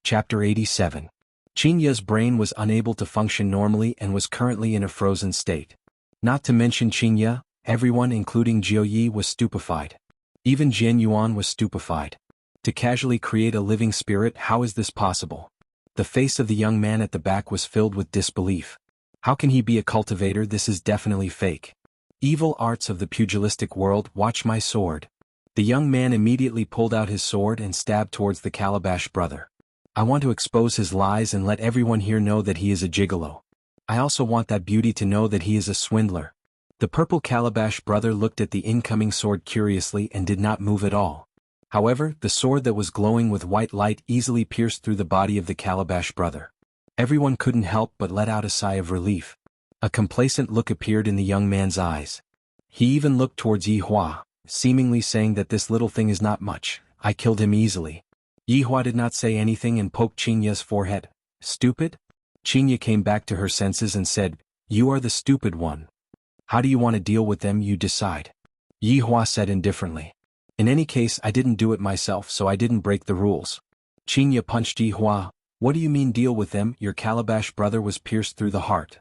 Chapter 87. Qingya's brain was unable to function normally and was currently in a frozen state. Not to mention Qingya, everyone including Jiuyi was stupefied. Even Jian Yuan was stupefied. To casually create a living spirit, how is this possible? The face of the young man at the back was filled with disbelief. How can he be a cultivator? This is definitely fake. Evil arts of the pugilistic world, watch my sword. The young man immediately pulled out his sword and stabbed towards the Calabash brother. I want to expose his lies and let everyone here know that he is a gigolo. I also want that beauty to know that he is a swindler. The purple Calabash brother looked at the incoming sword curiously and did not move at all. However, the sword that was glowing with white light easily pierced through the body of the Calabash brother. Everyone couldn't help but let out a sigh of relief. A complacent look appeared in the young man's eyes. He even looked towards Yi Hua, seemingly saying that this little thing is not much, I killed him easily. Yi Hua did not say anything and poked Qingya's forehead. Stupid? Qingya came back to her senses and said, You are the stupid one. How do you want to deal with them? You decide. Yi Hua said indifferently. In any case, I didn't do it myself, so I didn't break the rules. Qingya punched Yi Hua. What do you mean deal with them? Your Calabash brother was pierced through the heart.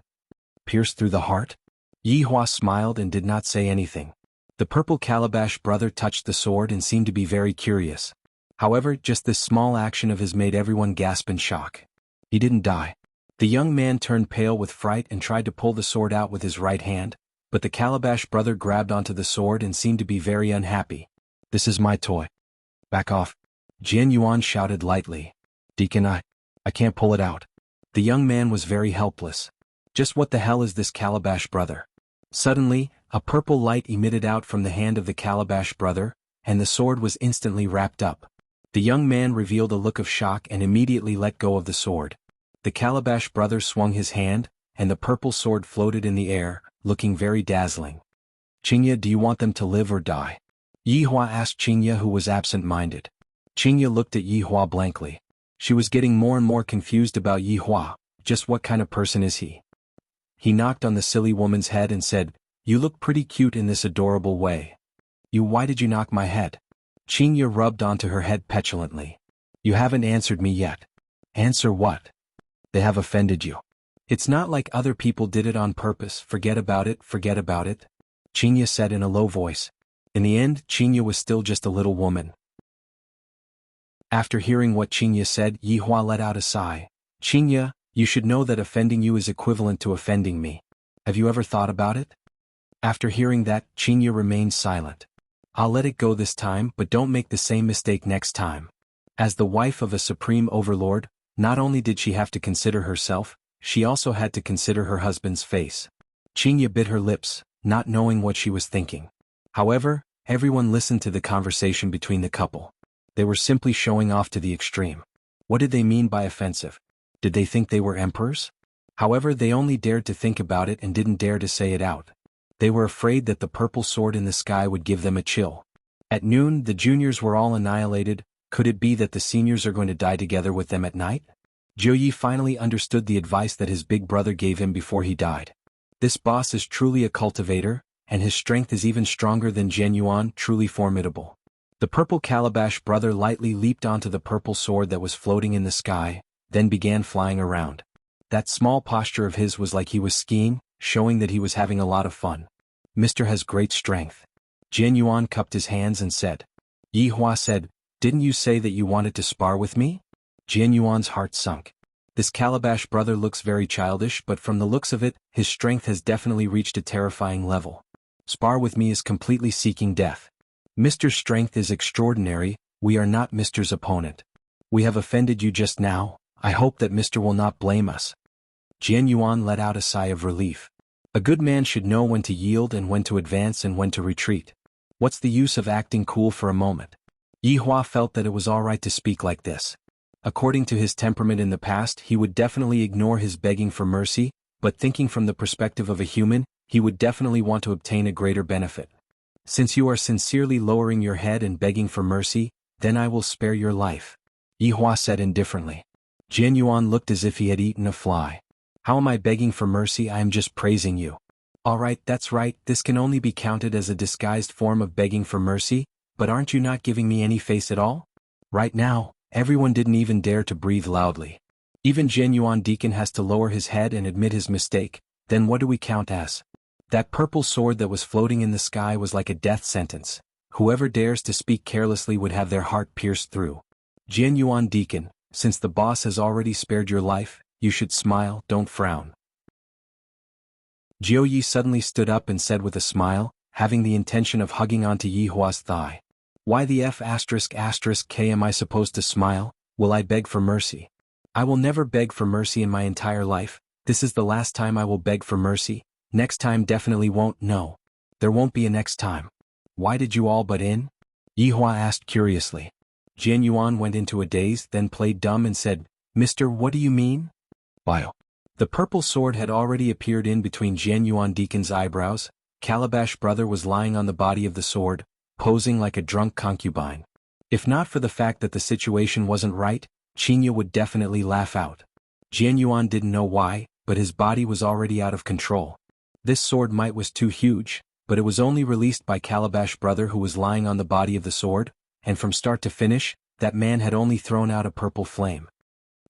Pierced through the heart? Yi Hua smiled and did not say anything. The purple Calabash brother touched the sword and seemed to be very curious. However, just this small action of his made everyone gasp in shock. He didn't die. The young man turned pale with fright and tried to pull the sword out with his right hand, but the Calabash brother grabbed onto the sword and seemed to be very unhappy. This is my toy. Back off. Jian Yuan shouted lightly. Deacon, I can't pull it out. The young man was very helpless. Just what the hell is this Calabash brother? Suddenly, a purple light emitted out from the hand of the Calabash brother, and the sword was instantly wrapped up. The young man revealed a look of shock and immediately let go of the sword. The Calabash brother swung his hand, and the purple sword floated in the air, looking very dazzling. Qingya, do you want them to live or die? Yi Hua asked Qingya, who was absent-minded. Qingya looked at Yi Hua blankly. She was getting more and more confused about Yi Hua. Just what kind of person is he? He knocked on the silly woman's head and said, You look pretty cute in this adorable way. Why did you knock my head? Qingya rubbed onto her head petulantly. You haven't answered me yet. Answer what? They have offended you. It's not like other people did it on purpose. Forget about it, forget about it. Qingya said in a low voice. In the end, Qingya was still just a little woman. After hearing what Qingya said, Yi Hua let out a sigh. Qingya, you should know that offending you is equivalent to offending me. Have you ever thought about it? After hearing that, Qingya remained silent. I'll let it go this time, but don't make the same mistake next time. As the wife of a supreme overlord, not only did she have to consider herself, she also had to consider her husband's face. Qingya bit her lips, not knowing what she was thinking. However, everyone listened to the conversation between the couple. They were simply showing off to the extreme. What did they mean by offensive? Did they think they were emperors? However, they only dared to think about it and didn't dare to say it out. They were afraid that the purple sword in the sky would give them a chill. At noon, the juniors were all annihilated. Could it be that the seniors are going to die together with them at night? Jiuyi finally understood the advice that his big brother gave him before he died. This boss is truly a cultivator, and his strength is even stronger than Jian Yuan, truly formidable. The purple Calabash brother lightly leaped onto the purple sword that was floating in the sky, then began flying around. That small posture of his was like he was skiing, showing that he was having a lot of fun. Mr. has great strength. Jian Yuan cupped his hands and said. Yi Hua said, Didn't you say that you wanted to spar with me? Jian Yuan's heart sunk. This Calabash brother looks very childish, but from the looks of it, his strength has definitely reached a terrifying level. Spar with me is completely seeking death. Mr.'s strength is extraordinary, we are not Mr.'s opponent. We have offended you just now, I hope that Mr. will not blame us. Jian Yuan let out a sigh of relief. A good man should know when to yield and when to advance and when to retreat. What's the use of acting cool for a moment? Yi Hua felt that it was alright to speak like this. According to his temperament in the past, he would definitely ignore his begging for mercy, but thinking from the perspective of a human, he would definitely want to obtain a greater benefit. Since you are sincerely lowering your head and begging for mercy, then I will spare your life. Yi Hua said indifferently. Jian Yuan looked as if he had eaten a fly. How am I begging for mercy? I am just praising you. Alright, that's right, this can only be counted as a disguised form of begging for mercy, but aren't you not giving me any face at all? Right now, Everyone didn't even dare to breathe loudly. Even Jianyuan Deacon has to lower his head and admit his mistake. Then what do we count as? That purple sword that was floating in the sky was like a death sentence. Whoever dares to speak carelessly would have their heart pierced through. Jianyuan Deacon, since the boss has already spared your life, you should smile, don't frown. Jiao Yi suddenly stood up and said with a smile, having the intention of hugging onto Yi Hua's thigh. Why the F*** K am I supposed to smile? Will I beg for mercy? I will never beg for mercy in my entire life. This is the last time I will beg for mercy. Next time definitely won't. No. There won't be a next time. Why did you all butt in? Yi Hua asked curiously. Jianyuan went into a daze, then played dumb and said, Mister, what do you mean? Bio. The purple sword had already appeared in between Jianyuan Deacon's eyebrows. Calabash Brother was lying on the body of the sword, posing like a drunk concubine. If not for the fact that the situation wasn't right, Qinya would definitely laugh out. Jianyuan didn't know why, but his body was already out of control. This sword might was too huge, but it was only released by Calabash Brother who was lying on the body of the sword, and from start to finish, that man had only thrown out a purple flame.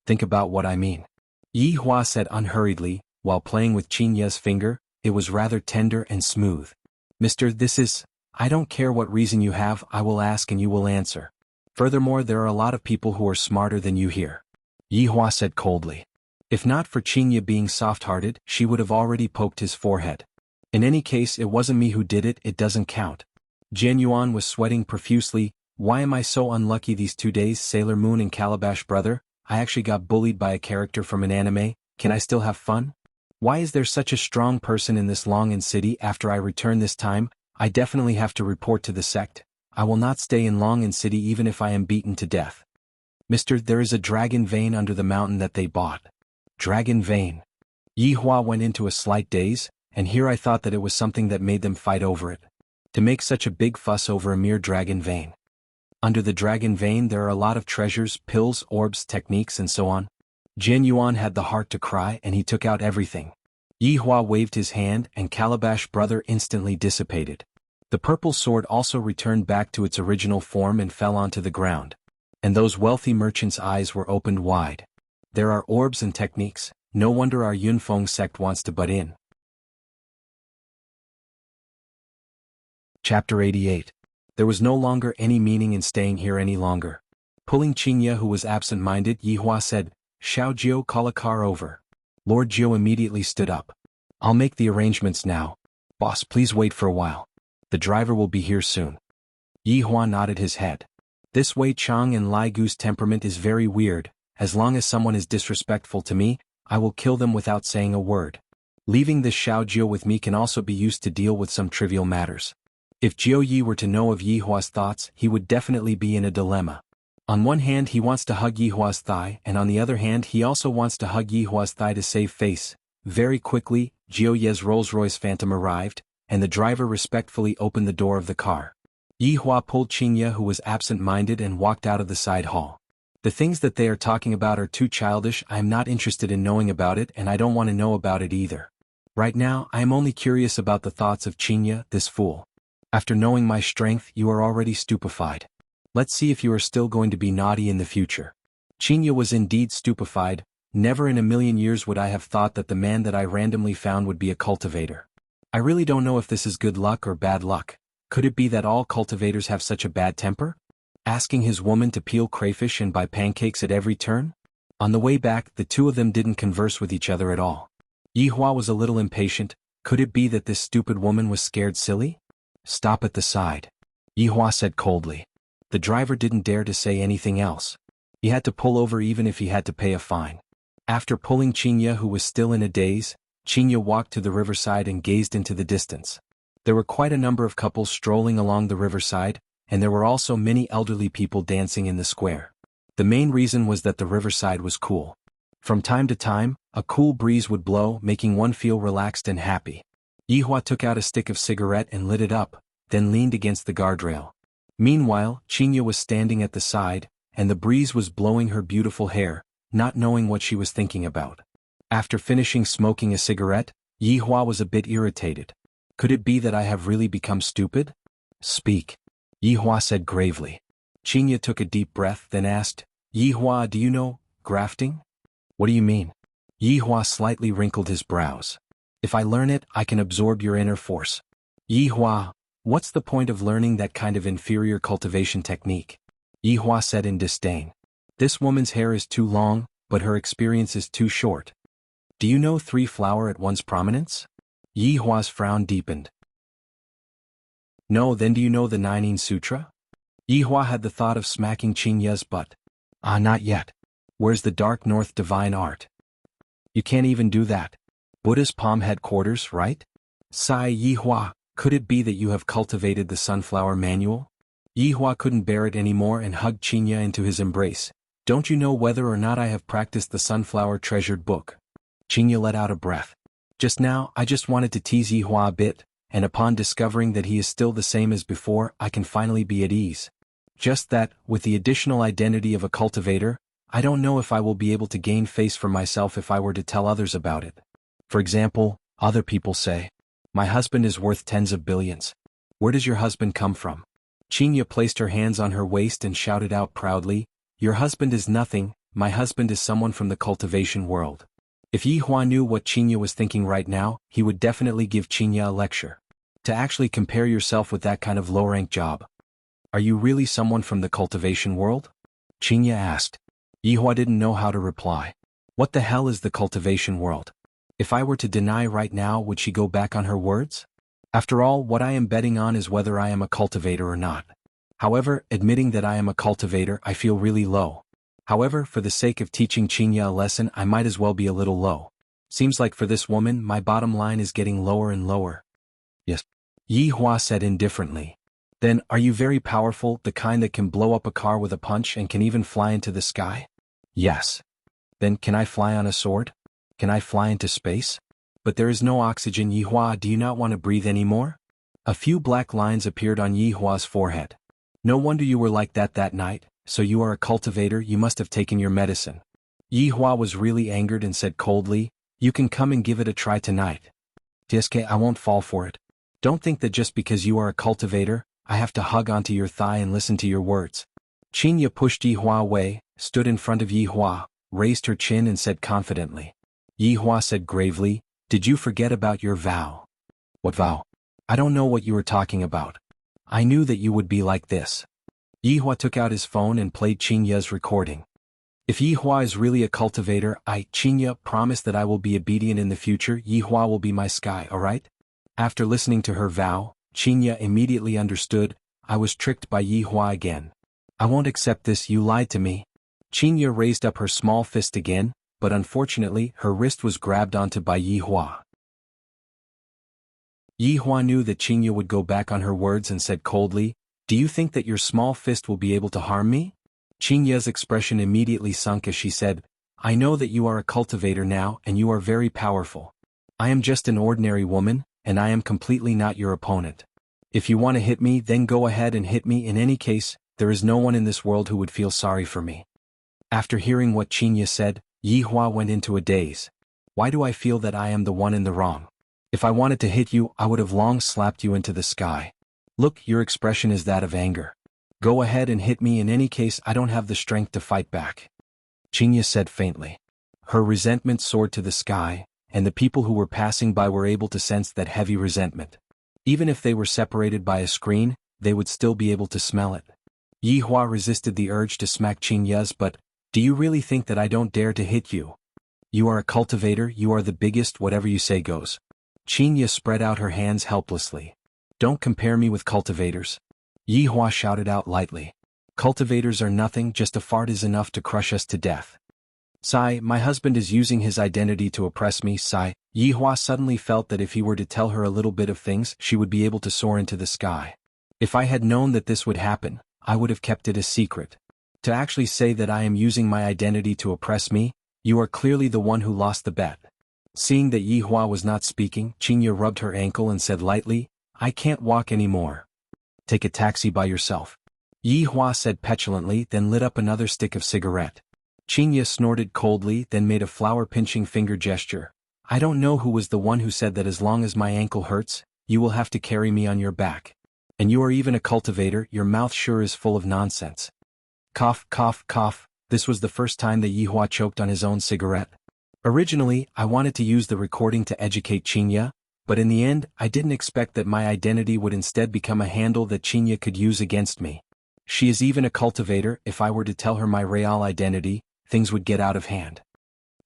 Think about what I mean. Yi Hua said unhurriedly, while playing with Qinya's finger. It was rather tender and smooth. Mister, this is... I don't care what reason you have, I will ask and you will answer. Furthermore, there are a lot of people who are smarter than you here. Yi Hua said coldly. If not for Qinya being soft-hearted, she would have already poked his forehead. In any case, it wasn't me who did it, it doesn't count. Jianyuan was sweating profusely. Why am I so unlucky these 2 days? Sailor Moon and Calabash Brother, I actually got bullied by a character from an anime. Can I still have fun? Why is there such a strong person in this Long'an city? After I return this time, I definitely have to report to the sect. I will not stay in Long'an city even if I am beaten to death. Mister, there is a dragon vein under the mountain that they bought. Dragon vein. Yi Hua went into a slight daze, and here I thought that it was something that made them fight over it. To make such a big fuss over a mere dragon vein. Under the dragon vein there are a lot of treasures, pills, orbs, techniques and so on. Jianyuan had the heart to cry and he took out everything. Yi Hua waved his hand and Calabash Brother instantly dissipated. The purple sword also returned back to its original form and fell onto the ground. And those wealthy merchants' eyes were opened wide. There are orbs and techniques, no wonder our Yunfeng sect wants to butt in. Chapter 88. There was no longer any meaning in staying here any longer. Pulling Qinya, who was absent-minded, Yi Hua said, Xiao Jiao, call a car over. Lord Jiao immediately stood up. I'll make the arrangements now. Boss, please wait for a while. The driver will be here soon. Yi Hua nodded his head. This Wei Chang and Lai Gu's temperament is very weird. As long as someone is disrespectful to me, I will kill them without saying a word. Leaving this Xiao Jiao with me can also be used to deal with some trivial matters. If Jiao Yi were to know of Yi Hua's thoughts, he would definitely be in a dilemma. On one hand he wants to hug Yi Hua's thigh, and on the other hand he also wants to hug Yi Hua's thigh to save face. Very quickly, Jiao Ye's Rolls-Royce Phantom arrived, and the driver respectfully opened the door of the car. Yi Hua pulled Qinya, who was absent-minded, and walked out of the side hall. The things that they are talking about are too childish. I am not interested in knowing about it and I don't want to know about it either. Right now, I am only curious about the thoughts of Qinya, this fool. After knowing my strength, you are already stupefied. Let's see if you are still going to be naughty in the future. Qinya was indeed stupefied. Never in a million years would I have thought that the man that I randomly found would be a cultivator. I really don't know if this is good luck or bad luck. Could it be that all cultivators have such a bad temper? Asking his woman to peel crayfish and buy pancakes at every turn? On the way back, the two of them didn't converse with each other at all. Yi Hua was a little impatient. Could it be that this stupid woman was scared silly? Stop at the side. Yi Hua said coldly. The driver didn't dare to say anything else. He had to pull over even if he had to pay a fine. After pulling Qinya, who was still in a daze, Qinya walked to the riverside and gazed into the distance. There were quite a number of couples strolling along the riverside, and there were also many elderly people dancing in the square. The main reason was that the riverside was cool. From time to time, a cool breeze would blow, making one feel relaxed and happy. Yi Hua took out a stick of cigarette and lit it up, then leaned against the guardrail. Meanwhile, Qinya was standing at the side, and the breeze was blowing her beautiful hair, not knowing what she was thinking about. After finishing smoking a cigarette, Yi Hua was a bit irritated. Could it be that I have really become stupid? Speak. Yi Hua said gravely. Qinya took a deep breath, then asked, Yihua, do you know grafting? What do you mean? Yihua slightly wrinkled his brows. If I learn it, I can absorb your inner force. Yihua, what's the point of learning that kind of inferior cultivation technique? Yihua said in disdain. This woman's hair is too long, but her experience is too short. Do you know 3 flower at one's prominence? Yihua's frown deepened. No, then do you know the Nineteen Sutra? Yihua had the thought of smacking Qingya's butt. Ah, not yet. Where's the Dark North divine art? You can't even do that. Buddha's palm headquarters, right? Sigh Yihua, could it be that you have cultivated the sunflower manual? Yihua couldn't bear it anymore and hugged Qingya into his embrace. Don't you know whether or not I have practiced the sunflower treasured book? Qingya let out a breath. Just now, I just wanted to tease Yihua a bit, and upon discovering that he is still the same as before, I can finally be at ease. Just that, with the additional identity of a cultivator, I don't know if I will be able to gain face for myself if I were to tell others about it. For example, other people say, my husband is worth tens of billions. Where does your husband come from? Qingya placed her hands on her waist and shouted out proudly, your husband is nothing, my husband is someone from the cultivation world. If Yihua knew what Qingya was thinking right now, he would definitely give Qingya a lecture. To actually compare yourself with that kind of low-rank job. Are you really someone from the cultivation world? Qingya asked. Yihua didn't know how to reply. What the hell is the cultivation world? If I were to deny right now, would she go back on her words? After all, what I am betting on is whether I am a cultivator or not. However, admitting that I am a cultivator, I feel really low. However, for the sake of teaching Qingya a lesson, I might as well be a little low. Seems like for this woman, my bottom line is getting lower and lower. Yes. Yihua said indifferently. Then, are you very powerful, the kind that can blow up a car with a punch and can even fly into the sky? Yes. Then, can I fly on a sword? Can I fly into space? But there is no oxygen. Yihua, do you not want to breathe anymore? A few black lines appeared on Yihua's forehead. No wonder you were like that night, so you are a cultivator, you must have taken your medicine. Yihua was really angered and said coldly, you can come and give it a try tonight. Tsk, I won't fall for it. Don't think that just because you are a cultivator, I have to hug onto your thigh and listen to your words. Qingya pushed Yihua away, stood in front of Yihua, raised her chin and said confidently. Yihua said gravely, did you forget about your vow? What vow? I don't know what you were talking about. I knew that you would be like this. Yihua took out his phone and played Qingya's recording. If Yihua is really a cultivator, Qingya, promise that I will be obedient in the future. Yihua will be my sky, alright? After listening to her vow, Qingya immediately understood, I was tricked by Yihua again. I won't accept this, you lied to me. Qingya raised up her small fist again, but unfortunately her wrist was grabbed onto by Yihua. Yihua knew that Qingya would go back on her words and said coldly, do you think that your small fist will be able to harm me? Qingya's expression immediately sunk as she said, I know that you are a cultivator now and you are very powerful. I am just an ordinary woman, and I am completely not your opponent. If you want to hit me, then go ahead and hit me. In any case, there is no one in this world who would feel sorry for me. After hearing what Qingya said, Yihua went into a daze. Why do I feel that I am the one in the wrong? If I wanted to hit you, I would have long slapped you into the sky. Look, your expression is that of anger. Go ahead and hit me. In any case, I don't have the strength to fight back. Qingya said faintly. Her resentment soared to the sky, and the people who were passing by were able to sense that heavy resentment. Even if they were separated by a screen, they would still be able to smell it. Yihua resisted the urge to smack Qingya's but, do you really think that I don't dare to hit you? You are a cultivator, you are the biggest, whatever you say goes. Qingya spread out her hands helplessly. Don't compare me with cultivators. Yihua shouted out lightly. Cultivators are nothing, just a fart is enough to crush us to death. Sigh, my husband is using his identity to oppress me. Sigh, Yihua suddenly felt that if he were to tell her a little bit of things, she would be able to soar into the sky. If I had known that this would happen, I would have kept it a secret. To actually say that I am using my identity to oppress me, you are clearly the one who lost the bet. Seeing that Yihua was not speaking, Qingya rubbed her ankle and said lightly, I can't walk anymore. Take a taxi by yourself. Yihua said petulantly, then lit up another stick of cigarette. Qingya snorted coldly, then made a flower-pinching finger gesture. I don't know who was the one who said that as long as my ankle hurts, you will have to carry me on your back. And you are even a cultivator, your mouth sure is full of nonsense. Cough, cough, cough. This was the first time that Yihua choked on his own cigarette. Originally, I wanted to use the recording to educate Qinya, but in the end, I didn't expect that my identity would instead become a handle that Qinya could use against me. She is even a cultivator. If I were to tell her my real identity, things would get out of hand.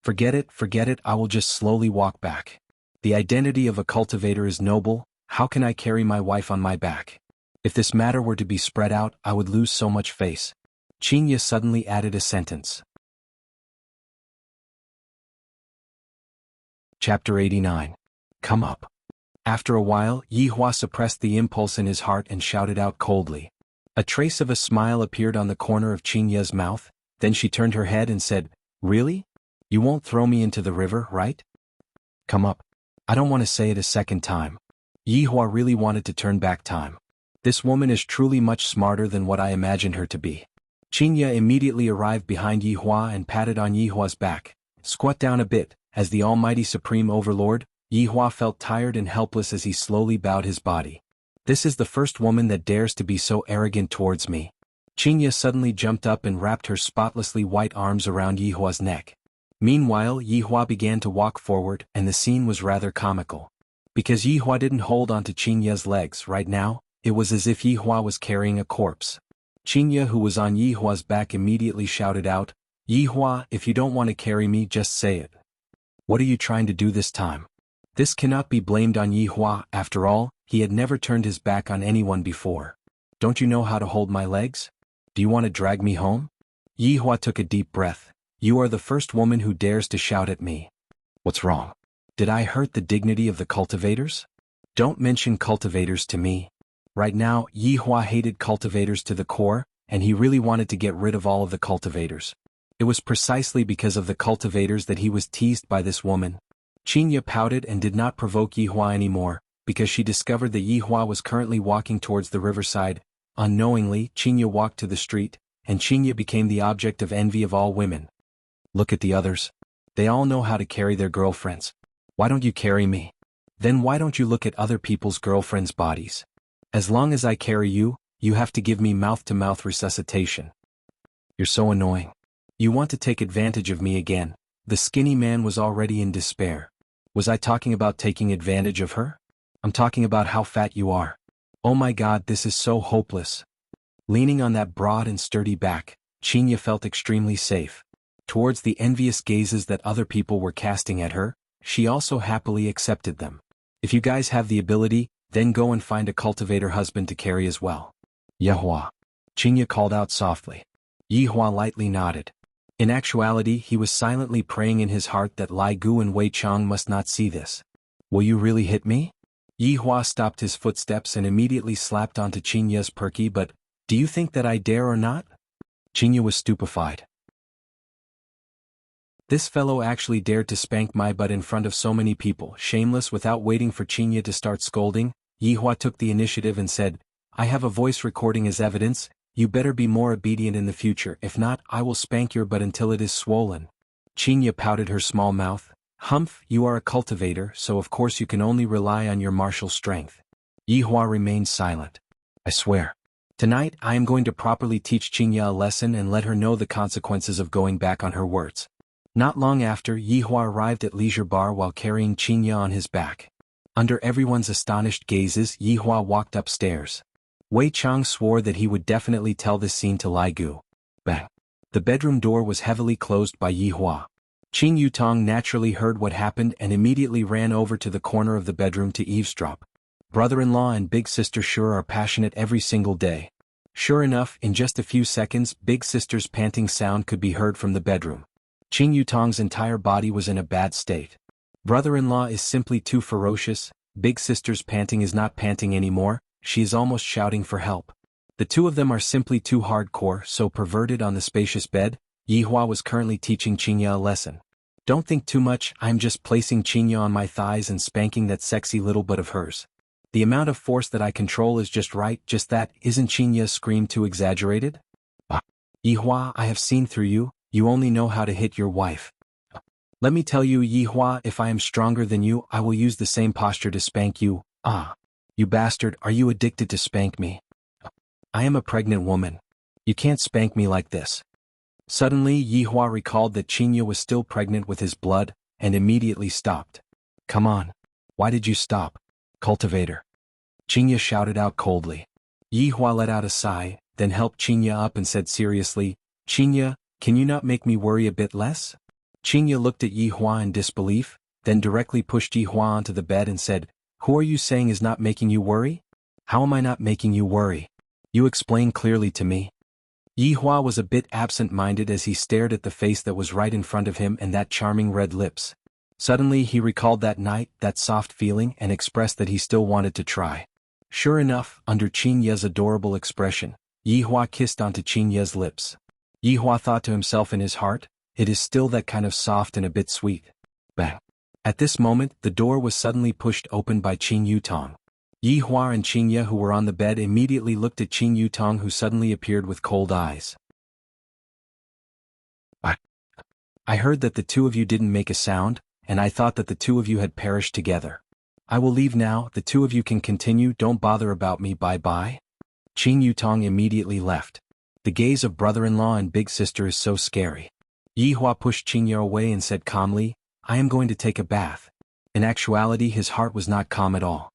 Forget it, I will just slowly walk back. The identity of a cultivator is noble. How can I carry my wife on my back? If this matter were to be spread out, I would lose so much face. Qinya suddenly added a sentence. Chapter 89. Come up. After a while, Yihua suppressed the impulse in his heart and shouted out coldly. A trace of a smile appeared on the corner of Qinya's mouth, then she turned her head and said, Really? You won't throw me into the river, right? Come up. I don't want to say it a second time. Yihua really wanted to turn back time. This woman is truly much smarter than what I imagined her to be. Qinya immediately arrived behind Yihua and patted on Yihua's back. Squat down a bit. As the almighty supreme overlord, Yihua felt tired and helpless as he slowly bowed his body. This is the first woman that dares to be so arrogant towards me. Qinya suddenly jumped up and wrapped her spotlessly white arms around Yihua's neck. Meanwhile, Yihua began to walk forward, and the scene was rather comical. Because Yihua didn't hold onto Qinya's legs right now, it was as if Yihua was carrying a corpse. Qinya, who was on Yihua's back, immediately shouted out, Yihua, if you don't want to carry me, just say it. What are you trying to do this time? This cannot be blamed on Yihua. After all, he had never turned his back on anyone before. Don't you know how to hold my legs? Do you want to drag me home? Yihua took a deep breath. You are the first woman who dares to shout at me. What's wrong? Did I hurt the dignity of the cultivators? Don't mention cultivators to me. Right now, Yihua hated cultivators to the core, and he really wanted to get rid of all of the cultivators. It was precisely because of the cultivators that he was teased by this woman. Qinya pouted and did not provoke Yihua anymore, because she discovered that Yihua was currently walking towards the riverside. Unknowingly, Qinya walked to the street, and Qinya became the object of envy of all women. Look at the others. They all know how to carry their girlfriends. Why don't you carry me? Then why don't you look at other people's girlfriends' bodies? As long as I carry you, you have to give me mouth-to-mouth resuscitation. You're so annoying. You want to take advantage of me again. The skinny man was already in despair. Was I talking about taking advantage of her? I'm talking about how fat you are. Oh my God, this is so hopeless. Leaning on that broad and sturdy back, Qinya felt extremely safe. Towards the envious gazes that other people were casting at her, she also happily accepted them. If you guys have the ability, then go and find a cultivator husband to carry as well. Yihua. Qinya called out softly. Yihua lightly nodded. In actuality, he was silently praying in his heart that Lai Gu and Wei Chang must not see this. Will you really hit me? Yihua stopped his footsteps and immediately slapped onto Qinya's perky. But, do you think that I dare or not? Qinya was stupefied. This fellow actually dared to spank my butt in front of so many people. Shameless. Without waiting for Qinya to start scolding, Yihua took the initiative and said, I have a voice recording as evidence. You better be more obedient in the future. If not, I will spank your butt until it is swollen. Qinya pouted her small mouth. Humph, you are a cultivator, so of course you can only rely on your martial strength. Yihua remained silent. I swear. Tonight I am going to properly teach Qinya a lesson and let her know the consequences of going back on her words. Not long after, Yihua arrived at Leisure Bar while carrying Qinya on his back. Under everyone's astonished gazes, Yihua walked upstairs. Wei Chang swore that he would definitely tell this scene to Lai Gu. Bang. The bedroom door was heavily closed by Yihua. Qin Yutong naturally heard what happened and immediately ran over to the corner of the bedroom to eavesdrop. Brother-in-law and big sister sure are passionate every single day. Sure enough, in just a few seconds, big sister's panting sound could be heard from the bedroom. Qin Yutong's entire body was in a bad state. Brother-in-law is simply too ferocious. Big sister's panting is not panting anymore. She is almost shouting for help. The two of them are simply too hardcore, so perverted. On the spacious bed, Yihua was currently teaching Qinya a lesson. Don't think too much, I'm just placing Qinya on my thighs and spanking that sexy little butt of hers. The amount of force that I control is just right. Just that, isn't Qinya's scream too exaggerated? Yihua, I have seen through you, you only know how to hit your wife. Let me tell you, Yihua, if I am stronger than you, I will use the same posture to spank you. You bastard, are you addicted to spank me? I am a pregnant woman. You can't spank me like this. Suddenly Yihua recalled that Qinya was still pregnant with his blood, and immediately stopped. Come on. Why did you stop? Cultivator. Qinya shouted out coldly. Yihua let out a sigh, then helped Qinya up and said seriously, Qinya, can you not make me worry a bit less? Qinya looked at Yihua in disbelief, then directly pushed Yihua onto the bed and said, Who are you saying is not making you worry? How am I not making you worry? You explain clearly to me. Yihua was a bit absent-minded as he stared at the face that was right in front of him and that charming red lips. Suddenly he recalled that night, that soft feeling, and expressed that he still wanted to try. Sure enough, under Qinya's adorable expression, Yihua kissed onto Qinya's lips. Yihua thought to himself in his heart, it is still that kind of soft and a bit sweet. Bang. At this moment, the door was suddenly pushed open by Qin Yutong. Yihua and Qinya, who were on the bed, immediately looked at Qin Yutong, who suddenly appeared with cold eyes. I heard that the two of you didn't make a sound, and I thought that the two of you had perished together. I will leave now, the two of you can continue, don't bother about me, bye-bye. Qin Yutong immediately left. The gaze of brother-in-law and big sister is so scary. Yihua pushed Qinya away and said calmly, I am going to take a bath. In actuality, his heart was not calm at all.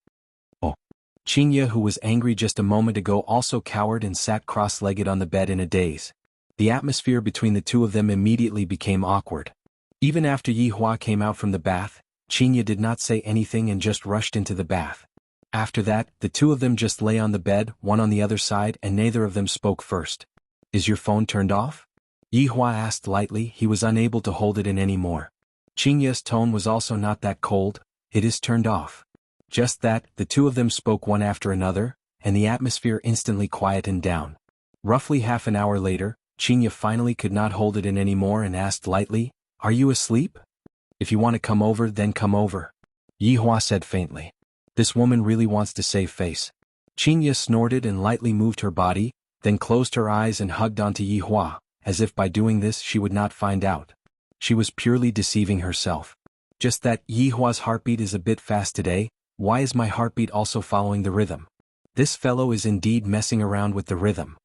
Qinya, who was angry just a moment ago, also cowered and sat cross-legged on the bed in a daze. The atmosphere between the two of them immediately became awkward. Even after Yihua came out from the bath, Qinya did not say anything and just rushed into the bath. After that, the two of them just lay on the bed, one on the other side, and neither of them spoke first. Is your phone turned off? Yihua asked lightly. He was unable to hold it in anymore. Qinya's tone was also not that cold. It is turned off. Just that, the two of them spoke one after another, and the atmosphere instantly quietened down. Roughly half an hour later, Qinya finally could not hold it in anymore and asked lightly, Are you asleep? If you want to come over, then come over. Yihua said faintly. This woman really wants to save face. Qinya snorted and lightly moved her body, then closed her eyes and hugged onto Yihua, as if by doing this she would not find out. She was purely deceiving herself. Just that Yihua's heartbeat is a bit fast today. Why is my heartbeat also following the rhythm? This fellow is indeed messing around with the rhythm.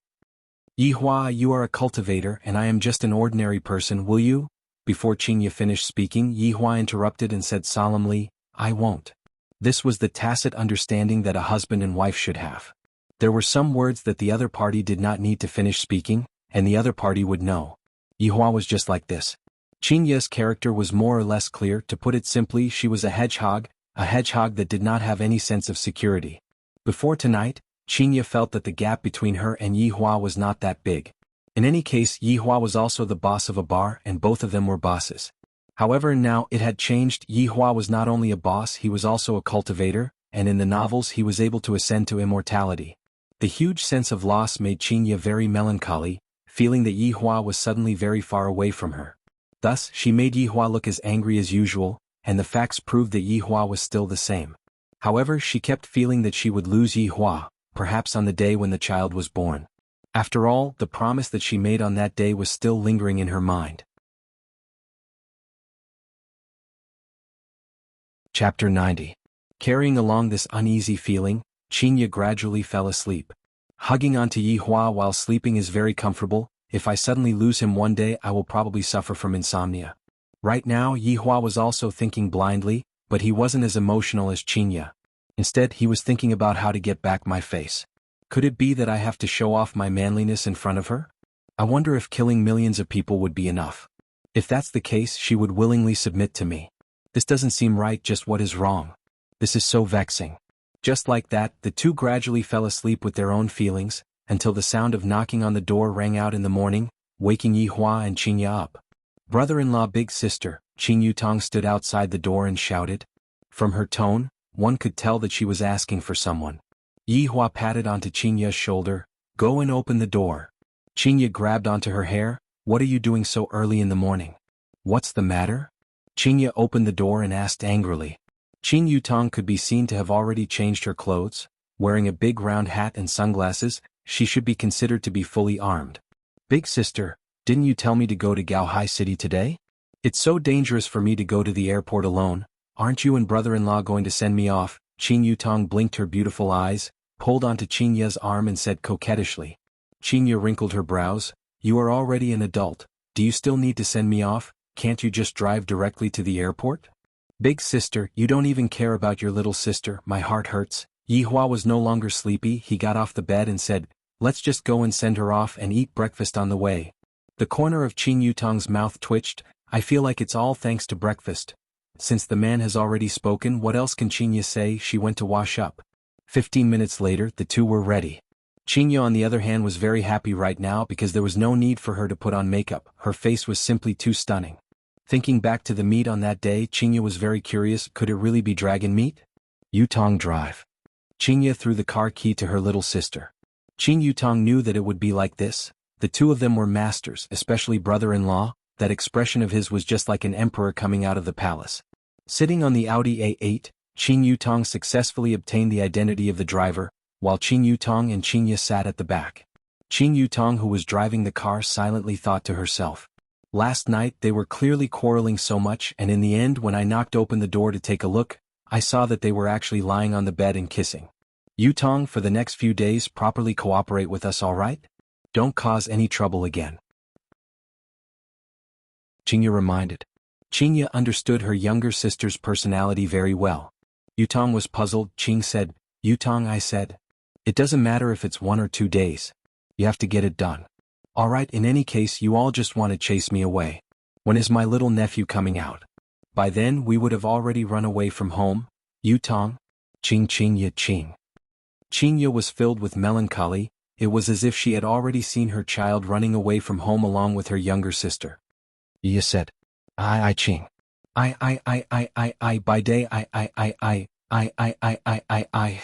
Yihua, you are a cultivator and I am just an ordinary person, will you? Before Qinya finished speaking, Yihua interrupted and said solemnly, I won't. This was the tacit understanding that a husband and wife should have. There were some words that the other party did not need to finish speaking, and the other party would know. Yihua was just like this. Qinya's character was more or less clear. To put it simply, she was a hedgehog that did not have any sense of security. Before tonight, Qinya felt that the gap between her and Yihua was not that big. In any case, Yihua was also the boss of a bar and both of them were bosses. However, now it had changed. Yihua was not only a boss, he was also a cultivator, and in the novels he was able to ascend to immortality. The huge sense of loss made Qinya very melancholy, feeling that Yihua was suddenly very far away from her. Thus, she made Yihua look as angry as usual, and the facts proved that Yihua was still the same. However, she kept feeling that she would lose Yihua, perhaps on the day when the child was born. After all, the promise that she made on that day was still lingering in her mind. Chapter 90. Carrying along this uneasy feeling, Qinya gradually fell asleep. Hugging onto Yihua while sleeping is very comfortable. If I suddenly lose him one day, I will probably suffer from insomnia. Right now, Yihua was also thinking blindly, but he wasn't as emotional as Qinya. Instead, he was thinking about how to get back my face. Could it be that I have to show off my manliness in front of her? I wonder if killing millions of people would be enough. If that's the case, she would willingly submit to me. This doesn't seem right. Just what is wrong? This is so vexing. Just like that, the two gradually fell asleep with their own feelings, until the sound of knocking on the door rang out in the morning, waking Yihua and Qinya up. Brother-in-law big sister, Qin Yutong stood outside the door and shouted. From her tone, one could tell that she was asking for someone. Yihua patted onto Qinya's shoulder. Go and open the door. Qinya grabbed onto her hair. What are you doing so early in the morning? What's the matter? Qinya opened the door and asked angrily. Qin Yutong could be seen to have already changed her clothes. Wearing a big round hat and sunglasses, she should be considered to be fully armed. Big sister, didn't you tell me to go to Gaohai City today? It's so dangerous for me to go to the airport alone. Aren't you and brother-in-law going to send me off? Qin Yutong blinked her beautiful eyes, pulled onto Qinya's arm and said coquettishly. Qinya wrinkled her brows. You are already an adult. Do you still need to send me off? Can't you just drive directly to the airport? Big sister, you don't even care about your little sister, my heart hurts. Yihua was no longer sleepy, he got off the bed and said, let's just go and send her off and eat breakfast on the way. The corner of Qin Yutong's mouth twitched. I feel like it's all thanks to breakfast. Since the man has already spoken, what else can Qinya say? She went to wash up. 15 minutes later, the two were ready. Qinya on the other hand was very happy right now because there was no need for her to put on makeup, her face was simply too stunning. Thinking back to the meat on that day, Qinya was very curious, could it really be dragon meat? Yutong drive. Qinya threw the car key to her little sister. Qin Yutong knew that it would be like this. The two of them were masters, especially brother-in-law. That expression of his was just like an emperor coming out of the palace. Sitting on the Audi A8, Qin Yutong successfully obtained the identity of the driver, while Qin Yutong and Qinya sat at the back. Qin Yutong, who was driving the car, silently thought to herself. Last night they were clearly quarreling so much, and in the end when I knocked open the door to take a look, I saw that they were actually lying on the bed and kissing. Yutong, for the next few days properly cooperate with us, alright? Don't cause any trouble again. Qinya reminded. Qinya understood her younger sister's personality very well. Yutong was puzzled. Qing said, Yutong, I said. It doesn't matter if it's 1 or 2 days. You have to get it done. Alright, in any case you all just want to chase me away. When is my little nephew coming out? By then we would have already run away from home. Yutong? Qingya Qing. Qinya was filled with melancholy. It was as if she had already seen her child running away from home along with her younger sister. Yi said, I Qing. I by day I.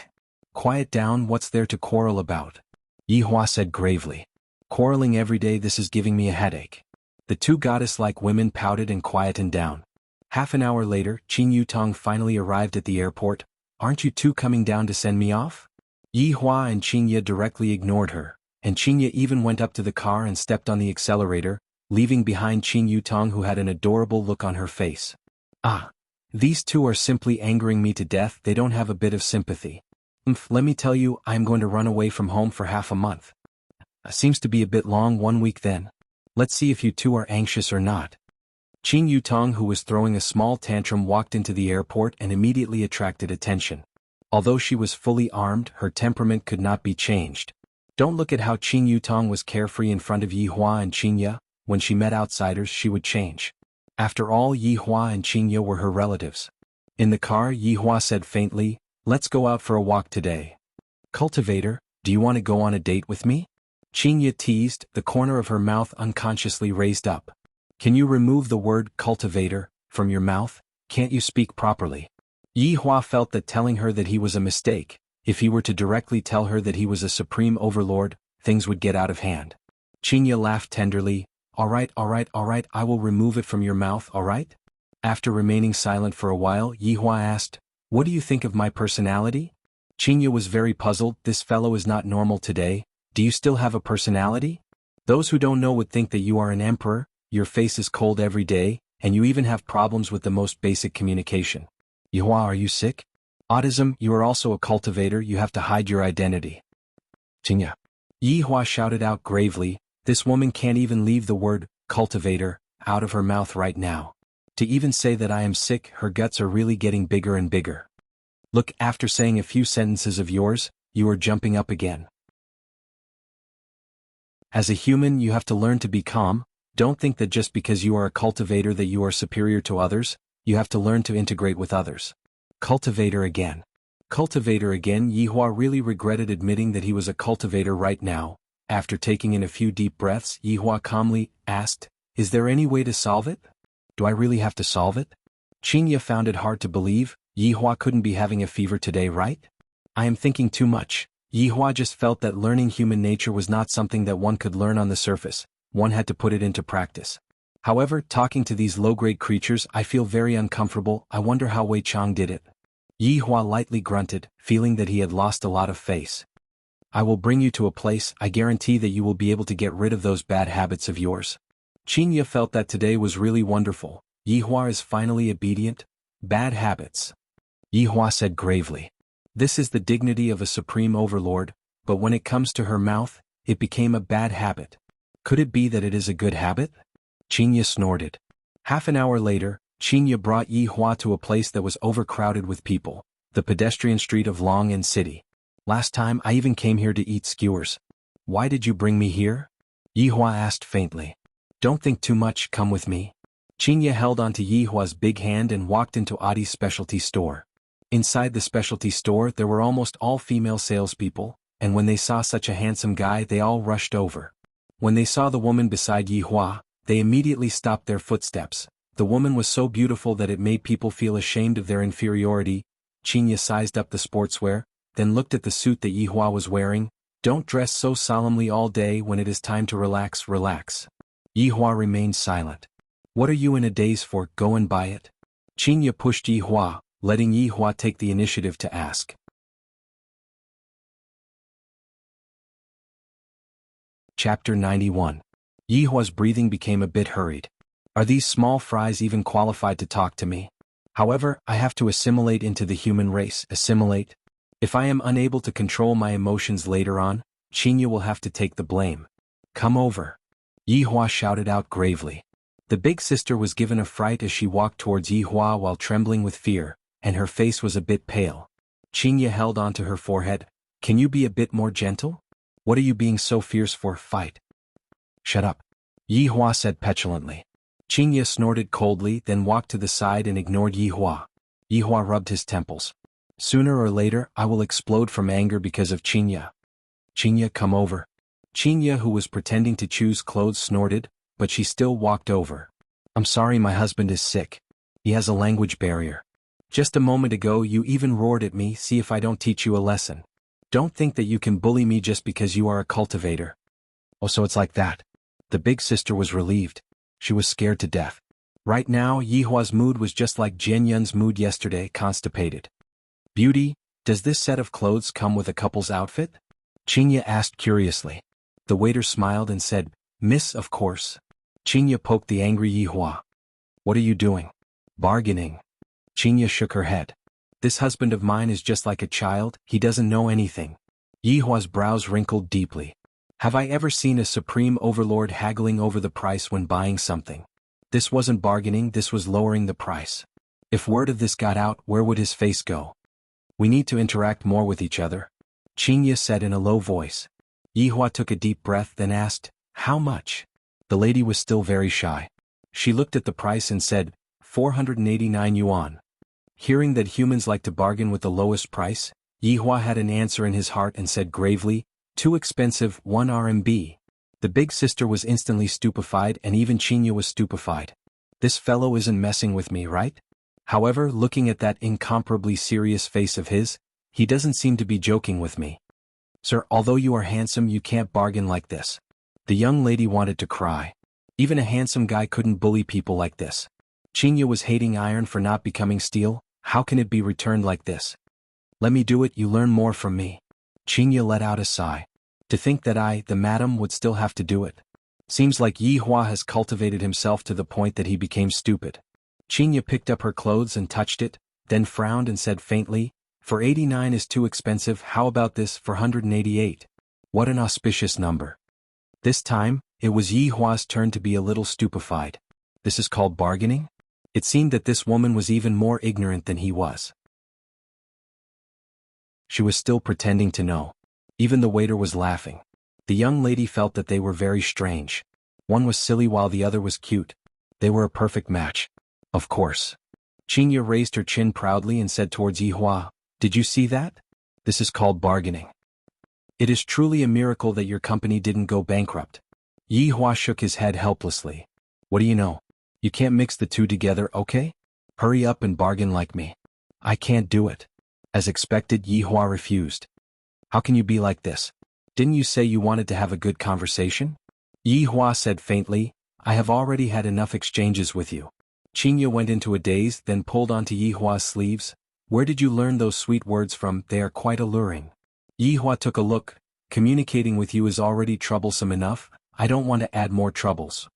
Quiet down, what's there to quarrel about? Yihua said gravely. Quarreling every day, this is giving me a headache. The two goddess-like women pouted and quietened down. Half an hour later, Qin Yutong finally arrived at the airport. Aren't you two coming down to send me off? Yihua and Qinya directly ignored her, and Qinya even went up to the car and stepped on the accelerator, leaving behind Qin Yutong, who had an adorable look on her face. Ah! These two are simply angering me to death, they don't have a bit of sympathy. Let me tell you, I am going to run away from home for half a month. Seems to be a bit long, 1 week then. Let's see if you two are anxious or not. Qin Yutong, who was throwing a small tantrum, walked into the airport and immediately attracted attention. Although she was fully armed, her temperament could not be changed. Don't look at how Qin Yutong was carefree in front of Yihua and Qinya. When she met outsiders, she would change. After all, Yihua and Qinya were her relatives. In the car, Yihua said faintly, let's go out for a walk today. Cultivator, do you want to go on a date with me? Qinya teased, the corner of her mouth unconsciously raised up. Can you remove the word cultivator from your mouth? Can't you speak properly? Yihua felt that telling her that he was a mistake. If he were to directly tell her that he was a supreme overlord, things would get out of hand. Qinya laughed tenderly. Alright, I will remove it from your mouth, alright? After remaining silent for a while, Yihua asked, what do you think of my personality? Qinya was very puzzled. This fellow is not normal today. Do you still have a personality? Those who don't know would think that you are an emperor, your face is cold every day, and you even have problems with the most basic communication. Yihua, are you sick? Autism, you are also a cultivator, you have to hide your identity. Qinya. Yihua shouted out gravely, this woman can't even leave the word cultivator out of her mouth right now. To even say that I am sick, her guts are really getting bigger and bigger. Look, after saying a few sentences of yours, you are jumping up again. As a human, you have to learn to be calm. Don't think that just because you are a cultivator that you are superior to others. You have to learn to integrate with others. Cultivator again. Cultivator again. Yihua really regretted admitting that he was a cultivator right now. After taking in a few deep breaths, Yihua calmly asked, is there any way to solve it? Do I really have to solve it? Qinya found it hard to believe. Yihua couldn't be having a fever today, right? I am thinking too much. Yihua just felt that learning human nature was not something that one could learn on the surface. One had to put it into practice. However, talking to these low-grade creatures, I feel very uncomfortable. I wonder how Wei Chang did it. Yihua lightly grunted, feeling that he had lost a lot of face. I will bring you to a place. I guarantee that you will be able to get rid of those bad habits of yours. Qinya felt that today was really wonderful. Yihua is finally obedient. Bad habits. Yihua said gravely. This is the dignity of a supreme overlord, but when it comes to her mouth, it became a bad habit. Could it be that it is a good habit? Qinya snorted. Half an hour later, Qinya brought Yi Hua to a place that was overcrowded with people, the pedestrian street of Long'an City. Last time I even came here to eat skewers. Why did you bring me here? Yi Hua asked faintly. Don't think too much, come with me. Qinya held onto Yi Hua's big hand and walked into Adi's specialty store. Inside the specialty store there were almost all female salespeople, and when they saw such a handsome guy they all rushed over. When they saw the woman beside Yi Hua, they immediately stopped their footsteps. The woman was so beautiful that it made people feel ashamed of their inferiority. Qinya sized up the sportswear, then looked at the suit that Yi Hua was wearing. Don't dress so solemnly all day when it is time to relax, relax. Yi Hua remained silent. What are you in a daze for, go and buy it? Qinya pushed Yi Hua, letting Yi Hua take the initiative to ask. Chapter 91. Yi Hua's breathing became a bit hurried. Are these small fries even qualified to talk to me? However, I have to assimilate into the human race. Assimilate? If I am unable to control my emotions later on, Qinya will have to take the blame. Come over. Yi Hua shouted out gravely. The big sister was given a fright as she walked towards Yi Hua while trembling with fear, and her face was a bit pale. Qinya held onto her forehead. Can you be a bit more gentle? What are you being so fierce for? Fight. Shut up. Yi Hua said petulantly. Qinya snorted coldly, then walked to the side and ignored Yi Hua. Yi Hua rubbed his temples. Sooner or later, I will explode from anger because of Qinya. Qinya, come over. Qinya, who was pretending to choose clothes, snorted, but she still walked over. I'm sorry, my husband is sick. He has a language barrier. Just a moment ago you even roared at me, see if I don't teach you a lesson. Don't think that you can bully me just because you are a cultivator. Oh, so it's like that. The big sister was relieved. She was scared to death. Right now, Yi Hua's mood was just like Jian Yun's mood yesterday, constipated. Beauty, does this set of clothes come with a couple's outfit? Qinya asked curiously. The waiter smiled and said, Miss, of course. Qinya poked the angry Yi Hua. What are you doing? Bargaining. Qinya shook her head. This husband of mine is just like a child, he doesn't know anything. Yi Hua's brows wrinkled deeply. Have I ever seen a supreme overlord haggling over the price when buying something? This wasn't bargaining, this was lowering the price. If word of this got out, where would his face go? We need to interact more with each other. Qinya said in a low voice. Yi Hua took a deep breath then asked, how much? The lady was still very shy. She looked at the price and said, 489 yuan. Hearing that humans like to bargain with the lowest price, Yi Hua had an answer in his heart and said gravely, too expensive, 1 RMB. The big sister was instantly stupefied and even Qinya was stupefied. This fellow isn't messing with me, right? However, looking at that incomparably serious face of his, he doesn't seem to be joking with me. Sir, although you are handsome, you can't bargain like this. The young lady wanted to cry. Even a handsome guy couldn't bully people like this. Qinya was hating iron for not becoming steel. How can it be returned like this? Let me do it, you learn more from me. Qinya let out a sigh. To think that I, the madam, would still have to do it. Seems like Yi Hua has cultivated himself to the point that he became stupid. Qinya picked up her clothes and touched it, then frowned and said faintly, for 89 is too expensive, how about this for 188? What an auspicious number. This time, it was Yi Hua's turn to be a little stupefied. This is called bargaining? It seemed that this woman was even more ignorant than he was. She was still pretending to know. Even the waiter was laughing. The young lady felt that they were very strange. One was silly while the other was cute. They were a perfect match. Of course. Qinya raised her chin proudly and said towards Yi Hua, did you see that? This is called bargaining. It is truly a miracle that your company didn't go bankrupt. Yi Hua shook his head helplessly. What do you know? You can't mix the two together, okay? Hurry up and bargain like me. I can't do it. As expected, Yi Hua refused. How can you be like this? Didn't you say you wanted to have a good conversation? Yi Hua said faintly, I have already had enough exchanges with you. Qinya went into a daze, then pulled onto Yi Hua's sleeves. Where did you learn those sweet words from? They are quite alluring. Yi Hua took a look. Communicating with you is already troublesome enough. I don't want to add more troubles.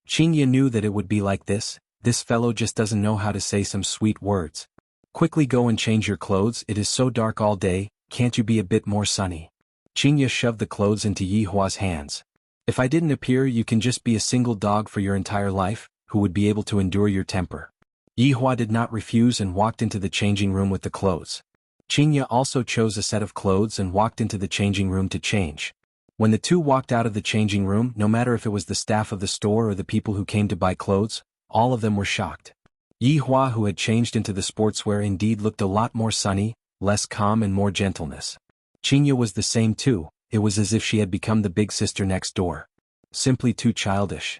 Qinya knew that it would be like this. This fellow just doesn't know how to say some sweet words. Quickly go and change your clothes, it is so dark all day, can't you be a bit more sunny? Qinya shoved the clothes into Yi Hua's hands. If I didn't appear, you can just be a single dog for your entire life, who would be able to endure your temper. Yihua did not refuse and walked into the changing room with the clothes. Qingye also chose a set of clothes and walked into the changing room to change. When the two walked out of the changing room, no matter if it was the staff of the store or the people who came to buy clothes, all of them were shocked. Yihua, who had changed into the sportswear, indeed looked a lot more sunny, less calm and more gentleness. Qingye was the same too. It was as if she had become the big sister next door. Simply too childish.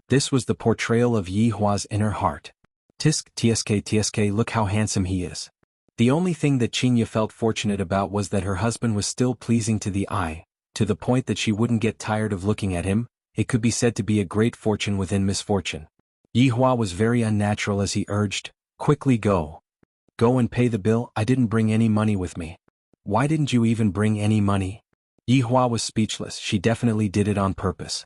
This was the portrayal of Yihua's inner heart. Tsk, look how handsome he is. The only thing that Qingye felt fortunate about was that her husband was still pleasing to the eye, to the point that she wouldn't get tired of looking at him. It could be said to be a great fortune within misfortune. Yihua was very unnatural as he urged, quickly go. Go and pay the bill. I didn't bring any money with me. Why didn't you even bring any money? Yihua was speechless. She definitely did it on purpose.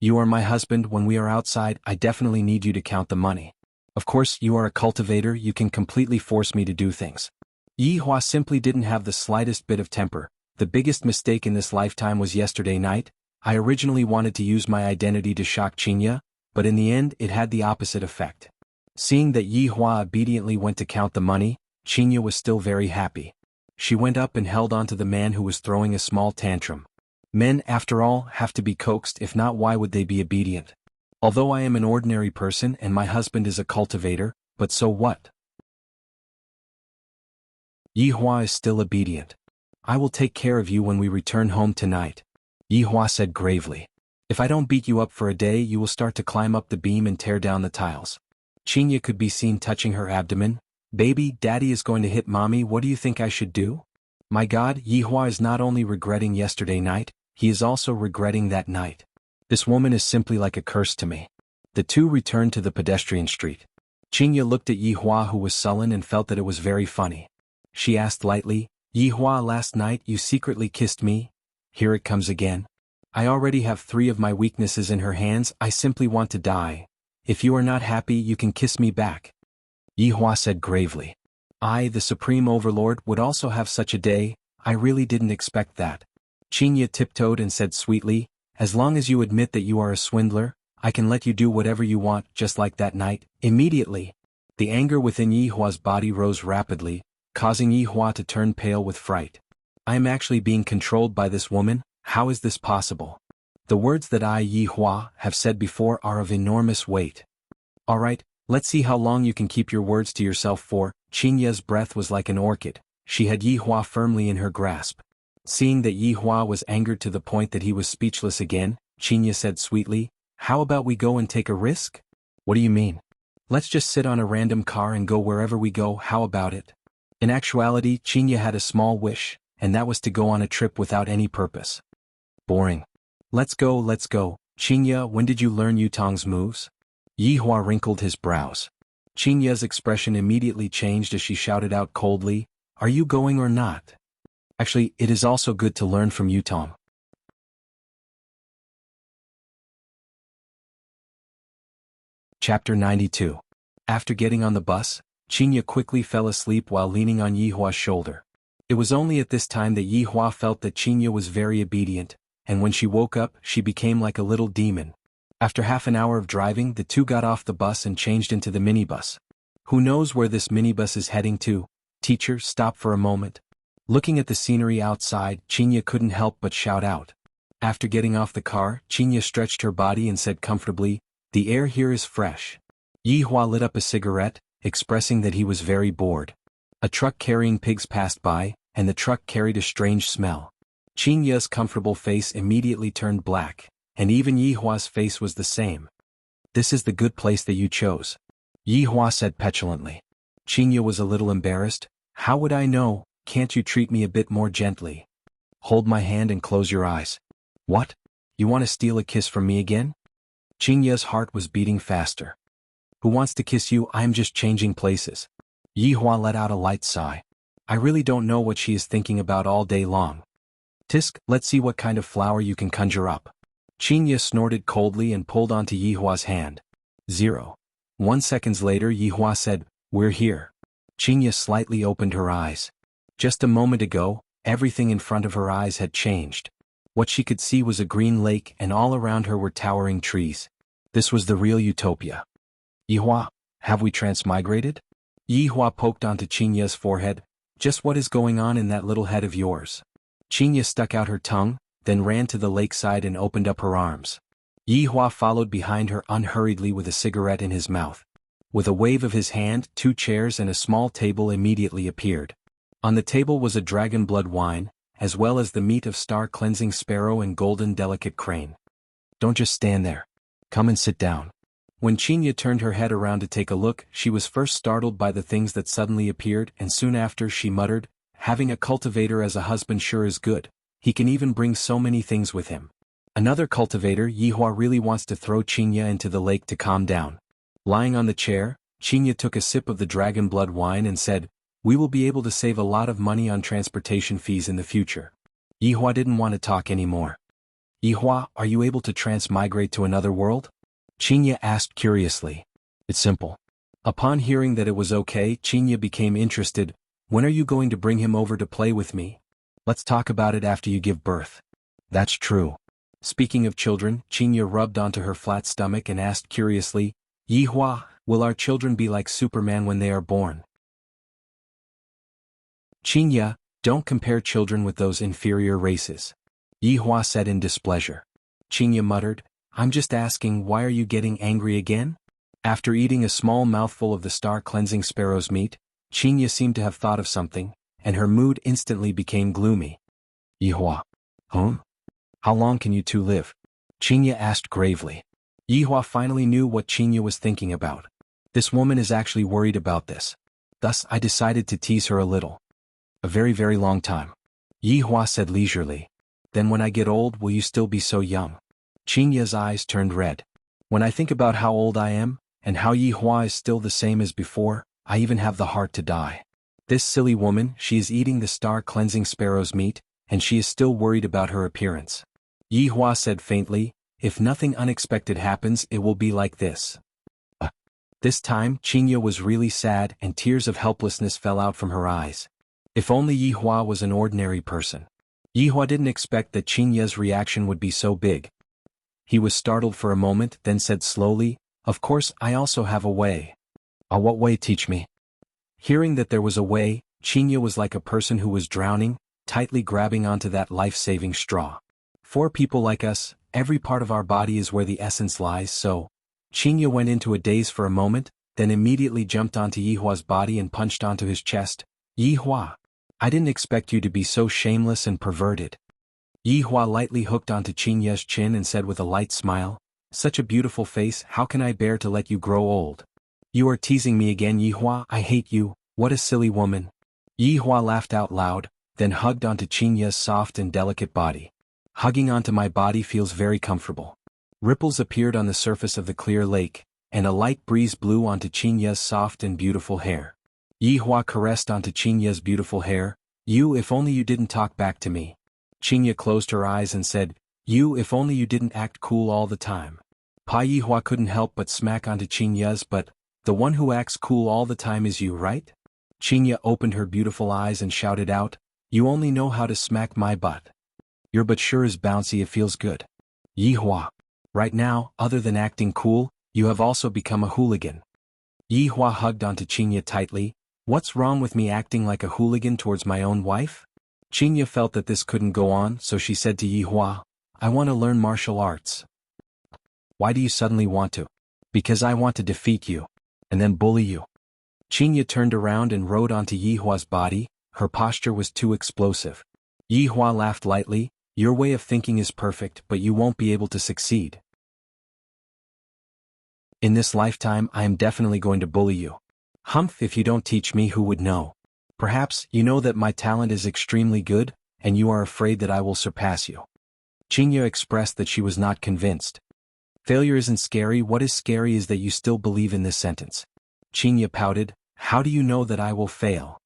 You are my husband. When we are outside, I definitely need you to count the money. Of course, you are a cultivator. You can completely force me to do things. Yihua simply didn't have the slightest bit of temper. The biggest mistake in this lifetime was yesterday night. I originally wanted to use my identity to shock Qingye, but in the end it had the opposite effect. Seeing that Yihua obediently went to count the money, Qingye was still very happy. She went up and held onto the man who was throwing a small tantrum. Men, after all, have to be coaxed. If not, why would they be obedient? Although I am an ordinary person and my husband is a cultivator, but so what? Yihua is still obedient. I will take care of you when we return home tonight, Yihua said gravely. If I don't beat you up for a day, you will start to climb up the beam and tear down the tiles. Qingye could be seen touching her abdomen. Baby, daddy is going to hit mommy. What do you think I should do? My God, Yihua is not only regretting yesterday night, he is also regretting that night. This woman is simply like a curse to me. The two returned to the pedestrian street. Qingye looked at Yihua, who was sullen, and felt that it was very funny. She asked lightly, Yihua, last night you secretly kissed me? Here it comes again. I already have 3 of my weaknesses in her hands. I simply want to die. If you are not happy, you can kiss me back. Yihua said gravely. I, the Supreme Overlord, would also have such a day. I really didn't expect that. Qingye tiptoed and said sweetly, as long as you admit that you are a swindler, I can let you do whatever you want, just like that night. Immediately, the anger within Yihua's body rose rapidly, causing Yihua to turn pale with fright. I am actually being controlled by this woman. How is this possible? The words that I, Yihua, have said before are of enormous weight. Alright, let's see how long you can keep your words to yourself for. Qingye's breath was like an orchid. She had Yihua firmly in her grasp. Seeing that Yihua was angered to the point that he was speechless again, Qingye said sweetly, how about we go and take a risk? What do you mean? Let's just sit on a random car and go wherever we go. How about it? In actuality, Qingye had a small wish, and that was to go on a trip without any purpose. Boring. Let's go. Qingye, when did you learn Yutong's moves? Yihua wrinkled his brows. Qingye's expression immediately changed as she shouted out coldly, are you going or not? Actually, it is also good to learn from Yutong. Chapter 92. After getting on the bus, Qingye quickly fell asleep while leaning on Yihua's shoulder. It was only at this time that Yihua felt that Qingye was very obedient, and when she woke up, she became like a little demon. After half an hour of driving, the two got off the bus and changed into the minibus. Who knows where this minibus is heading to? Teacher, stop for a moment. Looking at the scenery outside, Qingye couldn't help but shout out. After getting off the car, Qingye stretched her body and said comfortably, the air here is fresh. Yihua lit up a cigarette, expressing that he was very bored. A truck carrying pigs passed by, and the truck carried a strange smell. Qingye's comfortable face immediately turned black, and even Yihua's face was the same. This is the good place that you chose, Yihua said petulantly. Qingye was a little embarrassed. How would I know? Can't you treat me a bit more gently? Hold my hand and close your eyes. What? You want to steal a kiss from me again? Qingye's heart was beating faster. Who wants to kiss you? I'm just changing places. Yihua let out a light sigh. I really don't know what she is thinking about all day long. Tisk, let's see what kind of flower you can conjure up. Qingye snorted coldly and pulled onto Yihua's hand. 1 second later, Yihua said, we're here. Qingye slightly opened her eyes. Just a moment ago, everything in front of her eyes had changed. What she could see was a green lake and all around her were towering trees. This was the real utopia. Yihua, have we transmigrated? Yihua poked onto Qinya's forehead. Just what is going on in that little head of yours? Qinya stuck out her tongue, then ran to the lakeside and opened up her arms. Yihua followed behind her unhurriedly with a cigarette in his mouth. With a wave of his hand, 2 chairs and a small table immediately appeared. On the table was a dragon blood wine, as well as the meat of star-cleansing sparrow and golden delicate crane. Don't just stand there. Come and sit down. When Qinya turned her head around to take a look, she was first startled by the things that suddenly appeared, and soon after she muttered, having a cultivator as a husband sure is good. He can even bring so many things with him. Another cultivator. Yihua really wants to throw Qinya into the lake to calm down. Lying on the chair, Qinya took a sip of the dragon blood wine and said, we will be able to save a lot of money on transportation fees in the future. Yihua didn't want to talk anymore. Yihua, are you able to transmigrate to another world? Qinya asked curiously. It's simple. Upon hearing that it was okay, Qinya became interested. When are you going to bring him over to play with me? Let's talk about it after you give birth. That's true. Speaking of children, Qinya rubbed onto her flat stomach and asked curiously, Yihua, will our children be like Superman when they are born? Qinya, don't compare children with those inferior races. Yihua said in displeasure. Qinya muttered, I'm just asking, why are you getting angry again? After eating a small mouthful of the star-cleansing sparrow's meat, Qinya seemed to have thought of something, and her mood instantly became gloomy. Yihua. How long can you two live? Qinya asked gravely. Yihua finally knew what Qinya was thinking about. This woman is actually worried about this. Thus I decided to tease her a little. A very, very long time. Yihua said leisurely. Then when I get old, will you still be so young? Qinya's eyes turned red. When I think about how old I am, and how Yihua is still the same as before, I even have the heart to die. This silly woman, she is eating the star-cleansing sparrow's meat, and she is still worried about her appearance. Yihua said faintly, if nothing unexpected happens, it will be like this. This time, Qinya was really sad and tears of helplessness fell out from her eyes. If only Yihua was an ordinary person. Yihua didn't expect that Qinya's reaction would be so big. He was startled for a moment, then said slowly, of course I also have a way. What way? Teach me. Hearing that there was a way, Qinya was like a person who was drowning, tightly grabbing onto that life-saving straw. For people like us, every part of our body is where the essence lies, so... Qinya went into a daze for a moment, then immediately jumped onto Yihua's body and punched onto his chest. Yihua. I didn't expect you to be so shameless and perverted. Yihua lightly hooked onto Qinya's chin and said with a light smile, such a beautiful face, how can I bear to let you grow old? You are teasing me again, Yihua, I hate you, what a silly woman. Yihua laughed out loud, then hugged onto Qinya's soft and delicate body. Hugging onto my body feels very comfortable. Ripples appeared on the surface of the clear lake, and a light breeze blew onto Qinya's soft and beautiful hair. Yihua caressed onto Qinya's beautiful hair. You, if only you didn't talk back to me. Qinya closed her eyes and said, you, if only you didn't act cool all the time. Yihua couldn't help but smack onto Qinya's, but the one who acts cool all the time is you, right? Qinya opened her beautiful eyes and shouted out, you only know how to smack my butt. Your butt sure is bouncy, it feels good. Yihua. Right now, other than acting cool, you have also become a hooligan. Yihua hugged onto Qinya tightly. What's wrong with me acting like a hooligan towards my own wife? Qinya felt that this couldn't go on, so she said to Yihua, I want to learn martial arts. Why do you suddenly want to? Because I want to defeat you. And then bully you. Qinya turned around and rode onto Yihua's body. Her posture was too explosive. Yihua laughed lightly. Your way of thinking is perfect, but you won't be able to succeed. In this lifetime I am definitely going to bully you. Humph, if you don't teach me, who would know? Perhaps you know that my talent is extremely good, and you are afraid that I will surpass you. Qinya expressed that she was not convinced. Failure isn't scary, what is scary is that you still believe in this sentence. Qinya pouted, how do you know that I will fail?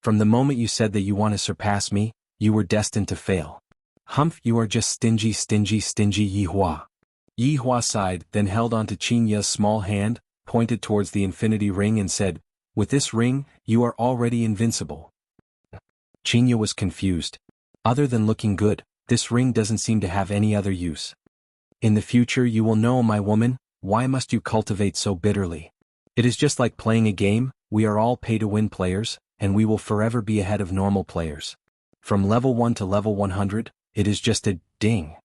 From the moment you said that you want to surpass me, you were destined to fail. Humph, you are just stingy, stingy, stingy, Yihua. Yihua sighed, then held onto Qinya's small hand, pointed towards the infinity ring and said, with this ring, you are already invincible. Qinya was confused. Other than looking good, This ring doesn't seem to have any other use. In the future you will know, my woman, why must you cultivate so bitterly? It is just like playing a game, we are all pay-to-win players, and we will forever be ahead of normal players. From level 1 to level 100, it is just a ding.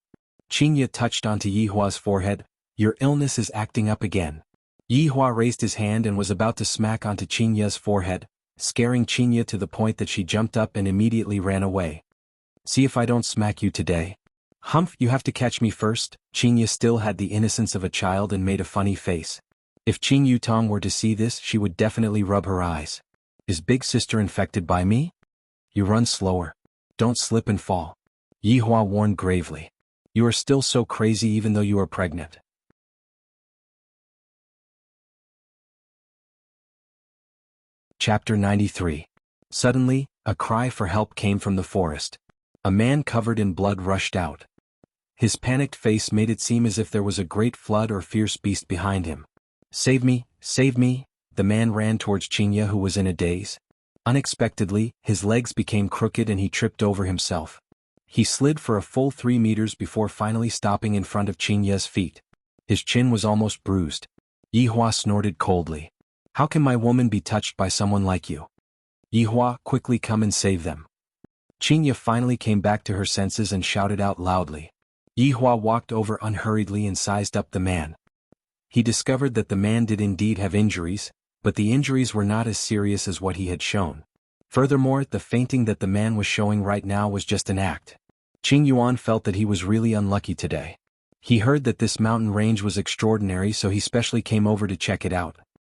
Qinya touched onto Yihua's forehead. Your illness is acting up again. Yihua raised his hand and was about to smack onto Qinya's forehead, scaring Qinya to the point that she jumped up and immediately ran away. See if I don't smack you today. Humph, you have to catch me first. Qinya still had the innocence of a child and made a funny face. If Qing Yutong were to see this, she would definitely rub her eyes. Is big sister infected by me? You run slower. Don't slip and fall. Yihua warned gravely. You are still so crazy even though you are pregnant. Chapter 93. Suddenly, a cry for help came from the forest. A man covered in blood rushed out. His panicked face made it seem as if there was a great flood or fierce beast behind him. Save me, save me! The man ran towards Qinya, who was in a daze. Unexpectedly, his legs became crooked and he tripped over himself. He slid for a full 3 meters before finally stopping in front of Qinya's feet. His chin was almost bruised. Yihua snorted coldly. How can my woman be touched by someone like you? Yihua, quickly come and save them. Qinya finally came back to her senses and shouted out loudly. Yihua walked over unhurriedly and sized up the man. He discovered that the man did indeed have injuries, but the injuries were not as serious as what he had shown. Furthermore, the fainting that the man was showing right now was just an act. Qing Yuan felt that he was really unlucky today. He heard that this mountain range was extraordinary, so he specially came over to check it out.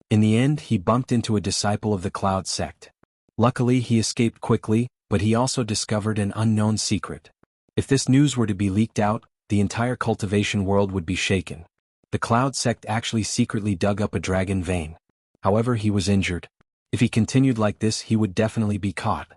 In the end, he bumped into a disciple of the Cloud sect. Luckily, he escaped quickly, but he also discovered an unknown secret. If this news were to be leaked out, the entire cultivation world would be shaken. The Cloud sect actually secretly dug up a dragon vein. However, he was injured. If he continued like this, he would definitely be caught.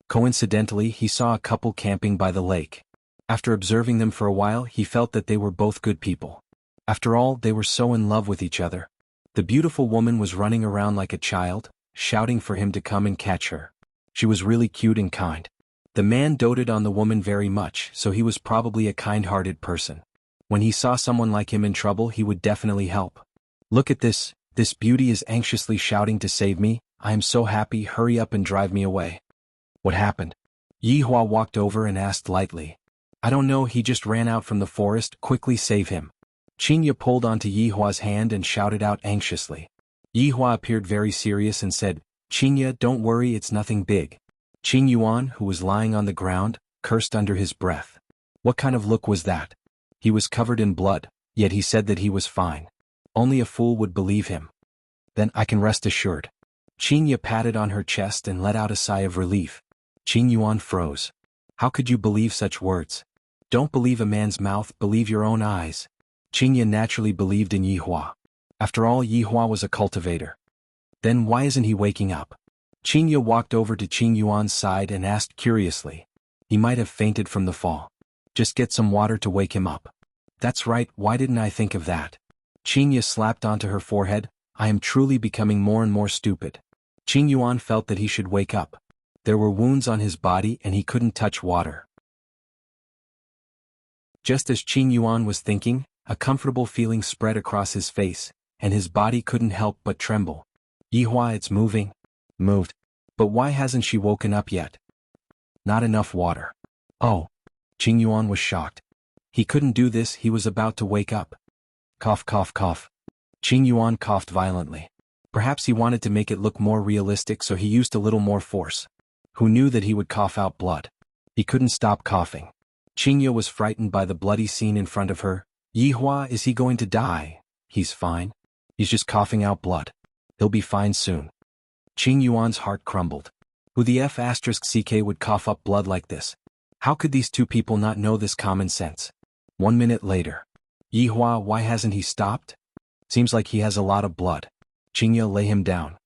Coincidentally, he saw a couple camping by the lake. After observing them for a while, he felt that they were both good people. After all, they were so in love with each other. The beautiful woman was running around like a child, shouting for him to come and catch her. She was really cute and kind. The man doted on the woman very much, so he was probably a kind-hearted person. When he saw someone like him in trouble, he would definitely help. Look at this beauty is anxiously shouting to save me. I am so happy, hurry up and drive me away. What happened? Yihua walked over and asked lightly. I don't know, he just ran out from the forest, quickly save him. Qinya pulled onto Yihua's hand and shouted out anxiously. Yihua appeared very serious and said, Qinya, don't worry, it's nothing big. Qing Yuan, who was lying on the ground, cursed under his breath. What kind of look was that? He was covered in blood, yet he said that he was fine. Only a fool would believe him. Then I can rest assured. Qinya patted on her chest and let out a sigh of relief. Qing Yuan froze. How could you believe such words? Don't believe a man's mouth, believe your own eyes. Qinya naturally believed in Yihua. After all, Yihua was a cultivator. Then why isn't he waking up? Qinya walked over to Qing Yuan's side and asked curiously. He might have fainted from the fall. Just get some water to wake him up. That's right, why didn't I think of that? Qinya slapped onto her forehead. I am truly becoming more and more stupid. Qing Yuan felt that he should wake up. There were wounds on his body and he couldn't touch water. Just as Qing Yuan was thinking, a comfortable feeling spread across his face, and his body couldn't help but tremble. Yihua, it's moving. Moved. But why hasn't she woken up yet? Not enough water. Oh. Qing Yuan was shocked. He couldn't do this, he was about to wake up. Cough, cough, cough. Qing Yuan coughed violently. Perhaps he wanted to make it look more realistic, so he used a little more force. Who knew that he would cough out blood? He couldn't stop coughing. Qinya was frightened by the bloody scene in front of her. Yihua, is he going to die? He's fine. He's just coughing out blood. He'll be fine soon. Qing Yuan's heart crumbled. Who the F***ck would cough up blood like this? How could these two people not know this common sense? 1 minute later. Yihua, why hasn't he stopped? Seems like he has a lot of blood. Qinya, lay him down.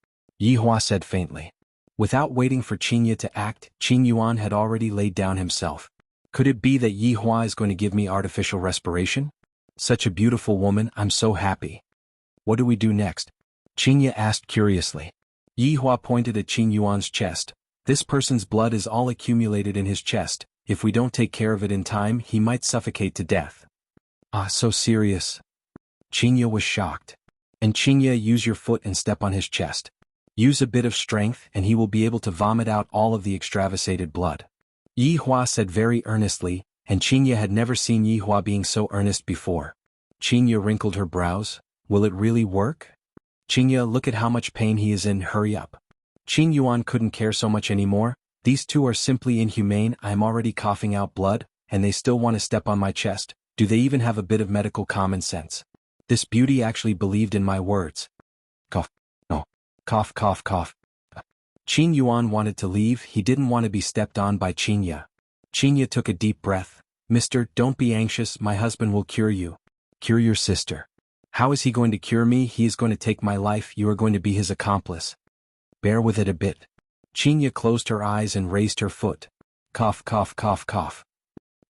Yihua said faintly. Without waiting for Qinya to act, Qing Yuan had already laid down himself. Could it be that Yihua is going to give me artificial respiration? Such a beautiful woman, I'm so happy. What do we do next? Qinya asked curiously. Yihua pointed at Qing Yuan's chest. This person's blood is all accumulated in his chest. If we don't take care of it in time, he might suffocate to death. Ah, so serious. Qinya was shocked. And Qinya, use your foot and step on his chest. Use a bit of strength and he will be able to vomit out all of the extravasated blood. Yi Hua said very earnestly, and Qinya had never seen Yi Hua being so earnest before. Qinya wrinkled her brows. Will it really work? Qinya, look at how much pain he is in, hurry up. Qin Yuan couldn't care so much anymore. These two are simply inhumane. I am already coughing out blood, and they still want to step on my chest. Do they even have a bit of medical common sense? This beauty actually believed in my words. Cough. No. Cough, cough, cough. Qin Yuan wanted to leave. He didn't want to be stepped on by Qinya. Qinya took a deep breath. Mister, don't be anxious. My husband will cure you. Cure your sister. How is he going to cure me? He is going to take my life. You are going to be his accomplice. Bear with it a bit. Qinya closed her eyes and raised her foot. Cough, cough, cough, cough.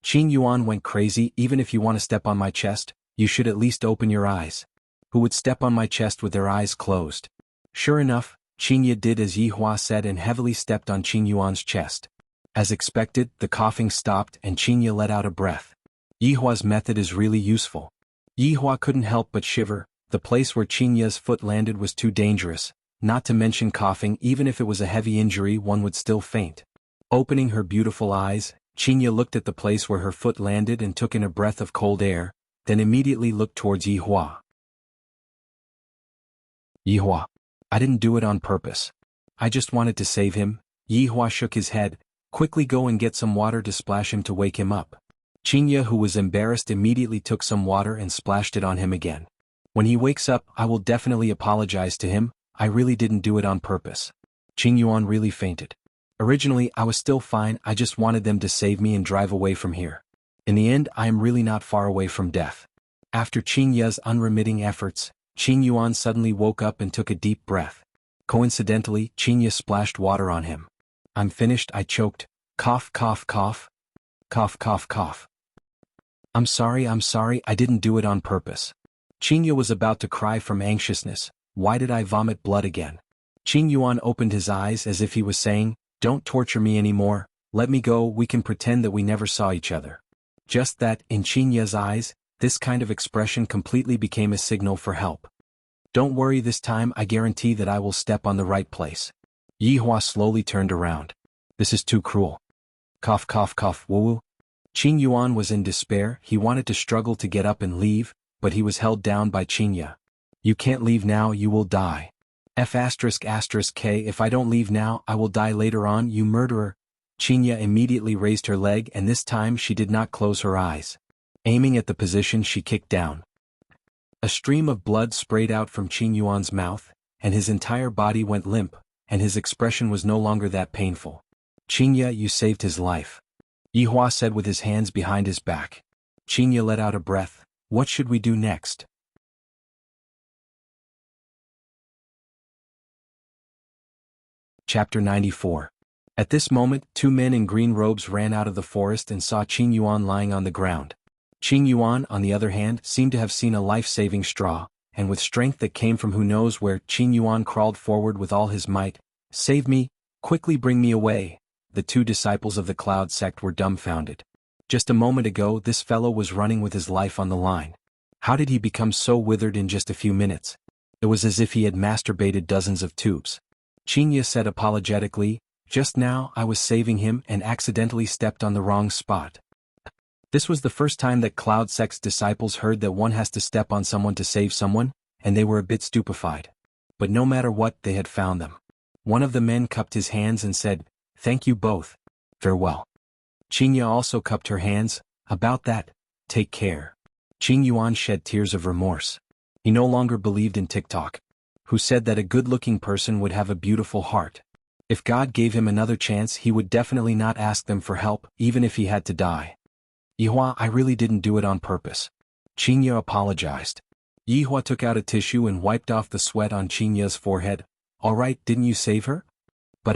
Qin Yuan went crazy. Even if you want to step on my chest, you should at least open your eyes. Who would step on my chest with their eyes closed? Sure enough, Qinya did as Yi Hua said and heavily stepped on Qin Yuan's chest. As expected, the coughing stopped and Qinya let out a breath. Yi Hua's method is really useful. Yi Hua couldn't help but shiver. The place where Qinya's foot landed was too dangerous. Not to mention coughing, even if it was a heavy injury, one would still faint. Opening her beautiful eyes, Qinya looked at the place where her foot landed and took in a breath of cold air, then immediately looked towards Yi Hua. Yi Hua. I didn't do it on purpose. I just wanted to save him. Yi Hua shook his head. Quickly go and get some water to splash him to wake him up. Qinya, who was embarrassed, immediately took some water and splashed it on him again. When he wakes up, I will definitely apologize to him. I really didn't do it on purpose. Qin Yuan really fainted. Originally, I was still fine. I just wanted them to save me and drive away from here. In the end, I am really not far away from death. After Qinya's unremitting efforts, Qin Yuan suddenly woke up and took a deep breath. Coincidentally, Qinya splashed water on him. I'm finished, I choked. Cough, cough, cough. Cough, cough, cough. I'm sorry, I didn't do it on purpose. Qinya was about to cry from anxiousness. Why did I vomit blood again? Qin Yuan opened his eyes as if he was saying, don't torture me anymore, let me go, we can pretend that we never saw each other. Just that, in Qinya's eyes, this kind of expression completely became a signal for help. Don't worry, this time I guarantee that I will step on the right place. Yi Hua slowly turned around. This is too cruel. Cough, cough, cough, woo-woo. Qin Yuan was in despair. He wanted to struggle to get up and leave, but he was held down by Qinya. You can't leave now, you will die. F***K, if I don't leave now, I will die later on, you murderer. Qinya immediately raised her leg and this time she did not close her eyes. Aiming at the position she kicked down. A stream of blood sprayed out from Qin Yuan's mouth, and his entire body went limp, and his expression was no longer that painful. Qinya, you saved his life. Yi Hua said with his hands behind his back. Qinya let out a breath. What should we do next? Chapter 94. At this moment, two men in green robes ran out of the forest and saw Qin Yuan lying on the ground. Qin Yuan, on the other hand, seemed to have seen a life-saving straw, and with strength that came from who knows where, Qin Yuan crawled forward with all his might. Save me! Quickly bring me away! The two disciples of the Cloud sect were dumbfounded. Just a moment ago, this fellow was running with his life on the line. How did he become so withered in just a few minutes? It was as if he had masturbated dozens of tubes. Qinya said apologetically, just now I was saving him and accidentally stepped on the wrong spot. This was the first time that Cloud Sect's disciples heard that one has to step on someone to save someone, and they were a bit stupefied. But no matter what, they had found them. One of the men cupped his hands and said, thank you both. Farewell. Qinya also cupped her hands. About that, take care. Qin Yuan shed tears of remorse. He no longer believed in TikTok, who said that a good-looking person would have a beautiful heart. If God gave him another chance, he would definitely not ask them for help, even if he had to die. Yi Hua, I really didn't do it on purpose. Qinya apologized. Yi Hua took out a tissue and wiped off the sweat on Qinya's forehead. All right, didn't you save her? But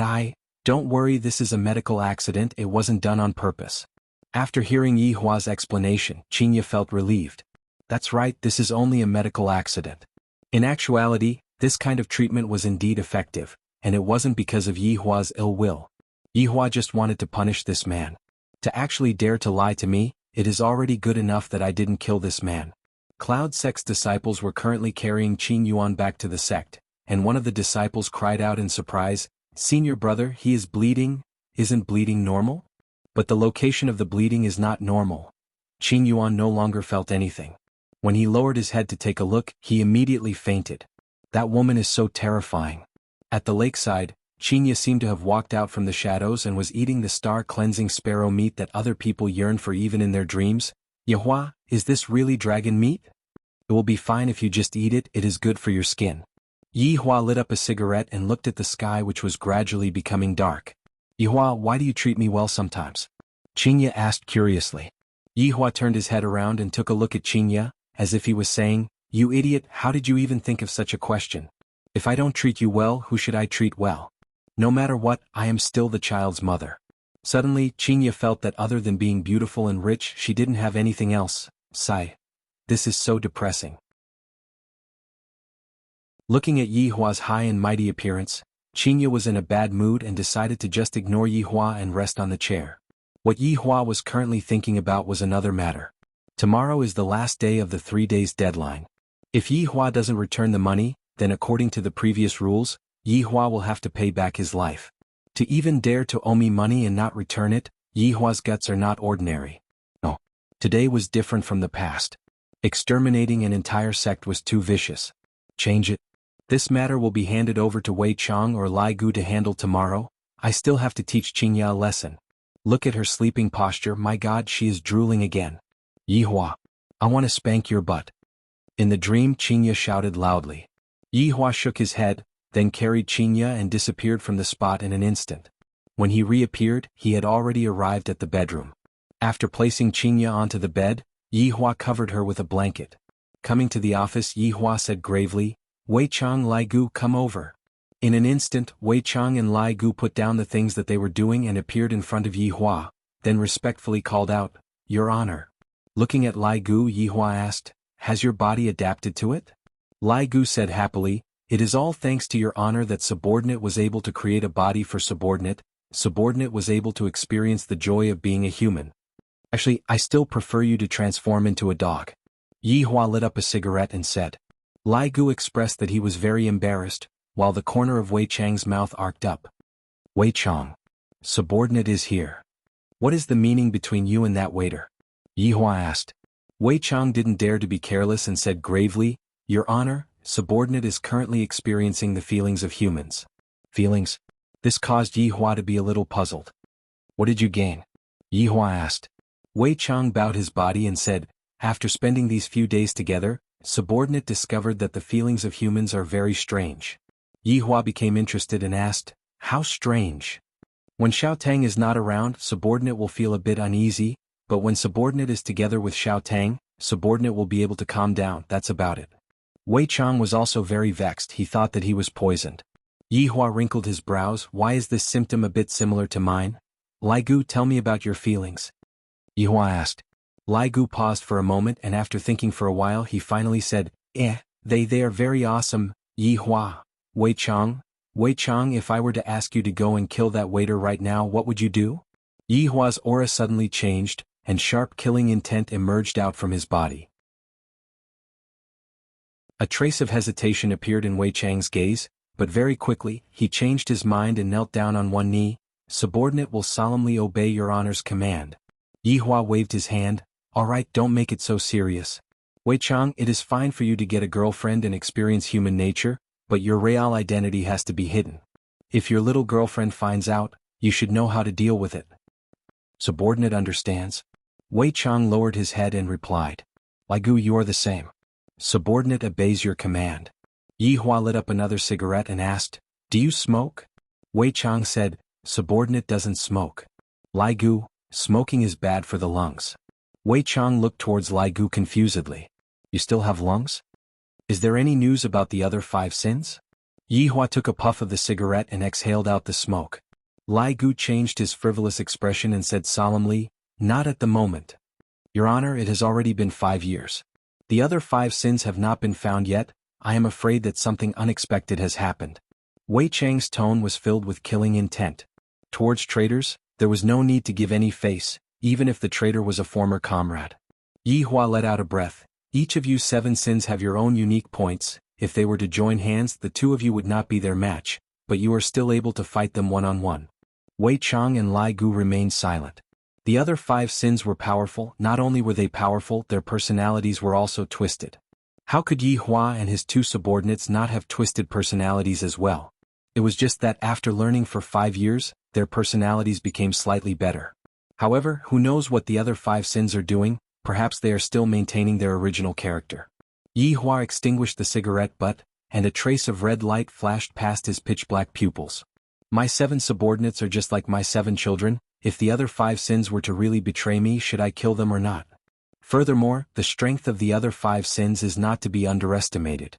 don't worry, this is a medical accident, it wasn't done on purpose. After hearing Yi Hua's explanation, Qinya felt relieved. That's right, this is only a medical accident. In actuality, this kind of treatment was indeed effective, and it wasn't because of Yi Hua's ill will. Yi Hua just wanted to punish this man. To actually dare to lie to me, it is already good enough that I didn't kill this man. Cloud Sect's disciples were currently carrying Qin Yuan back to the sect, and one of the disciples cried out in surprise, "Senior brother, he is bleeding. Isn't bleeding normal?" But the location of the bleeding is not normal. Qin Yuan no longer felt anything. When he lowered his head to take a look, he immediately fainted. That woman is so terrifying. At the lakeside, Qinya seemed to have walked out from the shadows and was eating the star-cleansing sparrow meat that other people yearn for even in their dreams. "Yehua, is this really dragon meat? It will be fine if you just eat it, it is good for your skin." Yehua lit up a cigarette and looked at the sky, which was gradually becoming dark. "Yehua, why do you treat me well sometimes?" Qinya asked curiously. Yehua turned his head around and took a look at Qinya, as if he was saying, "You idiot, how did you even think of such a question? If I don't treat you well, who should I treat well? No matter what, I am still the child's mother." Suddenly, Qinya felt that other than being beautiful and rich, she didn't have anything else. Sigh. This is so depressing. Looking at Yihua's high and mighty appearance, Qinya was in a bad mood and decided to just ignore Yihua and rest on the chair. What Yihua was currently thinking about was another matter. Tomorrow is the last day of the 3 days deadline. If Yihua doesn't return the money, then according to the previous rules, Yihua will have to pay back his life. To even dare to owe me money and not return it, Yihua's guts are not ordinary. No. Today was different from the past. Exterminating an entire sect was too vicious. Change it. This matter will be handed over to Wei Chang or Lai Gu to handle tomorrow. I still have to teach Qinya a lesson. Look at her sleeping posture, my God, she is drooling again. Yihua, I want to spank your butt. In the dream, Qinya shouted loudly. Yihua shook his head, then carried Qinya and disappeared from the spot in an instant. When he reappeared, he had already arrived at the bedroom. After placing Qinya onto the bed, Yihua covered her with a blanket. Coming to the office, Yihua said gravely, "Wei Chang, Lai Gu, come over." In an instant, Wei Chang and Lai Gu put down the things that they were doing and appeared in front of Yihua, then respectfully called out, "Your Honor." Looking at Lai Gu, Yihua asked, "Has your body adapted to it?" Lai Gu said happily, "It is all thanks to your honor that subordinate was able to create a body for subordinate. Subordinate was able to experience the joy of being a human. Actually, I still prefer you to transform into a dog." Yihua lit up a cigarette and said. Lai Gu expressed that he was very embarrassed, while the corner of Wei Chang's mouth arced up. "Wei Chang. Subordinate is here. What is the meaning between you and that waiter?" Yihua asked. Wei Chang didn't dare to be careless and said gravely, "Your Honor, subordinate is currently experiencing the feelings of humans." Feelings? This caused Yihua to be a little puzzled. "What did you gain?" Yihua asked. Wei Chang bowed his body and said, "After spending these few days together, subordinate discovered that the feelings of humans are very strange." Yihua became interested and asked, "How strange?" "When Xiao Tang is not around, subordinate will feel a bit uneasy, but when subordinate is together with Xiao Tang, subordinate will be able to calm down, that's about it." Wei Chang was also very vexed, he thought that he was poisoned. Yihua wrinkled his brows, "Why is this symptom a bit similar to mine?" "Lai Gu, tell me about your feelings." Yihua asked. Lai Gu paused for a moment and after thinking for a while he finally said, They are very awesome, Yihua." Wei Chang, if I were to ask you to go and kill that waiter right now, what would you do?" Yihua's aura suddenly changed, and sharp killing intent emerged out from his body. A trace of hesitation appeared in Wei Chang's gaze, but very quickly, he changed his mind and knelt down on one knee. "Subordinate will solemnly obey your honor's command." Yihua waved his hand, "All right, don't make it so serious. Wei Chang, it is fine for you to get a girlfriend and experience human nature, but your real identity has to be hidden. If your little girlfriend finds out, you should know how to deal with it." Subordinate understands. Wei Chang lowered his head and replied. "Lai Gu, you are the same. Subordinate obeys your command." Yihua lit up another cigarette and asked, "Do you smoke?" Wei Chang said, "Subordinate doesn't smoke." Lai Gu, smoking is bad for the lungs. Wei Chang looked towards Lai Gu confusedly. "You still have lungs? Is there any news about the other 5 sins?" Yihua took a puff of the cigarette and exhaled out the smoke. Lai Gu changed his frivolous expression and said solemnly, "Not at the moment. Your Honor, it has already been 5 years. The other 5 sins have not been found yet. I am afraid that something unexpected has happened." Wei Chang's tone was filled with killing intent. Towards traitors, there was no need to give any face, even if the traitor was a former comrade. Yi Hua let out a breath. Each of you 7 sins have your own unique points. If they were to join hands, the 2 of you would not be their match, but you are still able to fight them one-on-one. Wei Chang and Lai Gu remained silent. The other 5 sins were powerful. Not only were they powerful, their personalities were also twisted. How could Yi Hua and his 2 subordinates not have twisted personalities as well? It was just that after learning for 5 years, their personalities became slightly better. However, who knows what the other 5 sins are doing? Perhaps they are still maintaining their original character. Yi Hua extinguished the cigarette butt, and a trace of red light flashed past his pitch-black pupils. My 7 subordinates are just like my 7 children. If the other 5 sins were to really betray me, should I kill them or not? Furthermore, the strength of the other 5 sins is not to be underestimated.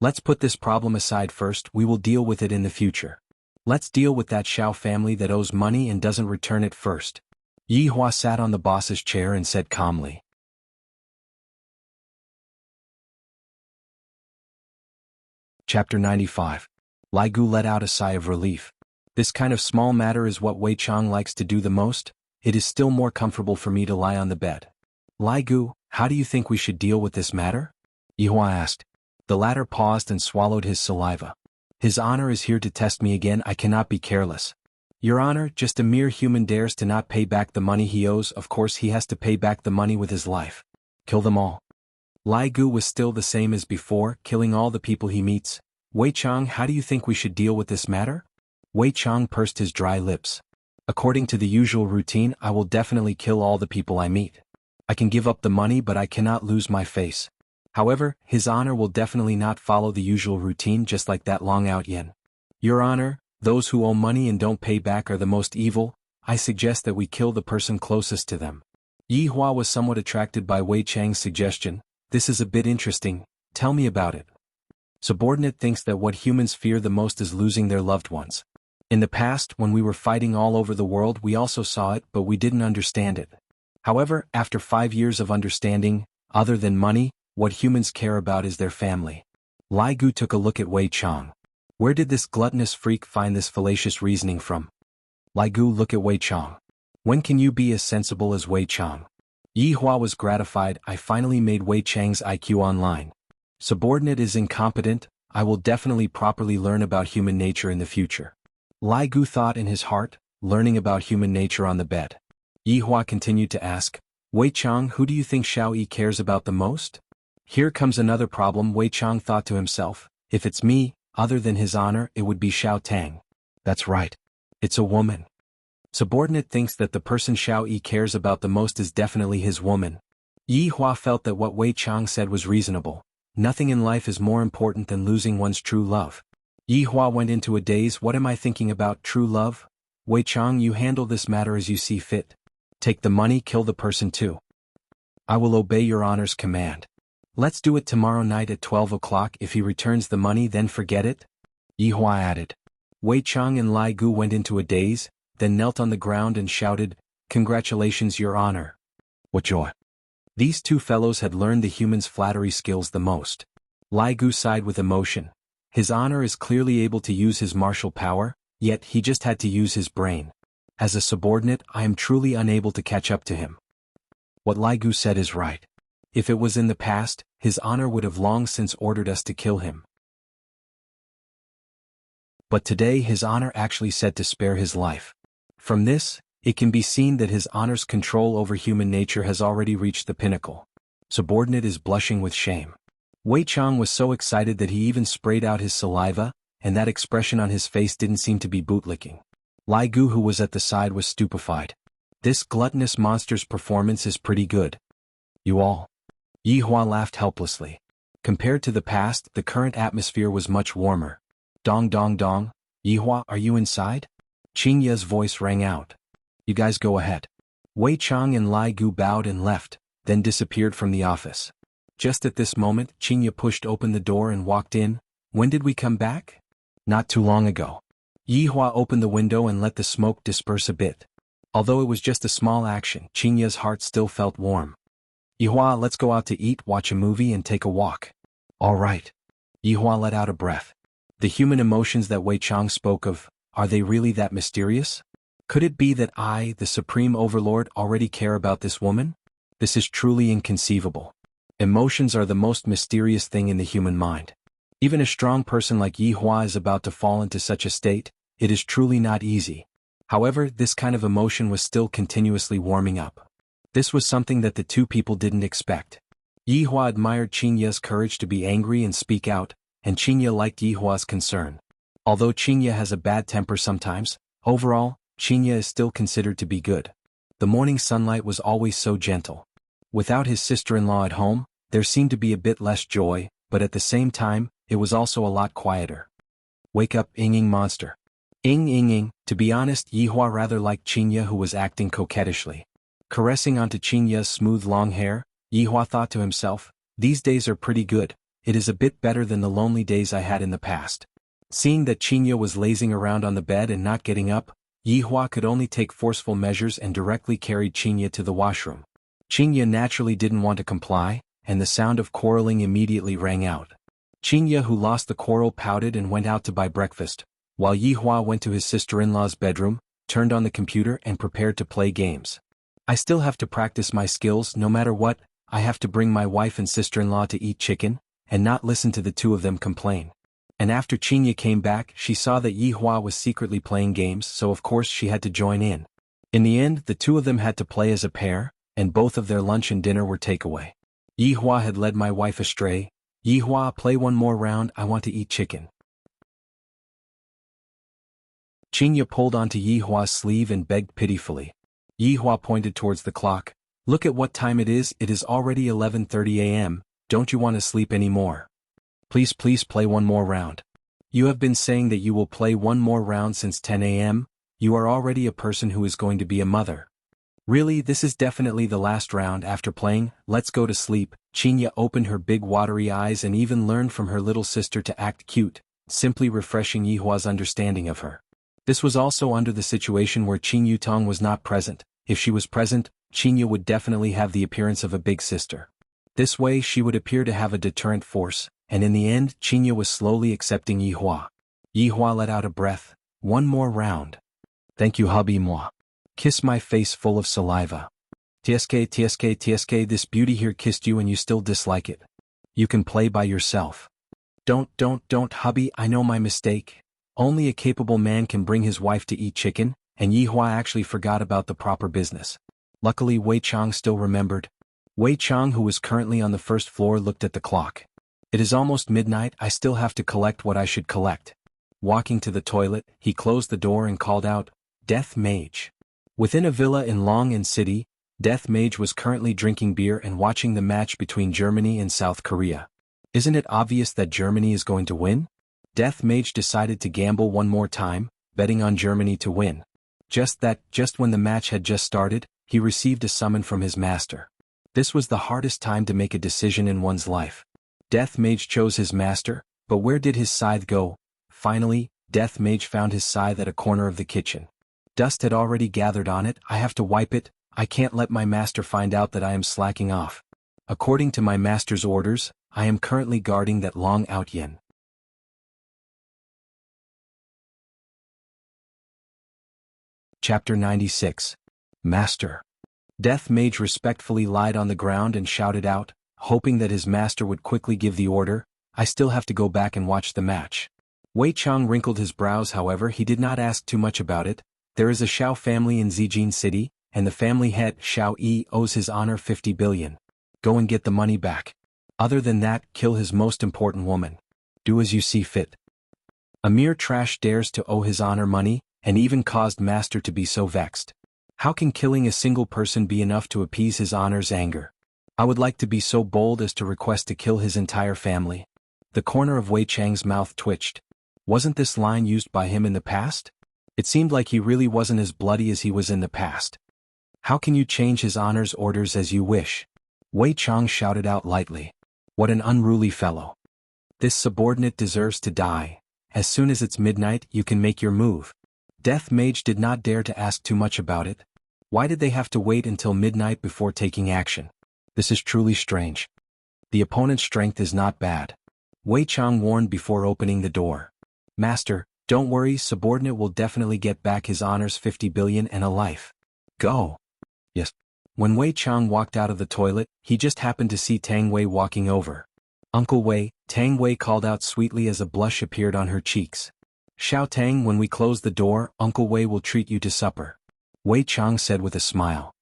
Let's put this problem aside first. We will deal with it in the future. Let's deal with that Xiao family that owes money and doesn't return it first. Yi Hua sat on the boss's chair and said calmly. Chapter 95. Lai Gu let out a sigh of relief. This kind of small matter is what Wei Chang likes to do the most. It is still more comfortable for me to lie on the bed. Lai Gu, how do you think we should deal with this matter? Yi Hua asked. The latter paused and swallowed his saliva. His honor is here to test me again. I cannot be careless. Your honor, just a mere human dares to not pay back the money he owes. Of course he has to pay back the money with his life. Kill them all. Lai Gu was still the same as before, killing all the people he meets. Wei Chang, how do you think we should deal with this matter? Wei Chang pursed his dry lips. According to the usual routine, I will definitely kill all the people I meet. I can give up the money, but I cannot lose my face. However, his honor will definitely not follow the usual routine, just like that long-out yen. Your honor, those who owe money and don't pay back are the most evil. I suggest that we kill the person closest to them. Yi Hua was somewhat attracted by Wei Chang's suggestion. This is a bit interesting. Tell me about it. Subordinate thinks that what humans fear the most is losing their loved ones. In the past, when we were fighting all over the world, we also saw it, but we didn't understand it. However, after 5 years of understanding, other than money, what humans care about is their family. Lai Gu took a look at Wei Chang. Where did this gluttonous freak find this fallacious reasoning from? Lai Gu looked at Wei Chang. When can you be as sensible as Wei Chang? Yi Hua was gratified. I finally made Wei Chang's IQ online. Subordinate is incompetent. I will definitely properly learn about human nature in the future. Lai Gu thought in his heart, learning about human nature on the bed. Yi Hua continued to ask, Wei Chang, who do you think Xiao Yi cares about the most? Here comes another problem. Wei Chang thought to himself, if it's me, other than his honor, it would be Xiao Tang. That's right. It's a woman. Subordinate thinks that the person Xiao Yi cares about the most is definitely his woman. Yi Hua felt that what Wei Chang said was reasonable. Nothing in life is more important than losing one's true love. Yi Hua went into a daze. What am I thinking about? True love? Wei Chang, you handle this matter as you see fit. Take the money, kill the person too. I will obey your honor's command. Let's do it tomorrow night at 12 o'clock. If he returns the money, then forget it. Yi Hua added. Wei Chang and Lai Gu went into a daze, then knelt on the ground and shouted, Congratulations, your honor. What joy. These 2 fellows had learned the human's flattery skills the most. Lai Gu sighed with emotion. His honor is clearly able to use his martial power, yet he just had to use his brain. As a subordinate, I am truly unable to catch up to him. What Lai Gu said is right. If it was in the past, his honor would have long since ordered us to kill him. But today his honor actually said to spare his life. From this, it can be seen that his honor's control over human nature has already reached the pinnacle. Subordinate is blushing with shame. Wei Chang was so excited that he even sprayed out his saliva, and that expression on his face didn't seem to be bootlicking. Lai Gu, who was at the side, was stupefied. This gluttonous monster's performance is pretty good. You all. Yi Hua laughed helplessly. Compared to the past, the current atmosphere was much warmer. Dong dong dong, Yi Hua, are you inside? Qing Ye's voice rang out. You guys go ahead. Wei Chang and Lai Gu bowed and left, then disappeared from the office. Just at this moment, Qing Ye pushed open the door and walked in. When did we come back? Not too long ago. Yi Hua opened the window and let the smoke disperse a bit. Although it was just a small action, Qing Ye's heart still felt warm. Yi Hua, let's go out to eat, watch a movie and take a walk. All right. Yi Hua let out a breath. The human emotions that Wei Chang spoke of, are they really that mysterious? Could it be that I, the Supreme Overlord, already care about this woman? This is truly inconceivable. Emotions are the most mysterious thing in the human mind. Even a strong person like Yi Hua is about to fall into such a state. It is truly not easy. However, this kind of emotion was still continuously warming up. This was something that the two people didn't expect. Yi Hua admired Qin Ye's courage to be angry and speak out, and Qin Ye liked Yi Hua's concern. Although Qin Ye has a bad temper sometimes, overall, Qin Ye is still considered to be good. The morning sunlight was always so gentle. Without his sister-in-law at home, there seemed to be a bit less joy, but at the same time, it was also a lot quieter. Wake up, Ing monster. Ing. To be honest, Yi Hua rather liked Qin Ye, who was acting coquettishly. Caressing onto Qin Ye's smooth long hair, Yi Hua thought to himself, these days are pretty good. It is a bit better than the lonely days I had in the past. Seeing that Qin Ye was lazing around on the bed and not getting up, Yi Hua could only take forceful measures and directly carried Qin Ye to the washroom. Qin Ye naturally didn't want to comply, and the sound of quarreling immediately rang out. Qin Ye, who lost the quarrel, pouted and went out to buy breakfast, while Yi Hua went to his sister-in-law's bedroom, turned on the computer and prepared to play games. I still have to practice my skills no matter what. I have to bring my wife and sister-in-law to eat chicken, and not listen to the two of them complain. And after Qin Ye came back, she saw that Yi Hua was secretly playing games, so of course she had to join in. In the end, the two of them had to play as a pair, and both of their lunch and dinner were takeaway. Yi Hua had led my wife astray. Yi Hua, play one more round, I want to eat chicken. Qin Ye pulled onto Yi Hua's sleeve and begged pitifully. Yi Hua pointed towards the clock. Look at what time it is already 11:30 a.m., don't you want to sleep anymore? Please play one more round. You have been saying that you will play one more round since 10 a.m., you are already a person who is going to be a mother. Really, this is definitely the last round. After playing, let's go to sleep. Qin Ye opened her big watery eyes and even learned from her little sister to act cute, simply refreshing Yi Hua's understanding of her. This was also under the situation where Qin Yutong was not present. If she was present, Qin Ye would definitely have the appearance of a big sister. This way she would appear to have a deterrent force, and in the end Qin Ye was slowly accepting Yi Hua. Yi Hua let out a breath. One more round. Thank you, hubby moi. Kiss my face full of saliva. TSK, this beauty here kissed you and you still dislike it. You can play by yourself. Don't, hubby, I know my mistake. Only a capable man can bring his wife to eat chicken, and Yi Hua actually forgot about the proper business. Luckily Wei Chang still remembered. Wei Chang, who was currently on the first floor, looked at the clock. It is almost midnight, I still have to collect what I should collect. Walking to the toilet, he closed the door and called out, Death Mage. Within a villa in Long City, Death Mage was currently drinking beer and watching the match between Germany and South Korea. Isn't it obvious that Germany is going to win? Death Mage decided to gamble one more time, betting on Germany to win. Just when the match had just started, he received a summon from his master. This was the hardest time to make a decision in one's life. Death Mage chose his master, but where did his scythe go? Finally, Death Mage found his scythe at a corner of the kitchen. Dust had already gathered on it. I have to wipe it. I can't let my master find out that I am slacking off. According to my master's orders, I am currently guarding that Long Out Yen. Chapter 96. Master. Death Mage respectfully lied on the ground and shouted out, hoping that his master would quickly give the order, I still have to go back and watch the match. Wei Chang wrinkled his brows, however he did not ask too much about it. There is a Shao family in Zijin City, and the family head, Shao Yi, owes his honor 50 billion. Go and get the money back. Other than that, kill his most important woman. Do as you see fit. A mere trash dares to owe his honor money, and even caused master to be so vexed. How can killing a single person be enough to appease his honor's anger? I would like to be so bold as to request to kill his entire family. The corner of Wei Chang's mouth twitched. Wasn't this line used by him in the past? It seemed like he really wasn't as bloody as he was in the past. How can you change his honor's orders as you wish? Wei Chang shouted out lightly. What an unruly fellow. This subordinate deserves to die. As soon as it's midnight, you can make your move. Death Mage did not dare to ask too much about it. Why did they have to wait until midnight before taking action? This is truly strange. The opponent's strength is not bad. Wei Chang warned before opening the door. Master, Don't worry, subordinate will definitely get back his honors 50 billion and a life. Go. Yes. When Wei Chang walked out of the toilet, he just happened to see Tang Wei walking over. Uncle Wei, Tang Wei called out sweetly as a blush appeared on her cheeks. Xiao Tang, when we close the door, Uncle Wei will treat you to supper. Wei Chang said with a smile.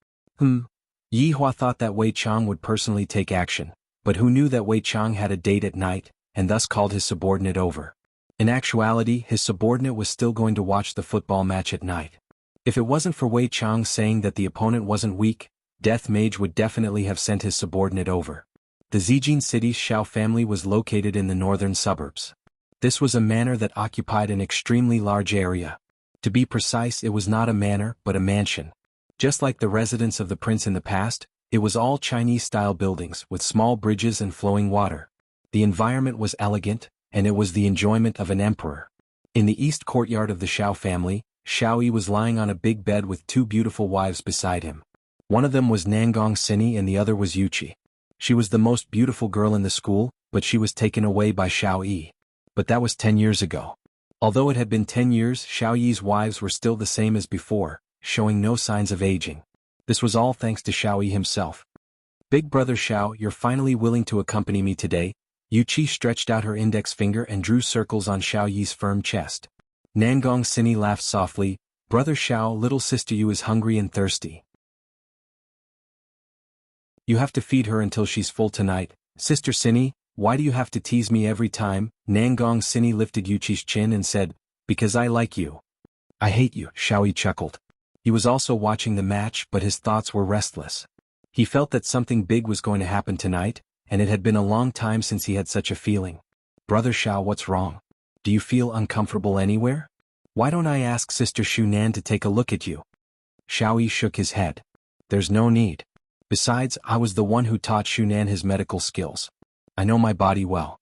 Yi Hua thought that Wei Chang would personally take action, but who knew that Wei Chang had a date at night, and thus called his subordinate over. In actuality, his subordinate was still going to watch the football match at night. If it wasn't for Wei Chang saying that the opponent wasn't weak, Death Mage would definitely have sent his subordinate over. The Zijin city's Xiao family was located in the northern suburbs. This was a manor that occupied an extremely large area. To be precise, it was not a manor but a mansion. Just like the residence of the prince in the past, it was all Chinese-style buildings with small bridges and flowing water. The environment was elegant, and it was the enjoyment of an emperor. In the east courtyard of the Xiao family, Xiao Yi was lying on a big bed with two beautiful wives beside him. One of them was Nangong Sini and the other was Yuqi. She was the most beautiful girl in the school, but she was taken away by Xiao Yi. But that was 10 years ago. Although it had been 10 years, Xiao Yi's wives were still the same as before, showing no signs of aging. This was all thanks to Xiao Yi himself. Big brother Xiao, you're finally willing to accompany me today. Yuqi stretched out her index finger and drew circles on Xiao Yi's firm chest. Nangong Sini laughed softly. Brother Xiao, little sister Yu is hungry and thirsty. You have to feed her until she's full tonight. Sister Sini, why do you have to tease me every time? Nangong Sini lifted Yuqi's chin and said, because I like you. I hate you, Xiao Yi chuckled. He was also watching the match, but his thoughts were restless. He felt that something big was going to happen tonight, and it had been a long time since he had such a feeling. Brother Xiao, what's wrong? Do you feel uncomfortable anywhere? Why don't I ask Sister Shunan to take a look at you? Xiao Yi shook his head. There's no need. Besides, I was the one who taught Shunan his medical skills. I know my body well.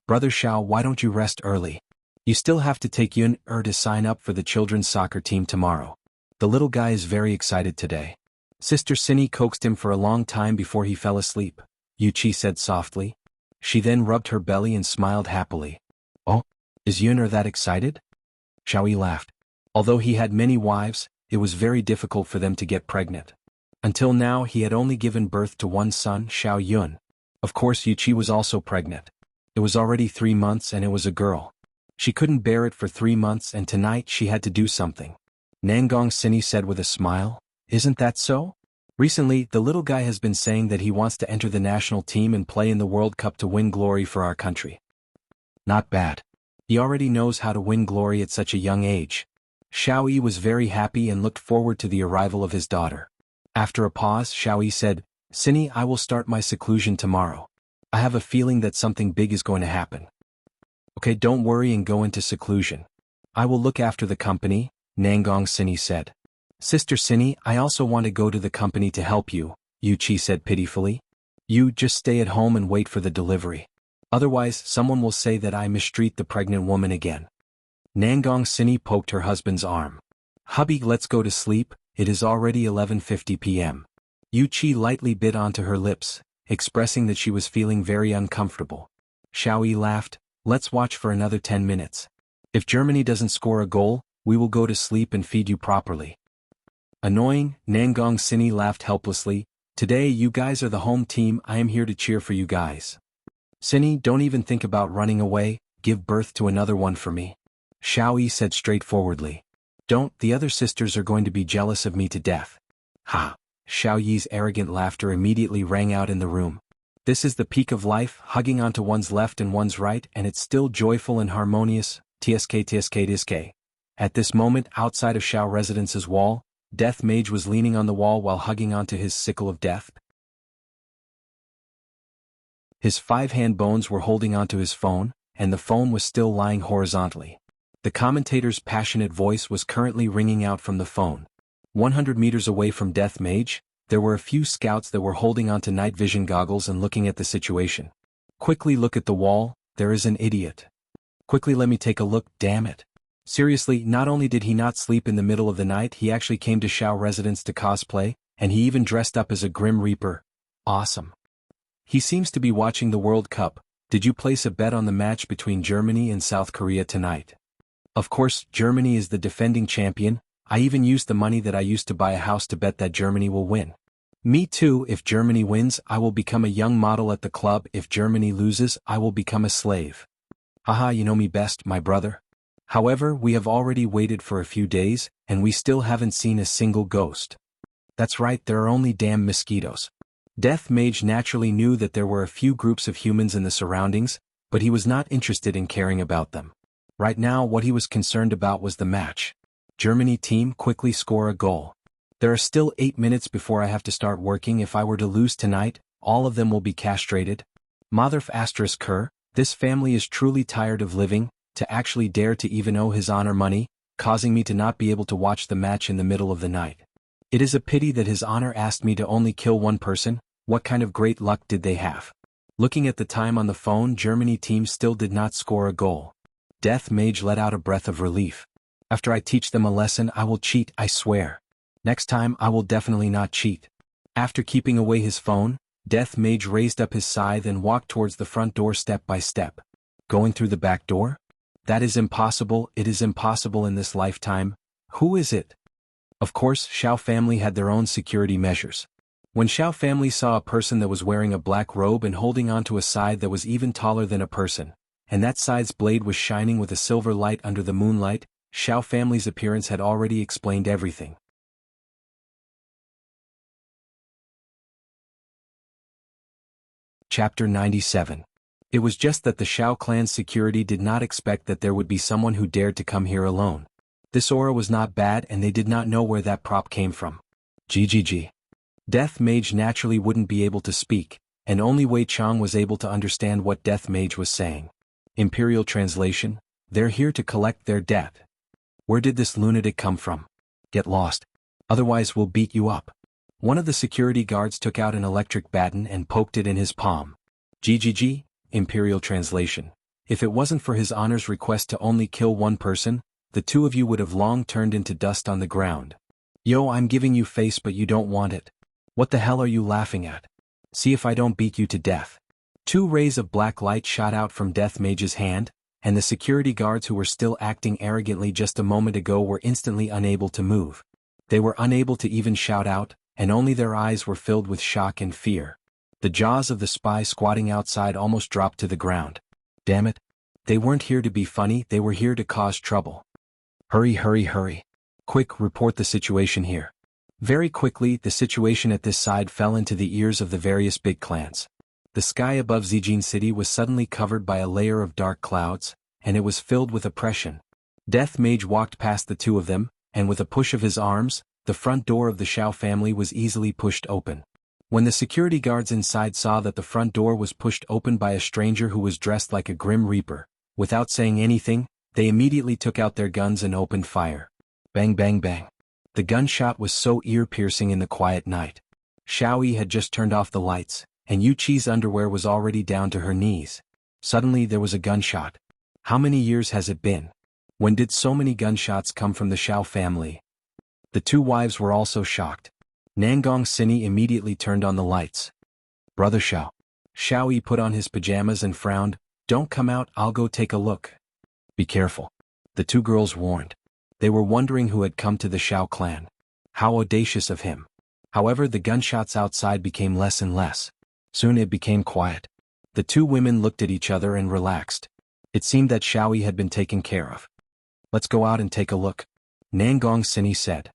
Brother Xiao, why don't you rest early? You still have to take Yun-er to sign up for the children's soccer team tomorrow. The little guy is very excited today. Sister Sini coaxed him for a long time before he fell asleep, Yuqi said softly. She then rubbed her belly and smiled happily. Oh, is Yun-er that excited? Xiao Yi laughed. Although he had many wives, it was very difficult for them to get pregnant. Until now he had only given birth to one son, Xiao Yun. Of course Yuqi was also pregnant. It was already 3 months and it was a girl. She couldn't bear it for 3 months and tonight she had to do something. Nangong Sini said with a smile, isn't that so? Recently, the little guy has been saying that he wants to enter the national team and play in the World Cup to win glory for our country. Not bad. He already knows how to win glory at such a young age. Xiao Yi was very happy and looked forward to the arrival of his daughter. After a pause, Xiao Yi said, Sini, I will start my seclusion tomorrow. I have a feeling that something big is going to happen. Okay, don't worry and go into seclusion. I will look after the company, Nangong Sini said. Sister Sini, I also want to go to the company to help you, Yuqi said pitifully. You just stay at home and wait for the delivery. Otherwise, someone will say that I mistreat the pregnant woman again. Nangong Sini poked her husband's arm. Hubby, let's go to sleep, it is already 11:50 p.m. Yuqi lightly bit onto her lips, expressing that she was feeling very uncomfortable. Xiao Yi laughed, let's watch for another 10 minutes. If Germany doesn't score a goal, we will go to sleep and feed you properly. Annoying, Nangong Sini laughed helplessly. Today you guys are the home team, I am here to cheer for you guys. Sini, don't even think about running away, give birth to another one for me. Xiao Yi said straightforwardly. Don't, the other sisters are going to be jealous of me to death. Ha! Xiao Yi's arrogant laughter immediately rang out in the room. This is the peak of life, hugging onto one's left and one's right, and it's still joyful and harmonious, tsk. At this moment, outside of Xiao Residence's wall, Death Mage was leaning on the wall while hugging onto his sickle of death. His 5 hand bones were holding onto his phone, and the phone was still lying horizontally. The commentator's passionate voice was currently ringing out from the phone. 100 meters away from Death Mage, there were a few scouts that were holding onto night vision goggles and looking at the situation. Quickly look at the wall, there is an idiot. Quickly let me take a look, damn it. Seriously, not only did he not sleep in the middle of the night, he actually came to Xiao Residence to cosplay, and he even dressed up as a Grim Reaper. Awesome. He seems to be watching the World Cup. Did you place a bet on the match between Germany and South Korea tonight? Of course, Germany is the defending champion. I even used the money that I used to buy a house to bet that Germany will win. Me too. If Germany wins, I will become a young model at the club. If Germany loses, I will become a slave. Haha, you know me best, my brother. However, we have already waited for a few days, and we still haven't seen a single ghost. That's right, there are only damn mosquitoes. Death Mage naturally knew that there were a few groups of humans in the surroundings, but he was not interested in caring about them. Right now, what he was concerned about was the match. Germany team, quickly score a goal. There are still 8 minutes before I have to start working. If I were to lose tonight, all of them will be castrated. Motherf asterisk her, this family is truly tired of living, to actually dare to even owe his honor money, causing me to not be able to watch the match in the middle of the night. It is a pity that his honor asked me to only kill one person. What kind of great luck did they have? Looking at the time on the phone, Germany team still did not score a goal. Death Mage let out a breath of relief. After I teach them a lesson, I will cheat, I swear. Next time I will definitely not cheat. After keeping away his phone, Death Mage raised up his scythe and walked towards the front door step by step. Going through the back door? That is impossible. It is impossible in this lifetime. Who is it? Of course, Xiao family had their own security measures. When Xiao family saw a person that was wearing a black robe and holding onto a scythe that was even taller than a person, and that scythe's blade was shining with a silver light under the moonlight, Xiao family's appearance had already explained everything. Chapter 97. It was just that the Xiao clan's security did not expect that there would be someone who dared to come here alone. This aura was not bad and they did not know where that prop came from. GGG. Death Mage naturally wouldn't be able to speak, and only Wei Chang was able to understand what Death Mage was saying. Imperial translation, they're here to collect their debt. Where did this lunatic come from? Get lost. Otherwise we'll beat you up. One of the security guards took out an electric baton and poked it in his palm. GGG, Imperial translation. If it wasn't for his honor's request to only kill one person, the two of you would have long turned into dust on the ground. Yo, I'm giving you face but you don't want it. What the hell are you laughing at? See if I don't beat you to death. 2 rays of black light shot out from Death Mage's hand, and the security guards who were still acting arrogantly just a moment ago were instantly unable to move. They were unable to even shout out, and only their eyes were filled with shock and fear. The jaws of the spy squatting outside almost dropped to the ground. Damn it. They weren't here to be funny, they were here to cause trouble. Hurry, hurry, hurry. Quick, report the situation here. Very quickly, the situation at this side fell into the ears of the various big clans. The sky above Zijin City was suddenly covered by a layer of dark clouds, and it was filled with oppression. Death Mage walked past the two of them, and with a push of his arms, the front door of the Xiao family was easily pushed open. When the security guards inside saw that the front door was pushed open by a stranger who was dressed like a grim reaper, without saying anything, they immediately took out their guns and opened fire. Bang bang bang. The gunshot was so ear-piercing in the quiet night. Xiao Yi had just turned off the lights, and Yu Qi's underwear was already down to her knees. Suddenly there was a gunshot. How many years has it been? When did so many gunshots come from the Xiao family? The two wives were also shocked. Nangong Sini immediately turned on the lights. Brother Xiao. Xiao Yi put on his pajamas and frowned. Don't come out, I'll go take a look. Be careful. The two girls warned. They were wondering who had come to the Xiao clan. How audacious of him. However, the gunshots outside became less and less. Soon it became quiet. The two women looked at each other and relaxed. It seemed that Xiao Yi had been taken care of. Let's go out and take a look. Nangong Sini said.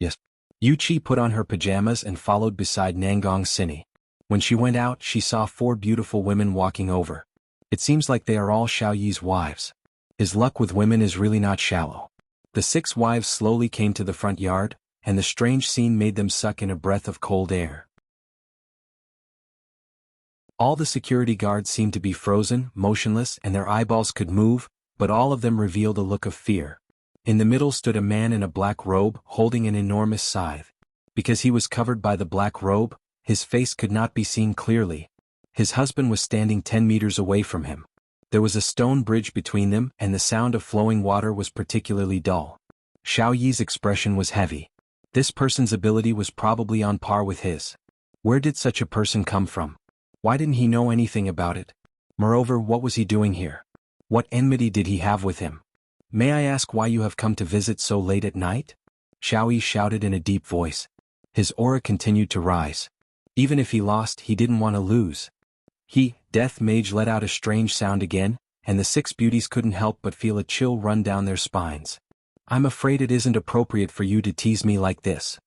Yes. Yu Qi put on her pajamas and followed beside Nangong Sini. When she went out, she saw 4 beautiful women walking over. It seems like they are all Xiao Yi's wives. His luck with women is really not shallow. The 6 wives slowly came to the front yard, and the strange scene made them suck in a breath of cold air. All the security guards seemed to be frozen, motionless, and their eyeballs could move, but all of them revealed a look of fear. In the middle stood a man in a black robe, holding an enormous scythe. Because he was covered by the black robe, his face could not be seen clearly. His husband was standing 10 meters away from him. There was a stone bridge between them, and the sound of flowing water was particularly dull. Xiao Yi's expression was heavy. This person's ability was probably on par with his. Where did such a person come from? Why didn't he know anything about it? Moreover, what was he doing here? What enmity did he have with him? May I ask why you have come to visit so late at night? Xiao Yi shouted in a deep voice. His aura continued to rise. Even if he lost, he didn't want to lose. Death Mage let out a strange sound again, and the 6 beauties couldn't help but feel a chill run down their spines. I'm afraid it isn't appropriate for you to tease me like this.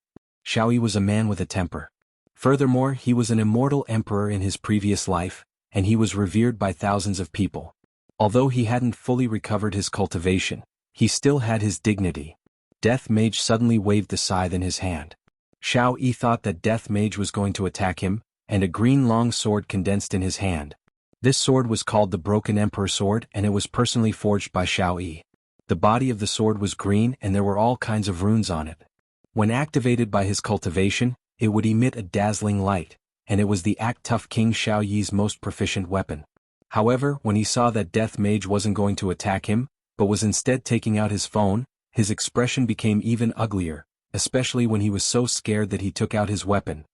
Xiao Yi was a man with a temper. Furthermore, he was an immortal emperor in his previous life, and he was revered by thousands of people. Although he hadn't fully recovered his cultivation, he still had his dignity. Death Mage suddenly waved the scythe in his hand. Xiao Yi thought that Death Mage was going to attack him, and a green long sword condensed in his hand. This sword was called the Broken Emperor Sword, and it was personally forged by Xiao Yi. The body of the sword was green and there were all kinds of runes on it. When activated by his cultivation, it would emit a dazzling light, and it was the Act Tough King Xiao Yi's most proficient weapon. However, when he saw that Death Mage wasn't going to attack him, but was instead taking out his phone, his expression became even uglier, especially when he was so scared that he took out his weapon.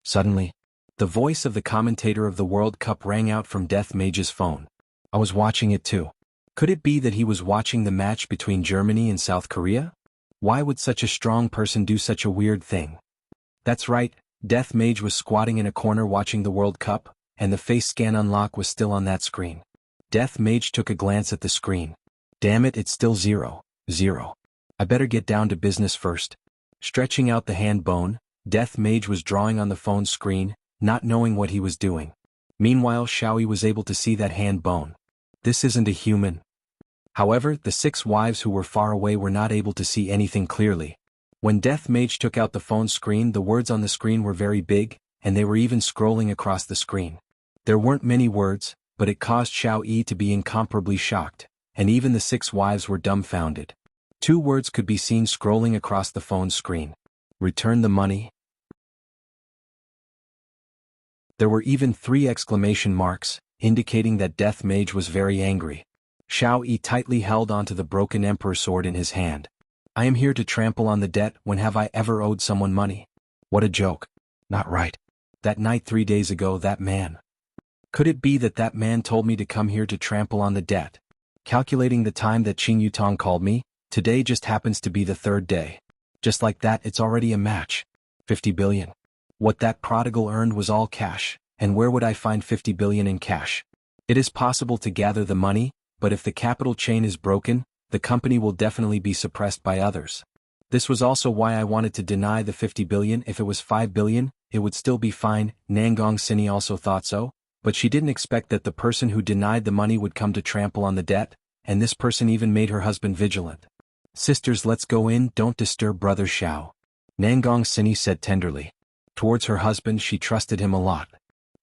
Suddenly, the voice of the commentator of the World Cup rang out from Death Mage's phone. I was watching it too. Could it be that he was watching the match between Germany and South Korea? Why would such a strong person do such a weird thing? That's right, Death Mage was squatting in a corner watching the World Cup, and the face scan unlock was still on that screen. Death Mage took a glance at the screen. Damn it, it's still 0, 0. I better get down to business first. Stretching out the hand bone, Death Mage was drawing on the phone screen, not knowing what he was doing. Meanwhile, Xiao Yi was able to see that hand bone. This isn't a human. However, the 6 wives who were far away were not able to see anything clearly. When Death Mage took out the phone screen, the words on the screen were very big, and they were even scrolling across the screen. There weren't many words, but it caused Xiao Yi to be incomparably shocked, and even the 6 wives were dumbfounded. 2 words could be seen scrolling across the phone screen. Return the money. There were even 3 exclamation marks, indicating that Death Mage was very angry. Xiao Yi tightly held onto the Broken Emperor Sword in his hand. I am here to trample on the debt. When have I ever owed someone money? What a joke. Not right. That night 3 days ago, that man. Could it be that that man told me to come here to trample on the debt? Calculating the time that Qing Yutong called me, today just happens to be the 3rd day. Just like that, it's already a match. 50 billion. What that prodigal earned was all cash, and where would I find 50 billion in cash? It is possible to gather the money, but if the capital chain is broken, the company will definitely be suppressed by others. This was also why I wanted to deny the 50 billion. If it was 5 billion, it would still be fine. Nangong Sini also thought so, but she didn't expect that the person who denied the money would come to trample on the debt, and this person even made her husband vigilant. Sisters, let's go in, don't disturb brother Xiao. Nangong Sini said tenderly. Towards her husband, she trusted him a lot.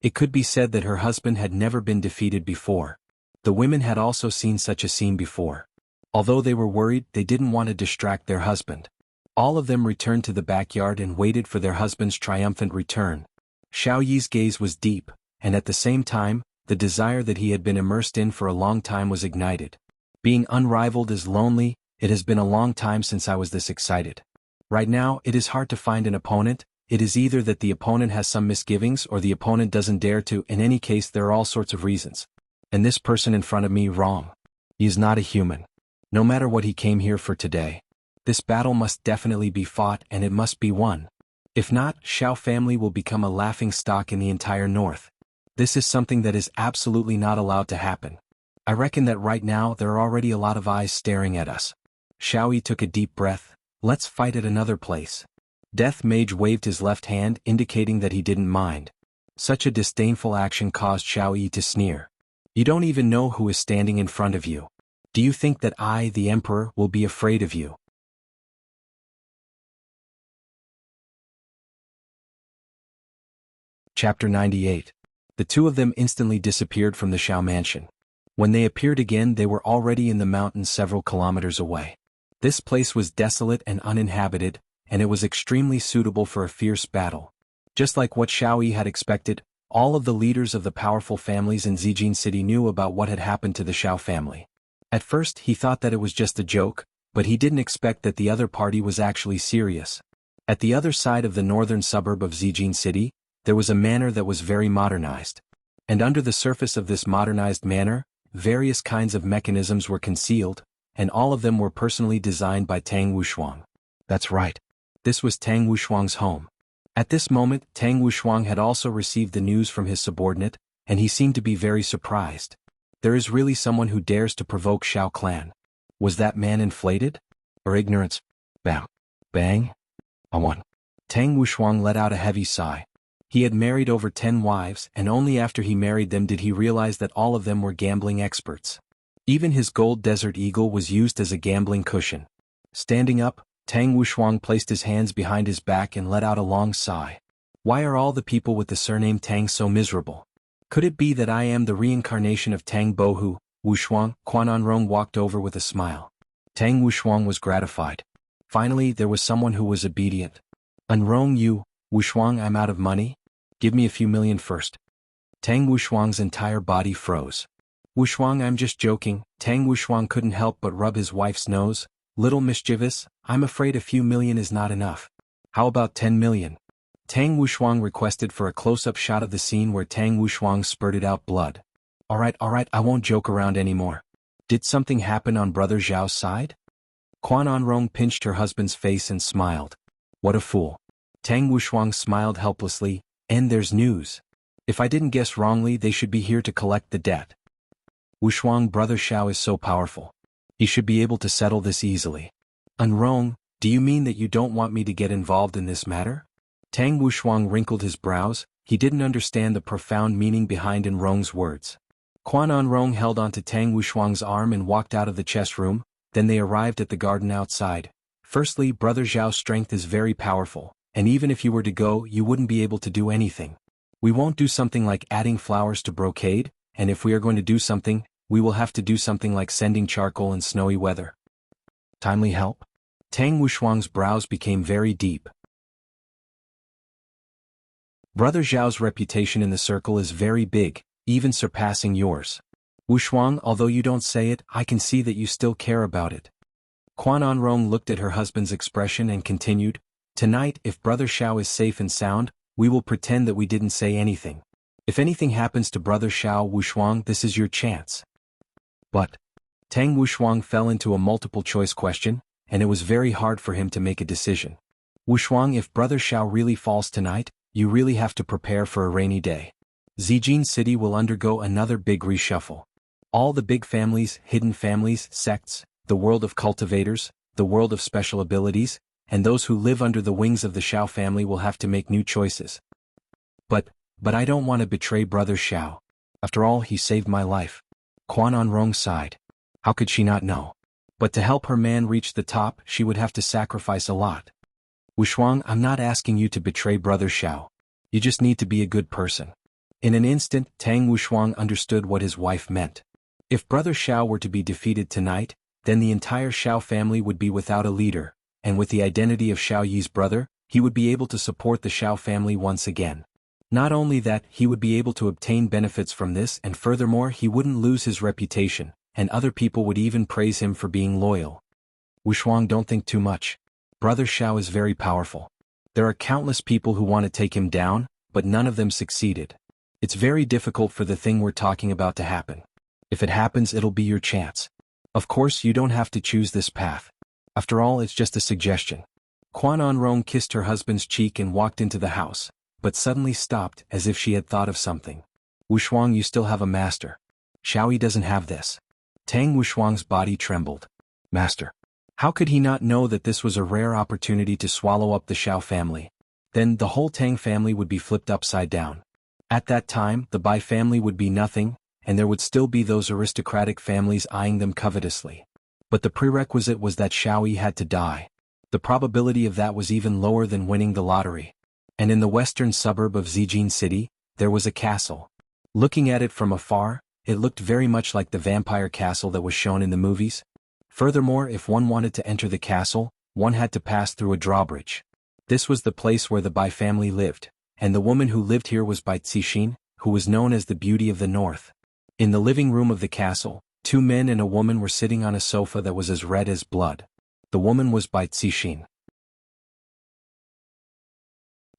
It could be said that her husband had never been defeated before. The women had also seen such a scene before. Although they were worried, they didn't want to distract their husband. All of them returned to the backyard and waited for their husband's triumphant return. Xiao Yi's gaze was deep, and at the same time, the desire that he had been immersed in for a long time was ignited. Being unrivaled is lonely. It has been a long time since I was this excited. Right now, it is hard to find an opponent. It is either that the opponent has some misgivings or the opponent doesn't dare to. In any case, there are all sorts of reasons. And this person in front of me, wrong. He is not a human. No matter what he came here for today. This battle must definitely be fought and it must be won. If not, Xiao family will become a laughing stock in the entire north. This is something that is absolutely not allowed to happen. I reckon that right now there are already a lot of eyes staring at us. Xiao Yi took a deep breath. Let's fight at another place. Death Mage waved his left hand, indicating that he didn't mind. Such a disdainful action caused Xiao Yi to sneer. You don't even know who is standing in front of you. Do you think that I, the Emperor, will be afraid of you? Chapter 98. The 2 of them instantly disappeared from the Xiao mansion. When they appeared again, they were already in the mountains several kilometers away. This place was desolate and uninhabited, and it was extremely suitable for a fierce battle. Just like what Xiao Yi had expected, all of the leaders of the powerful families in Zijin City knew about what had happened to the Xiao family. At first, he thought that it was just a joke, but he didn't expect that the other party was actually serious. At the other side of the northern suburb of Zijin City, there was a manor that was very modernized. And under the surface of this modernized manor, various kinds of mechanisms were concealed, and all of them were personally designed by Tang Wushuang. That's right. This was Tang Wushuang's home. At this moment, Tang Wushuang had also received the news from his subordinate, and he seemed to be very surprised. There is really someone who dares to provoke Shao clan. Was that man inflated? Or ignorance? Bam. Bang. A one. Tang Wushuang let out a heavy sigh. He had married over 10 wives, and only after he married them did he realize that all of them were gambling experts. Even his gold desert eagle was used as a gambling cushion. Standing up, Tang Wushuang placed his hands behind his back and let out a long sigh. Why are all the people with the surname Tang so miserable? Could it be that I am the reincarnation of Tang Bohu? Wushuang? Quan'anrong walked over with a smile. Tang Wushuang was gratified. Finally, there was someone who was obedient. Unrong you, Wushuang, I'm out of money? Give me a few million first. Tang Wushuang's entire body froze. Wushuang, I'm just joking. Tang Wushuang couldn't help but rub his wife's nose. Little mischievous, I'm afraid a few million is not enough. How about 10 million? Tang Wushuang requested for a close-up shot of the scene where Tang Wushuang spurted out blood. Alright, I won't joke around anymore. Did something happen on Brother Zhao's side? Quan'anrong pinched her husband's face and smiled. What a fool. Tang Wushuang smiled helplessly, and there's news. If I didn't guess wrongly, they should be here to collect the debt. Wushuang, Brother Zhao is so powerful. He should be able to settle this easily. Unrong, do you mean that you don't want me to get involved in this matter? Tang Wushuang wrinkled his brows. He didn't understand the profound meaning behind Enrong's words. Quan'anrong held onto Tang Wushuang's arm and walked out of the chess room. Then they arrived at the garden outside. Firstly, Brother Zhao's strength is very powerful, and even if you were to go, you wouldn't be able to do anything. We won't do something like adding flowers to brocade, and if we are going to do something, we will have to do something like sending charcoal in snowy weather. Timely help? Tang Wushuang's brows became very deep. Brother Zhao's reputation in the circle is very big, even surpassing yours. Wushuang, although you don't say it, I can see that you still care about it. Quan'anrong looked at her husband's expression and continued, Tonight, if Brother Zhao is safe and sound, we will pretend that we didn't say anything. If anything happens to Brother Zhao, Wushuang, this is your chance. But Tang Wushuang fell into a multiple-choice question, and it was very hard for him to make a decision. Wushuang, if Brother Zhao really falls tonight, you really have to prepare for a rainy day. Zijin City will undergo another big reshuffle. All the big families, hidden families, sects, the world of cultivators, the world of special abilities, and those who live under the wings of the Zhao family will have to make new choices. But I don't want to betray Brother Zhao. After all, he saved my life. Quan'anrong sighed. How could she not know? But to help her man reach the top, she would have to sacrifice a lot. Wushuang, I'm not asking you to betray Brother Zhao. You just need to be a good person. In an instant, Tang Wushuang understood what his wife meant. If Brother Zhao were to be defeated tonight, then the entire Zhao family would be without a leader, and with the identity of Zhao Yi's brother, he would be able to support the Zhao family once again. Not only that, he would be able to obtain benefits from this, and furthermore he wouldn't lose his reputation, and other people would even praise him for being loyal. Wushuang, don't think too much. Brother Zhao is very powerful. There are countless people who want to take him down, but none of them succeeded. It's very difficult for the thing we're talking about to happen. If it happens, it'll be your chance. Of course, you don't have to choose this path. After all, it's just a suggestion. Quan'anrong kissed her husband's cheek and walked into the house, but suddenly stopped as if she had thought of something. Wushuang, you still have a master. Zhao Yi doesn't have this. Tang Wushuang's body trembled. Master. How could he not know that this was a rare opportunity to swallow up the Zhao family? Then the whole Tang family would be flipped upside down. At that time, the Bai family would be nothing, and there would still be those aristocratic families eyeing them covetously. But the prerequisite was that Zhao Yi had to die. The probability of that was even lower than winning the lottery. And in the western suburb of Zijin City, there was a castle. Looking at it from afar, it looked very much like the vampire castle that was shown in the movies. Furthermore, if one wanted to enter the castle, one had to pass through a drawbridge. This was the place where the Bai family lived, and the woman who lived here was Bai Cixin, who was known as the Beauty of the North. In the living room of the castle, 2 men and a woman were sitting on a sofa that was as red as blood. The woman was Bai Cixin.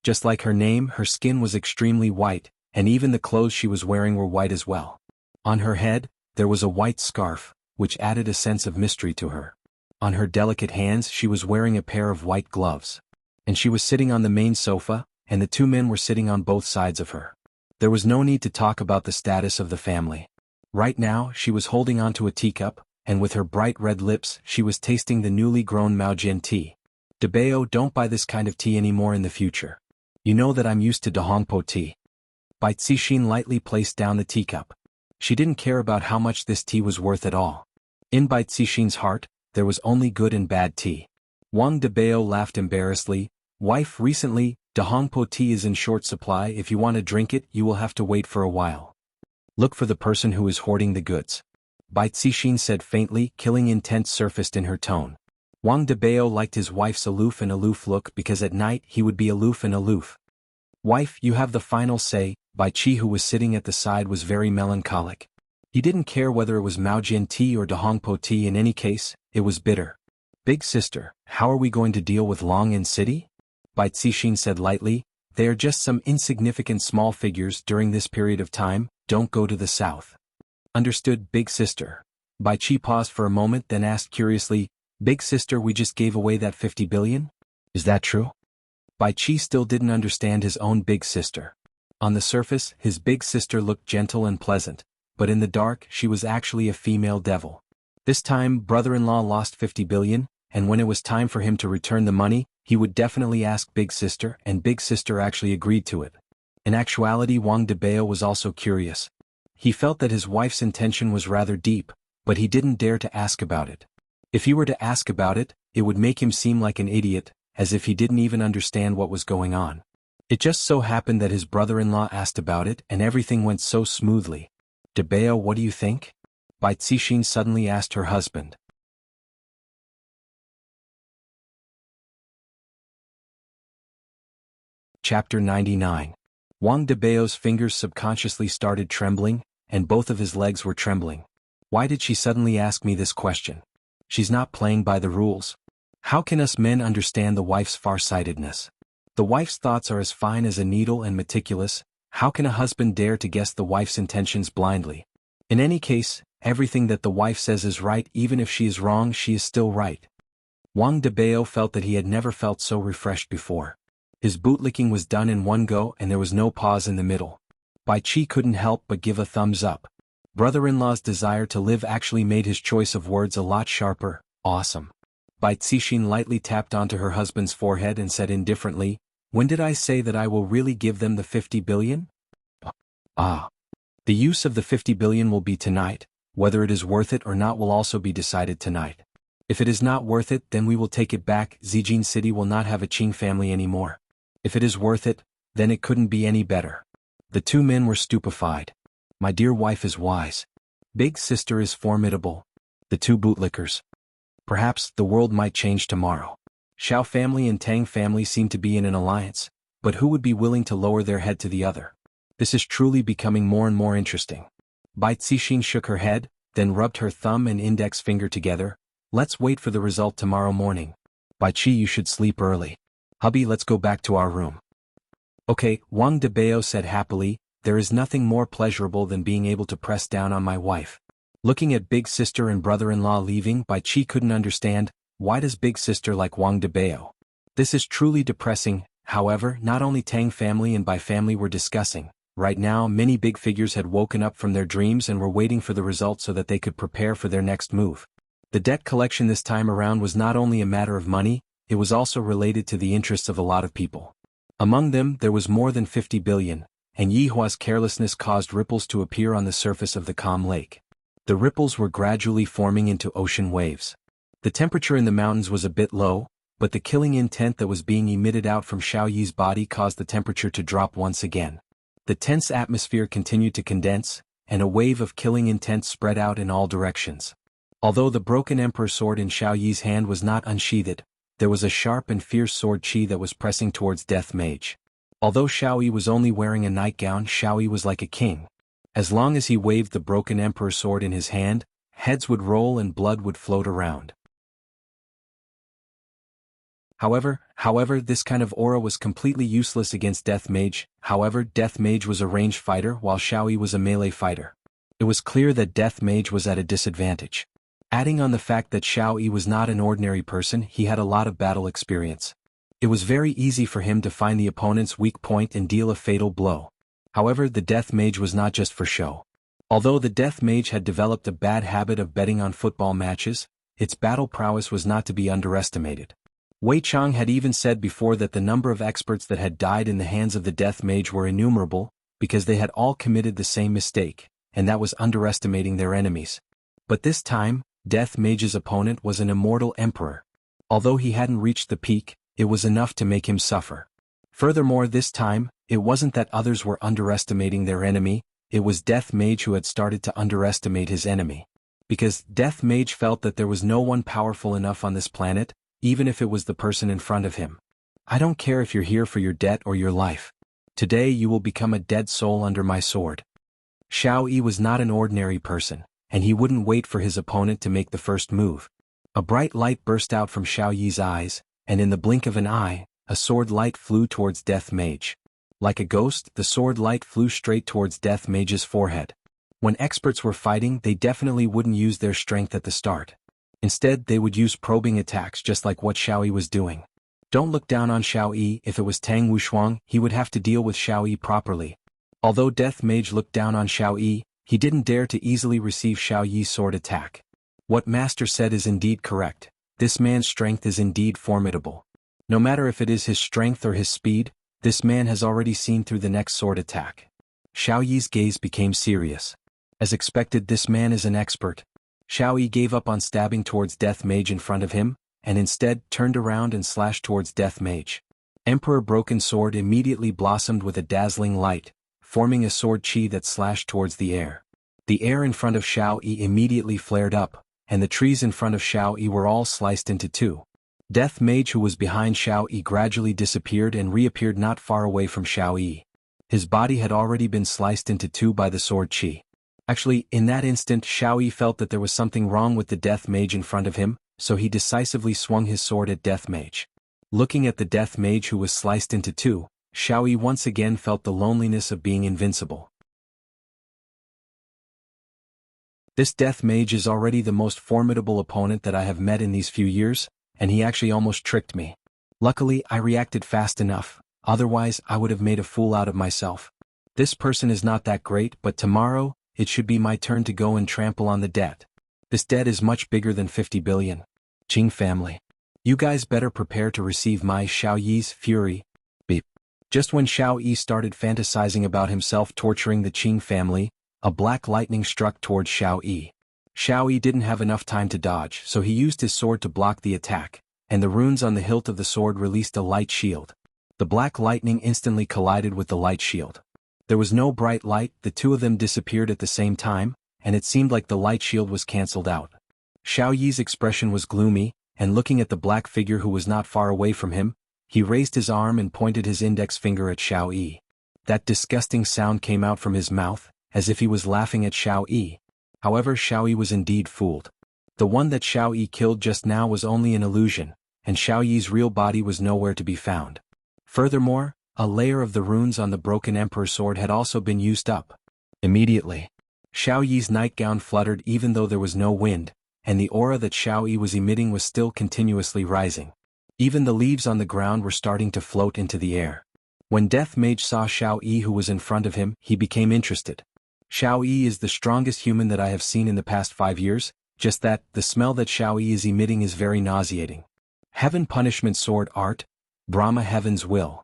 Just like her name, her skin was extremely white, and even the clothes she was wearing were white as well. On her head, there was a white scarf, which added a sense of mystery to her. On her delicate hands she was wearing a pair of white gloves. And she was sitting on the main sofa, and the two men were sitting on both sides of her. There was no need to talk about the status of the family. Right now she was holding onto a teacup, and with her bright red lips she was tasting the newly grown Maojian tea. Debao, don't buy this kind of tea anymore in the future. You know that I'm used to Dahongpo tea. Bai Cixin lightly placed down the teacup. She didn't care about how much this tea was worth at all. In Bai Cixin's heart, there was only good and bad tea. Wang Debao laughed embarrassedly. Wife, recently, Dahongpo tea is in short supply. If you want to drink it, you will have to wait for a while. Look for the person who is hoarding the goods. Bai Cixin said faintly, killing intent surfaced in her tone. Wang Debao liked his wife's aloof look because at night he would be aloof. Wife, you have the final say. Bai Qi, who was sitting at the side, was very melancholic. He didn't care whether it was Maojian tea or Dahongpo tea. In any case, it was bitter. Big sister, how are we going to deal with Long'an City? Bai Cixin said lightly, they are just some insignificant small figures during this period of time, don't go to the south. Understood, big sister. Bai Qi paused for a moment then asked curiously, big sister, we just gave away that 50 billion? Is that true? Bai Qi still didn't understand his own big sister. On the surface, his big sister looked gentle and pleasant, but in the dark she was actually a female devil. This time brother-in-law lost 50 billion, and when it was time for him to return the money, he would definitely ask big sister, and big sister actually agreed to it. In actuality, Wang Debao was also curious. He felt that his wife's intention was rather deep, but he didn't dare to ask about it. If he were to ask about it, it would make him seem like an idiot, as if he didn't even understand what was going on. It just so happened that his brother-in-law asked about it and everything went so smoothly. Debao, what do you think? Bai Cixin suddenly asked her husband. Chapter 99. Wang Debao's fingers subconsciously started trembling, and both of his legs were trembling. Why did she suddenly ask me this question? She's not playing by the rules. How can us men understand the wife's farsightedness? The wife's thoughts are as fine as a needle and meticulous. How can a husband dare to guess the wife's intentions blindly? In any case, everything that the wife says is right. Even if she is wrong, she is still right. Wang Debao felt that he had never felt so refreshed before. His bootlicking was done in one go and there was no pause in the middle. Bai Qi couldn't help but give a thumbs up. Brother-in-law's desire to live actually made his choice of words a lot sharper. Awesome. Bai Cixin lightly tapped onto her husband's forehead and said indifferently, when did I say that I will really give them the 50 billion? Ah. The use of the 50 billion will be tonight. Whether it is worth it or not will also be decided tonight. If it is not worth it, then we will take it back. Zijin City will not have a Qing family anymore. If it is worth it, then it couldn't be any better. The two men were stupefied. My dear wife is wise. Big sister is formidable. The two bootlickers. Perhaps the world might change tomorrow. Xiao family and Tang family seem to be in an alliance, but who would be willing to lower their head to the other? This is truly becoming more and more interesting. Bai Cixin shook her head, then rubbed her thumb and index finger together. Let's wait for the result tomorrow morning. Bai Qi, you should sleep early. Hubby, let's go back to our room. Okay, Wang Debao said happily, there is nothing more pleasurable than being able to press down on my wife. Looking at big sister and brother-in-law leaving, Bai Qi couldn't understand, why does big sister like Wang Debao? This is truly depressing. However, not only Tang family and Bai family were discussing. Right now, many big figures had woken up from their dreams and were waiting for the result so that they could prepare for their next move. The debt collection this time around was not only a matter of money, it was also related to the interests of a lot of people. Among them, there was more than 50 billion, and Yi Hua's carelessness caused ripples to appear on the surface of the calm lake. The ripples were gradually forming into ocean waves. The temperature in the mountains was a bit low, but the killing intent that was being emitted out from Xiao Yi's body caused the temperature to drop once again. The tense atmosphere continued to condense, and a wave of killing intent spread out in all directions. Although the broken emperor sword in Xiao Yi's hand was not unsheathed, there was a sharp and fierce sword qi that was pressing towards Death Mage. Although Xiao Yi was only wearing a nightgown, Xiao Yi was like a king. As long as he waved the broken emperor sword in his hand, heads would roll and blood would float around. However, this kind of aura was completely useless against Death Mage. However, Death Mage was a ranged fighter while Xiao Yi was a melee fighter. It was clear that Death Mage was at a disadvantage. Adding on the fact that Xiao Yi was not an ordinary person, he had a lot of battle experience. It was very easy for him to find the opponent's weak point and deal a fatal blow. However, the Death Mage was not just for show. Although the Death Mage had developed a bad habit of betting on football matches, its battle prowess was not to be underestimated. Wei Chang had even said before that the number of experts that had died in the hands of the Death Mage were innumerable, because they had all committed the same mistake, and that was underestimating their enemies. But this time, Death Mage's opponent was an immortal emperor. Although he hadn't reached the peak, it was enough to make him suffer. Furthermore, this time, it wasn't that others were underestimating their enemy, it was Death Mage who had started to underestimate his enemy. Because Death Mage felt that there was no one powerful enough on this planet, even if it was the person in front of him. I don't care if you're here for your debt or your life. Today you will become a dead soul under my sword. Xiao Yi was not an ordinary person, and he wouldn't wait for his opponent to make the first move. A bright light burst out from Xiao Yi's eyes, and in the blink of an eye, a sword light flew towards Death Mage. Like a ghost, the sword light flew straight towards Death Mage's forehead. When experts were fighting, they definitely wouldn't use their strength at the start. Instead, they would use probing attacks just like what Xiao Yi was doing. Don't look down on Xiao Yi. If it was Tang Wushuang, he would have to deal with Xiao Yi properly. Although Death Mage looked down on Xiao Yi, he didn't dare to easily receive Xiao Yi's sword attack. What Master said is indeed correct. This man's strength is indeed formidable. No matter if it is his strength or his speed, this man has already seen through the next sword attack. Xiao Yi's gaze became serious. As expected, this man is an expert. Xiao Yi gave up on stabbing towards Death Mage in front of him, and instead turned around and slashed towards Death Mage. Emperor Broken Sword immediately blossomed with a dazzling light, forming a sword chi that slashed towards the air. The air in front of Xiao Yi immediately flared up, and the trees in front of Xiao Yi were all sliced into two. Death Mage, who was behind Xiao Yi, gradually disappeared and reappeared not far away from Xiao Yi. His body had already been sliced into two by the sword chi. Actually, in that instant, Xiao Yi felt that there was something wrong with the Death Mage in front of him, so he decisively swung his sword at Death Mage. Looking at the Death Mage who was sliced into two, Xiao Yi once again felt the loneliness of being invincible. This Death Mage is already the most formidable opponent that I have met in these few years, and he actually almost tricked me. Luckily, I reacted fast enough, otherwise I would have made a fool out of myself. This person is not that great, but tomorrow, it should be my turn to go and trample on the debt. This debt is much bigger than 50 billion. Qing family. You guys better prepare to receive my Xiao Yi's fury. Beep. Just when Xiao Yi started fantasizing about himself torturing the Qing family, a black lightning struck towards Xiao Yi. Xiao Yi didn't have enough time to dodge, so he used his sword to block the attack, and the runes on the hilt of the sword released a light shield. The black lightning instantly collided with the light shield. There was no bright light, the two of them disappeared at the same time, and it seemed like the light shield was cancelled out. Xiao Yi's expression was gloomy, and looking at the black figure who was not far away from him, he raised his arm and pointed his index finger at Xiao Yi. That disgusting sound came out from his mouth, as if he was laughing at Xiao Yi. However, Xiao Yi was indeed fooled. The one that Xiao Yi killed just now was only an illusion, and Xiao Yi's real body was nowhere to be found. Furthermore, a layer of the runes on the broken Emperor sword had also been used up. Immediately, Xiao Yi's nightgown fluttered even though there was no wind, and the aura that Xiao Yi was emitting was still continuously rising. Even the leaves on the ground were starting to float into the air. When Death Mage saw Xiao Yi who was in front of him, he became interested. Xiao Yi is the strongest human that I have seen in the past 5 years, just that, the smell that Xiao Yi is emitting is very nauseating. Heaven Punishment Sword Art, Brahma Heaven's Will.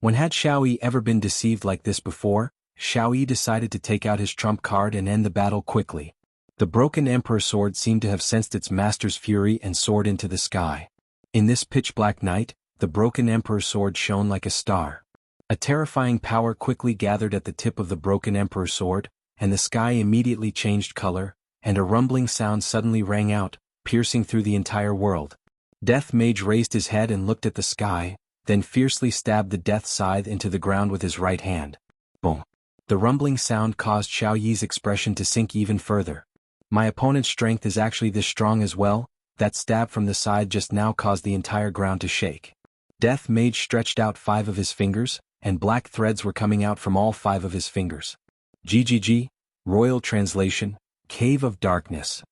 When had Xiao Yi ever been deceived like this before? Xiao Yi decided to take out his trump card and end the battle quickly. The broken Emperor sword seemed to have sensed its master's fury and soared into the sky. In this pitch-black night, the broken Emperor sword shone like a star. A terrifying power quickly gathered at the tip of the broken Emperor sword, and the sky immediately changed color, and a rumbling sound suddenly rang out, piercing through the entire world. Death Mage raised his head and looked at the sky, then fiercely stabbed the death scythe into the ground with his right hand. Boom. The rumbling sound caused Xiao Yi's expression to sink even further. My opponent's strength is actually this strong as well. That stab from the side just now caused the entire ground to shake. Death Mage stretched out 5 of his fingers, and black threads were coming out from all 5 of his fingers. GGG, Royal Translation, Cave of Darkness.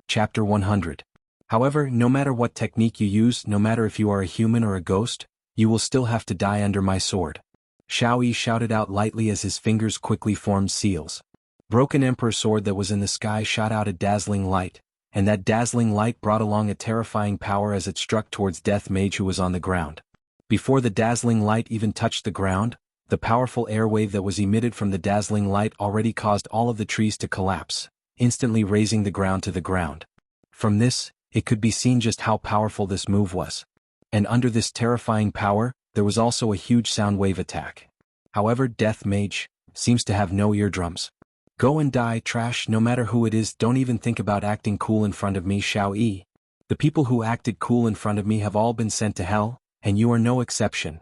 Chapter 100. However, no matter what technique you use, no matter if you are a human or a ghost, you will still have to die under my sword. Xiao Yi shouted out lightly as his fingers quickly formed seals. Broken Emperor sword that was in the sky shot out a dazzling light, and that dazzling light brought along a terrifying power as it struck towards Death Mage who was on the ground. Before the dazzling light even touched the ground, the powerful airwave that was emitted from the dazzling light already caused all of the trees to collapse, instantly razing the ground to the ground. From this, it could be seen just how powerful this move was. And under this terrifying power, there was also a huge sound wave attack. However, Death Mage seems to have no eardrums. Go and die, trash, no matter who it is, don't even think about acting cool in front of me, Xiao Yi. The people who acted cool in front of me have all been sent to hell, and you are no exception.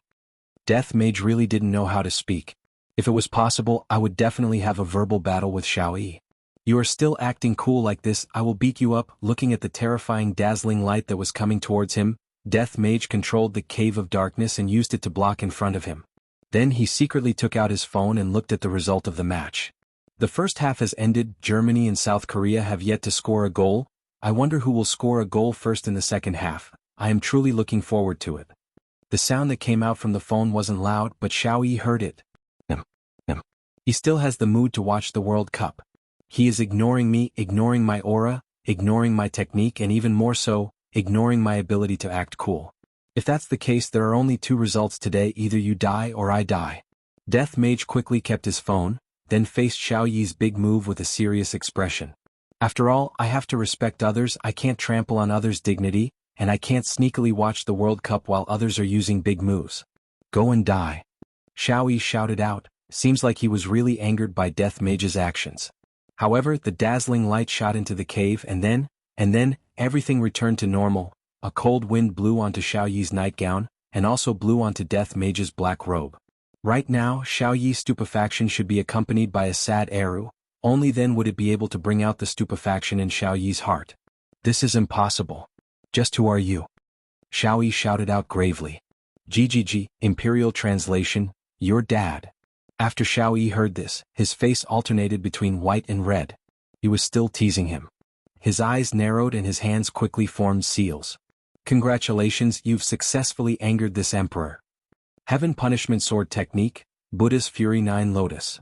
Death Mage really didn't know how to speak. If it was possible, I would definitely have a verbal battle with Xiao Yi. You are still acting cool like this, I will beat you up. Looking at the terrifying dazzling light that was coming towards him, Death Mage controlled the Cave of Darkness and used it to block in front of him. Then he secretly took out his phone and looked at the result of the match. The first half has ended. Germany and South Korea have yet to score a goal. I wonder who will score a goal first in the second half. I am truly looking forward to it. The sound that came out from the phone wasn't loud, but Xiao Yi heard it. He still has the mood to watch the World Cup. He is ignoring me, ignoring my aura, ignoring my technique, and even more so, ignoring my ability to act cool. If that's the case, there are only two results today: either you die or I die. Death Mage quickly kept his phone, then faced Xiao Yi's big move with a serious expression. After all, I have to respect others, I can't trample on others' dignity, and I can't sneakily watch the World Cup while others are using big moves. Go and die. Xiao Yi shouted out. Seems like he was really angered by Death Mage's actions. However, the dazzling light shot into the cave and then, everything returned to normal. A cold wind blew onto Xiao Yi's nightgown, and also blew onto Death Mage's black robe. Right now, Xiao Yi's stupefaction should be accompanied by a sad eru, only then would it be able to bring out the stupefaction in Xiao Yi's heart. This is impossible. Just who are you? Xiao Yi shouted out gravely. GGG, Imperial Translation, your dad. After Xiao Yi heard this, his face alternated between white and red. He was still teasing him. His eyes narrowed and his hands quickly formed seals. Congratulations, you've successfully angered this emperor. Heaven Punishment Sword Technique, Buddha's Fury 9 Lotus.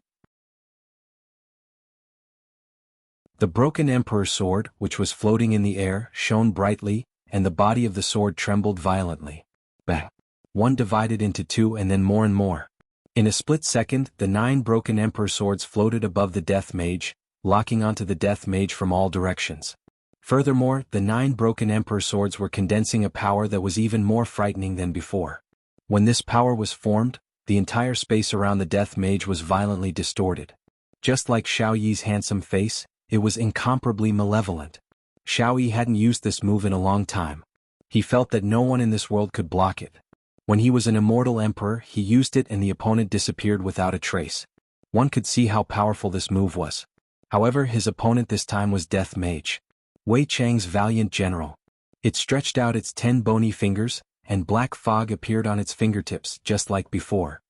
The broken emperor's sword, which was floating in the air, shone brightly, and the body of the sword trembled violently. Bang! One divided into two and then more and more. In a split second, the 9 broken emperor swords floated above the Death Mage, locking onto the Death Mage from all directions. Furthermore, the 9 broken emperor swords were condensing a power that was even more frightening than before. When this power was formed, the entire space around the Death Mage was violently distorted. Just like Xiao Yi's handsome face, it was incomparably malevolent. Xiao Yi hadn't used this move in a long time. He felt that no one in this world could block it. When he was an immortal emperor, he used it and the opponent disappeared without a trace. One could see how powerful this move was. However, his opponent this time was Death Mage, Wei Chang's valiant general. It stretched out its 10 bony fingers, and black fog appeared on its fingertips just like before.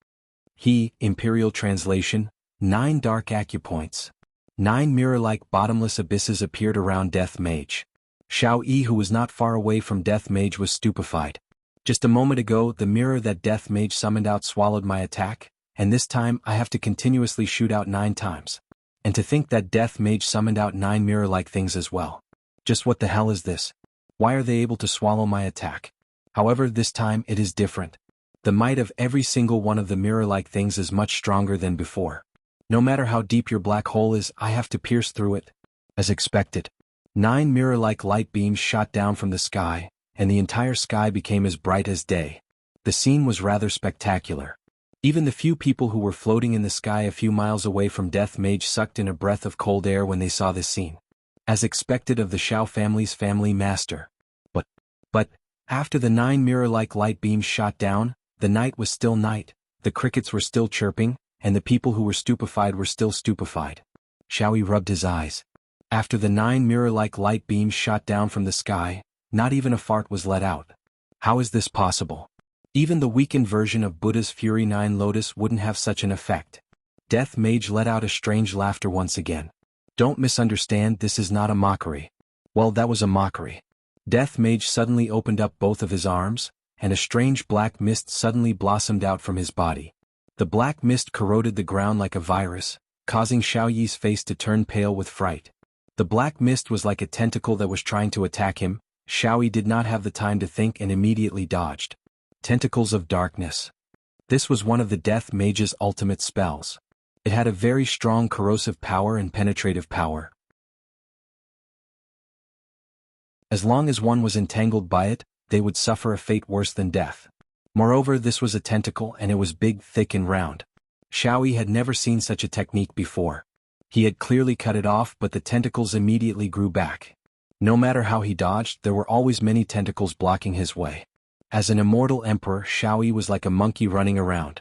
Imperial Translation, 9 dark acupoints. 9 mirror-like bottomless abysses appeared around Death Mage. Xiao Yi, who was not far away from Death Mage, was stupefied. Just a moment ago, the mirror that Death Mage summoned out swallowed my attack, and this time I have to continuously shoot out 9 times. And to think that Death Mage summoned out 9 mirror-like things as well. Just what the hell is this? Why are they able to swallow my attack? However, this time it is different. The might of every single one of the mirror-like things is much stronger than before. No matter how deep your black hole is, I have to pierce through it. As expected. 9 mirror-like light beams shot down from the sky, and the entire sky became as bright as day. The scene was rather spectacular. Even the few people who were floating in the sky a few miles away from Death Mage sucked in a breath of cold air when they saw this scene. As expected of the Xiao family's family master. But, after the 9 mirror-like light beams shot down, the night was still night, the crickets were still chirping, and the people who were stupefied were still stupefied. Xiao Yi rubbed his eyes. After the 9 mirror-like light beams shot down from the sky, not even a fart was let out. How is this possible? Even the weakened version of Buddha's Fury 9 Lotus wouldn't have such an effect. Death Mage let out a strange laughter once again. Don't misunderstand, this is not a mockery. Well, that was a mockery. Death Mage suddenly opened up both of his arms, and a strange black mist suddenly blossomed out from his body. The black mist corroded the ground like a virus, causing Xiao Yi's face to turn pale with fright. The black mist was like a tentacle that was trying to attack him. Xiao Yi did not have the time to think and immediately dodged. Tentacles of Darkness. This was one of the Death Mage's ultimate spells. It had a very strong corrosive power and penetrative power. As long as one was entangled by it, they would suffer a fate worse than death. Moreover, this was a tentacle and it was big, thick and round. Xiao Yi had never seen such a technique before. He had clearly cut it off, but the tentacles immediately grew back. No matter how he dodged, there were always many tentacles blocking his way. As an immortal emperor, Xiao Yi was like a monkey running around.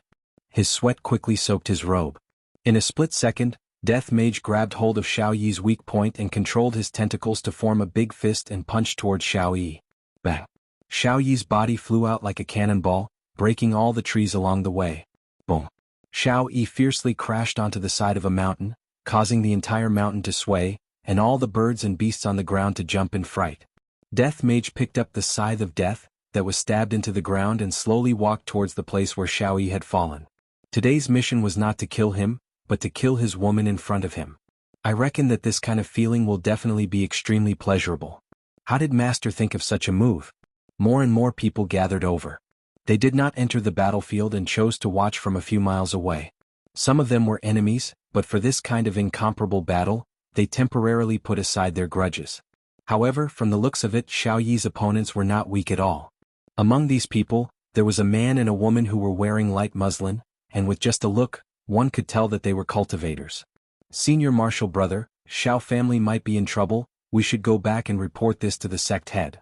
His sweat quickly soaked his robe. In a split second, Death Mage grabbed hold of Xiao Yi's weak point and controlled his tentacles to form a big fist and punch towards Xiao Yi. Bang! Xiao Yi's body flew out like a cannonball, breaking all the trees along the way. Boom! Xiao Yi fiercely crashed onto the side of a mountain, causing the entire mountain to sway, and all the birds and beasts on the ground to jump in fright. Death Mage picked up the scythe of death that was stabbed into the ground and slowly walked towards the place where Xiao Yi had fallen. Today's mission was not to kill him, but to kill his woman in front of him. I reckon that this kind of feeling will definitely be extremely pleasurable. How did Master think of such a move? More and more people gathered over. They did not enter the battlefield and chose to watch from a few miles away. Some of them were enemies, but for this kind of incomparable battle, they temporarily put aside their grudges. However, from the looks of it, Xiao Yi's opponents were not weak at all. Among these people, there was a man and a woman who were wearing light muslin, and with just a look, one could tell that they were cultivators. Senior Marshal Brother, Xiao family might be in trouble, we should go back and report this to the sect head.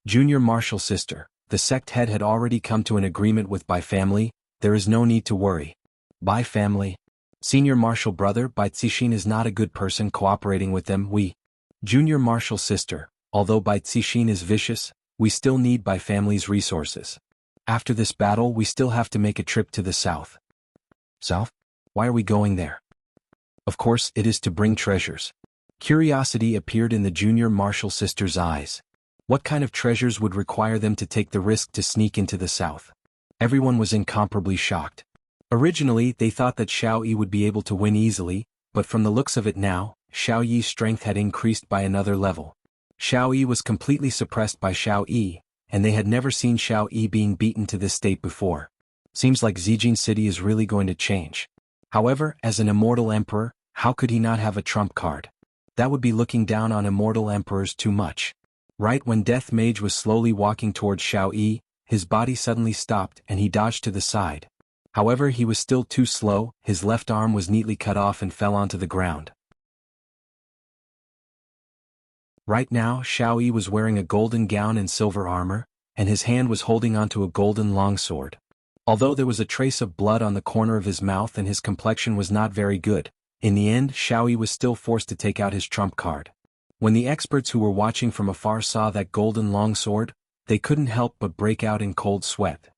Junior Marshal Sister, the sect head had already come to an agreement with Bai family, there is no need to worry. Bai family. Senior Marshal Brother, Bai Zixin is not a good person cooperating with them, Junior Marshal Sister, although Bai Zixin is vicious, we still need Bai family's resources. After this battle we still have to make a trip to the south. South? Why are we going there? Of course, it is to bring treasures. Curiosity appeared in the Junior Marshal Sister's eyes. What kind of treasures would require them to take the risk to sneak into the south? Everyone was incomparably shocked. Originally, they thought that Xiao Yi would be able to win easily, but from the looks of it now, Xiao Yi's strength had increased by another level. Xiao Yi was completely suppressed by Xiao Yi, and they had never seen Xiao Yi being beaten to this state before. Seems like Zijin City is really going to change. However, as an immortal emperor, how could he not have a trump card? That would be looking down on immortal emperors too much. Right when Death Mage was slowly walking towards Xiao Yi, his body suddenly stopped and he dodged to the side. However, he was still too slow, his left arm was neatly cut off and fell onto the ground. Right now, Xiao Yi was wearing a golden gown and silver armor, and his hand was holding onto a golden longsword. Although there was a trace of blood on the corner of his mouth and his complexion was not very good, in the end Xiao Yi was still forced to take out his trump card. When the experts who were watching from afar saw that golden longsword, they couldn't help but break out in cold sweat.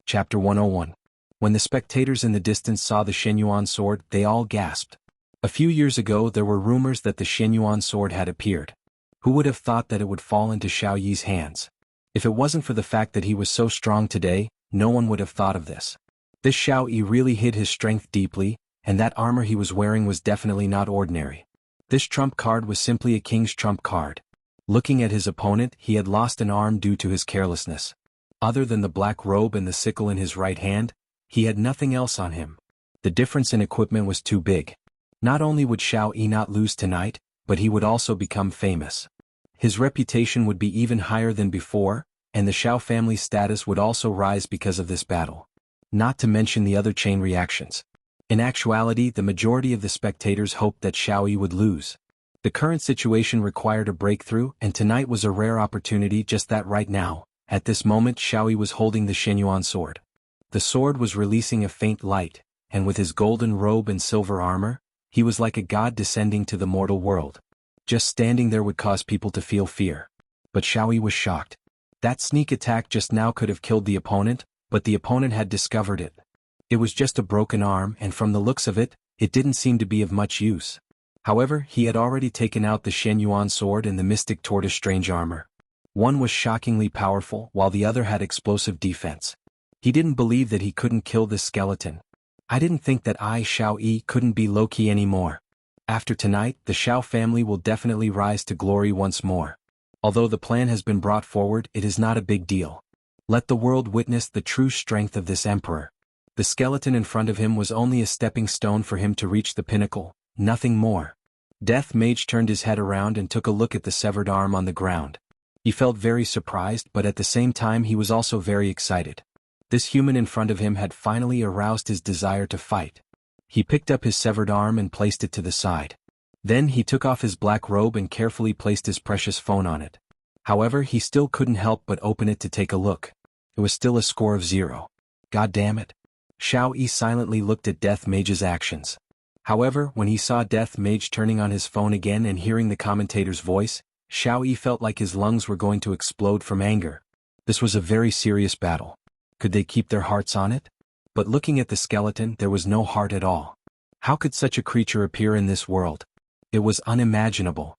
Chapter 101. When the spectators in the distance saw the Shenyuan sword, they all gasped. A few years ago there were rumors that the Shenyuan sword had appeared. Who would have thought that it would fall into Xiao Yi's hands? If it wasn't for the fact that he was so strong today, no one would have thought of this. This Xiao Yi really hid his strength deeply, and that armor he was wearing was definitely not ordinary. This trump card was simply a king's trump card. Looking at his opponent, he had lost an arm due to his carelessness. Other than the black robe and the sickle in his right hand, he had nothing else on him. The difference in equipment was too big. Not only would Xiao Yi not lose tonight, but he would also become famous. His reputation would be even higher than before, and the Xiao family's status would also rise because of this battle. Not to mention the other chain reactions. In actuality, the majority of the spectators hoped that Xiao Yi would lose. The current situation required a breakthrough, and tonight was a rare opportunity, just that right now. At this moment Xiao Yi was holding the Shenyuan sword. The sword was releasing a faint light, and with his golden robe and silver armor, he was like a god descending to the mortal world. Just standing there would cause people to feel fear. But Xiao Yi was shocked. That sneak attack just now could have killed the opponent, but the opponent had discovered it. It was just a broken arm, and from the looks of it, it didn't seem to be of much use. However, he had already taken out the Shen Yuan sword and the mystic tortoise strange armor. One was shockingly powerful, while the other had explosive defense. He didn't believe that he couldn't kill this skeleton. I didn't think that Shao Yi couldn't be low-key anymore. After tonight, the Shao family will definitely rise to glory once more. Although the plan has been brought forward, it is not a big deal. Let the world witness the true strength of this emperor. The skeleton in front of him was only a stepping stone for him to reach the pinnacle, nothing more. Death Mage turned his head around and took a look at the severed arm on the ground. He felt very surprised, but at the same time he was also very excited. This human in front of him had finally aroused his desire to fight. He picked up his severed arm and placed it to the side. Then he took off his black robe and carefully placed his precious phone on it. However, he still couldn't help but open it to take a look. It was still a score of 0. God damn it. Shao Yi silently looked at Death Mage's actions. However, when he saw Death Mage turning on his phone again and hearing the commentator's voice, Shao Yi felt like his lungs were going to explode from anger. This was a very serious battle. Could they keep their hearts on it? But looking at the skeleton, there was no heart at all. How could such a creature appear in this world? It was unimaginable.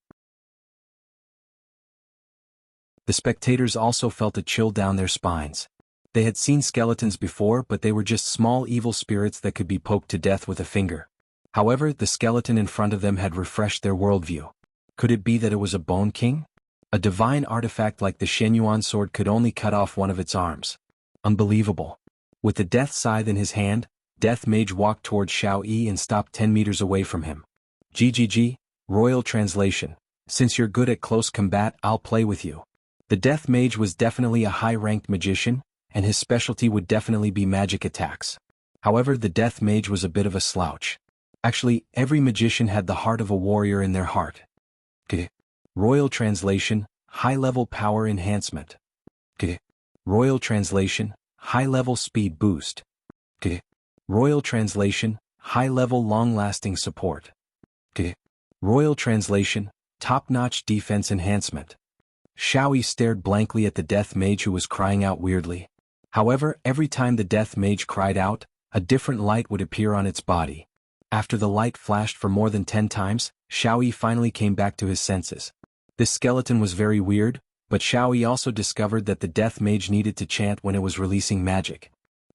The spectators also felt a chill down their spines. They had seen skeletons before, but they were just small evil spirits that could be poked to death with a finger. However, the skeleton in front of them had refreshed their worldview. Could it be that it was a Bone King? A divine artifact like the Shen Yuan sword could only cut off one of its arms. Unbelievable. With the death scythe in his hand, Death Mage walked towards Shao Yi and stopped 10 meters away from him. GGG, Royal Translation. Since you're good at close combat, I'll play with you. The Death Mage was definitely a high-ranked magician, and his specialty would definitely be magic attacks. However, the Death Mage was a bit of a slouch. Actually, every magician had the heart of a warrior in their heart. Royal Translation, High-Level Power Enhancement. Royal Translation, High-Level Speed Boost. Royal Translation, High-Level Long-Lasting Support. Royal Translation, Top-Notch Defense Enhancement. Shao Yi stared blankly at the Death Mage, who was crying out weirdly. However, every time the Death Mage cried out, a different light would appear on its body. After the light flashed for more than 10 times, Shao Yi finally came back to his senses. This skeleton was very weird, but Shao Yi also discovered that the Death Mage needed to chant when it was releasing magic.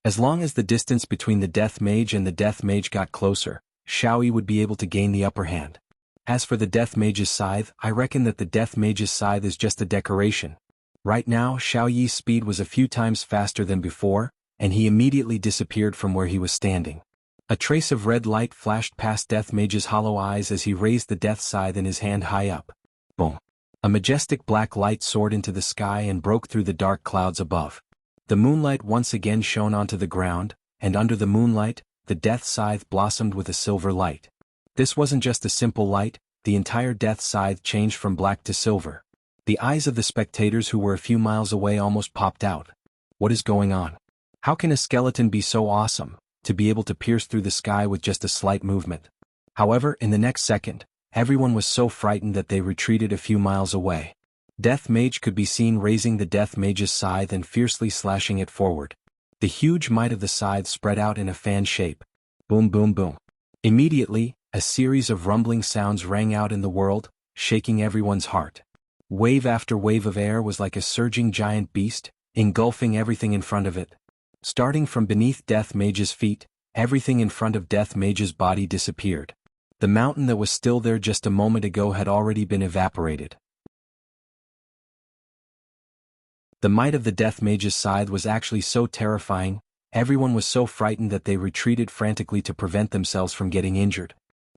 As long as the distance between the Death Mage and the Death Mage got closer, Shao Yi would be able to gain the upper hand. As for the Death Mage's scythe, I reckon that the Death Mage's scythe is just a decoration. Right now, Shao Yi's speed was a few times faster than before, and he immediately disappeared from where he was standing. A trace of red light flashed past Death Mage's hollow eyes as he raised the death scythe in his hand high up. Boom! A majestic black light soared into the sky and broke through the dark clouds above. The moonlight once again shone onto the ground, and under the moonlight, the death scythe blossomed with a silver light. This wasn't just a simple light, the entire death scythe changed from black to silver. The eyes of the spectators who were a few miles away almost popped out. What is going on? How can a skeleton be so awesome, to be able to pierce through the sky with just a slight movement? However, in the next second, everyone was so frightened that they retreated a few miles away. Death Mage could be seen raising the Death Mage's scythe and fiercely slashing it forward. The huge might of the scythe spread out in a fan shape. Boom boom boom. Immediately, a series of rumbling sounds rang out in the world, shaking everyone's heart. Wave after wave of air was like a surging giant beast, engulfing everything in front of it. Starting from beneath Death Mage's feet, everything in front of Death Mage's body disappeared. The mountain that was still there just a moment ago had already been evaporated. The might of the Death Mage's scythe was actually so terrifying, everyone was so frightened that they retreated frantically to prevent themselves from getting injured.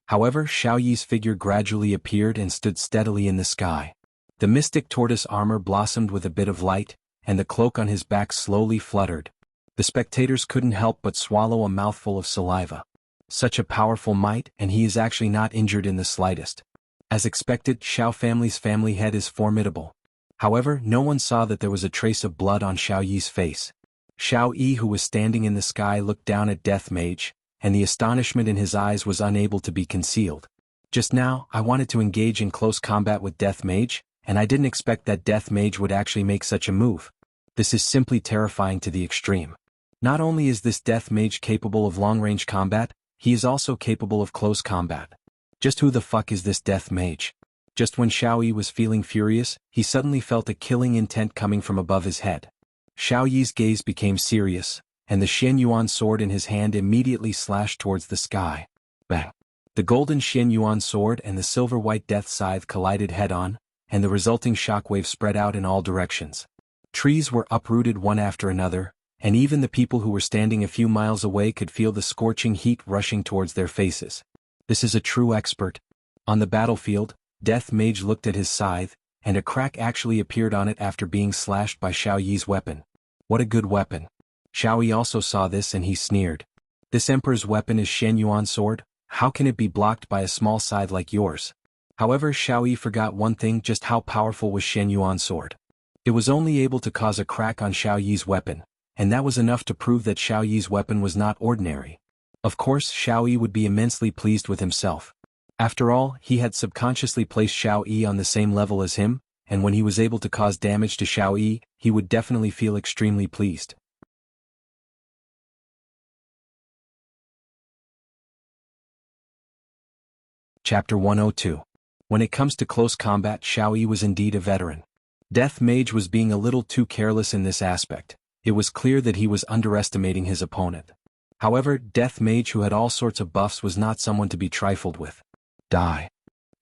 However, Shao Yi's figure gradually appeared and stood steadily in the sky. The mystic tortoise armor blossomed with a bit of light, and the cloak on his back slowly fluttered. The spectators couldn't help but swallow a mouthful of saliva. Such a powerful might, and he is actually not injured in the slightest. As expected, Shao family's family head is formidable. However, no one saw that there was a trace of blood on Shao Yi's face. Shao Yi, who was standing in the sky, looked down at Death Mage, and the astonishment in his eyes was unable to be concealed. Just now, I wanted to engage in close combat with Death Mage, and I didn't expect that Death Mage would actually make such a move. This is simply terrifying to the extreme. Not only is this death mage capable of long-range combat, he is also capable of close combat. Just who the fuck is this death mage? Just when Xiao Yi was feeling furious, he suddenly felt a killing intent coming from above his head. Xiao Yi's gaze became serious, and the Xian Yuan sword in his hand immediately slashed towards the sky. Bang! The golden Xian Yuan sword and the silver-white death scythe collided head-on, and the resulting shockwave spread out in all directions. Trees were uprooted one after another, and even the people who were standing a few miles away could feel the scorching heat rushing towards their faces. This is a true expert. On the battlefield, Death Mage looked at his scythe, and a crack actually appeared on it after being slashed by Xiao Yi's weapon. What a good weapon. Xiao Yi also saw this and he sneered. This emperor's weapon is Xian Yuan sword, how can it be blocked by a small scythe like yours? However, Xiao Yi forgot one thing: just how powerful was Xian Yuan sword. It was only able to cause a crack on Xiao Yi's weapon, and that was enough to prove that Xiao Yi's weapon was not ordinary. Of course, Xiao Yi would be immensely pleased with himself. After all, he had subconsciously placed Xiao Yi on the same level as him, and when he was able to cause damage to Xiao Yi, he would definitely feel extremely pleased. Chapter 102. When it comes to close combat, Xiao Yi was indeed a veteran. Death Mage was being a little too careless in this aspect. It was clear that he was underestimating his opponent. However, Death Mage, who had all sorts of buffs, was not someone to be trifled with. Die.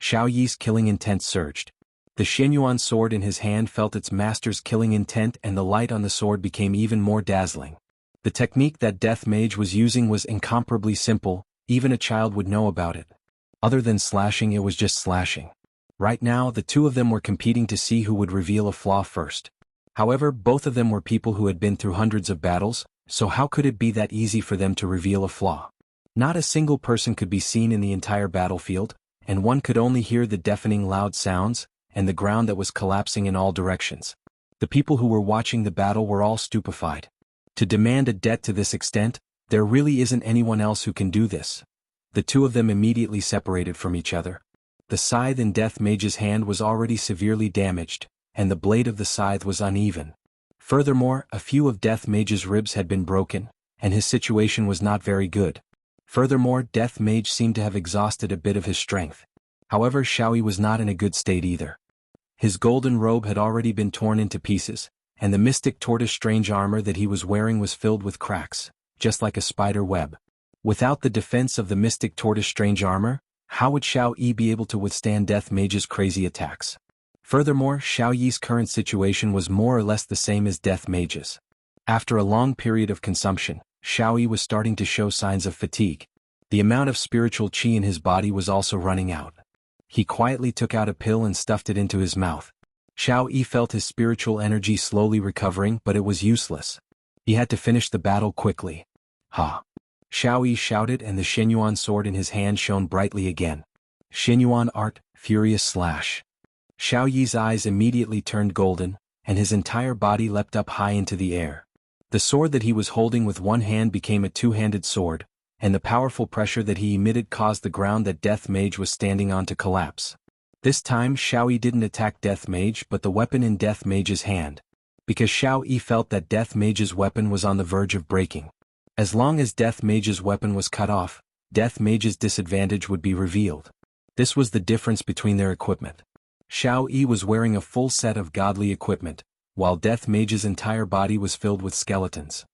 Xiao Yi's killing intent surged. The Xianyuan sword in his hand felt its master's killing intent, and the light on the sword became even more dazzling. The technique that Death Mage was using was incomparably simple, even a child would know about it. Other than slashing, it was just slashing. Right now, the two of them were competing to see who would reveal a flaw first. However, both of them were people who had been through hundreds of battles, so how could it be that easy for them to reveal a flaw? Not a single person could be seen in the entire battlefield, and one could only hear the deafening loud sounds, and the ground that was collapsing in all directions. The people who were watching the battle were all stupefied. To demand a debt to this extent, there really isn't anyone else who can do this. The two of them immediately separated from each other. The scythe in Death Mage's hand was already severely damaged, and the blade of the scythe was uneven. Furthermore, a few of Death Mage's ribs had been broken, and his situation was not very good. Furthermore, Death Mage seemed to have exhausted a bit of his strength. However, Xiao Yi was not in a good state either. His golden robe had already been torn into pieces, and the mystic tortoise strange armor that he was wearing was filled with cracks, just like a spider web. Without the defense of the mystic tortoise strange armor, how would Xiao Yi be able to withstand Death Mage's crazy attacks? Furthermore, Xiao Yi's current situation was more or less the same as Death Mage's. After a long period of consumption, Xiao Yi was starting to show signs of fatigue. The amount of spiritual qi in his body was also running out. He quietly took out a pill and stuffed it into his mouth. Xiao Yi felt his spiritual energy slowly recovering, but it was useless. He had to finish the battle quickly. Ha! Xiao Yi shouted, and the Xianyuan sword in his hand shone brightly again. Xianyuan art, furious slash. Xiao Yi's eyes immediately turned golden, and his entire body leapt up high into the air. The sword that he was holding with one hand became a two-handed sword, and the powerful pressure that he emitted caused the ground that Death Mage was standing on to collapse. This time Xiao Yi didn't attack Death Mage but the weapon in Death Mage's hand, because Xiao Yi felt that Death Mage's weapon was on the verge of breaking. As long as Death Mage's weapon was cut off, Death Mage's disadvantage would be revealed. This was the difference between their equipment. Xiao Yi was wearing a full set of godly equipment, while Death Mage's entire body was filled with skeletons.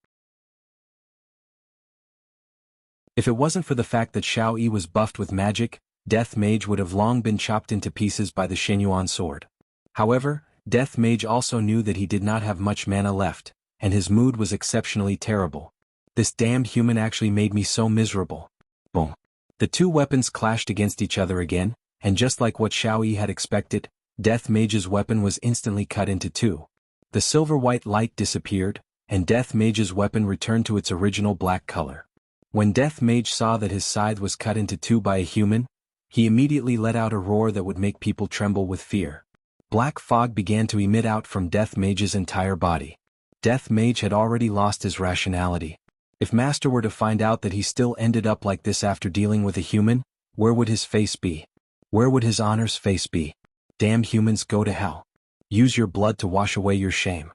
If it wasn't for the fact that Xiao Yi was buffed with magic, Death Mage would have long been chopped into pieces by the Xianyuan sword. However, Death Mage also knew that he did not have much mana left, and his mood was exceptionally terrible. This damned human actually made me so miserable. Boom. The two weapons clashed against each other again, and just like what Xiao Yi had expected, Death Mage's weapon was instantly cut into two. The silver-white light disappeared, and Death Mage's weapon returned to its original black color. When Death Mage saw that his scythe was cut into two by a human, he immediately let out a roar that would make people tremble with fear. Black fog began to emit out from Death Mage's entire body. Death Mage had already lost his rationality. If Master were to find out that he still ended up like this after dealing with a human, where would his face be? Where would his honor's face be? Damn humans, go to hell. Use your blood to wash away your shame.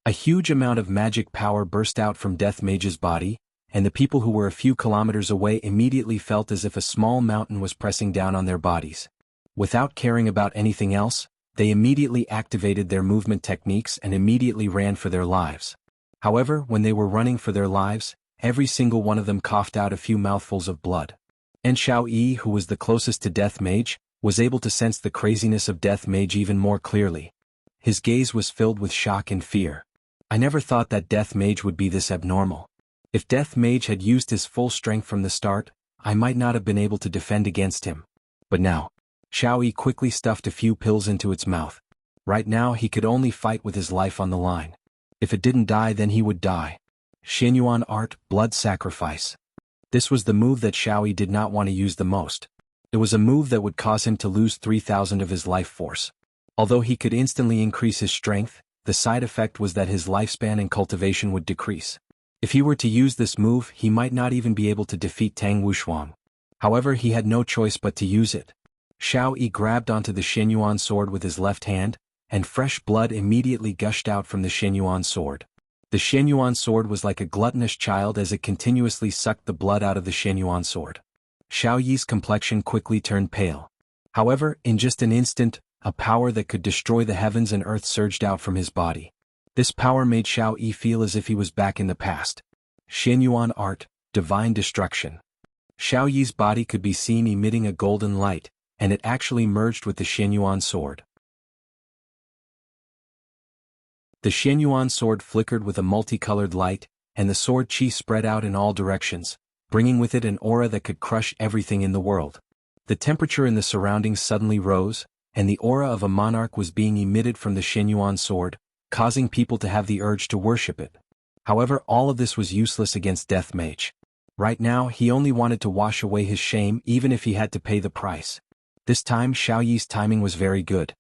A huge amount of magic power burst out from Death Mage's body, and the people who were a few kilometers away immediately felt as if a small mountain was pressing down on their bodies. Without caring about anything else, they immediately activated their movement techniques and immediately ran for their lives. However, when they were running for their lives, every single one of them coughed out a few mouthfuls of blood. And Xiao Yi, who was the closest to Death Mage, was able to sense the craziness of Death Mage even more clearly. His gaze was filled with shock and fear. I never thought that Death Mage would be this abnormal. If Death Mage had used his full strength from the start, I might not have been able to defend against him. But now, Xiao Yi quickly stuffed a few pills into its mouth. Right now he could only fight with his life on the line. If it didn't die, then he would die. Xianyuan Art, Blood Sacrifice. This was the move that Xiao Yi did not want to use the most. It was a move that would cause him to lose 3,000 of his life force. Although he could instantly increase his strength, the side effect was that his lifespan and cultivation would decrease. If he were to use this move, he might not even be able to defeat Tang Wushuang. However, he had no choice but to use it. Xiao Yi grabbed onto the Xianyuan sword with his left hand, and fresh blood immediately gushed out from the Xianyuan sword. The Xianyuan sword was like a gluttonous child as it continuously sucked the blood out of the Xianyuan sword. Xiao Yi's complexion quickly turned pale. However, in just an instant, a power that could destroy the heavens and earth surged out from his body. This power made Xiao Yi feel as if he was back in the past. Xianyuan Art, Divine Destruction. Xiao Yi's body could be seen emitting a golden light, and it actually merged with the Xianyuan sword. The Xianyuan sword flickered with a multicolored light, and the sword chi spread out in all directions, bringing with it an aura that could crush everything in the world. The temperature in the surroundings suddenly rose, and the aura of a monarch was being emitted from the Xianyuan sword, causing people to have the urge to worship it. However, all of this was useless against Death Mage. Right now, he only wanted to wash away his shame even if he had to pay the price. This time Xiao Yi's timing was very good.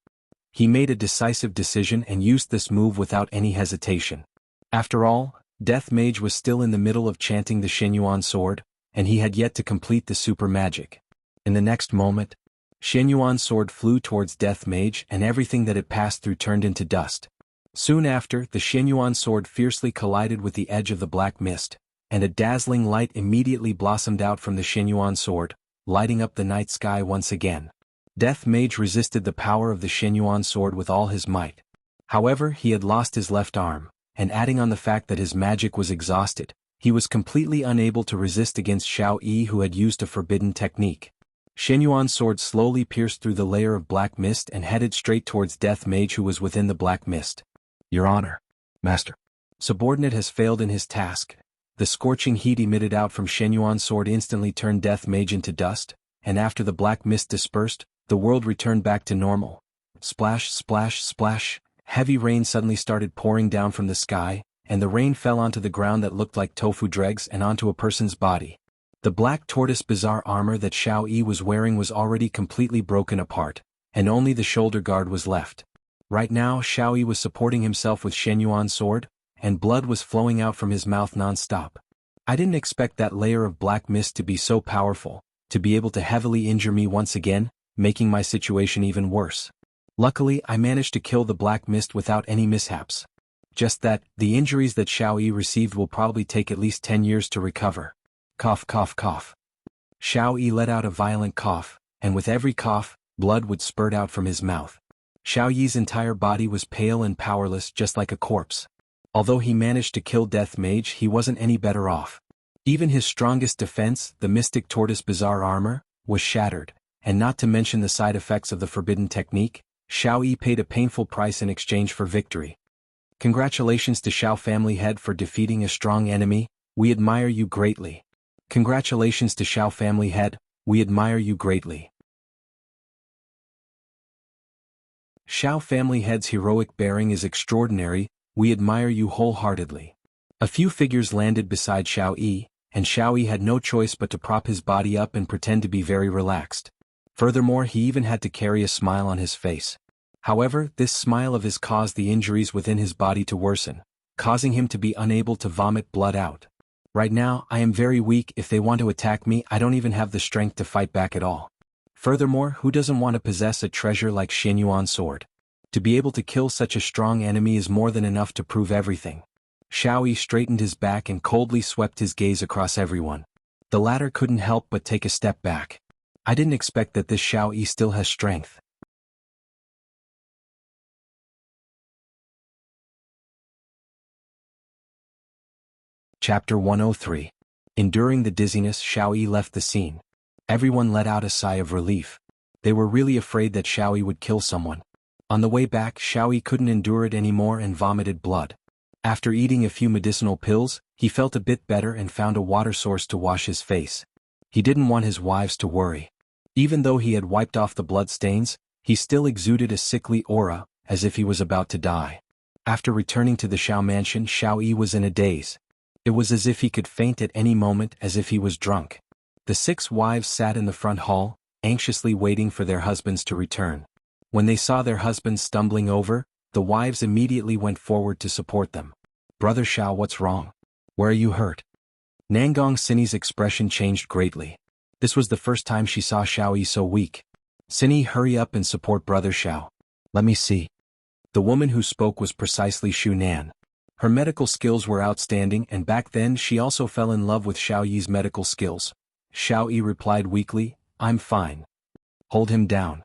He made a decisive decision and used this move without any hesitation. After all, Death Mage was still in the middle of chanting the Xianyuan sword, and he had yet to complete the super magic. In the next moment, Xianyuan sword flew towards Death Mage and everything that it passed through turned into dust. Soon after, the Xianyuan sword fiercely collided with the edge of the black mist, and a dazzling light immediately blossomed out from the Xianyuan sword, lighting up the night sky once again. Death Mage resisted the power of the Xianyuan sword with all his might. However, he had lost his left arm, and adding on the fact that his magic was exhausted, he was completely unable to resist against Xiao Yi, who had used a forbidden technique. Xianyuan sword slowly pierced through the layer of black mist and headed straight towards Death Mage, who was within the black mist. Your Honor, Master. Subordinate has failed in his task. The scorching heat emitted out from Xianyuan sword instantly turned Death Mage into dust, and after the black mist dispersed, the world returned back to normal. Splash, splash, splash. Heavy rain suddenly started pouring down from the sky, and the rain fell onto the ground that looked like tofu dregs and onto a person's body. The black tortoise bizarre armor that Xiao Yi was wearing was already completely broken apart, and only the shoulder guard was left. Right now Xiao Yi was supporting himself with Xianyuan sword, and blood was flowing out from his mouth non-stop. I didn't expect that layer of black mist to be so powerful, to be able to heavily injure me once again, making my situation even worse. Luckily, I managed to kill the black mist without any mishaps. Just that, the injuries that Xiao Yi received will probably take at least 10 years to recover. Cough, cough, cough. Xiao Yi let out a violent cough, and with every cough, blood would spurt out from his mouth. Xiao Yi's entire body was pale and powerless, just like a corpse. Although he managed to kill Death Mage, he wasn't any better off. Even his strongest defense, the Mystic Tortoise Bizarre Armor, was shattered, and not to mention the side effects of the forbidden technique, Xiao Yi paid a painful price in exchange for victory. Congratulations to Xiao Family Head for defeating a strong enemy, we admire you greatly. Congratulations to Xiao Family Head, we admire you greatly. Xiao Family Head's heroic bearing is extraordinary, we admire you wholeheartedly. A few figures landed beside Xiao Yi, and Xiao Yi had no choice but to prop his body up and pretend to be very relaxed. Furthermore, he even had to carry a smile on his face. However, this smile of his caused the injuries within his body to worsen, causing him to be unable to vomit blood out. Right now, I am very weak. If they want to attack me, I don't even have the strength to fight back at all. Furthermore, who doesn't want to possess a treasure like Xianyuan sword? To be able to kill such a strong enemy is more than enough to prove everything. Xiao Yi straightened his back and coldly swept his gaze across everyone. The latter couldn't help but take a step back. I didn't expect that this Xiao Yi still has strength. Chapter 103. Enduring the dizziness, Xiao Yi left the scene. Everyone let out a sigh of relief. They were really afraid that Xiao Yi would kill someone. On the way back, Xiao Yi couldn't endure it anymore and vomited blood. After eating a few medicinal pills, he felt a bit better and found a water source to wash his face. He didn't want his wives to worry. Even though he had wiped off the blood stains, he still exuded a sickly aura, as if he was about to die. After returning to the Xiao mansion, Xiao Yi was in a daze. It was as if he could faint at any moment, as if he was drunk. The 6 wives sat in the front hall, anxiously waiting for their husbands to return. When they saw their husbands stumbling over, the wives immediately went forward to support them. "Brother Xiao, what's wrong? Where are you hurt?" Nangong Sini's expression changed greatly. This was the first time she saw Xiao Yi so weak. "Sini, hurry up and support Brother Xiao. Let me see." The woman who spoke was precisely Shu Nan. Her medical skills were outstanding, and back then she also fell in love with Xiao Yi's medical skills. Xiao Yi replied weakly, "I'm fine." "Hold him down,"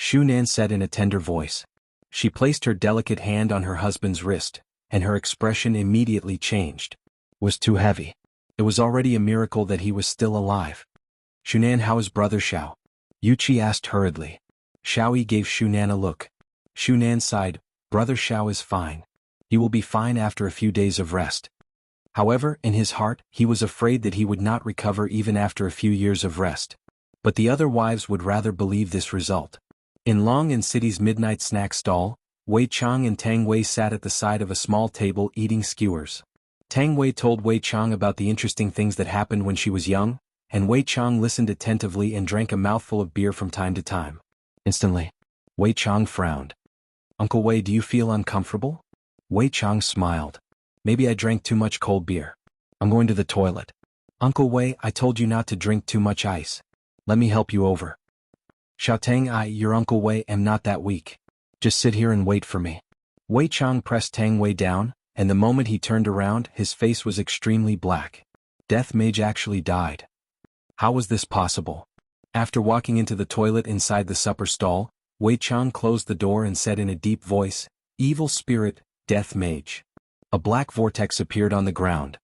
Shu Nan said in a tender voice. She placed her delicate hand on her husband's wrist, and her expression immediately changed. It was too heavy. It was already a miracle that he was still alive. "Shunan, how is Brother Xiao?" Yuqi asked hurriedly. Xiao Yi gave Shunan a look. Shunan sighed, "Brother Xiao is fine. He will be fine after a few days of rest." However, in his heart, he was afraid that he would not recover even after a few years of rest. But the other wives would rather believe this result. In Long and City's midnight snack stall, Wei Chang and Tang Wei sat at the side of a small table eating skewers. Tang Wei told Wei Chang about the interesting things that happened when she was young, and Wei Chang listened attentively and drank a mouthful of beer from time to time. Instantly, Wei Chang frowned. "Uncle Wei, do you feel uncomfortable?" Wei Chang smiled. "Maybe I drank too much cold beer. I'm going to the toilet." "Uncle Wei, I told you not to drink too much ice. Let me help you over." "Xiaotang, your Uncle Wei, am not that weak. Just sit here and wait for me." Wei Chang pressed Tang Wei down, and the moment he turned around, his face was extremely black. Death Mage actually died. How was this possible? After walking into the toilet inside the supper stall, Wei Chang closed the door and said in a deep voice, "Evil spirit, Death Mage." A black vortex appeared on the ground.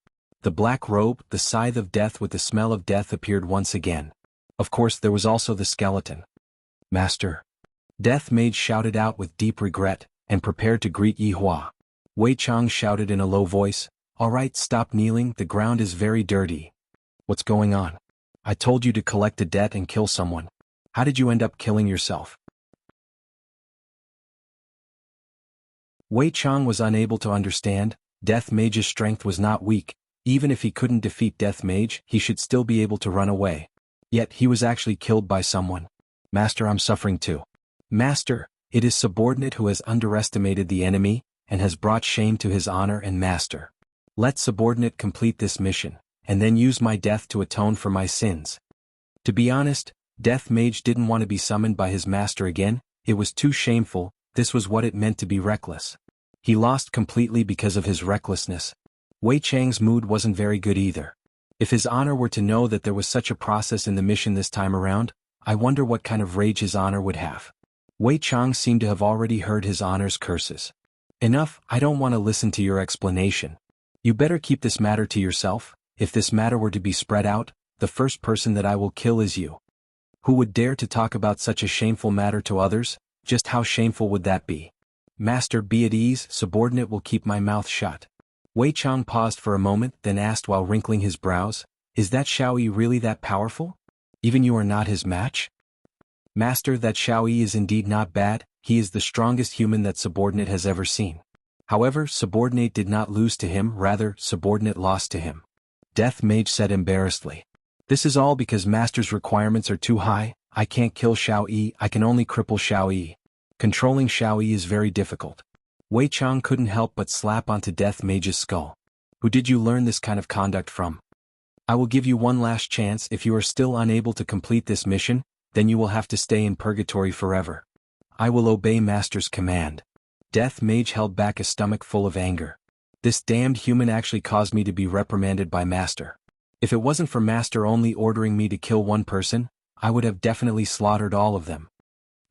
The black robe, the scythe of death with the smell of death, appeared once again. Of course, there was also the skeleton. "Master." Death Mage shouted out with deep regret, and prepared to greet Yi Hua. Wei Chang shouted in a low voice, "All right, stop kneeling, the ground is very dirty." "What's going on? I told you to collect a debt and kill someone. How did you end up killing yourself?" Wei Chang was unable to understand. Death Mage's strength was not weak. Even if he couldn't defeat Death Mage, he should still be able to run away. Yet he was actually killed by someone. "Master, I'm suffering too." "Master, it is Subordinate who has underestimated the enemy, and has brought shame to his honor and master. Let Subordinate complete this mission, and then use my death to atone for my sins." To be honest, Death Mage didn't want to be summoned by his master again. It was too shameful. This was what it meant to be reckless. He lost completely because of his recklessness. Wei Chang's mood wasn't very good either. If his honor were to know that there was such a process in the mission this time around, I wonder what kind of rage his honor would have. Wei Chang seemed to have already heard his honor's curses. "Enough, I don't want to listen to your explanation. You better keep this matter to yourself. If this matter were to be spread out, the first person that I will kill is you." Who would dare to talk about such a shameful matter to others? Just how shameful would that be? "Master, be at ease, Subordinate will keep my mouth shut." Wei Chang paused for a moment, then asked while wrinkling his brows, "Is that Xiao Yi really that powerful? Even you are not his match?" "Master, that Xiao Yi is indeed not bad. He is the strongest human that Subordinate has ever seen. However, Subordinate did not lose to him, rather, Subordinate lost to him." Death Mage said embarrassedly. "This is all because Master's requirements are too high. I can't kill Xiao Yi, I can only cripple Xiao Yi. Controlling Xiao Yi is very difficult." Wei Chang couldn't help but slap onto Death Mage's skull. "Who did you learn this kind of conduct from? I will give you one last chance. If you are still unable to complete this mission, then you will have to stay in purgatory forever. I will obey Master's command. Death Mage held back a stomach full of anger. This damned human actually caused me to be reprimanded by Master. If it wasn't for Master only ordering me to kill one person, I would have definitely slaughtered all of them.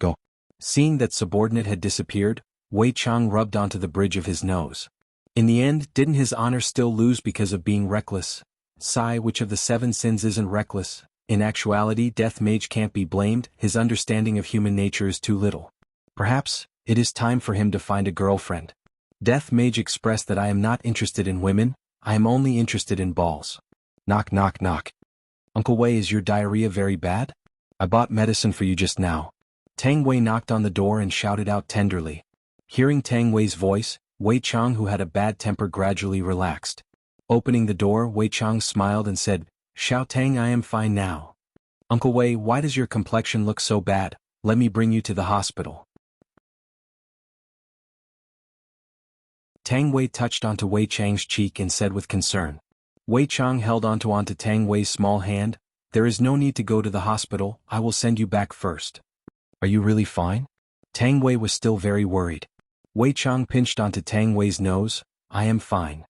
Go. Seeing that subordinate had disappeared, Wei Chang rubbed onto the bridge of his nose. In the end, didn't his honor still lose because of being reckless? Sigh, which of the 7 sins isn't reckless? In actuality, Death Mage can't be blamed, his understanding of human nature is too little. Perhaps, it is time for him to find a girlfriend. Death Mage expressed that I am not interested in women, I am only interested in balls. Knock knock knock. Uncle Wei, is your diarrhea very bad? I bought medicine for you just now. Tang Wei knocked on the door and shouted out tenderly. Hearing Tang Wei's voice, Wei Chang, who had a bad temper, gradually relaxed. Opening the door, Wei Chang smiled and said, Xiao Tang, I am fine now. Uncle Wei, why does your complexion look so bad? Let me bring you to the hospital. Tang Wei touched onto Wei Chang's cheek and said with concern. Wei Chang held onto Tang Wei's small hand. There is no need to go to the hospital, I will send you back first. Are you really fine? Tang Wei was still very worried. Wei Chang pinched onto Tang Wei's nose. I am fine.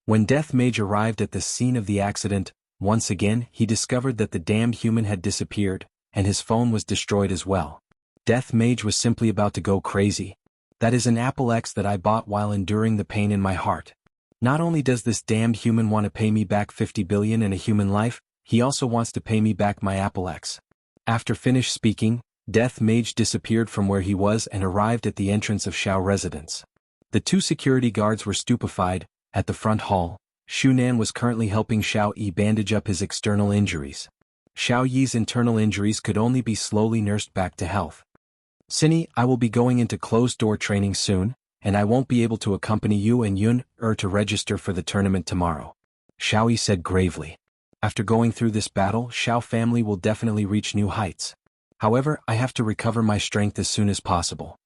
When Death Mage arrived at the scene of the accident, once again he discovered that the damned human had disappeared, and his phone was destroyed as well. Death Mage was simply about to go crazy. That is an Apple X that I bought while enduring the pain in my heart. Not only does this damned human want to pay me back 50 billion in a human life, he also wants to pay me back my Apple X. After finished speaking, Death Mage disappeared from where he was and arrived at the entrance of Xiao residence. The 2 security guards were stupefied. At the front hall, Xu Nan was currently helping Xiao Yi bandage up his external injuries. Xiao Yi's internal injuries could only be slowly nursed back to health. Cindy, I will be going into closed-door training soon, and I won't be able to accompany you and Yun to register for the tournament tomorrow. Xiao Yi said gravely. After going through this battle, Xiao family will definitely reach new heights. However, I have to recover my strength as soon as possible.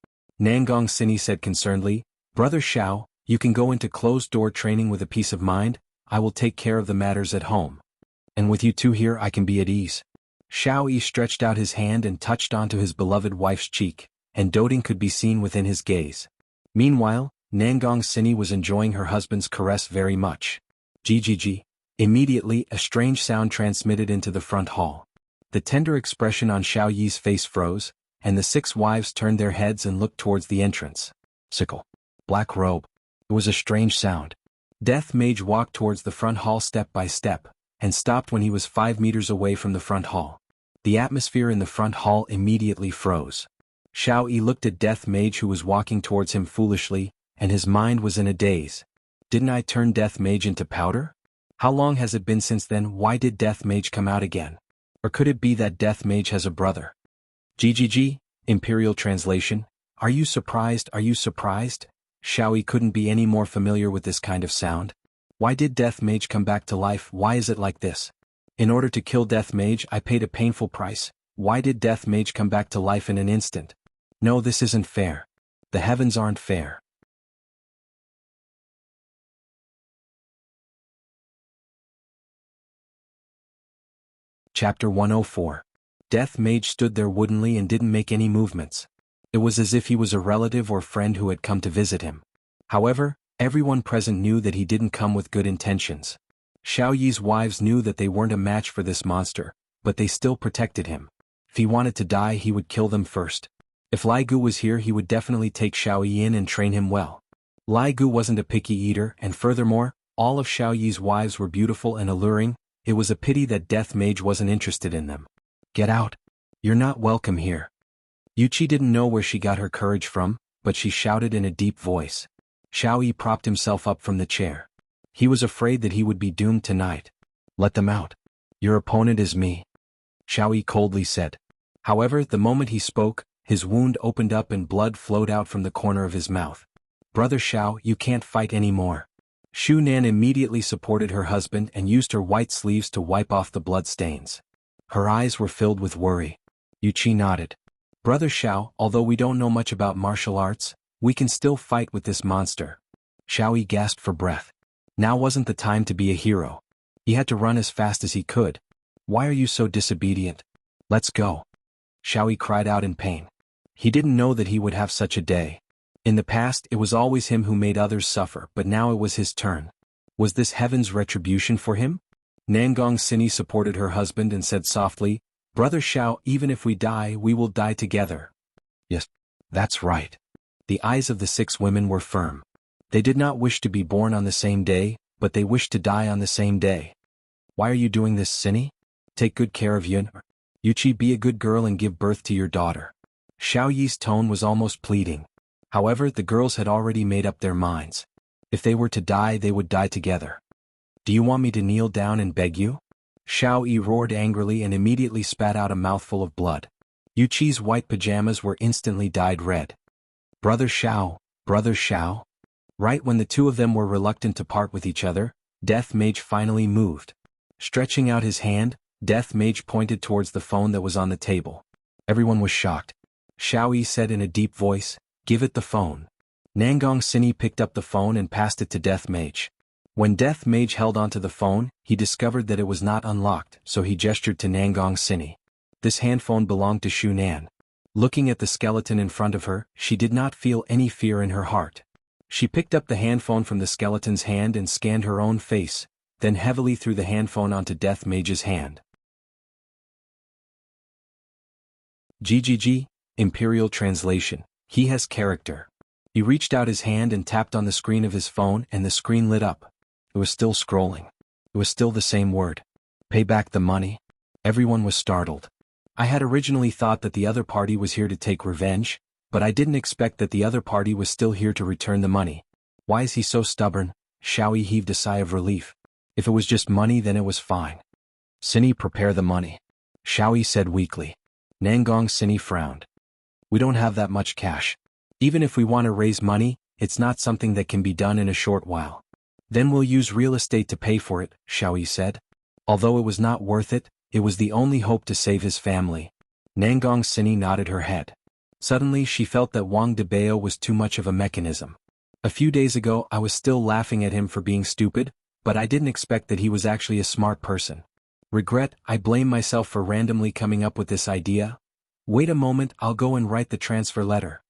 Nangong Cindy said concernedly, Brother Xiao, you can go into closed-door training with a peace of mind, I will take care of the matters at home. And with you two here I can be at ease. Xiao Yi stretched out his hand and touched onto his beloved wife's cheek, and doting could be seen within his gaze. Meanwhile, Nangong Cindy was enjoying her husband's caress very much. GGG. Immediately, a strange sound transmitted into the front hall. The tender expression on Xiao Yi's face froze, and the 6 wives turned their heads and looked towards the entrance. Sickle. Black robe. It was a strange sound. Death Mage walked towards the front hall step by step, and stopped when he was 5 meters away from the front hall. The atmosphere in the front hall immediately froze. Xiao Yi looked at Death Mage, who was walking towards him foolishly, and his mind was in a daze. Didn't I turn Death Mage into powder? How long has it been since then? Why did Death Mage come out again? Or could it be that Death Mage has a brother? GGG, Imperial Translation. Are you surprised? Are you surprised? Xiao Yi couldn't be any more familiar with this kind of sound. Why did Death Mage come back to life? Why is it like this? In order to kill Death Mage, I paid a painful price. Why did Death Mage come back to life in an instant? No, this isn't fair. The heavens aren't fair. Chapter 104. Death Mage stood there woodenly and didn't make any movements. It was as if he was a relative or friend who had come to visit him. However, everyone present knew that he didn't come with good intentions. Xiao Yi's wives knew that they weren't a match for this monster, but they still protected him. If he wanted to die, he would kill them first. If Lai Gu was here, he would definitely take Xiao Yi in and train him well. Lai Gu wasn't a picky eater, and furthermore, all of Xiao Yi's wives were beautiful and alluring. It was a pity that Death Mage wasn't interested in them. Get out. You're not welcome here. Yuchi didn't know where she got her courage from, but she shouted in a deep voice. Xiao Yi propped himself up from the chair. He was afraid that he would be doomed tonight. Let them out. Your opponent is me. Xiao Yi coldly said. However, the moment he spoke, his wound opened up and blood flowed out from the corner of his mouth. Brother Xiao, you can't fight anymore. Xu Nan immediately supported her husband and used her white sleeves to wipe off the blood stains. Her eyes were filled with worry. Yuchi nodded. Brother Xiao, although we don't know much about martial arts, we can still fight with this monster. Xiao Yi gasped for breath. Now wasn't the time to be a hero. He had to run as fast as he could. Why are you so disobedient? Let's go. Xiao Yi cried out in pain. He didn't know that he would have such a day. In the past it was always him who made others suffer, but now it was his turn. Was this heaven's retribution for him? Nangong Sini supported her husband and said softly, "Brother Xiao, even if we die, we will die together." Yes, that's right. The eyes of the 6 women were firm. They did not wish to be born on the same day, but they wished to die on the same day. Why are you doing this, Sini? Take good care of Yun. Yuchi, be a good girl and give birth to your daughter. Xiao Yi's tone was almost pleading. However, the girls had already made up their minds. If they were to die, they would die together. Do you want me to kneel down and beg you? Xiao Yi roared angrily and immediately spat out a mouthful of blood. Yuchi's white pajamas were instantly dyed red. Brother Xiao, Brother Xiao. Right when the two of them were reluctant to part with each other, Death Mage finally moved. Stretching out his hand, Death Mage pointed towards the phone that was on the table. Everyone was shocked. Xiao Yi said in a deep voice, "Give it the phone." Nangong Sini picked up the phone and passed it to Death Mage. When Death Mage held onto the phone, he discovered that it was not unlocked, so he gestured to Nangong Sini. This handphone belonged to Shu Nan. Looking at the skeleton in front of her, she did not feel any fear in her heart. She picked up the handphone from the skeleton's hand and scanned her own face, then heavily threw the handphone onto Death Mage's hand. GGG, Imperial Translation. He has character. He reached out his hand and tapped on the screen of his phone and the screen lit up. It was still scrolling. It was still the same word. Pay back the money. Everyone was startled. I had originally thought that the other party was here to take revenge, but I didn't expect that the other party was still here to return the money. Why is he so stubborn? Xiao Yi heaved a sigh of relief. If it was just money, then it was fine. Sini, prepare the money. Xiao Yi said weakly. Nangong Sini frowned. We don't have that much cash. Even if we want to raise money, it's not something that can be done in a short while. Then we'll use real estate to pay for it, Xiao Yi said. Although it was not worth it, it was the only hope to save his family. Nangong Sini nodded her head. Suddenly she felt that Wang Debao was too much of a mechanism. A few days ago I was still laughing at him for being stupid, but I didn't expect that he was actually a smart person. Regret, I blame myself for randomly coming up with this idea. Wait a moment, I'll go and write the transfer letter.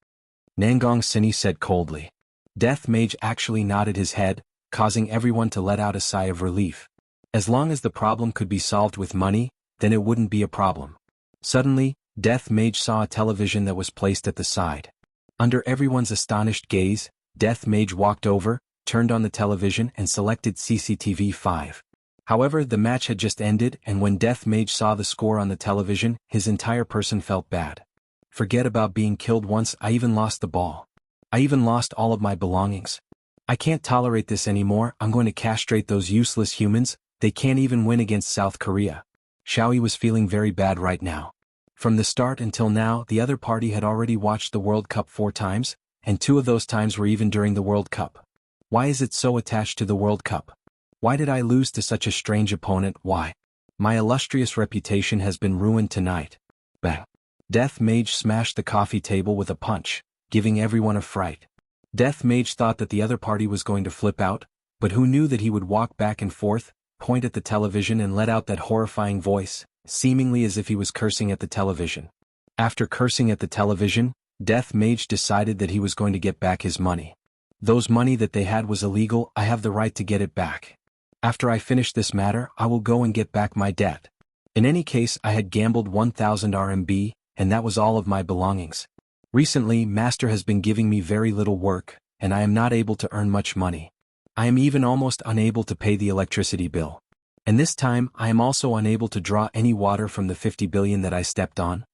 Nangong Sini said coldly. Death Mage actually nodded his head, causing everyone to let out a sigh of relief. As long as the problem could be solved with money, then it wouldn't be a problem. Suddenly, Death Mage saw a television that was placed at the side. Under everyone's astonished gaze, Death Mage walked over, turned on the television and selected CCTV 5. However, the match had just ended, and when Death Mage saw the score on the television, his entire person felt bad. Forget about being killed once, I even lost the ball. I even lost all of my belongings. I can't tolerate this anymore, I'm going to castrate those useless humans, they can't even win against South Korea. Xiao Yi was feeling very bad right now. From the start until now, the other party had already watched the World Cup 4 times, and 2 of those times were even during the World Cup. Why is it so attached to the World Cup? Why did I lose to such a strange opponent? Why? My illustrious reputation has been ruined tonight. Bang. Death Mage smashed the coffee table with a punch, giving everyone a fright. Death Mage thought that the other party was going to flip out, but who knew that he would walk back and forth, point at the television and let out that horrifying voice, seemingly as if he was cursing at the television. After cursing at the television, Death Mage decided that he was going to get back his money. Those money that they had was illegal, I have the right to get it back. After I finish this matter, I will go and get back my debt. In any case, I had gambled 1,000 RMB, and that was all of my belongings. Recently, Master has been giving me very little work, and I am not able to earn much money. I am even almost unable to pay the electricity bill. And this time, I am also unable to draw any water from the 50 billion that I stepped on.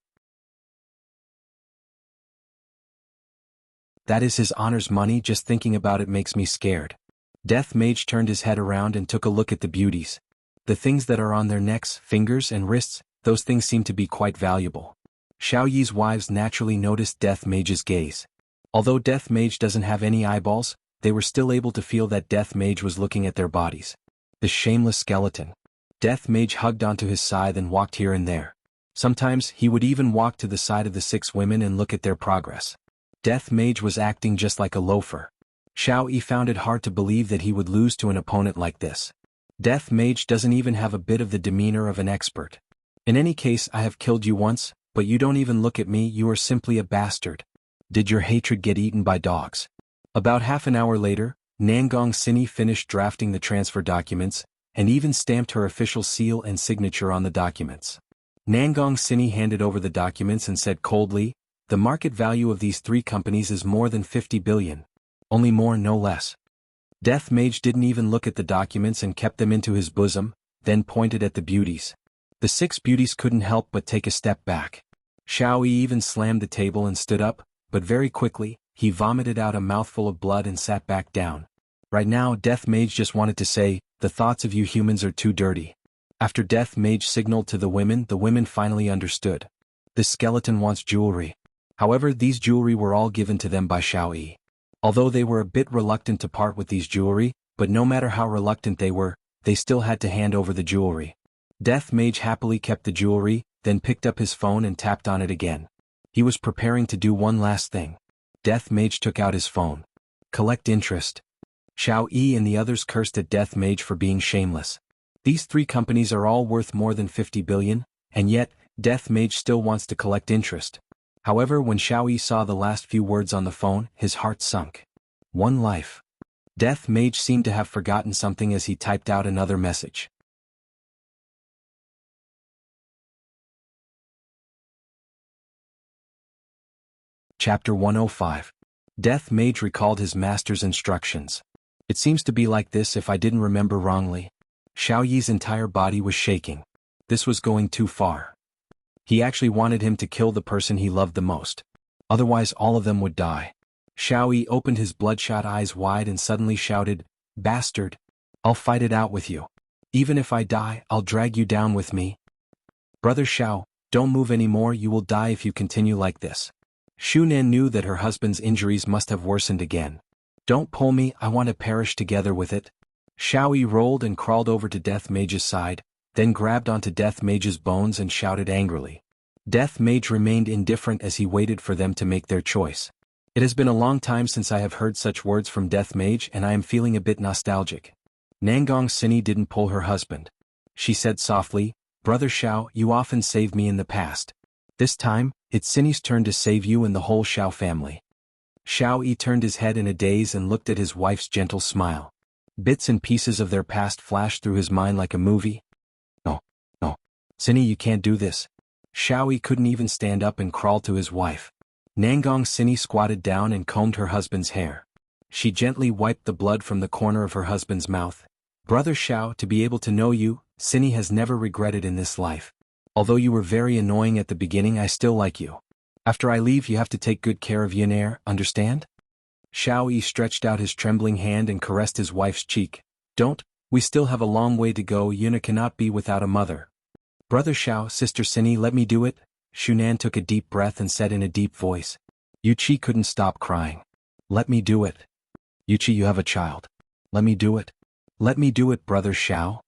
That is His Honor's money, just thinking about it makes me scared. Death Mage turned his head around and took a look at the beauties. The things that are on their necks, fingers and wrists, those things seem to be quite valuable. Xiao Yi's wives naturally noticed Death Mage's gaze. Although Death Mage doesn't have any eyeballs, they were still able to feel that Death Mage was looking at their bodies. The shameless skeleton. Death Mage hugged onto his side and walked here and there. Sometimes he would even walk to the side of the 6 women and look at their progress. Death Mage was acting just like a loafer. Xiao Yi found it hard to believe that he would lose to an opponent like this. Death Mage doesn't even have a bit of the demeanor of an expert. In any case, I have killed you once, But you don't even look at me, you are simply a bastard. Did your hatred get eaten by dogs? About half an hour later, Nangong Sini finished drafting the transfer documents, and even stamped her official seal and signature on the documents. Nangong Sini handed over the documents and said coldly, "The market value of these three companies is more than 50 billion. Only more, no less." Death Mage didn't even look at the documents and kept them into his bosom, then pointed at the beauties. The 6 beauties couldn't help but take a step back. Xiao Yi even slammed the table and stood up, but very quickly, he vomited out a mouthful of blood and sat back down. Right now, Death Mage just wanted to say, "The thoughts of you humans are too dirty." After Death Mage signaled to the women finally understood. This skeleton wants jewelry. However, these jewelry were all given to them by Xiao Yi. Although they were a bit reluctant to part with these jewelry, but no matter how reluctant they were, they still had to hand over the jewelry. Death Mage happily kept the jewelry, then picked up his phone and tapped on it again. He was preparing to do one last thing. Death Mage took out his phone. Collect interest. Xiao Yi and the others cursed at Death Mage for being shameless. These 3 companies are all worth more than 50 billion, and yet, Death Mage still wants to collect interest. However, when Xiao Yi saw the last few words on the phone, his heart sunk. One life. Death Mage seemed to have forgotten something as he typed out another message. Chapter 105. Death Mage recalled his master's instructions. It seems to be like this if I didn't remember wrongly. Xiao Yi's entire body was shaking. This was going too far. He actually wanted him to kill the person he loved the most. Otherwise all of them would die. Xiao Yi opened his bloodshot eyes wide and suddenly shouted, "Bastard! I'll fight it out with you. Even if I die, I'll drag you down with me. Brother Xiao, don't move anymore, you will die if you continue like this." Shunan knew that her husband's injuries must have worsened again. "Don't pull me, I want to perish together with it." Xiao Yi rolled and crawled over to Death Mage's side, then grabbed onto Death Mage's bones and shouted angrily. Death Mage remained indifferent as he waited for them to make their choice. It has been a long time since I have heard such words from Death Mage and I am feeling a bit nostalgic. Nangong Sini didn't pull her husband. She said softly, "Brother Xiao, you often saved me in the past. This time, it's Sini's turn to save you and the whole Xiao family." Xiao Yi turned his head in a daze and looked at his wife's gentle smile. Bits and pieces of their past flashed through his mind like a movie. No. Sini, you can't do this." Xiao Yi couldn't even stand up and crawl to his wife. Nangong Sini squatted down and combed her husband's hair. She gently wiped the blood from the corner of her husband's mouth. "Brother Xiao, to be able to know you, Sini has never regretted in this life. Although you were very annoying at the beginning, I still like you. After I leave, you have to take good care of Yinair, understand?" Xiao Yi stretched out his trembling hand and caressed his wife's cheek. "Don't, we still have a long way to go, Yuna cannot be without a mother." "Brother Xiao, Sister Sini, let me do it." Shunan took a deep breath and said in a deep voice. Yuchi couldn't stop crying. "Let me do it. Yuchi, you have a child. Let me do it. Let me do it, Brother Xiao."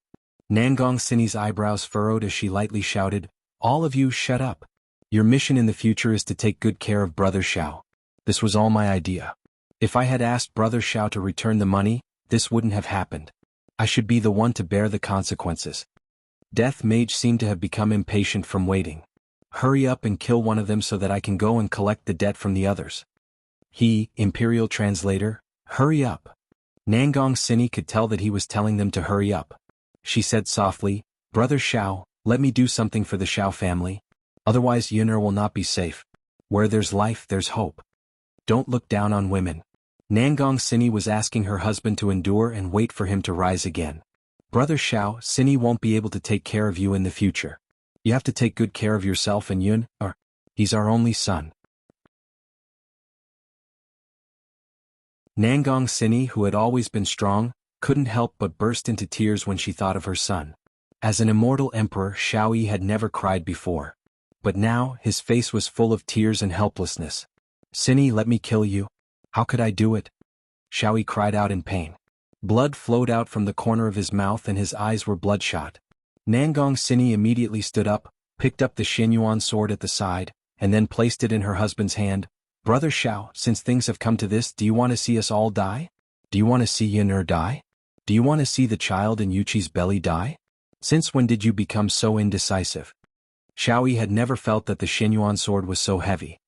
Nangong Sini's eyebrows furrowed as she lightly shouted, "All of you shut up. Your mission in the future is to take good care of Brother Xiao. This was all my idea. If I had asked Brother Xiao to return the money, this wouldn't have happened. I should be the one to bear the consequences." Death Mage seemed to have become impatient from waiting. "Hurry up and kill one of them so that I can go and collect the debt from the others." He, Imperial Translator, "Hurry up." Nangong Sini could tell that he was telling them to hurry up. She said softly, "Brother Xiao, let me do something for the Xiao family. Otherwise Yun'er will not be safe. Where there's life, there's hope. Don't look down on women." Nangong Sini was asking her husband to endure and wait for him to rise again. "Brother Xiao, Sini won't be able to take care of you in the future. You have to take good care of yourself and Yun, or he's our only son." Nangong Sini, who had always been strong, couldn't help but burst into tears when she thought of her son. As an immortal emperor, Xiao Yi had never cried before. But now, his face was full of tears and helplessness. "Sini, let me kill you. How could I do it?" Xiao Yi cried out in pain. Blood flowed out from the corner of his mouth and his eyes were bloodshot. Nangong Sini immediately stood up, picked up the Xinyuan sword at the side, and then placed it in her husband's hand. "Brother Xiao, since things have come to this, do you want to see us all die? Do you want to see Yun'er die? Do you want to see the child in Yuchi's belly die? Since when did you become so indecisive?" Xiao Yi had never felt that the Xinyuan sword was so heavy.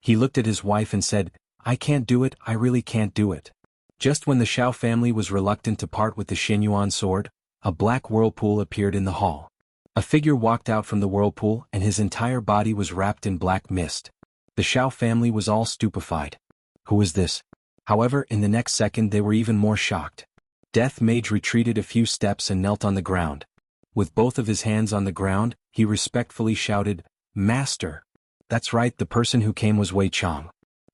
He looked at his wife and said, "I can't do it, I really can't do it." Just when the Xiao family was reluctant to part with the Xinyuan sword, a black whirlpool appeared in the hall. A figure walked out from the whirlpool and his entire body was wrapped in black mist. The Xiao family was all stupefied. Who is this? However, in the next second they were even more shocked. Death Mage retreated a few steps and knelt on the ground. With both of his hands on the ground, he respectfully shouted, "Master!" That's right, the person who came was Wei Chang.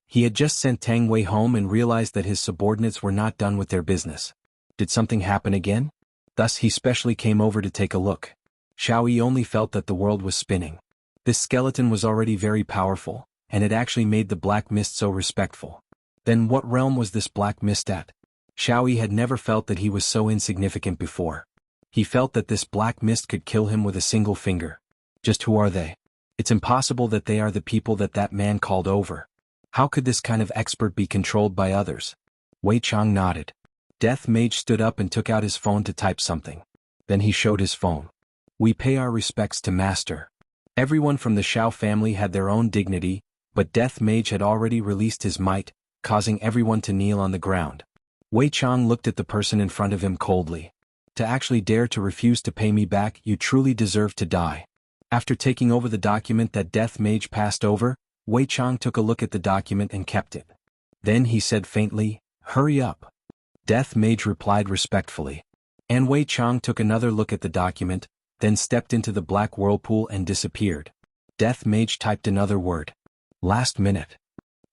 He had just sent Tang Wei home and realized that his subordinates were not done with their business. Did something happen again? Thus he specially came over to take a look. Xiao Yi only felt that the world was spinning. This skeleton was already very powerful, and it actually made the black mist so respectful. Then what realm was this black mist at? Xiao Yi had never felt that he was so insignificant before. He felt that this black mist could kill him with a single finger. Just who are they? It's impossible that they are the people that man called over. How could this kind of expert be controlled by others? Wei Chang nodded. Death Mage stood up and took out his phone to type something. Then he showed his phone. "We pay our respects to Master." Everyone from the Xiao family had their own dignity, but Death Mage had already released his might, causing everyone to kneel on the ground. Wei Chang looked at the person in front of him coldly. "To actually dare to refuse to pay me back, you truly deserve to die." After taking over the document that Death Mage passed over, Wei Chang took a look at the document and kept it. Then he said faintly, "Hurry up." Death Mage replied respectfully. And Wei Chang took another look at the document, then stepped into the black whirlpool and disappeared. Death Mage typed another word. Last minute.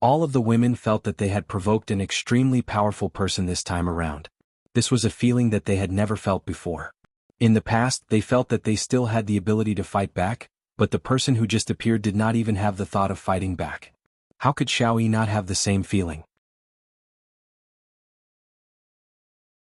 All of the women felt that they had provoked an extremely powerful person this time around. This was a feeling that they had never felt before. In the past, they felt that they still had the ability to fight back, but the person who just appeared did not even have the thought of fighting back. How could Xiao Yi not have the same feeling?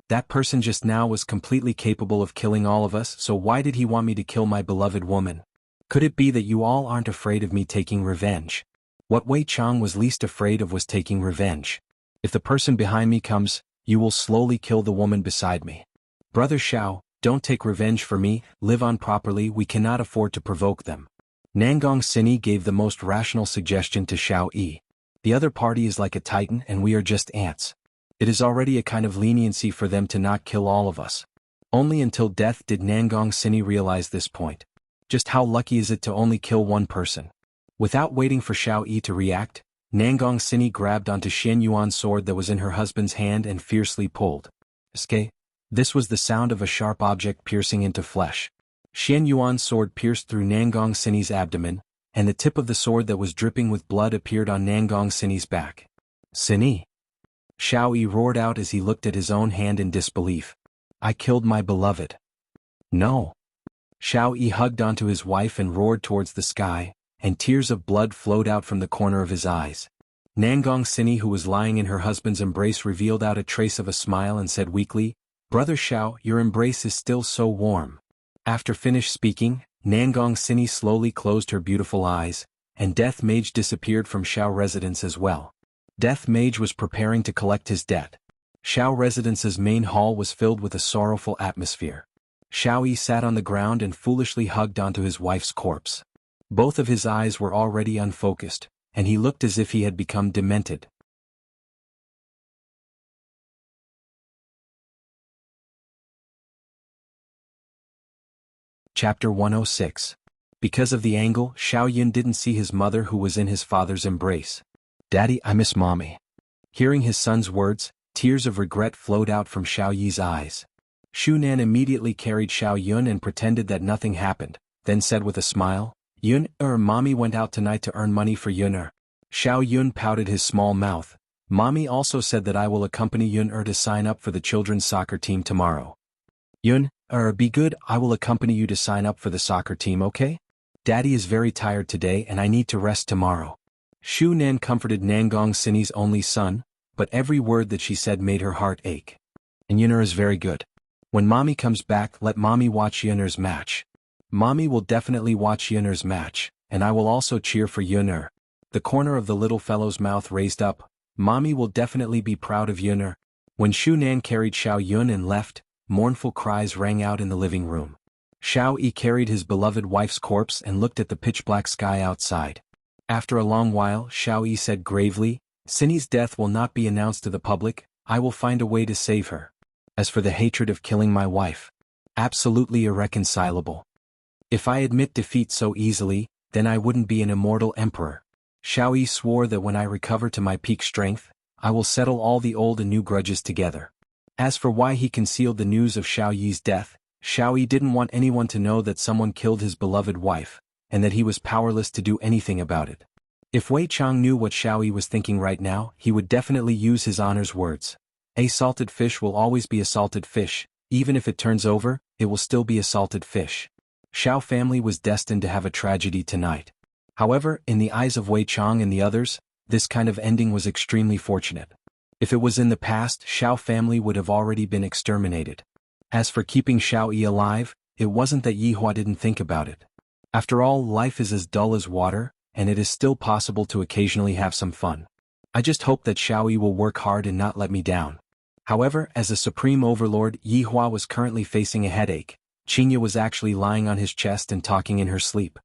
That person just now was completely capable of killing all of us, so why did he want me to kill my beloved woman? Could it be that you all aren't afraid of me taking revenge? What Wei Chang was least afraid of was taking revenge. If the person behind me comes, you will slowly kill the woman beside me. Brother Xiao, don't take revenge for me, live on properly, we cannot afford to provoke them. Nangong Sini gave the most rational suggestion to Xiao Yi. The other party is like a titan and we are just ants. It is already a kind of leniency for them to not kill all of us. Only until death did Nangong Sini realize this point. Just how lucky is it to only kill one person? Without waiting for Xiao Yi to react, Nangong Sini grabbed onto Xian Yuan's sword that was in her husband's hand and fiercely pulled. Escape. This was the sound of a sharp object piercing into flesh. Xian Yuan's sword pierced through Nangong Sini's abdomen, and the tip of the sword that was dripping with blood appeared on Nangong Sini's back. Sini! Xiao Yi roared out as he looked at his own hand in disbelief. I killed my beloved. No. Xiao Yi hugged onto his wife and roared towards the sky, and tears of blood flowed out from the corner of his eyes. Nangong Sini, who was lying in her husband's embrace, revealed out a trace of a smile and said weakly, Brother Xiao, your embrace is still so warm. After finished speaking, Nangong Sini slowly closed her beautiful eyes, and Death Mage disappeared from Xiao Residence as well. Death Mage was preparing to collect his debt. Xiao Residence's main hall was filled with a sorrowful atmosphere. Xiao Yi sat on the ground and foolishly hugged onto his wife's corpse. Both of his eyes were already unfocused, and he looked as if he had become demented. Chapter 106. Because of the angle, Xiao Yun didn't see his mother, who was in his father's embrace. Daddy, I miss mommy. Hearing his son's words, tears of regret flowed out from Xiao Yi's eyes. Shu Nan immediately carried Xiao Yun and pretended that nothing happened, then said with a smile, Yun, mommy went out tonight to earn money for Yun. Xiao Yun pouted his small mouth. Mommy also said that I will accompany Yun to sign up for the children's soccer team tomorrow. Yun, be good, I will accompany you to sign up for the soccer team, okay? Daddy is very tired today and I need to rest tomorrow. Shu Nan comforted Nangong Sini's only son, but every word that she said made her heart ache. And Yun'er is very good. When mommy comes back, let mommy watch Yun'er's match. Mommy will definitely watch Yun'er's match, and I will also cheer for Yun'er. The corner of the little fellow's mouth raised up. Mommy will definitely be proud of Yun'er. When Shu Nan carried Xiao Yun and left, mournful cries rang out in the living room. Xiao Yi carried his beloved wife's corpse and looked at the pitch-black sky outside. After a long while, Xiao Yi said gravely, "Cindy's death will not be announced to the public. I will find a way to save her. As for the hatred of killing my wife, absolutely irreconcilable. If I admit defeat so easily, then I wouldn't be an immortal emperor." Xiao Yi swore that when I recover to my peak strength, I will settle all the old and new grudges together. As for why he concealed the news of Xiao Yi's death, Xiao Yi didn't want anyone to know that someone killed his beloved wife, and that he was powerless to do anything about it. If Wei Chang knew what Xiao Yi was thinking right now, he would definitely use his honor's words. A salted fish will always be a salted fish, even if it turns over, it will still be a salted fish. Xiao family was destined to have a tragedy tonight. However, in the eyes of Wei Chang and the others, this kind of ending was extremely fortunate. If it was in the past, Xiao family would have already been exterminated. As for keeping Xiao Yi alive, it wasn't that Yi Hua didn't think about it. After all, life is as dull as water, and it is still possible to occasionally have some fun. I just hope that Xiao Yi will work hard and not let me down. However, as a supreme overlord, Yi Hua was currently facing a headache. Qinya was actually lying on his chest and talking in her sleep.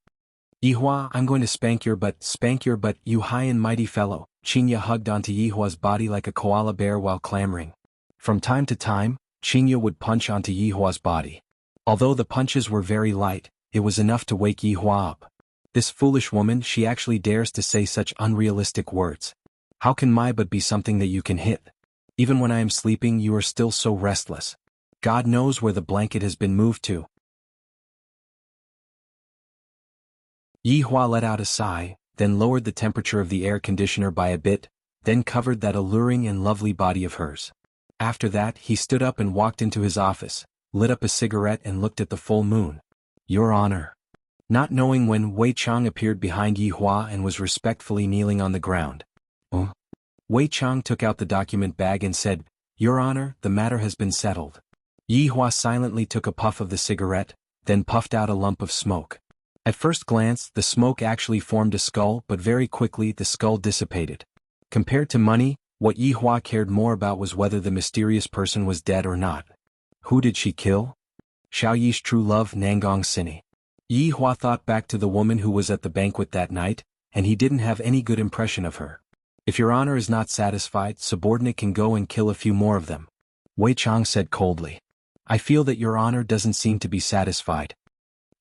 "Yi Hua, I'm going to spank your butt, you high and mighty fellow." Qinya hugged onto Yi Hua's body like a koala bear while clamoring. From time to time, Qinya would punch onto Yi Hua's body. Although the punches were very light, it was enough to wake Yi Hua up. This foolish woman, she actually dares to say such unrealistic words. How can my butt be something that you can hit? Even when I am sleeping, you are still so restless. God knows where the blanket has been moved to. Yi Hua let out a sigh, then lowered the temperature of the air conditioner by a bit, then covered that alluring and lovely body of hers. After that, he stood up and walked into his office, lit up a cigarette and looked at the full moon. "Your Honor." Not knowing when, Wei Chang appeared behind Yi Hua and was respectfully kneeling on the ground. Wei Chang took out the document bag and said, "Your Honor, the matter has been settled." Yi Hua silently took a puff of the cigarette, then puffed out a lump of smoke. At first glance, the smoke actually formed a skull, but very quickly the skull dissipated. Compared to money, what Yi Hua cared more about was whether the mysterious person was dead or not. Who did she kill? Xiao Yi's true love, Nangong Sini. Yi Hua thought back to the woman who was at the banquet that night, and he didn't have any good impression of her. "If your honor is not satisfied, subordinate can go and kill a few more of them," Wei Chang said coldly. "I feel that your honor doesn't seem to be satisfied."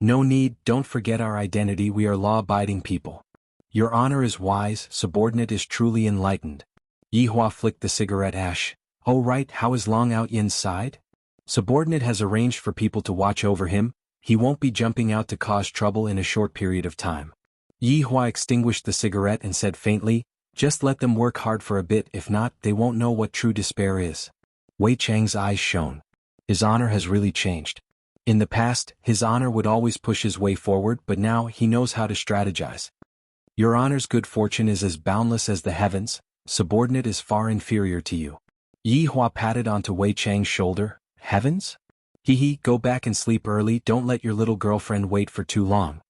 "No need, don't forget our identity, we are law-abiding people. Your honor is wise, subordinate is truly enlightened." Yi Hua flicked the cigarette ash. "Oh right, how is Long Out Yin's side? Subordinate has arranged for people to watch over him, he won't be jumping out to cause trouble in a short period of time." Yi Hua extinguished the cigarette and said faintly, "Just let them work hard for a bit, if not, they won't know what true despair is." Wei Chang's eyes shone. His honor has really changed. In the past, his honor would always push his way forward, but now he knows how to strategize. "Your honor's good fortune is as boundless as the heavens, subordinate is far inferior to you." Yi Hua patted onto Wei Chang's shoulder. "Heavens? Hee, go back and sleep early, don't let your little girlfriend wait for too long."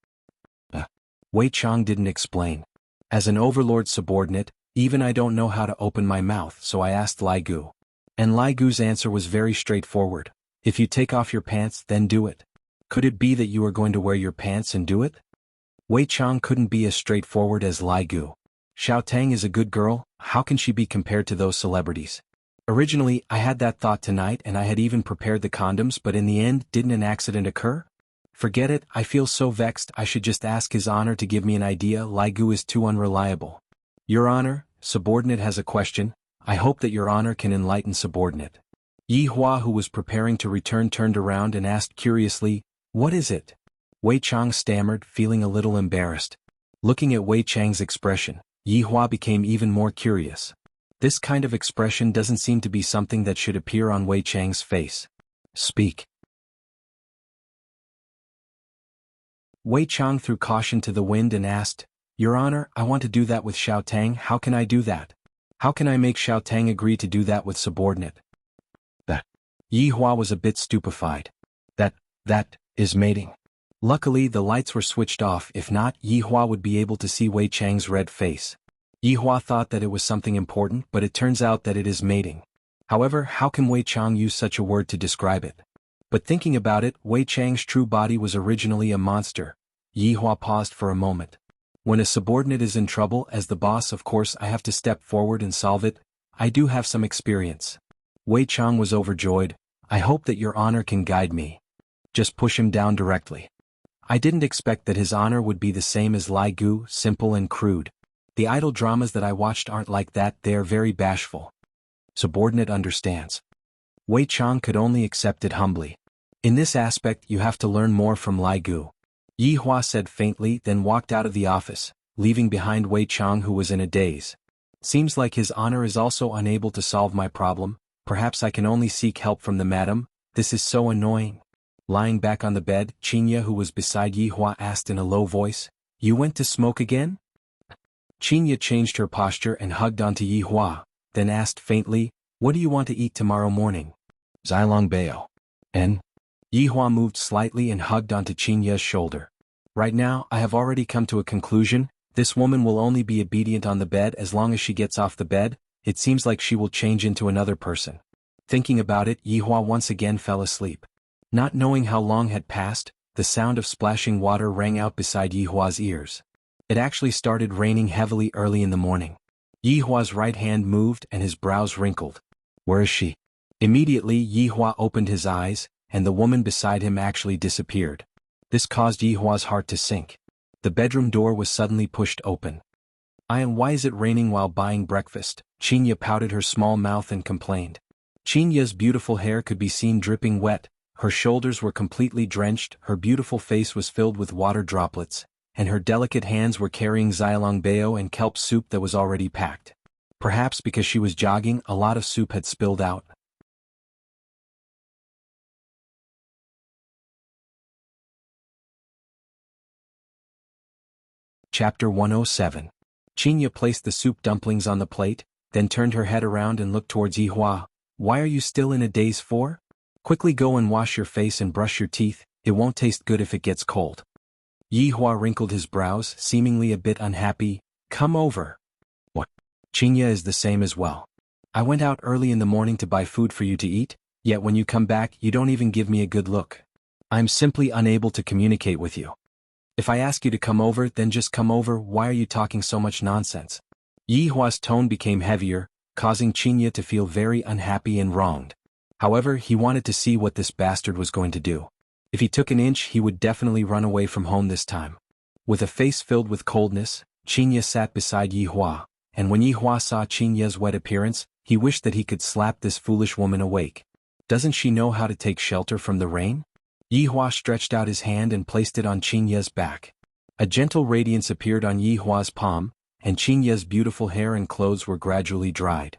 Wei Chang didn't explain. "As an overlord subordinate, even I don't know how to open my mouth, so I asked Lai Gu." And Lai Gu's answer was very straightforward. "If you take off your pants, then do it." Could it be that you are going to wear your pants and do it? Wei Chang couldn't be as straightforward as Lai Gu. Xiao Tang is a good girl, how can she be compared to those celebrities? Originally, I had that thought tonight and I had even prepared the condoms, but in the end, didn't an accident occur? Forget it, I feel so vexed, I should just ask his honor to give me an idea. Lai Gu is too unreliable. Your honor, subordinate has a question. I hope that your honor can enlighten subordinate. Yi Hua, who was preparing to return, turned around and asked curiously, "What is it?" Wei Chang stammered, feeling a little embarrassed. Looking at Wei Chang's expression, Yi Hua became even more curious. This kind of expression doesn't seem to be something that should appear on Wei Chang's face. "Speak." Wei Chang threw caution to the wind and asked, "Your honor, I want to do that with Xiao Tang, how can I do that? How can I make Xiao Tang agree to do that with subordinate?" Yi Hua was a bit stupefied. That is mating." Luckily the lights were switched off, if not, Yi Hua would be able to see Wei Chang's red face. Yi Hua thought that it was something important, but it turns out that it is mating. However, how can Wei Chang use such a word to describe it? But thinking about it, Wei Chang's true body was originally a monster. Yi Hua paused for a moment. When a subordinate is in trouble, as the boss, of course I have to step forward and solve it. I do have some experience. Wei Chang was overjoyed. I hope that your honor can guide me. Just push him down directly. I didn't expect that his honor would be the same as Lai Gu, simple and crude. The idol dramas that I watched aren't like that, they are very bashful. Subordinate understands. Wei Chang could only accept it humbly. In this aspect you have to learn more from Lai Gu. Yi Hua said faintly, then walked out of the office, leaving behind Wei Chang, who was in a daze. Seems like his honor is also unable to solve my problem. Perhaps I can only seek help from the madam. This is so annoying. Lying back on the bed, Qinya, who was beside Yi Hua, asked in a low voice, "You went to smoke again?" Qinya changed her posture and hugged onto Yi Hua, then asked faintly, "What do you want to eat tomorrow morning?" "Zilong bao." "And?" Yi Hua moved slightly and hugged onto Qinya's shoulder. "Right now, I have already come to a conclusion. This woman will only be obedient on the bed as long as she gets off the bed. It seems like she will change into another person." Thinking about it, Yi Hua once again fell asleep. Not knowing how long had passed, the sound of splashing water rang out beside Yi Hua's ears. It actually started raining heavily early in the morning. Yi Hua's right hand moved and his brows wrinkled. "Where is she?" Immediately Yi Hua opened his eyes, and the woman beside him actually disappeared. This caused Yi Hua's heart to sink. The bedroom door was suddenly pushed open. Why is it raining while buying breakfast?" Qinya pouted her small mouth and complained. Qinya's beautiful hair could be seen dripping wet, her shoulders were completely drenched, her beautiful face was filled with water droplets, and her delicate hands were carrying Zilong bao and kelp soup that was already packed. Perhaps because she was jogging, a lot of soup had spilled out. Chapter 107. Qinya placed the soup dumplings on the plate, then turned her head around and looked towards Yi Hua. "Why are you still in a daze for? Quickly go and wash your face and brush your teeth, it won't taste good if it gets cold." Yi Hua wrinkled his brows, seemingly a bit unhappy. "Come over." "What?" "Qinya is the same as well. I went out early in the morning to buy food for you to eat, yet when you come back you don't even give me a good look. I'm simply unable to communicate with you. If I ask you to come over, then just come over. Why are you talking so much nonsense?" Yi Hua's tone became heavier, causing Qinya to feel very unhappy and wronged. However, he wanted to see what this bastard was going to do. If he took an inch, he would definitely run away from home this time. With a face filled with coldness, Qinya sat beside Yi Hua, and when Yi Hua saw Qinya's wet appearance, he wished that he could slap this foolish woman awake. Doesn't she know how to take shelter from the rain? Yi Hua stretched out his hand and placed it on Qinya's back. A gentle radiance appeared on Yi Hua's palm, and Qinya's beautiful hair and clothes were gradually dried.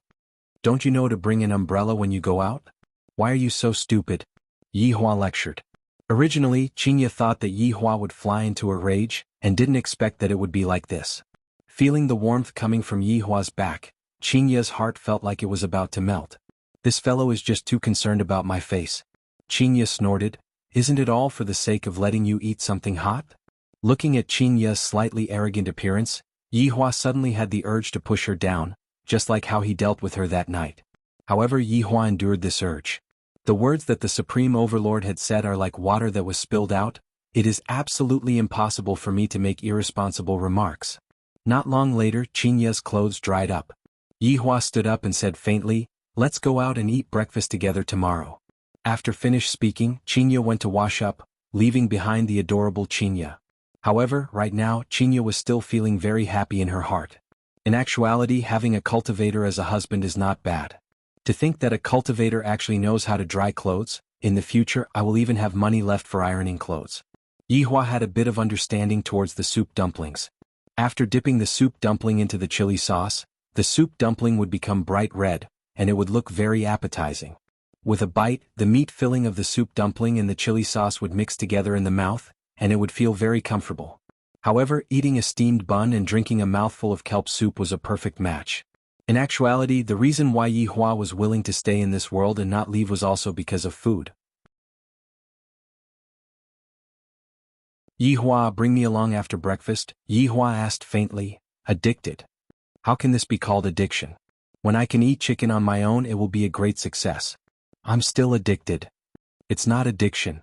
"Don't you know to bring an umbrella when you go out? Why are you so stupid?" Yi Hua lectured. Originally, Qinya thought that Yi Hua would fly into a rage, and didn't expect that it would be like this. Feeling the warmth coming from Yi Hua's back, Qinya's heart felt like it was about to melt. "This fellow is just too concerned about my face." Qinya snorted. "Isn't it all for the sake of letting you eat something hot?" Looking at Qinya's slightly arrogant appearance, Yi Hua suddenly had the urge to push her down, just like how he dealt with her that night. However, Yi Hua endured this urge. The words that the Supreme Overlord had said are like water that was spilled out. It is absolutely impossible for me to make irresponsible remarks. Not long later, Qinya's clothes dried up. Yi Hua stood up and said faintly, "Let's go out and eat breakfast together tomorrow." After finished speaking, Qinya went to wash up, leaving behind the adorable Qinya. However, right now, Qinya was still feeling very happy in her heart. In actuality, having a cultivator as a husband is not bad. To think that a cultivator actually knows how to dry clothes, in the future I will even have money left for ironing clothes. Yi Hua had a bit of understanding towards the soup dumplings. After dipping the soup dumpling into the chili sauce, the soup dumpling would become bright red, and it would look very appetizing. With a bite, the meat filling of the soup dumpling and the chili sauce would mix together in the mouth, and it would feel very comfortable. However, eating a steamed bun and drinking a mouthful of kelp soup was a perfect match. In actuality, the reason why Yi Hua was willing to stay in this world and not leave was also because of food. "Yi Hua, bring me along after breakfast," Yi Hua asked faintly. "Addicted? How can this be called addiction? When I can eat chicken on my own, it will be a great success." "I'm still addicted." It's not addiction.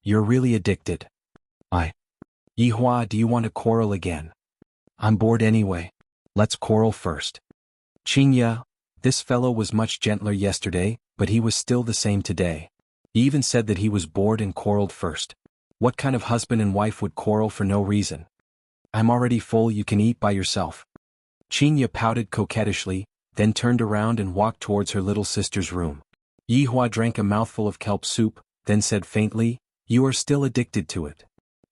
You're really addicted. Yihua, do you want to quarrel again? I'm bored anyway. Let's quarrel first. Qingya, this fellow was much gentler yesterday, but he was still the same today. He even said that he was bored and quarreled first. What kind of husband and wife would quarrel for no reason? I'm already full, you can eat by yourself. Qingya pouted coquettishly, then turned around and walked towards her little sister's room. Yihua drank a mouthful of kelp soup, then said faintly, "You are still addicted to it."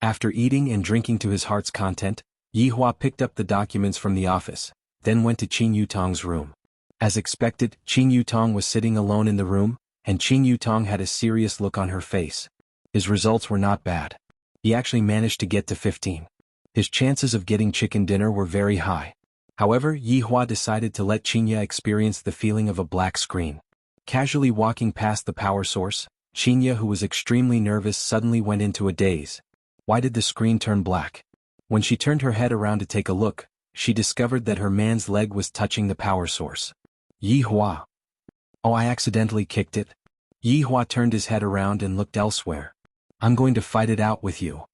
After eating and drinking to his heart's content, Yihua picked up the documents from the office, then went to Qing Yutong's room. As expected, Qing Yutong was sitting alone in the room, and Qing Yutong had a serious look on her face. His results were not bad. He actually managed to get to 15. His chances of getting chicken dinner were very high. However, Yihua decided to let Qingya experience the feeling of a black screen. Casually walking past the power source, Qingya, who was extremely nervous, suddenly went into a daze. Why did the screen turn black? When she turned her head around to take a look, she discovered that her man's leg was touching the power source. Yihua. Oh, I accidentally kicked it. Yihua turned his head around and looked elsewhere. I'm going to fight it out with you.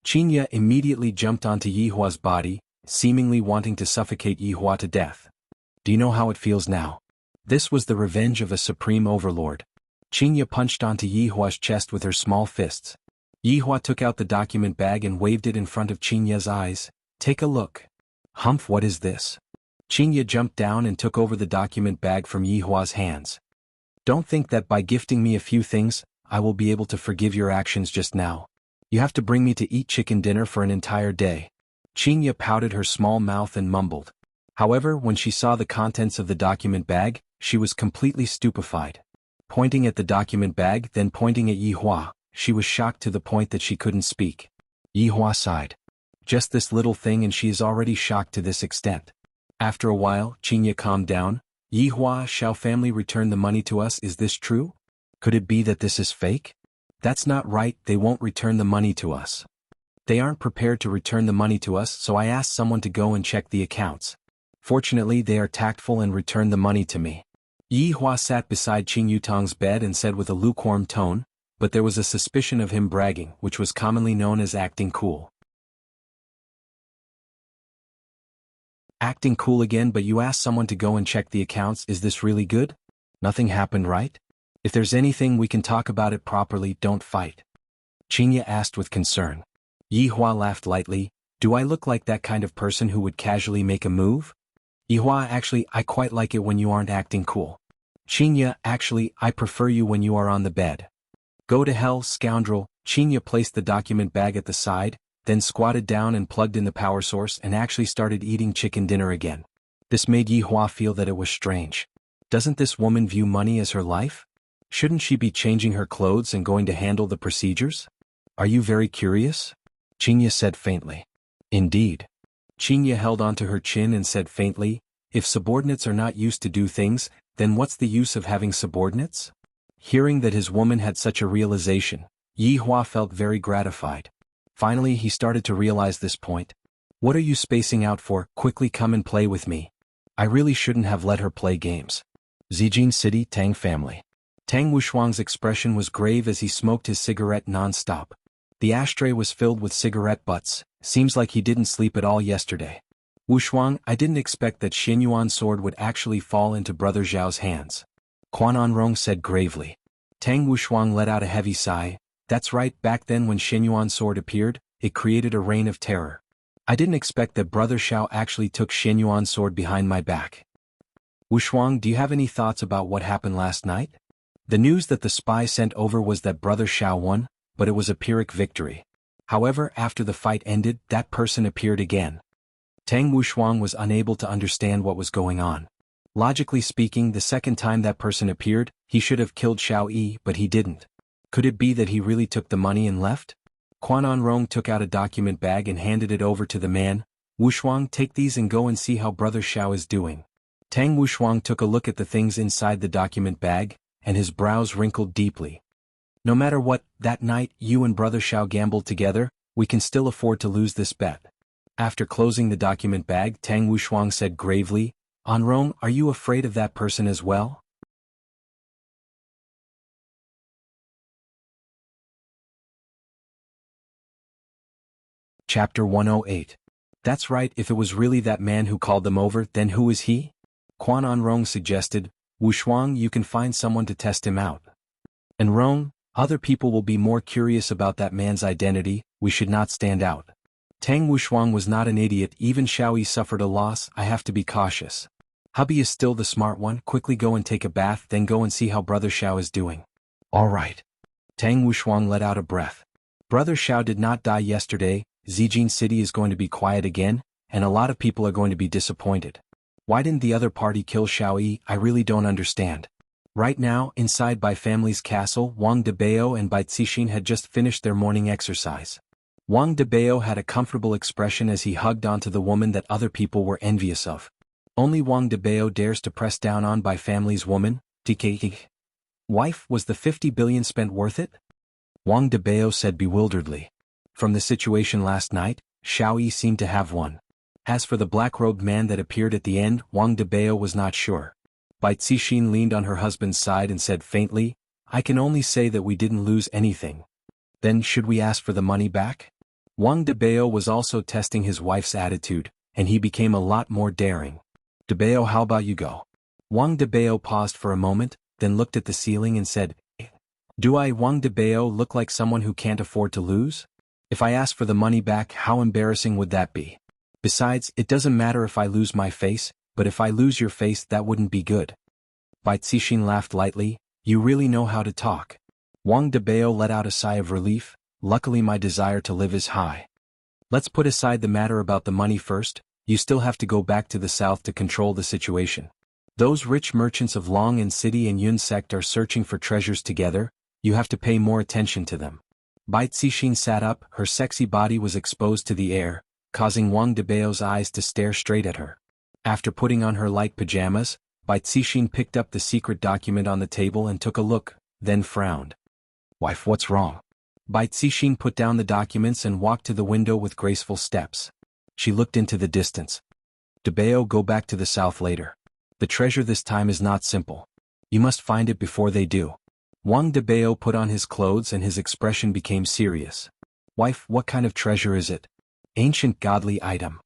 Qingya immediately jumped onto Yihua's body, seemingly wanting to suffocate Yihua to death. Do you know how it feels now? This was the revenge of a supreme overlord. Qingya punched onto Yihua's chest with her small fists. Yihua took out the document bag and waved it in front of Qingya's eyes. Take a look. Humph, what is this? Qingya jumped down and took over the document bag from Yihua's hands. Don't think that by gifting me a few things, I will be able to forgive your actions just now. You have to bring me to eat chicken dinner for an entire day. Qingya pouted her small mouth and mumbled. However, when she saw the contents of the document bag, she was completely stupefied. Pointing at the document bag, then pointing at Yihua, she was shocked to the point that she couldn't speak. Yihua sighed. Just this little thing and she is already shocked to this extent. After a while, Qingya calmed down. Yihua, shall family return the money to us? Is this true? Could it be that this is fake? That's not right, they won't return the money to us. They aren't prepared to return the money to us, so I asked someone to go and check the accounts. Fortunately, they are tactful and returned the money to me. Yihua sat beside Qing Yutong's bed and said with a lukewarm tone, but there was a suspicion of him bragging, which was commonly known as acting cool. Acting cool again, but you asked someone to go and check the accounts, is this really good? Nothing happened, right? If there's anything we can talk about it properly, don't fight. Qingya asked with concern. Yihua laughed lightly. Do I look like that kind of person who would casually make a move? Yihua, actually, I quite like it when you aren't acting cool. Qingya, actually, I prefer you when you are on the bed. Go to hell, scoundrel. Qingya placed the document bag at the side, then squatted down and plugged in the power source and actually started eating chicken dinner again. This made Yihua feel that it was strange. Doesn't this woman view money as her life? Shouldn't she be changing her clothes and going to handle the procedures? Are you very curious? Qingya said faintly. Indeed. Qingya held onto her chin and said faintly, if subordinates are not used to do things, then what's the use of having subordinates? Hearing that his woman had such a realization, Yihua felt very gratified. Finally, he started to realize this point. What are you spacing out for? Quickly come and play with me. I really shouldn't have let her play games. Zijin City, Tang family. Tang Wushuang's expression was grave as he smoked his cigarette non-stop. The ashtray was filled with cigarette butts. Seems like he didn't sleep at all yesterday. Wushuang, I didn't expect that Xianyuan's sword would actually fall into Brother Zhao's hands. Quan Anrong said gravely. Tang Wushuang let out a heavy sigh. That's right, back then when Xianyuan's sword appeared, it created a reign of terror. I didn't expect that Brother Zhao actually took Xianyuan's sword behind my back. Wushuang, do you have any thoughts about what happened last night? The news that the spy sent over was that Brother Zhao won, but it was a Pyrrhic victory. However, after the fight ended, that person appeared again. Tang Wushuang was unable to understand what was going on. Logically speaking, the second time that person appeared, he should have killed Xiao Yi, but he didn't. Could it be that he really took the money and left? Quan Anrong took out a document bag and handed it over to the man. Wushuang, take these and go and see how Brother Zhao is doing. Tang Wushuang took a look at the things inside the document bag, and his brows wrinkled deeply. No matter what, that night, you and Brother Zhao gambled together, we can still afford to lose this bet. After closing the document bag, Tang Wushuang said gravely, Anrong, are you afraid of that person as well? Chapter 108. That's right, if it was really that man who called them over, then who is he? Quan Anrong suggested, Wu Shuang, you can find someone to test him out. And Rong, other people will be more curious about that man's identity, we should not stand out. Tang Wushuang was not an idiot, even Xiaoyi suffered a loss, I have to be cautious. Hubby is still the smart one, quickly go and take a bath, then go and see how Brother Xiao is doing. Alright. Tang Wushuang let out a breath. Brother Xiao did not die yesterday, Zijin City is going to be quiet again, and a lot of people are going to be disappointed. Why didn't the other party kill Xiaoyi? I really don't understand. Right now, inside Bai family's castle, Wang Debao and Bai Cixin had just finished their morning exercise. Wang Debao had a comfortable expression as he hugged onto the woman that other people were envious of. Only Wang Debao dares to press down on Bai family's woman. TK. Wife, was the 50 billion spent worth it? Wang Debao said bewilderedly. From the situation last night, Xiaoyi seemed to have won. As for the black-robed man that appeared at the end, Wang Debao was not sure. Bai Cixin leaned on her husband's side and said faintly, I can only say that we didn't lose anything. Then should we ask for the money back? Wang Debao was also testing his wife's attitude, and he became a lot more daring. Debao, how about you go? Wang Debao paused for a moment, then looked at the ceiling and said, Do I, Wang Debao, look like someone who can't afford to lose? If I ask for the money back, how embarrassing would that be? Besides, it doesn't matter if I lose my face, but if I lose your face that wouldn't be good. Bai Cixin laughed lightly, you really know how to talk. Wang Debao let out a sigh of relief, luckily my desire to live is high. Let's put aside the matter about the money first, you still have to go back to the south to control the situation. Those rich merchants of Long and City and Yun sect are searching for treasures together, you have to pay more attention to them. Bai Cixin sat up, her sexy body was exposed to the air, causing Wang Debao's eyes to stare straight at her. After putting on her light pajamas, Bai Cixin picked up the secret document on the table and took a look, then frowned. Wife, what's wrong? Bai Cixin put down the documents and walked to the window with graceful steps. She looked into the distance. Debao, go back to the south later. The treasure this time is not simple. You must find it before they do. Wang Debao put on his clothes and his expression became serious. Wife, what kind of treasure is it? Ancient godly item.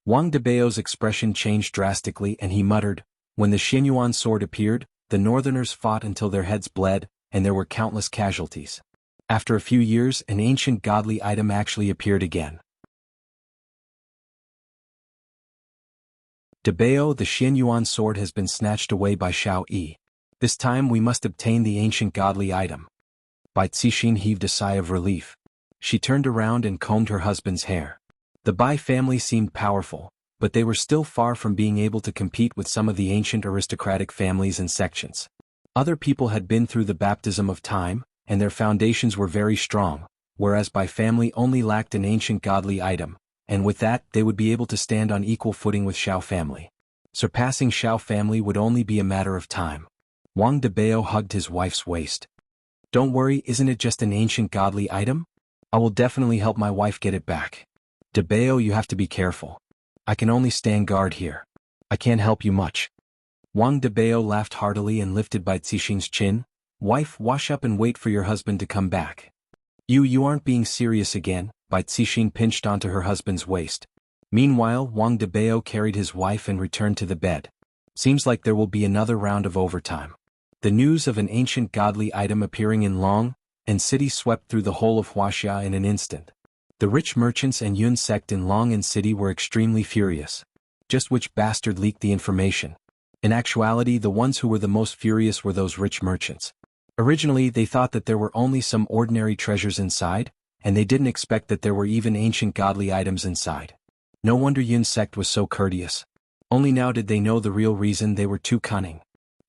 Wang Debao's expression changed drastically and he muttered, when the Xianyuan sword appeared, the northerners fought until their heads bled, and there were countless casualties. After a few years, an ancient godly item actually appeared again. Debao, the Xianyuan sword has been snatched away by Xiao Yi. This time we must obtain the ancient godly item. Bai Cixin heaved a sigh of relief. She turned around and combed her husband's hair. The Bai family seemed powerful, but they were still far from being able to compete with some of the ancient aristocratic families and sections. Other people had been through the baptism of time, and their foundations were very strong, whereas Bai family only lacked an ancient godly item, and with that they would be able to stand on equal footing with Xiao family. Surpassing Xiao family would only be a matter of time. Wang Debao hugged his wife's waist. Don't worry, isn't it just an ancient godly item? I will definitely help my wife get it back. Debao, you have to be careful. I can only stand guard here. I can't help you much. Wang Debao laughed heartily and lifted Bai Cixin's chin. Wife, wash up and wait for your husband to come back. You aren't being serious again, Bai Cixin pinched onto her husband's waist. Meanwhile, Wang Debao carried his wife and returned to the bed. Seems like there will be another round of overtime. The news of an ancient godly item appearing in Long and City swept through the whole of Wuxia in an instant. The rich merchants and Yun sect in Long and City were extremely furious. Just which bastard leaked the information? In actuality, the ones who were the most furious were those rich merchants. Originally, they thought that there were only some ordinary treasures inside, and they didn't expect that there were even ancient godly items inside. No wonder Yun sect was so courteous. Only now did they know the real reason they were too cunning.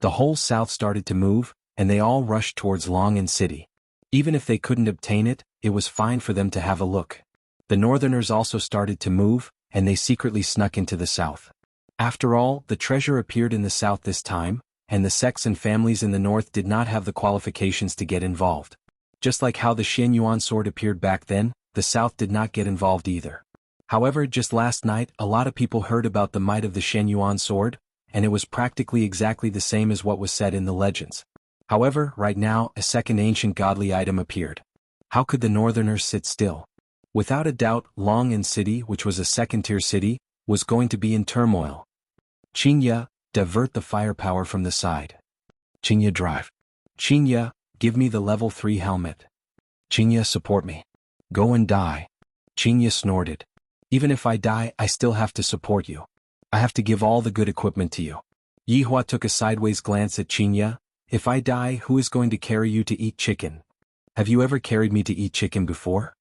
The whole south started to move, and they all rushed towards Long and City. Even if they couldn't obtain it, it was fine for them to have a look. The northerners also started to move, and they secretly snuck into the south. After all, the treasure appeared in the south this time, and the sects and families in the north did not have the qualifications to get involved. Just like how the Xianyuan sword appeared back then, the south did not get involved either. However, just last night, a lot of people heard about the might of the Xianyuan sword, and it was practically exactly the same as what was said in the legends. However, right now, a second ancient godly item appeared. How could the northerners sit still? Without a doubt, Long'an City, which was a second-tier city, was going to be in turmoil. Qingya, divert the firepower from the side. Qingya, drive. Qingya, give me the level 3 helmet. Qingya, support me. Go and die. Qingya snorted. Even if I die, I still have to support you. I have to give all the good equipment to you. Yihua took a sideways glance at Qingya. If I die, who is going to carry you to eat chicken? Have you ever carried me to eat chicken before?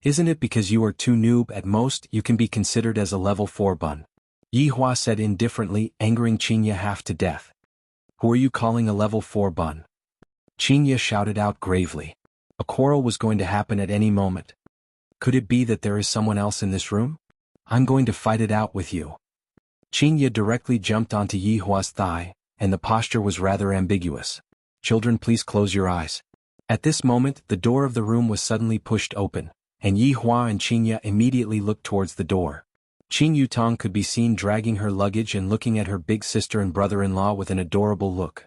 Isn't it because you are too noob? At most, you can be considered as a level 4 bun. Yihua said indifferently, angering Qingya half to death. Who are you calling a level 4 bun? Qingya shouted out gravely. A quarrel was going to happen at any moment. Could it be that there is someone else in this room? I'm going to fight it out with you. Qingya directly jumped onto Yihua's thigh, and the posture was rather ambiguous. Children, please close your eyes. At this moment, the door of the room was suddenly pushed open, and Yihua and Qingya immediately looked towards the door. Qing Yutong could be seen dragging her luggage and looking at her big sister and brother-in-law with an adorable look.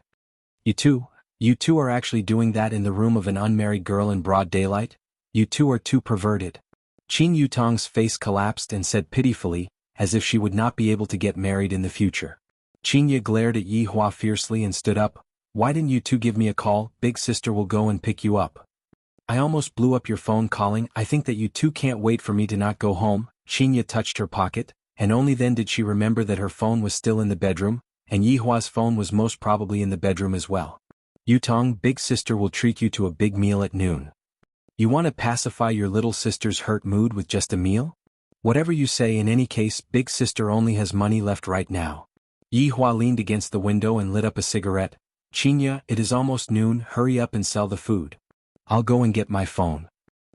You two are actually doing that in the room of an unmarried girl in broad daylight? You two are too perverted. Qing Yutong's face collapsed and said pitifully, as if she would not be able to get married in the future. Qingya glared at Yihua fiercely and stood up. Why didn't you two give me a call? Big sister will go and pick you up. I almost blew up your phone calling. I think that you two can't wait for me to not go home. Qingya touched her pocket, and only then did she remember that her phone was still in the bedroom, and Yihua's phone was most probably in the bedroom as well. Yutong, big sister will treat you to a big meal at noon. You want to pacify your little sister's hurt mood with just a meal? Whatever you say, in any case, big sister only has money left right now. Yihua leaned against the window and lit up a cigarette. Qingya, it is almost noon, hurry up and sell the food. I'll go and get my phone.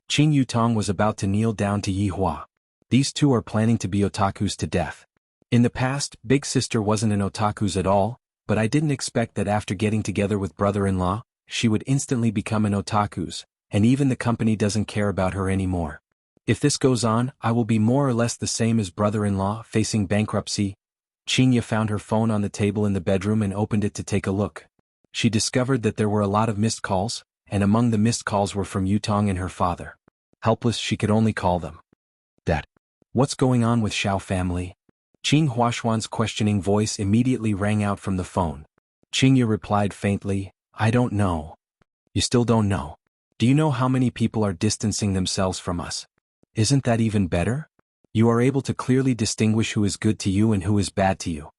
Qing Yutong was about to kneel down to Yihua. These two are planning to be otakus to death. In the past, big sister wasn't an otakus at all, but I didn't expect that after getting together with brother-in-law, she would instantly become an otakus, and even the company doesn't care about her anymore. If this goes on, I will be more or less the same as brother-in-law facing bankruptcy. Qingya found her phone on the table in the bedroom and opened it to take a look. She discovered that there were a lot of missed calls, and among the missed calls were from Yutong and her father. Helpless, she could only call them. Dad. What's going on with Xiao family? Qing Huashuan's questioning voice immediately rang out from the phone. Qingya replied faintly, I don't know. You still don't know? Do you know how many people are distancing themselves from us? Isn't that even better? You are able to clearly distinguish who is good to you and who is bad to you.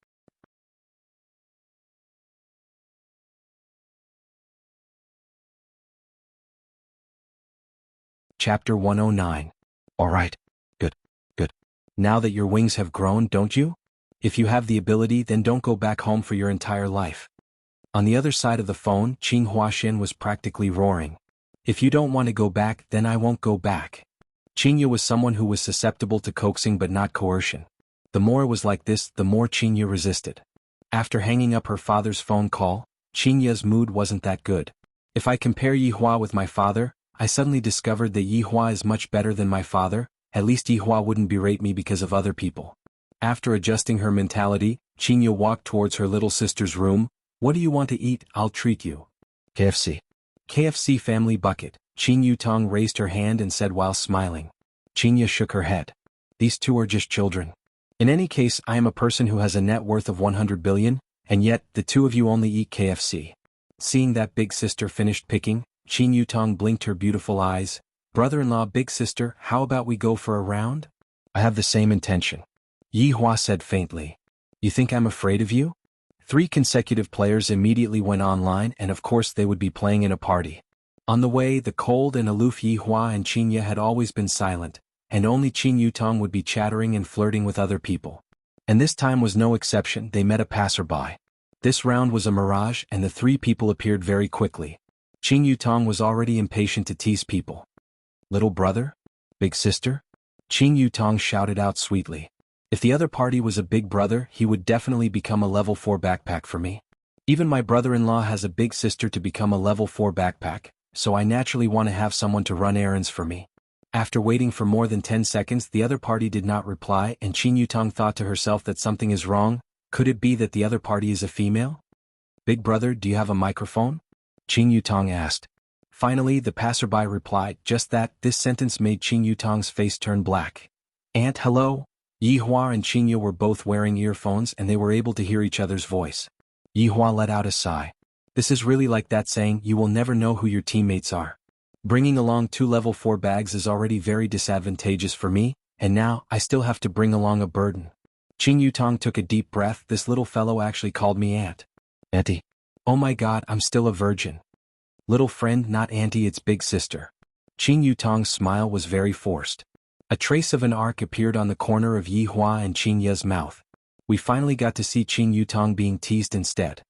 Chapter 109. Alright. Good. Now that your wings have grown, don't you? If you have the ability, then don't go back home for your entire life. On the other side of the phone, Qing Huaxian was practically roaring. If you don't want to go back, then I won't go back. Qingya was someone who was susceptible to coaxing but not coercion. The more it was like this, the more Qingya resisted. After hanging up her father's phone call, Qingya's mood wasn't that good. If I compare Yihua with my father, I suddenly discovered that Yihua is much better than my father. At least Yihua wouldn't berate me because of other people. After adjusting her mentality, Qingya walked towards her little sister's room. What do you want to eat? I'll treat you. KFC. KFC family bucket. Qing Yutong raised her hand and said while smiling. Qingya shook her head. These two are just children. In any case, I am a person who has a net worth of 100 billion, and yet, the two of you only eat KFC. Seeing that big sister finished picking, Qing Yutong blinked her beautiful eyes. Brother-in-law, big sister, how about we go for a round? I have the same intention. Yihua said faintly. You think I'm afraid of you? 3 consecutive players immediately went online, and of course they would be playing in a party. On the way, the cold and aloof Yihua and Qingya had always been silent, and only Qing Yutong would be chattering and flirting with other people. And this time was no exception. They met a passerby. This round was a mirage, and the 3 people appeared very quickly. Qing Yutong was already impatient to tease people. Little brother? Big sister? Qing Yutong shouted out sweetly. If the other party was a big brother, he would definitely become a level 4 backpack for me. Even my brother-in-law has a big sister to become a level 4 backpack, so I naturally want to have someone to run errands for me. After waiting for more than 10 seconds, the other party did not reply, and Qing Yutong thought to herself that something is wrong. Could it be that the other party is a female? Big brother, do you have a microphone? Qing Yutong asked. Finally, the passerby replied just that. This sentence made Qin Yutong's face turn black. "Aunt, hello?" Yihua and Qinya were both wearing earphones and they were able to hear each other's voice. Yihua let out a sigh. This is really like that saying, you will never know who your teammates are. Bringing along 2 level 4 bags is already very disadvantageous for me, and now I still have to bring along a burden. Qin Yutong took a deep breath. This little fellow actually called me aunt. Auntie. Oh my god, I'm still a virgin. Little friend, not auntie, it's big sister. Qin Yutong's smile was very forced. A trace of an arc appeared on the corner of Yihua and Qinya's mouth. We finally got to see Qin Yutong being teased instead.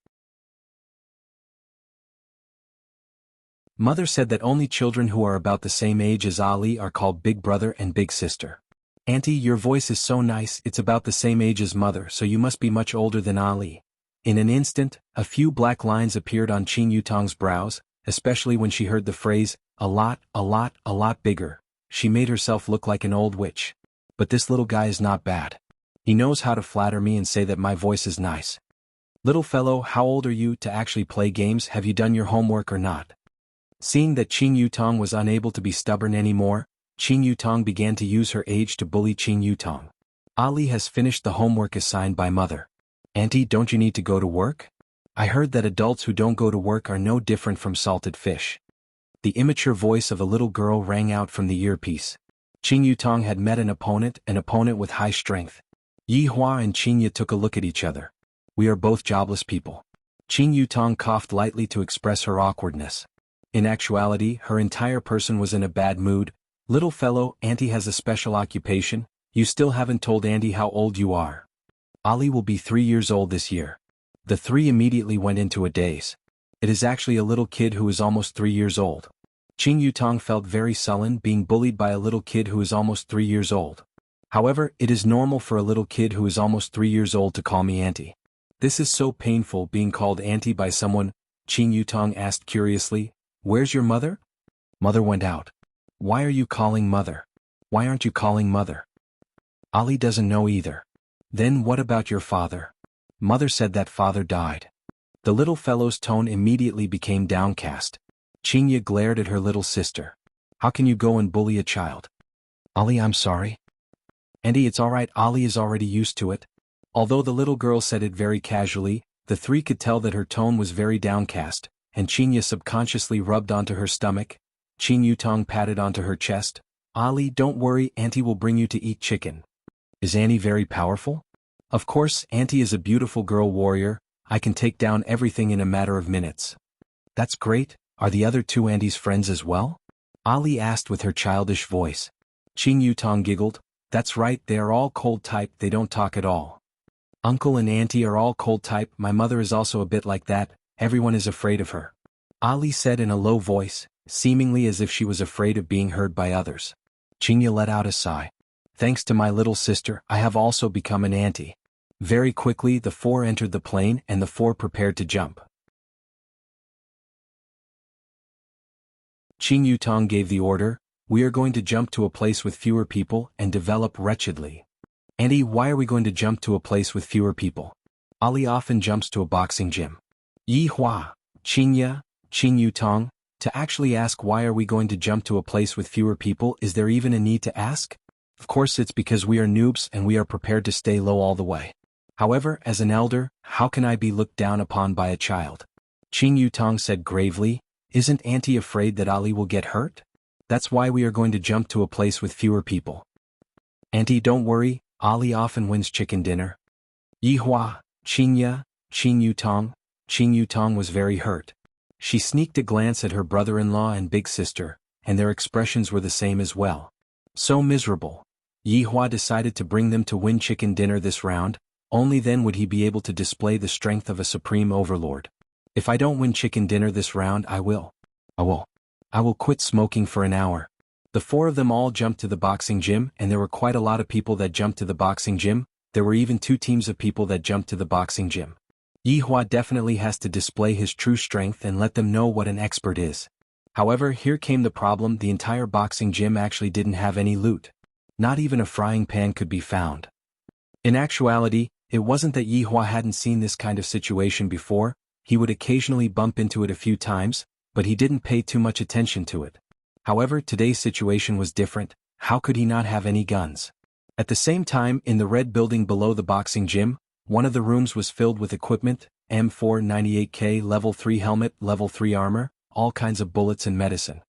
Mother said that only children who are about the same age as Ali are called big brother and big sister. Auntie, your voice is so nice, it's about the same age as mother, so you must be much older than Ali. In an instant, a few black lines appeared on Qin Yutong's brows, especially when she heard the phrase, a lot bigger. She made herself look like an old witch. But this little guy is not bad. He knows how to flatter me and say that my voice is nice. Little fellow, how old are you to actually play games? Have you done your homework or not? Seeing that Qin Yutong was unable to be stubborn anymore, Qin Yutong began to use her age to bully Qin Yutong. Ali has finished the homework assigned by mother. Auntie, don't you need to go to work? I heard that adults who don't go to work are no different from salted fish. The immature voice of a little girl rang out from the earpiece. Qin Yutong had met an opponent with high strength. Yihua and Qinya took a look at each other. We are both jobless people. Qin Yutong coughed lightly to express her awkwardness. In actuality, her entire person was in a bad mood. Little fellow, auntie has a special occupation. You still haven't told auntie how old you are. Ali will be 3 years old this year. The three immediately went into a daze. It is actually a little kid who is almost 3 years old. Qin Yutong felt very sullen being bullied by a little kid who is almost 3 years old. However, it is normal for a little kid who is almost 3 years old to call me auntie. This is so painful being called auntie by someone. Qin Yutong asked curiously, where's your mother? Mother went out. Why are you calling mother? Why aren't you calling mother? Ali doesn't know either. Then what about your father? Mother said that father died. The little fellow's tone immediately became downcast. Qinya glared at her little sister. How can you go and bully a child? Ali, I'm sorry. Auntie, it's alright, Ali is already used to it. Although the little girl said it very casually, the three could tell that her tone was very downcast, and Qinya subconsciously rubbed onto her stomach. Qin Yutong patted onto her chest. Ali, don't worry, auntie will bring you to eat chicken. Is auntie very powerful? Of course, auntie is a beautiful girl warrior. I can take down everything in a matter of minutes. That's great. Are the other two aunties friends as well? Ali asked with her childish voice. Qin Yutong giggled. That's right, they are all cold type, they don't talk at all. Uncle and auntie are all cold type, my mother is also a bit like that, everyone is afraid of her. Ali said in a low voice, seemingly as if she was afraid of being heard by others. Qinya let out a sigh. Thanks to my little sister, I have also become an auntie. Very quickly the four entered the plane and the four prepared to jump. Qin Yutong gave the order, we are going to jump to a place with fewer people and develop wretchedly. Auntie, why are we going to jump to a place with fewer people? Ali often jumps to a boxing gym. Yihua, Qinya, Qin Yutong, to actually ask why are we going to jump to a place with fewer people, is there even a need to ask? Of course it's because we are noobs and we are prepared to stay low all the way. However, as an elder, how can I be looked down upon by a child? Qin Yutong said gravely, isn't auntie afraid that Ali will get hurt? That's why we are going to jump to a place with fewer people. Auntie, don't worry, Ali often wins chicken dinner. Yihua, Qinya, Qin Yutong was very hurt. She sneaked a glance at her brother-in-law and big sister, and their expressions were the same as well. So miserable. Yihua decided to bring them to win chicken dinner this round, only then would he be able to display the strength of a supreme overlord. If I don't win chicken dinner this round, I will quit smoking for an hour. The four of them all jumped to the boxing gym, and there were quite a lot of people that jumped to the boxing gym. There were even 2 teams of people that jumped to the boxing gym. Yihua definitely has to display his true strength and let them know what an expert is. However, here came the problem, the entire boxing gym actually didn't have any loot. Not even a frying pan could be found. In actuality, it wasn't that Yihua hadn't seen this kind of situation before, he would occasionally bump into it a few times, but he didn't pay too much attention to it. However, today's situation was different. How could he not have any guns? At the same time, in the red building below the boxing gym, one of the rooms was filled with equipment, M498K level 3 helmet, level 3 armor, all kinds of bullets and medicine.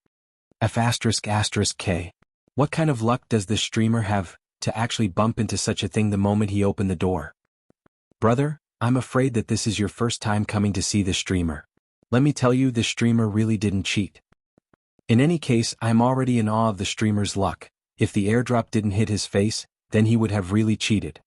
F***K. What kind of luck does this streamer have to actually bump into such a thing the moment he opened the door? Brother, I'm afraid that this is your first time coming to see this streamer. Let me tell you, this streamer really didn't cheat. In any case, I'm already in awe of the streamer's luck. If the airdrop didn't hit his face, then he would have really cheated.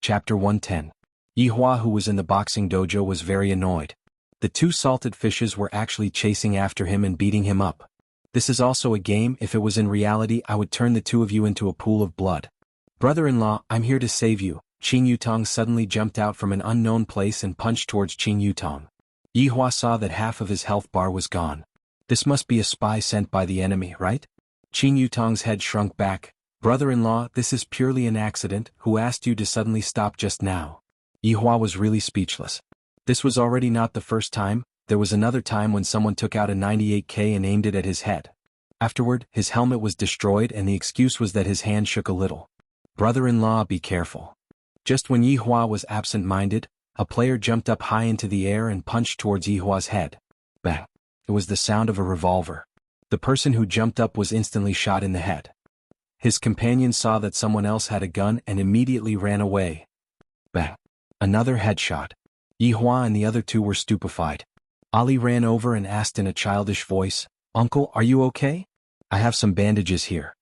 Chapter 110. Yihua, who was in the boxing dojo, was very annoyed. The two salted fishes were actually chasing after him and beating him up. This is also a game. If it was in reality, I would turn the two of you into a pool of blood. Brother-in-law, I'm here to save you. Qin Yutong suddenly jumped out from an unknown place and punched towards Qin Yutong. Yihua saw that half of his health bar was gone. This must be a spy sent by the enemy, right? Qin Yutong's head shrunk back. Brother-in-law, this is purely an accident. Who asked you to suddenly stop just now? Yihua was really speechless. This was already not the first time. There was another time when someone took out a 98K and aimed it at his head. Afterward, his helmet was destroyed and the excuse was that his hand shook a little. Brother-in-law, be careful. Just when Yihua was absent-minded, a player jumped up high into the air and punched towards Yihua's head. Bang! It was the sound of a revolver. The person who jumped up was instantly shot in the head. His companion saw that someone else had a gun and immediately ran away. Bang! Another headshot. Yihua and the other two were stupefied. Ali ran over and asked in a childish voice, "Uncle, are you okay? I have some bandages here."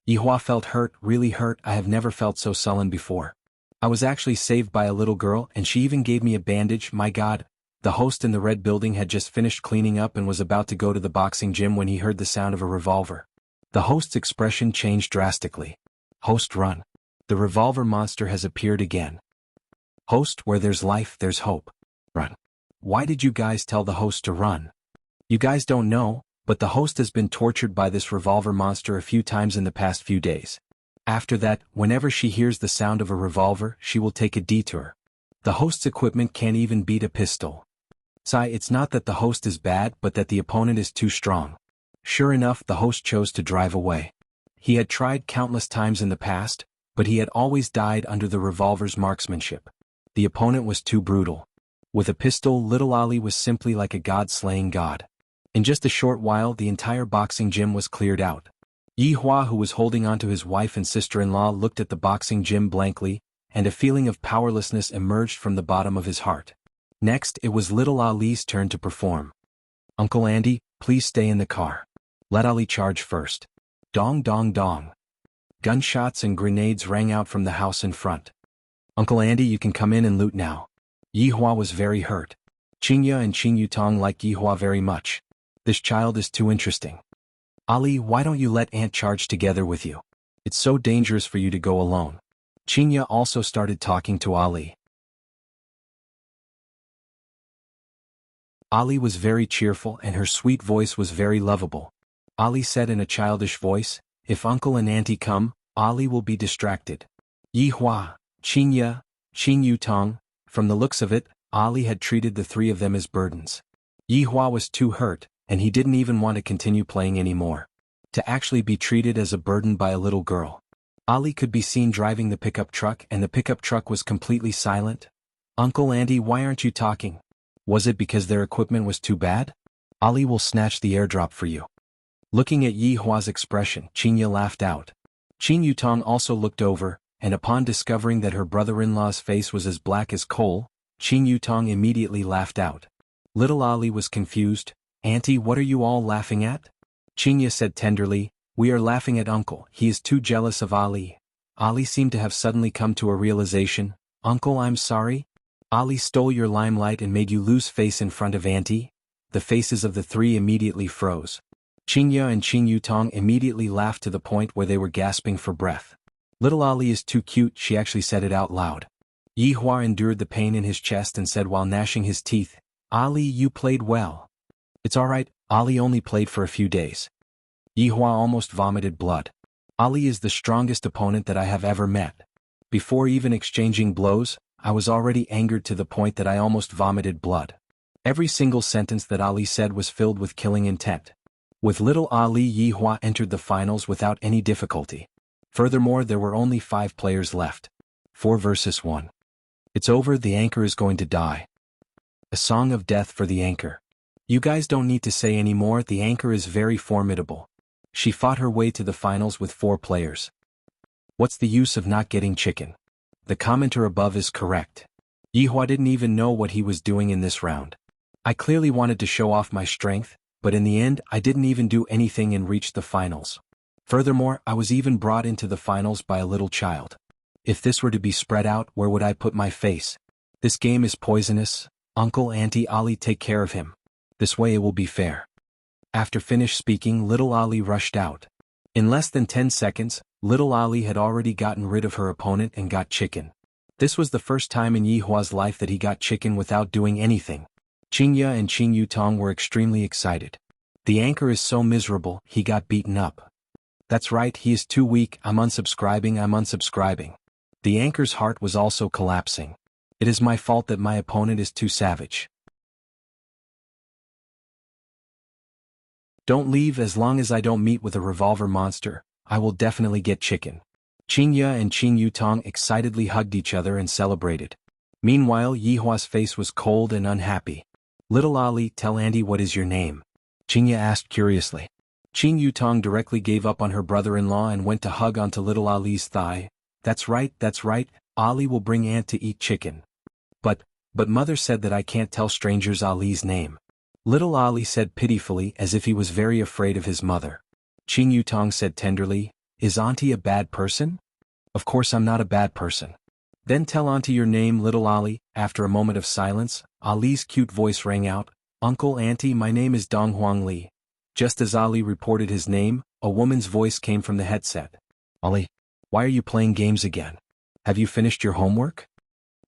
Yihua felt hurt, really hurt. I have never felt so sullen before. I was actually saved by a little girl and she even gave me a bandage. My God. The host in the red building had just finished cleaning up and was about to go to the boxing gym when he heard the sound of a revolver. The host's expression changed drastically. Host, run. The revolver monster has appeared again. Host, where there's life, there's hope. Run. Why did you guys tell the host to run? You guys don't know, but the host has been tortured by this revolver monster a few times in the past few days. After that, whenever she hears the sound of a revolver, she will take a detour. The host's equipment can't even beat a pistol. Sai, it's not that the host is bad, but that the opponent is too strong. Sure enough, the host chose to drive away. He had tried countless times in the past, but he had always died under the revolver's marksmanship. The opponent was too brutal. With a pistol, little Ali was simply like a god-slaying god. In just a short while, the entire boxing gym was cleared out. Yihua, who was holding onto his wife and sister-in-law, looked at the boxing gym blankly, and a feeling of powerlessness emerged from the bottom of his heart. Next, it was little Ali's turn to perform. Uncle Andy, please stay in the car. Let Ali charge first. Dong dong dong. Gunshots and grenades rang out from the house in front. Uncle Andy, you can come in and loot now. Yihua was very hurt. Qingya and Qin Yutong liked Yihua very much. This child is too interesting. Ali, why don't you let Aunt charge together with you? It's so dangerous for you to go alone. Qingya also started talking to Ali. Ali was very cheerful and her sweet voice was very lovable. Ali said in a childish voice, if Uncle and Auntie come, Ali will be distracted. Yihua, Qingya, Qin Yutong, from the looks of it, Ali had treated the three of them as burdens. Yihua was too hurt, and he didn't even want to continue playing anymore. To actually be treated as a burden by a little girl. Ali could be seen driving the pickup truck and the pickup truck was completely silent. Uncle Andy, why aren't you talking? Was it because their equipment was too bad? Ali will snatch the airdrop for you. Looking at Yihua's expression, Qingya laughed out. Qin Yutong also looked over, and upon discovering that her brother-in-law's face was as black as coal, Qin Yutong immediately laughed out. Little Ali was confused. Auntie, what are you all laughing at? Qingya said tenderly, we are laughing at Uncle. He is too jealous of Ali. Ali seemed to have suddenly come to a realization. Uncle, I'm sorry. Ali stole your limelight and made you lose face in front of Auntie. The faces of the three immediately froze. Qingya and Qin Yutong immediately laughed to the point where they were gasping for breath. Little Ali is too cute, she actually said it out loud. Yihua endured the pain in his chest and said while gnashing his teeth, Ali, you played well. It's alright, Ali only played for a few days. Yihua almost vomited blood. Ali is the strongest opponent that I have ever met. Before even exchanging blows, I was already angered to the point that I almost vomited blood. Every single sentence that Ali said was filled with killing intent. With little Ali, Yihua entered the finals without any difficulty. Furthermore, there were only 5 players left. 4 versus 1. It's over, the anchor is going to die. A song of death for the anchor. You guys don't need to say any more, the anchor is very formidable. She fought her way to the finals with 4 players. What's the use of not getting chicken? The commenter above is correct. Yihua didn't even know what he was doing in this round. I clearly wanted to show off my strength, but in the end I didn't even do anything and reached the finals. Furthermore, I was even brought into the finals by a little child. If this were to be spread out, where would I put my face? This game is poisonous. Uncle, Auntie Ali, take care of him. This way it will be fair. After finished speaking, little Ali rushed out. In less than 10 seconds, little Ali had already gotten rid of her opponent and got chicken. This was the first time in Yihua's life that he got chicken without doing anything. Qingye and Qing Yutong were extremely excited. The anchor is so miserable, he got beaten up. That's right, he is too weak, I'm unsubscribing. The anchor's heart was also collapsing. It is my fault that my opponent is too savage. Don't leave, as long as I don't meet with a revolver monster, I will definitely get chicken. Qingye and Qing Yutong excitedly hugged each other and celebrated. Meanwhile, Yihua's face was cold and unhappy. Little Ali, tell Auntie what is your name? Qingye asked curiously. Qing Yutong directly gave up on her brother-in-law and went to hug onto little Ali's thigh. That's right, Ali will bring Aunt to eat chicken. But mother said that I can't tell strangers Ali's name. Little Ali said pitifully, as if he was very afraid of his mother. Qing Yutong said tenderly, is Auntie a bad person? Of course I'm not a bad person. Then tell Auntie your name, little Ali. After a moment of silence, Ali's cute voice rang out, Uncle, Auntie, my name is Donghuang Li. Just as Ali reported his name, a woman's voice came from the headset. Ali, why are you playing games again? Have you finished your homework?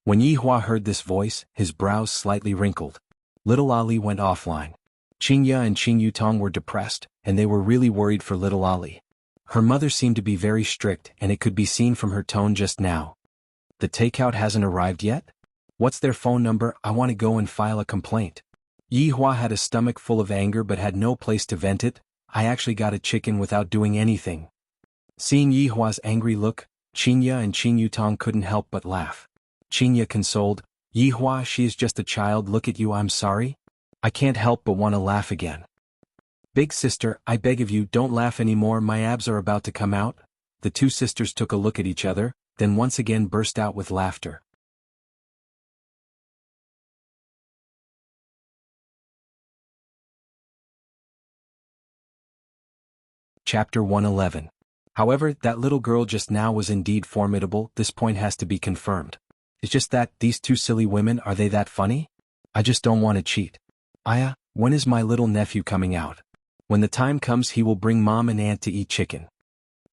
When Yihua heard this voice, his brows slightly wrinkled. Little Ali went offline. Qingye and Qing Yutong were depressed, and they were really worried for little Ali. Her mother seemed to be very strict, and it could be seen from her tone just now. The takeout hasn't arrived yet? What's their phone number? I want to go and file a complaint. Yihua had a stomach full of anger but had no place to vent it. I actually got a chicken without doing anything. Seeing Yihua's angry look, Qingye and Qing Yutong couldn't help but laugh. Qingye consoled, Yihua, she is just a child, look at you, I'm sorry. I can't help but want to laugh again. Big sister, I beg of you, don't laugh anymore, my abs are about to come out. The 2 sisters took a look at each other, then once again burst out with laughter. Chapter 111. However, that little girl just now was indeed formidable, this point has to be confirmed. It's just that, these 2 silly women, are they that funny? I just don't want to cheat. Aya, when is my little nephew coming out? When the time comes he will bring mom and aunt to eat chicken.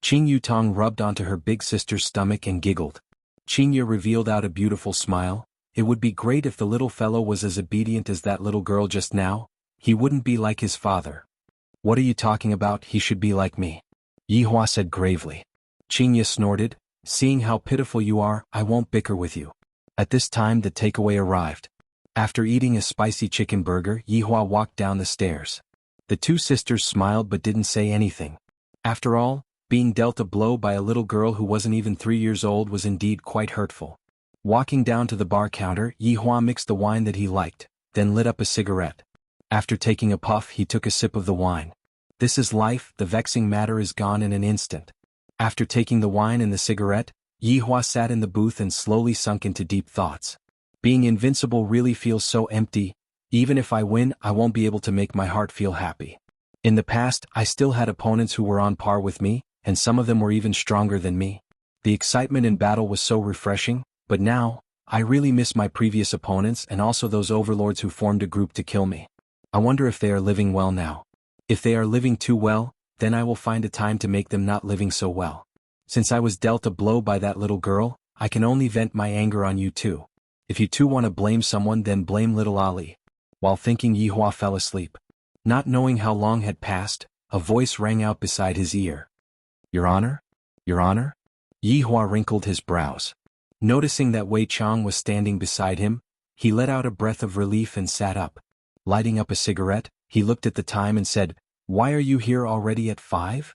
Qing Yutong rubbed onto her big sister's stomach and giggled. Qingye revealed out a beautiful smile. It would be great if the little fellow was as obedient as that little girl just now. He wouldn't be like his father. What are you talking about? He should be like me. Yihua said gravely. Qingye snorted, seeing how pitiful you are, I won't bicker with you. At this time the takeaway arrived. After eating a spicy chicken burger, Yihua walked down the stairs. The 2 sisters smiled but didn't say anything. After all, being dealt a blow by a little girl who wasn't even 3 years old was indeed quite hurtful. Walking down to the bar counter, Yihua mixed the wine that he liked, then lit up a cigarette. After taking a puff, he took a sip of the wine. This is life, the vexing matter is gone in an instant. After taking the wine and the cigarette, Yihua sat in the booth and slowly sunk into deep thoughts. Being invincible really feels so empty. Even if I win, I won't be able to make my heart feel happy. In the past, I still had opponents who were on par with me, and some of them were even stronger than me. The excitement in battle was so refreshing, but now, I really miss my previous opponents and also those overlords who formed a group to kill me. I wonder if they are living well now. If they are living too well, then I will find a time to make them not living so well. Since I was dealt a blow by that little girl, I can only vent my anger on you two. If you two want to blame someone, then blame little Ali. While thinking, Yihua fell asleep. Not knowing how long had passed, a voice rang out beside his ear. Your Honor? Your Honor? Yihua wrinkled his brows. Noticing that Wei Chang was standing beside him, he let out a breath of relief and sat up. Lighting up a cigarette, he looked at the time and said, "Why are you here already at 5?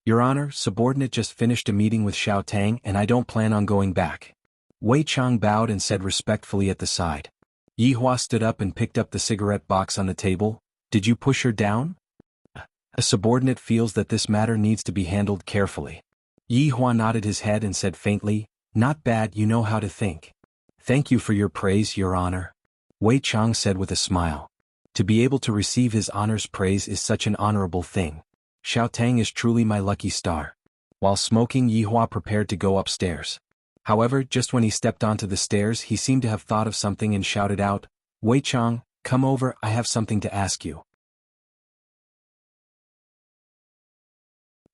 Your Honor, subordinate just finished a meeting with Xiao Tang and I don't plan on going back." Wei Chang bowed and said respectfully at the side. Yi Hua stood up and picked up the cigarette box on the table. "Did you push her down?" A subordinate feels that this matter needs to be handled carefully. Yi Hua nodded his head and said faintly, "Not bad, you know how to think." "Thank you for your praise, Your Honor," Wei Chang said with a smile. To be able to receive his honor's praise is such an honorable thing. Xiao Tang is truly my lucky star. While smoking, Yi Hua prepared to go upstairs. However, just when he stepped onto the stairs, he seemed to have thought of something and shouted out, "Wei Chang, come over, I have something to ask you."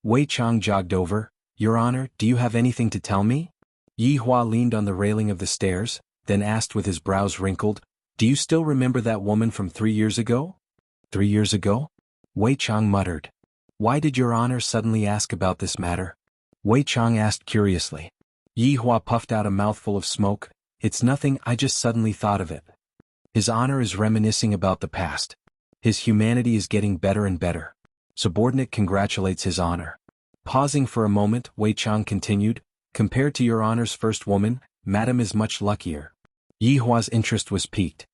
Wei Chang jogged over. "Your Honor, do you have anything to tell me?" Yi Hua leaned on the railing of the stairs, then asked with his brows wrinkled, "Do you still remember that woman from 3 years ago?" 3 years ago? Wei Chang muttered. "Why did Your Honor suddenly ask about this matter?" Wei Chang asked curiously. Yi Hua puffed out a mouthful of smoke. "It's nothing, I just suddenly thought of it." His Honor is reminiscing about the past. His humanity is getting better and better. Subordinate congratulates His Honor. Pausing for a moment, Wei Chang continued, "Compared to Your Honor's first woman, Madam is much luckier." Yi Hua's interest was piqued.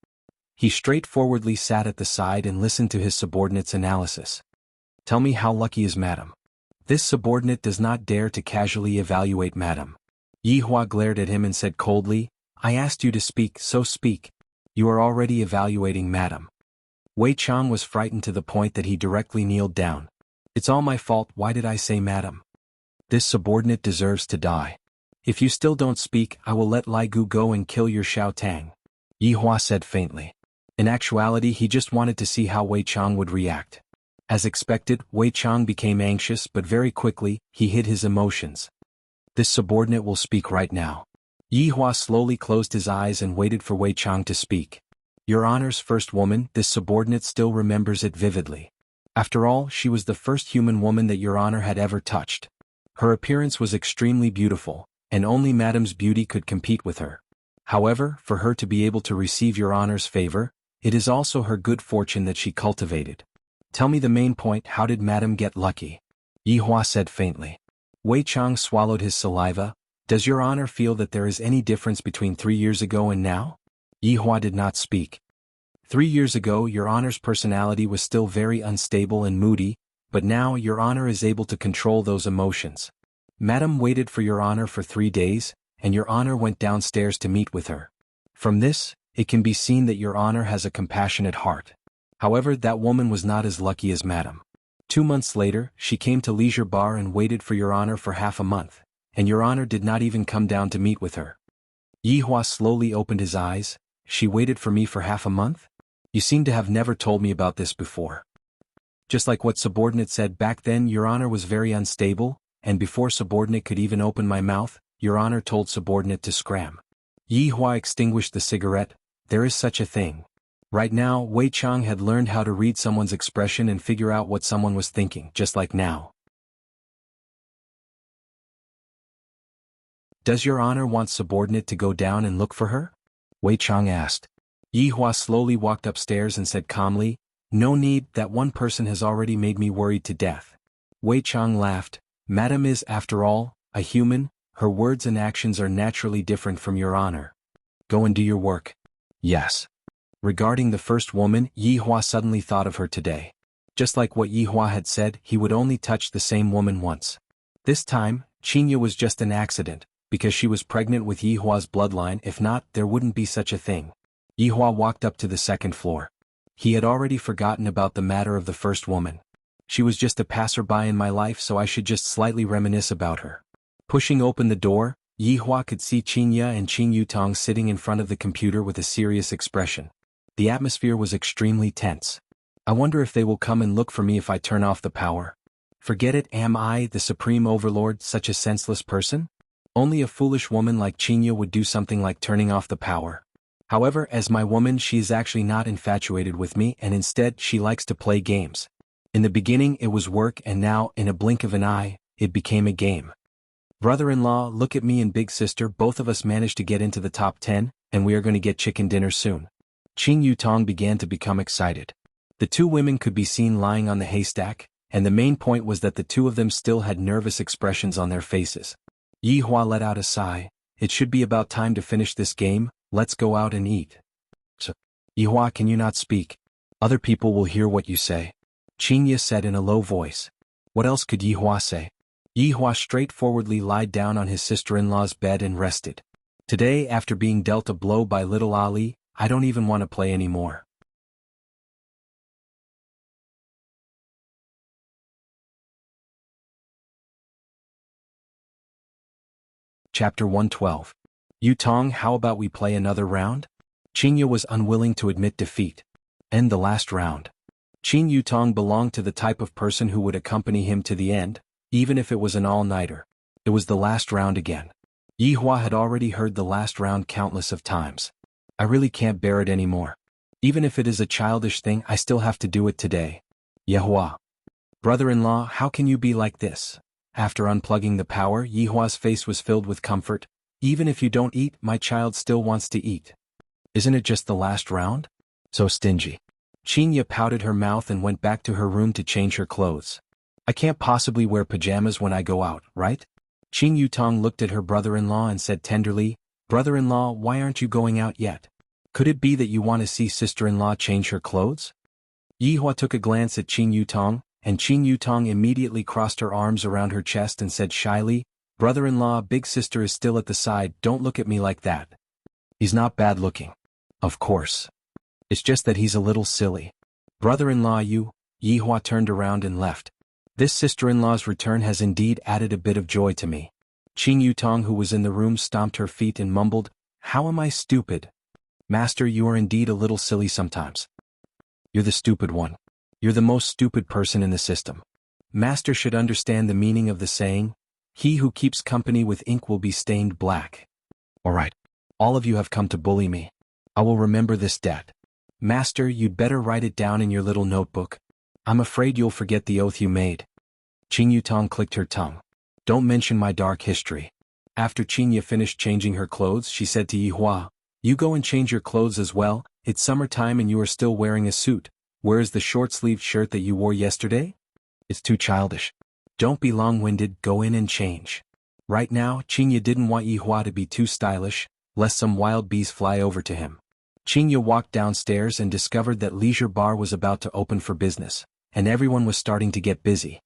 He straightforwardly sat at the side and listened to his subordinate's analysis. "Tell me, how lucky is Madam?" This subordinate does not dare to casually evaluate Madam. Yi Hua glared at him and said coldly, "I asked you to speak, so speak. You are already evaluating Madam." Wei Chang was frightened to the point that he directly kneeled down. "It's all my fault, why did I say Madam? This subordinate deserves to die. If you still don't speak, I will let Lai Gu go and kill your Xiao Tang," Yi Hua said faintly. In actuality, he just wanted to see how Wei Chang would react. As expected, Wei Chang became anxious, but very quickly, he hid his emotions. "This subordinate will speak right now." Yi Hua slowly closed his eyes and waited for Wei Chang to speak. "Your Honor's first woman," this subordinate still remembers it vividly. After all, she was the first human woman that Your Honor had ever touched. Her appearance was extremely beautiful, and only Madam's beauty could compete with her. However, for her to be able to receive Your Honor's favor, it is also her good fortune that she cultivated. "Tell me the main point, how did Madam get lucky?" Yi Hua said faintly. Wei Chang swallowed his saliva. "Does Your Honor feel that there is any difference between 3 years ago and now?" Yi Hua did not speak. 3 years ago, Your Honor's personality was still very unstable and moody, but now Your Honor is able to control those emotions. Madam waited for Your Honor for 3 days, and Your Honor went downstairs to meet with her. From this, it can be seen that Your Honor has a compassionate heart. However, that woman was not as lucky as Madam. 2 months later, she came to Leisure Bar and waited for Your Honor for half a month, and Your Honor did not even come down to meet with her. Yi Hua slowly opened his eyes. "She waited for me for half a month? You seem to have never told me about this before." Just like what subordinate said back then, Your Honor was very unstable, and before subordinate could even open my mouth, Your Honor told subordinate to scram. Yi Hua extinguished the cigarette. There is such a thing. Right now, Wei Chang had learned how to read someone's expression and figure out what someone was thinking, just like now. "Does Your Honor want subordinate to go down and look for her?" Wei Chang asked. Yi Hua slowly walked upstairs and said calmly, "No need, that one person has already made me worried to death." Wei Chang laughed. "Madam is, after all, a human, her words and actions are naturally different from Your Honor. Go and do your work." "Yes." Regarding the first woman, Yi Hua suddenly thought of her today. Just like what Yi Hua had said, he would only touch the same woman once. This time, Qinya was just an accident, because she was pregnant with Yi Hua's bloodline. If not, there wouldn't be such a thing. Yi Hua walked up to the second floor. He had already forgotten about the matter of the first woman. She was just a passerby in my life, so I should just slightly reminisce about her. Pushing open the door, Yi Hua could see Qinya and Qin Yutong sitting in front of the computer with a serious expression. The atmosphere was extremely tense. "I wonder if they will come and look for me if I turn off the power. Forget it, am I, the supreme overlord, such a senseless person? Only a foolish woman like Qinya would do something like turning off the power. However, as my woman, she is actually not infatuated with me, and instead she likes to play games. In the beginning it was work, and now, in a blink of an eye, it became a game." Brother-in-law, look at me and big sister, both of us managed to get into the top 10, and we are going to get chicken dinner soon. Qing Yutong began to become excited. The two women could be seen lying on the haystack, and the main point was that the two of them still had nervous expressions on their faces. Yi Hua let out a sigh. It should be about time to finish this game, let's go out and eat. So, Yi Hua, can you not speak? Other people will hear what you say. Qing Ye said in a low voice. What else could Yi Hua say? Yi Hua straightforwardly lied down on his sister-in-law's bed and rested. Today, after being dealt a blow by little Ali, I don't even want to play anymore. Chapter 112. Yutong, how about we play another round? Qing Ye was unwilling to admit defeat. End the last round. Qing Yutong belonged to the type of person who would accompany him to the end, even if it was an all-nighter. It was the last round again. Yi Hua had already heard the last round countless of times. I really can't bear it anymore. Even if it is a childish thing, I still have to do it today. Yi Hua. Brother-in-law, how can you be like this? After unplugging the power, Yi Hua's face was filled with comfort. Even if you don't eat, my child still wants to eat. Isn't it just the last round? So stingy. Qing Ye pouted her mouth and went back to her room to change her clothes. I can't possibly wear pajamas when I go out, right? Qing Yutong looked at her brother-in-law and said tenderly, Brother-in-law, why aren't you going out yet? Could it be that you want to see sister-in-law change her clothes? Yi Hua took a glance at Qing Yutong, and Qing Yutong immediately crossed her arms around her chest and said shyly, Brother-in-law, big sister is still at the side, don't look at me like that. He's not bad looking. Of course. It's just that he's a little silly. Brother-in-law, Yi Hua turned around and left. This sister-in-law's return has indeed added a bit of joy to me. Qing Yutong, who was in the room, stomped her feet and mumbled, How am I stupid? Master, you are indeed a little silly sometimes. You're the stupid one. You're the most stupid person in the system. Master should understand the meaning of the saying, He who keeps company with ink will be stained black. All right. All of you have come to bully me. I will remember this debt. Master, you'd better write it down in your little notebook. I'm afraid you'll forget the oath you made. Qing Yutong clicked her tongue. Don't mention my dark history. After Qing Ye finished changing her clothes, she said to Yi Hua, You go and change your clothes as well, it's summertime and you are still wearing a suit. Where is the short-sleeved shirt that you wore yesterday? It's too childish. Don't be long-winded, go in and change. Right now, Qing Ye didn't want Yi Hua to be too stylish, lest some wild bees fly over to him. Qing Ye walked downstairs and discovered that Leisure Bar was about to open for business, and everyone was starting to get busy.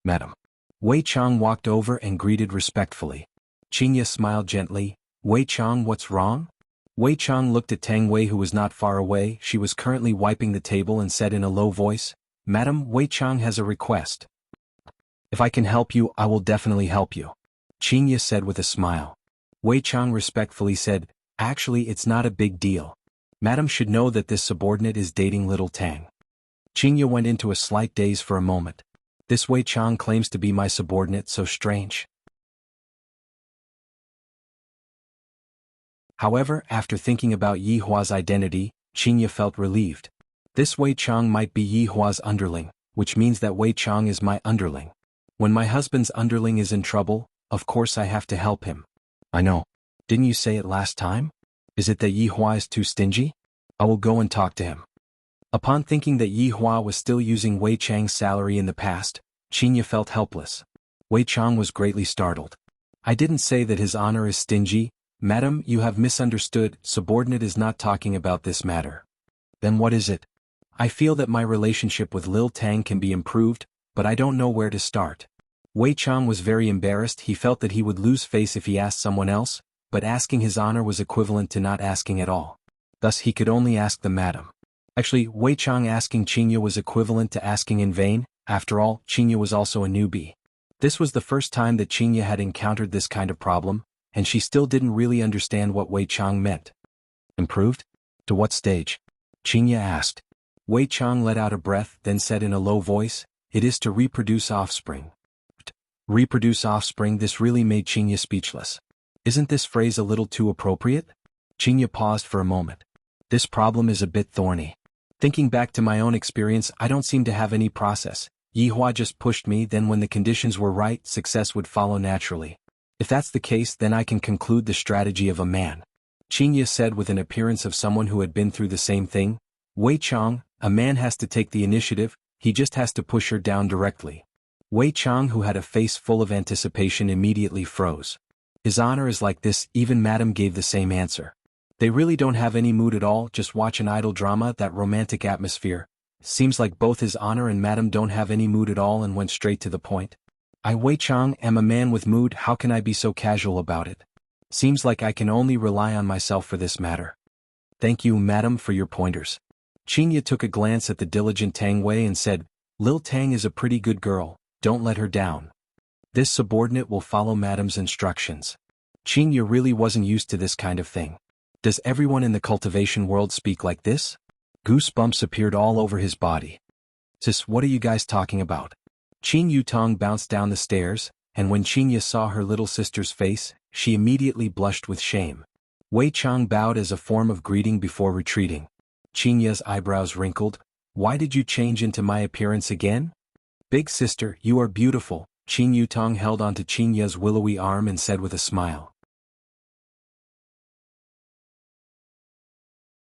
Madam. Wei Chang walked over and greeted respectfully. Qing Ye smiled gently. Wei Chang, what's wrong? Wei Chang looked at Tang Wei, who was not far away. She was currently wiping the table and said in a low voice, Madam, Wei Chang has a request. If I can help you, I will definitely help you. Qing Ye said with a smile. Wei Chang respectfully said, Actually, it's not a big deal. Madam should know that this subordinate is dating little Tang. Qing Ye went into a slight daze for a moment. This Wei Chang claims to be my subordinate, so strange. However, after thinking about Yi Hua's identity, Qing Ye felt relieved. This Wei Chang might be Yi Hua's underling, which means that Wei Chang is my underling. When my husband's underling is in trouble, of course I have to help him. I know. Didn't you say it last time? Is it that Yi Hua is too stingy? I will go and talk to him. Upon thinking that Yi Hua was still using Wei Chang's salary in the past, Qing Ye felt helpless. Wei Chang was greatly startled. I didn't say that his honor is stingy. Madam, you have misunderstood. Subordinate is not talking about this matter. Then what is it? I feel that my relationship with Lil Tang can be improved, but I don't know where to start. Wei Chang was very embarrassed. He felt that he would lose face if he asked someone else, but asking his honor was equivalent to not asking at all. Thus he could only ask the madam. Actually, Wei Chang asking Qing Ye was equivalent to asking in vain. After all, Qing Ye was also a newbie. This was the first time that Qing Ye had encountered this kind of problem, and she still didn't really understand what Wei Chang meant. Improved? To what stage? Qing Ye asked. Wei Chang let out a breath, then said in a low voice, It is to reproduce offspring. Reproduce offspring? This really made Qing Ye speechless. Isn't this phrase a little too appropriate? Qing Ye paused for a moment. This problem is a bit thorny. Thinking back to my own experience, I don't seem to have any process. Yi Hua just pushed me, then when the conditions were right, success would follow naturally. If that's the case, then I can conclude the strategy of a man. Qingye said with an appearance of someone who had been through the same thing. Wei Chang, a man has to take the initiative, he just has to push her down directly. Wei Chang, who had a face full of anticipation, immediately froze. His honor is like this. Even Madam gave the same answer. They really don't have any mood at all, just watch an idle drama, that romantic atmosphere. Seems like both his honor and Madam don't have any mood at all and went straight to the point. I, Wei Chang, am a man with mood. How can I be so casual about it? Seems like I can only rely on myself for this matter. Thank you, Madam, for your pointers. Qingye took a glance at the diligent Tang Wei and said, Lil Tang is a pretty good girl, don't let her down. This subordinate will follow Madam's instructions. Qingye really wasn't used to this kind of thing. Does everyone in the cultivation world speak like this? Goosebumps appeared all over his body. Sis, what are you guys talking about? Qin Yutong bounced down the stairs, and when Qingye saw her little sister's face, she immediately blushed with shame. Wei Chang bowed as a form of greeting before retreating. Qingye's eyebrows wrinkled. Why did you change into my appearance again? Big sister, you are beautiful. Qin Yutong held onto Qingye's willowy arm and said with a smile.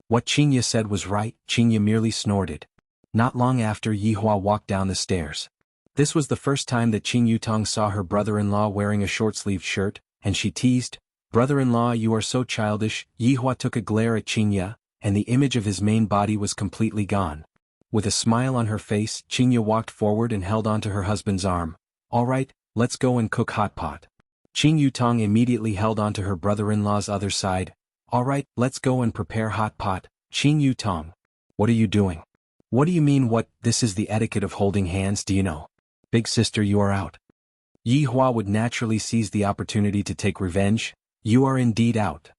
What Qingye said was right. Qingye merely snorted. Not long after, Yihua walked down the stairs. This was the first time that Qin Yutong saw her brother-in-law wearing a short-sleeved shirt, and she teased, Brother-in-law, you are so childish. Yihua took a glare at Qingye, and the image of his main body was completely gone. With a smile on her face, Qingye walked forward and held onto her husband's arm. All right, let's go and cook hot pot. Qin Yutong immediately held onto her brother-in-law's other side. All right, let's go and prepare hot pot. Qin Yutong. What are you doing? What do you mean what? This is the etiquette of holding hands, do you know? Big sister, you are out. Yihua would naturally seize the opportunity to take revenge. You are indeed out.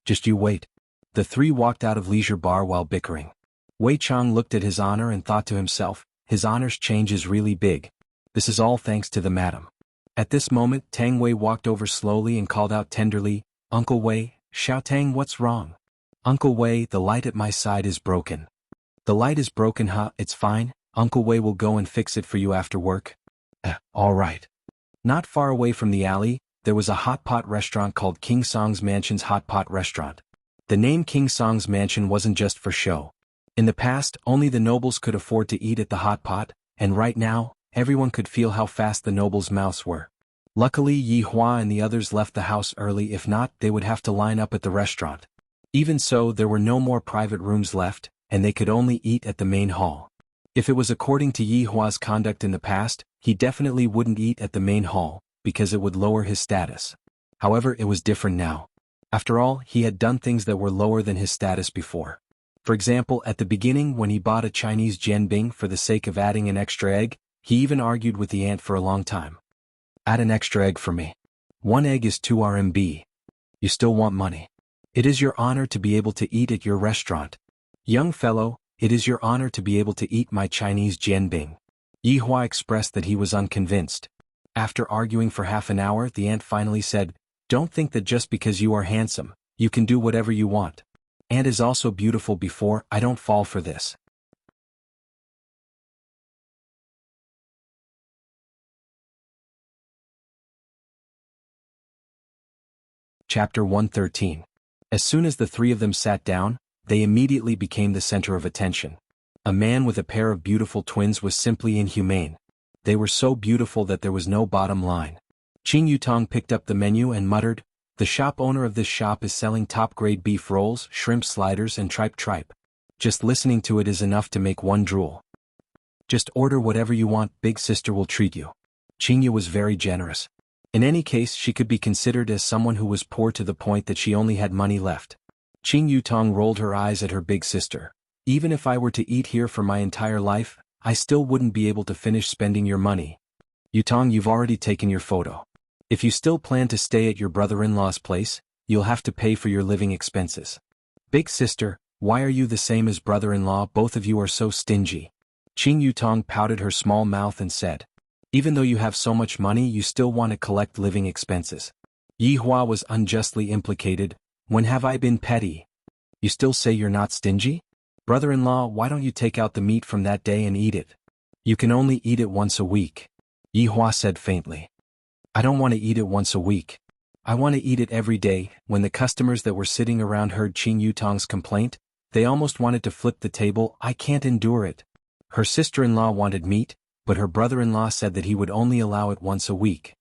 Just you wait. The three walked out of leisure bar while bickering. Wei Chang looked at his honor and thought to himself, his honor's change is really big. This is all thanks to the madam. At this moment, Tang Wei walked over slowly and called out tenderly, Uncle Wei, Xiao Tang, what's wrong? Uncle Wei, the light at my side is broken. The light is broken, huh? It's fine. Uncle Wei will go and fix it for you after work. All right. Not far away from the alley, there was a hot pot restaurant called King Song's Mansion's Hot Pot Restaurant. The name King Song's Mansion wasn't just for show. In the past, only the nobles could afford to eat at the hot pot, and right now, everyone could feel how fast the nobles' mouths were. Luckily, Yi Hua and the others left the house early. If not, they would have to line up at the restaurant. Even so, there were no more private rooms left, and they could only eat at the main hall. If it was according to Yi Hua's conduct in the past, he definitely wouldn't eat at the main hall, because it would lower his status. However, it was different now. After all, he had done things that were lower than his status before. For example, at the beginning when he bought a Chinese jianbing for the sake of adding an extra egg, he even argued with the aunt for a long time. Add an extra egg for me. 1 egg is 2 RMB. You still want money. It is your honor to be able to eat at your restaurant. Young fellow, it is your honor to be able to eat my Chinese jianbing. Yi Hua expressed that he was unconvinced. After arguing for half an hour, the aunt finally said, Don't think that just because you are handsome, you can do whatever you want. Aunt is also beautiful before, I don't fall for this. Chapter 113. As soon as the three of them sat down, they immediately became the center of attention. A man with a pair of beautiful twins was simply inhumane. They were so beautiful that there was no bottom line. Qin Yutong picked up the menu and muttered, The shop owner of this shop is selling top-grade beef rolls, shrimp sliders and tripe. Just listening to it is enough to make one drool. Just order whatever you want, big sister will treat you. Qingye was very generous. In any case, she could be considered as someone who was poor to the point that she only had money left. Qin Yutong rolled her eyes at her big sister. Even if I were to eat here for my entire life, I still wouldn't be able to finish spending your money. Yutong, you've already taken your photo. If you still plan to stay at your brother-in-law's place, you'll have to pay for your living expenses. Big sister, why are you the same as brother-in-law? Both of you are so stingy. Qin Yutong pouted her small mouth and said, Even though you have so much money, you still want to collect living expenses. Yi Hua was unjustly implicated. When have I been petty? You still say you're not stingy? Brother-in-law, why don't you take out the meat from that day and eat it? You can only eat it once a week. Yi Hua said faintly. I don't want to eat it once a week. I want to eat it every day. When the customers that were sitting around heard Qin Yutong's complaint, they almost wanted to flip the table. I can't endure it. Her sister-in-law wanted meat, but her brother-in-law said that he would only allow it once a week.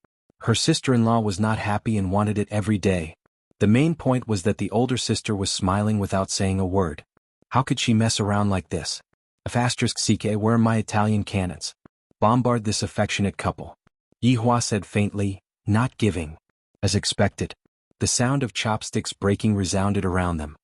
Her sister-in-law was not happy and wanted it every day. The main point was that the older sister was smiling without saying a word. How could she mess around like this? *CK, where are my Italian cannons? Bombard this affectionate couple. Yihua said faintly, not giving. As expected. The sound of chopsticks breaking resounded around them.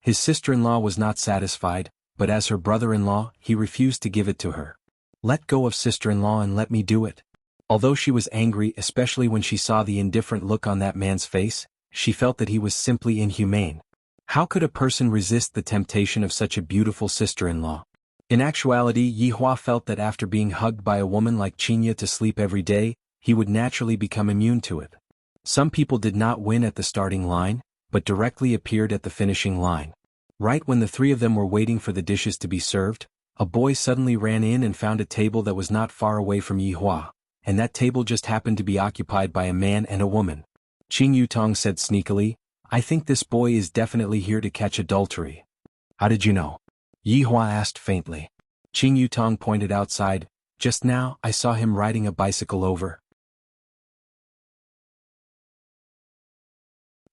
His sister-in-law was not satisfied, but as her brother-in-law, he refused to give it to her. Let go of sister-in-law and let me do it. Although she was angry, especially when she saw the indifferent look on that man's face, she felt that he was simply inhumane. How could a person resist the temptation of such a beautiful sister-in-law? In actuality, Yihua felt that after being hugged by a woman like Qinya to sleep every day, he would naturally become immune to it. Some people did not win at the starting line, but directly appeared at the finishing line. Right when the three of them were waiting for the dishes to be served, a boy suddenly ran in and found a table that was not far away from Yihua, and that table just happened to be occupied by a man and a woman. Qin Yutong said sneakily, I think this boy is definitely here to catch adultery. How did you know? Yihua asked faintly. Qin Yutong pointed outside. Just now, I saw him riding a bicycle over.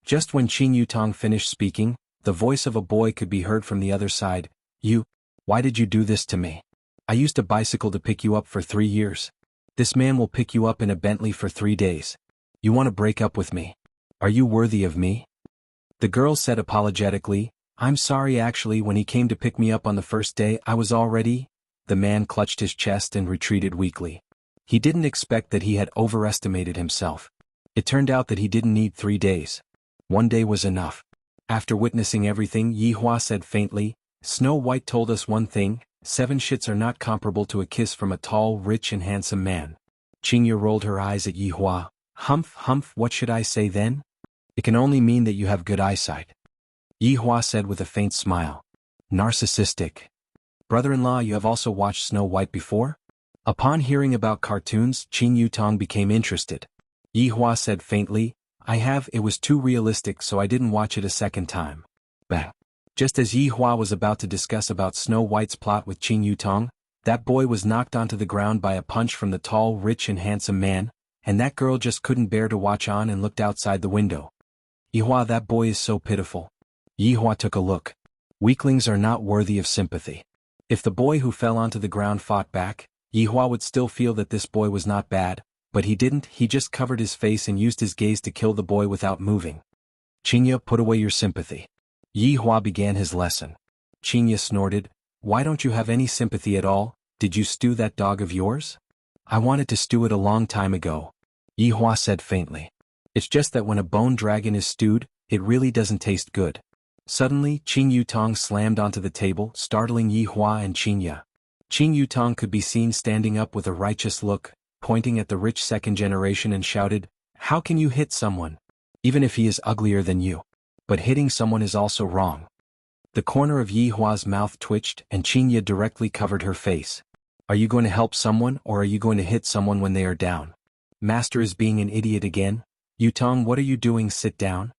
Just when Qin Yutong finished speaking, the voice of a boy could be heard from the other side. Why did you do this to me? I used a bicycle to pick you up for 3 years. This man will pick you up in a Bentley for 3 days. You want to break up with me? Are you worthy of me? The girl said apologetically, I'm sorry actually when he came to pick me up on the first day I was already. The man clutched his chest and retreated weakly. He didn't expect that he had overestimated himself. It turned out that he didn't need 3 days. 1 day was enough. After witnessing everything, Yihua said faintly, Snow White told us one thing, 7 shits are not comparable to a kiss from a tall, rich and handsome man. Qingya rolled her eyes at Yihua. Humph, what should I say then? It can only mean that you have good eyesight. Yihua said with a faint smile. Narcissistic. Brother-in-law, you have also watched Snow White before? Upon hearing about cartoons, Qin Yutong became interested. Yihua said faintly, I have, it was too realistic so I didn't watch it a second time. Bang. Just as Yihua was about to discuss about Snow White's plot with Qin Yutong, that boy was knocked onto the ground by a punch from the tall, rich and handsome man, and that girl just couldn't bear to watch on and looked outside the window. Yihua, that boy is so pitiful. Yihua took a look. Weaklings are not worthy of sympathy. If the boy who fell onto the ground fought back, Yihua would still feel that this boy was not bad, but he didn't, he just covered his face and used his gaze to kill the boy without moving. Qinya, put away your sympathy. Yihua began his lesson. Qinya snorted, why don't you have any sympathy at all? Did you stew that dog of yours? I wanted to stew it a long time ago. Yihua said faintly. It's just that when a bone dragon is stewed, it really doesn't taste good. Suddenly, Qin Yutong slammed onto the table, startling Yihua and Qinya. Qin Yutong could be seen standing up with a righteous look, pointing at the rich second generation and shouted, how can you hit someone? Even if he is uglier than you. But hitting someone is also wrong. The corner of Yihua's mouth twitched and Qinya directly covered her face. Are you going to help someone or are you going to hit someone when they are down? Master is being an idiot again? Yutong, what are you doing? Sit down.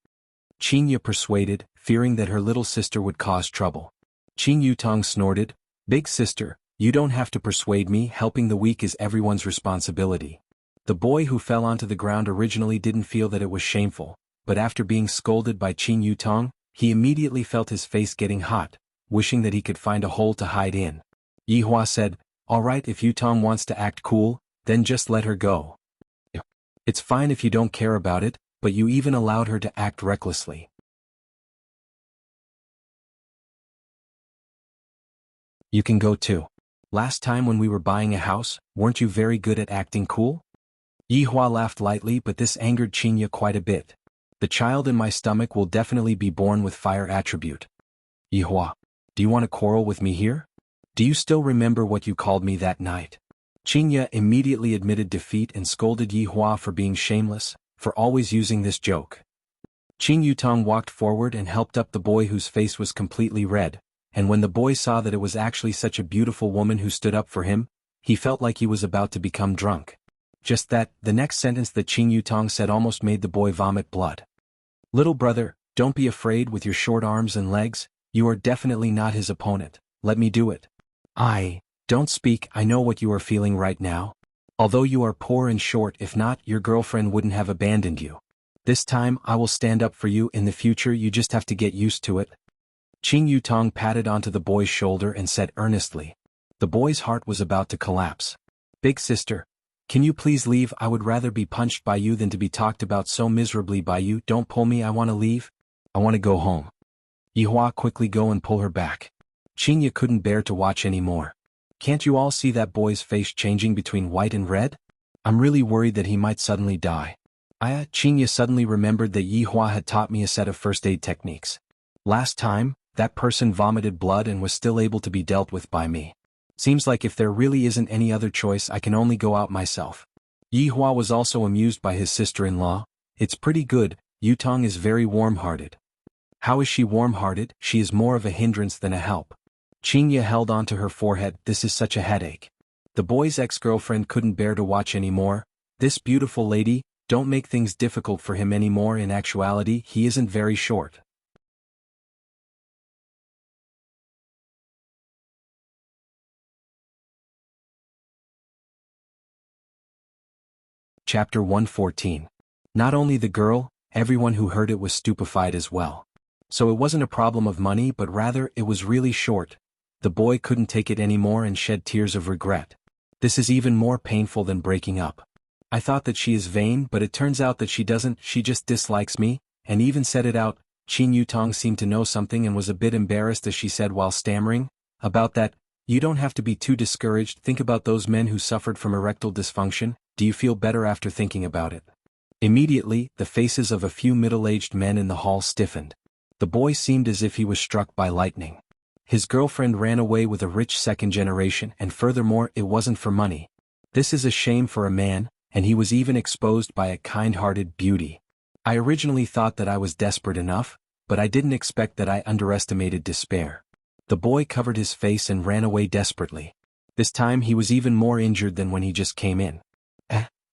Qinya persuaded, fearing that her little sister would cause trouble. Qin Yutong snorted, big sister, you don't have to persuade me, helping the weak is everyone's responsibility. The boy who fell onto the ground originally didn't feel that it was shameful, but after being scolded by Qin Yutong, he immediately felt his face getting hot, wishing that he could find a hole to hide in. Yihua said, alright, if Yutong wants to act cool, then just let her go. It's fine if you don't care about it, but you even allowed her to act recklessly. You can go too. Last time when we were buying a house, weren't you very good at acting cool? Yihua laughed lightly, but this angered Qinya quite a bit. The child in my stomach will definitely be born with fire attribute. Yihua, do you want to quarrel with me here? Do you still remember what you called me that night? Qinya immediately admitted defeat and scolded Yihua for being shameless, for always using this joke. Qin Yutong walked forward and helped up the boy whose face was completely red, and when the boy saw that it was actually such a beautiful woman who stood up for him, he felt like he was about to become drunk. Just that, the next sentence that Qin Yutong said almost made the boy vomit blood. Little brother, don't be afraid with your short arms and legs, you are definitely not his opponent, let me do it. Don't speak, I know what you are feeling right now. Although you are poor and short, if not, your girlfriend wouldn't have abandoned you. This time I will stand up for you, in the future you just have to get used to it. Qin Yutong patted onto the boy's shoulder and said earnestly. The boy's heart was about to collapse. Big sister, can you please leave? I would rather be punched by you than to be talked about so miserably by you. Don't pull me, I want to leave. I want to go home. Yihua, quickly go and pull her back. Qinya couldn't bear to watch anymore. Can't you all see that boy's face changing between white and red? I'm really worried that he might suddenly die. Qinya suddenly remembered that Yihua had taught me a set of first aid techniques. Last time, that person vomited blood and was still able to be dealt with by me. Seems like if there really isn't any other choice, I can only go out myself. Yihua was also amused by his sister-in-law. It's pretty good, Yutong is very warm-hearted. How is she warm-hearted? She is more of a hindrance than a help. Qinya held onto her forehead. This is such a headache. The boy's ex-girlfriend couldn't bear to watch anymore. This beautiful lady, don't make things difficult for him anymore. In actuality, he isn't very short. Chapter 114. Not only the girl, everyone who heard it was stupefied as well. So it wasn't a problem of money, but rather it was really short. The boy couldn't take it anymore and shed tears of regret. This is even more painful than breaking up. I thought that she is vain, but it turns out that she doesn't, she just dislikes me, and even said it out. Qin Yutong seemed to know something and was a bit embarrassed as she said while stammering, about that, you don't have to be too discouraged. Think about those men who suffered from erectile dysfunction. Do you feel better after thinking about it? Immediately, the faces of a few middle-aged men in the hall stiffened. The boy seemed as if he was struck by lightning. His girlfriend ran away with a rich second generation, and furthermore, it wasn't for money. This is a shame for a man, and he was even exposed by a kind-hearted beauty. I originally thought that I was desperate enough, but I didn't expect that. I underestimated despair. The boy covered his face and ran away desperately. This time he was even more injured than when he just came in.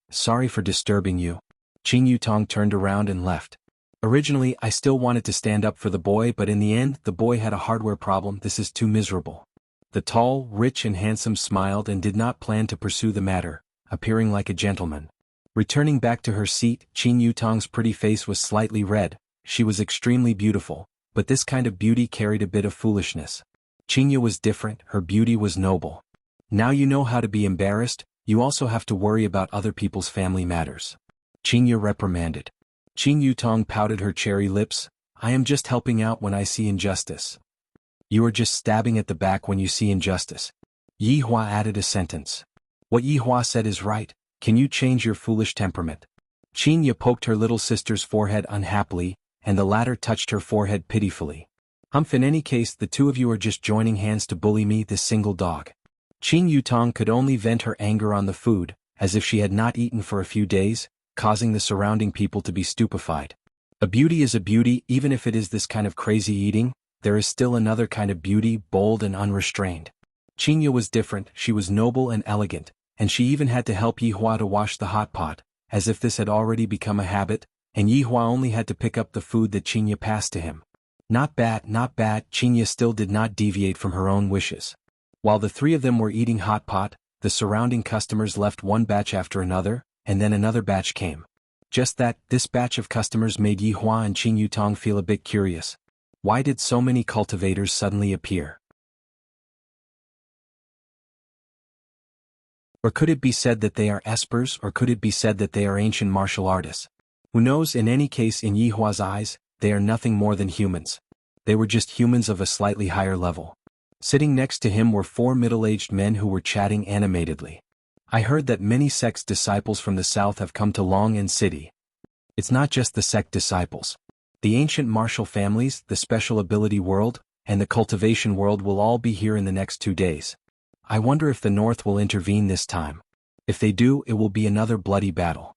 Sorry for disturbing you. Qin Yutong turned around and left. Originally, I still wanted to stand up for the boy, but in the end, the boy had a hardware problem. This is too miserable. The tall, rich and handsome smiled and did not plan to pursue the matter, appearing like a gentleman. Returning back to her seat, Qin Yutong's pretty face was slightly red. She was extremely beautiful, but this kind of beauty carried a bit of foolishness. Qinya was different, her beauty was noble. Now you know how to be embarrassed, you also have to worry about other people's family matters. Qinya reprimanded. Qin Yutong pouted her cherry lips. I am just helping out when I see injustice. You are just stabbing at the back when you see injustice. Yihua added a sentence. What Yihua said is right. Can you change your foolish temperament? Qinya poked her little sister's forehead unhappily, and the latter touched her forehead pitifully. In any case, the two of you are just joining hands to bully me, this single dog. Qin Yutong could only vent her anger on the food, as if she had not eaten for a few days, causing the surrounding people to be stupefied. A beauty is a beauty, even if it is this kind of crazy eating, there is still another kind of beauty, bold and unrestrained. Qinya was different, she was noble and elegant, and she even had to help Yihua to wash the hot pot, as if this had already become a habit, and Yihua only had to pick up the food that Qinya passed to him. Not bad, not bad. Qinya still did not deviate from her own wishes. While the three of them were eating hot pot, the surrounding customers left one batch after another, and then another batch came. Just that, this batch of customers made Yihua and Qin Yutong feel a bit curious. Why did so many cultivators suddenly appear? Or could it be said that they are espers, or could it be said that they are ancient martial artists? Who knows? In any case, in Yihua's eyes, they are nothing more than humans. They were just humans of a slightly higher level. Sitting next to him were four middle-aged men who were chatting animatedly. I heard that many sect disciples from the south have come to Long City. It's not just the sect disciples. The ancient martial families, the special ability world, and the cultivation world will all be here in the next 2 days. I wonder if the North will intervene this time. If they do, it will be another bloody battle.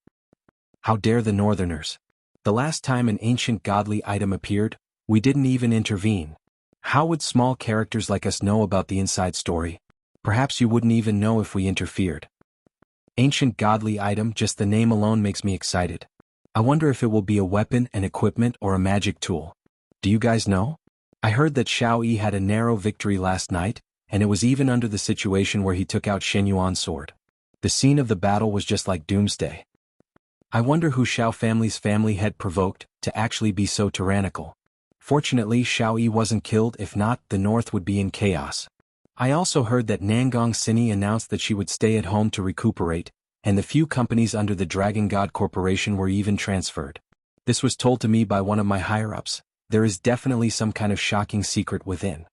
How dare the Northerners? The last time an ancient godly item appeared, we didn't even intervene. How would small characters like us know about the inside story? Perhaps you wouldn't even know if we interfered. Ancient godly item, just the name alone makes me excited. I wonder if it will be a weapon, an equipment, or a magic tool. Do you guys know? I heard that Xiao Yi had a narrow victory last night, and it was even under the situation where he took out Shen Yuan's sword. The scene of the battle was just like doomsday. I wonder who Xiao family's family had provoked to actually be so tyrannical. Fortunately, Xiao Yi wasn't killed. If not, the north would be in chaos. I also heard that Nangong Sini announced that she would stay at home to recuperate, and the few companies under the Dragon God Corporation were even transferred. This was told to me by one of my higher-ups. There is definitely some kind of shocking secret within.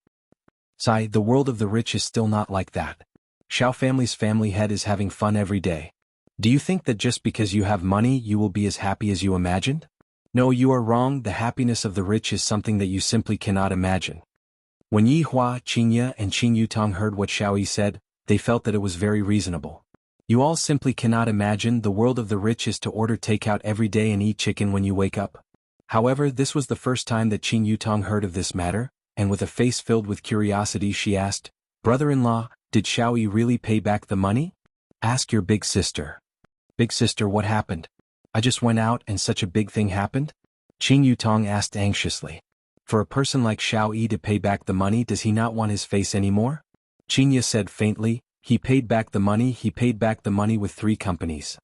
Sigh, the world of the rich is still not like that. Xiao family's family head is having fun every day. Do you think that just because you have money you will be as happy as you imagined? No, you are wrong. The happiness of the rich is something that you simply cannot imagine. When Yi Hua, Qin Ye, and Qin Yutong heard what Xiao Yi said, they felt that it was very reasonable. You all simply cannot imagine the world of the rich is to order takeout every day and eat chicken when you wake up. However, this was the first time that Qin Yutong heard of this matter, and with a face filled with curiosity she asked, "Brother-in-law, did Xiao Yi really pay back the money?" "Ask your big sister." "Big sister, what happened? I just went out and such a big thing happened?" Qin Yutong asked anxiously. For a person like Xiao Yi to pay back the money, does he not want his face anymore? Qin Ye said faintly, he paid back the money with 3 companies.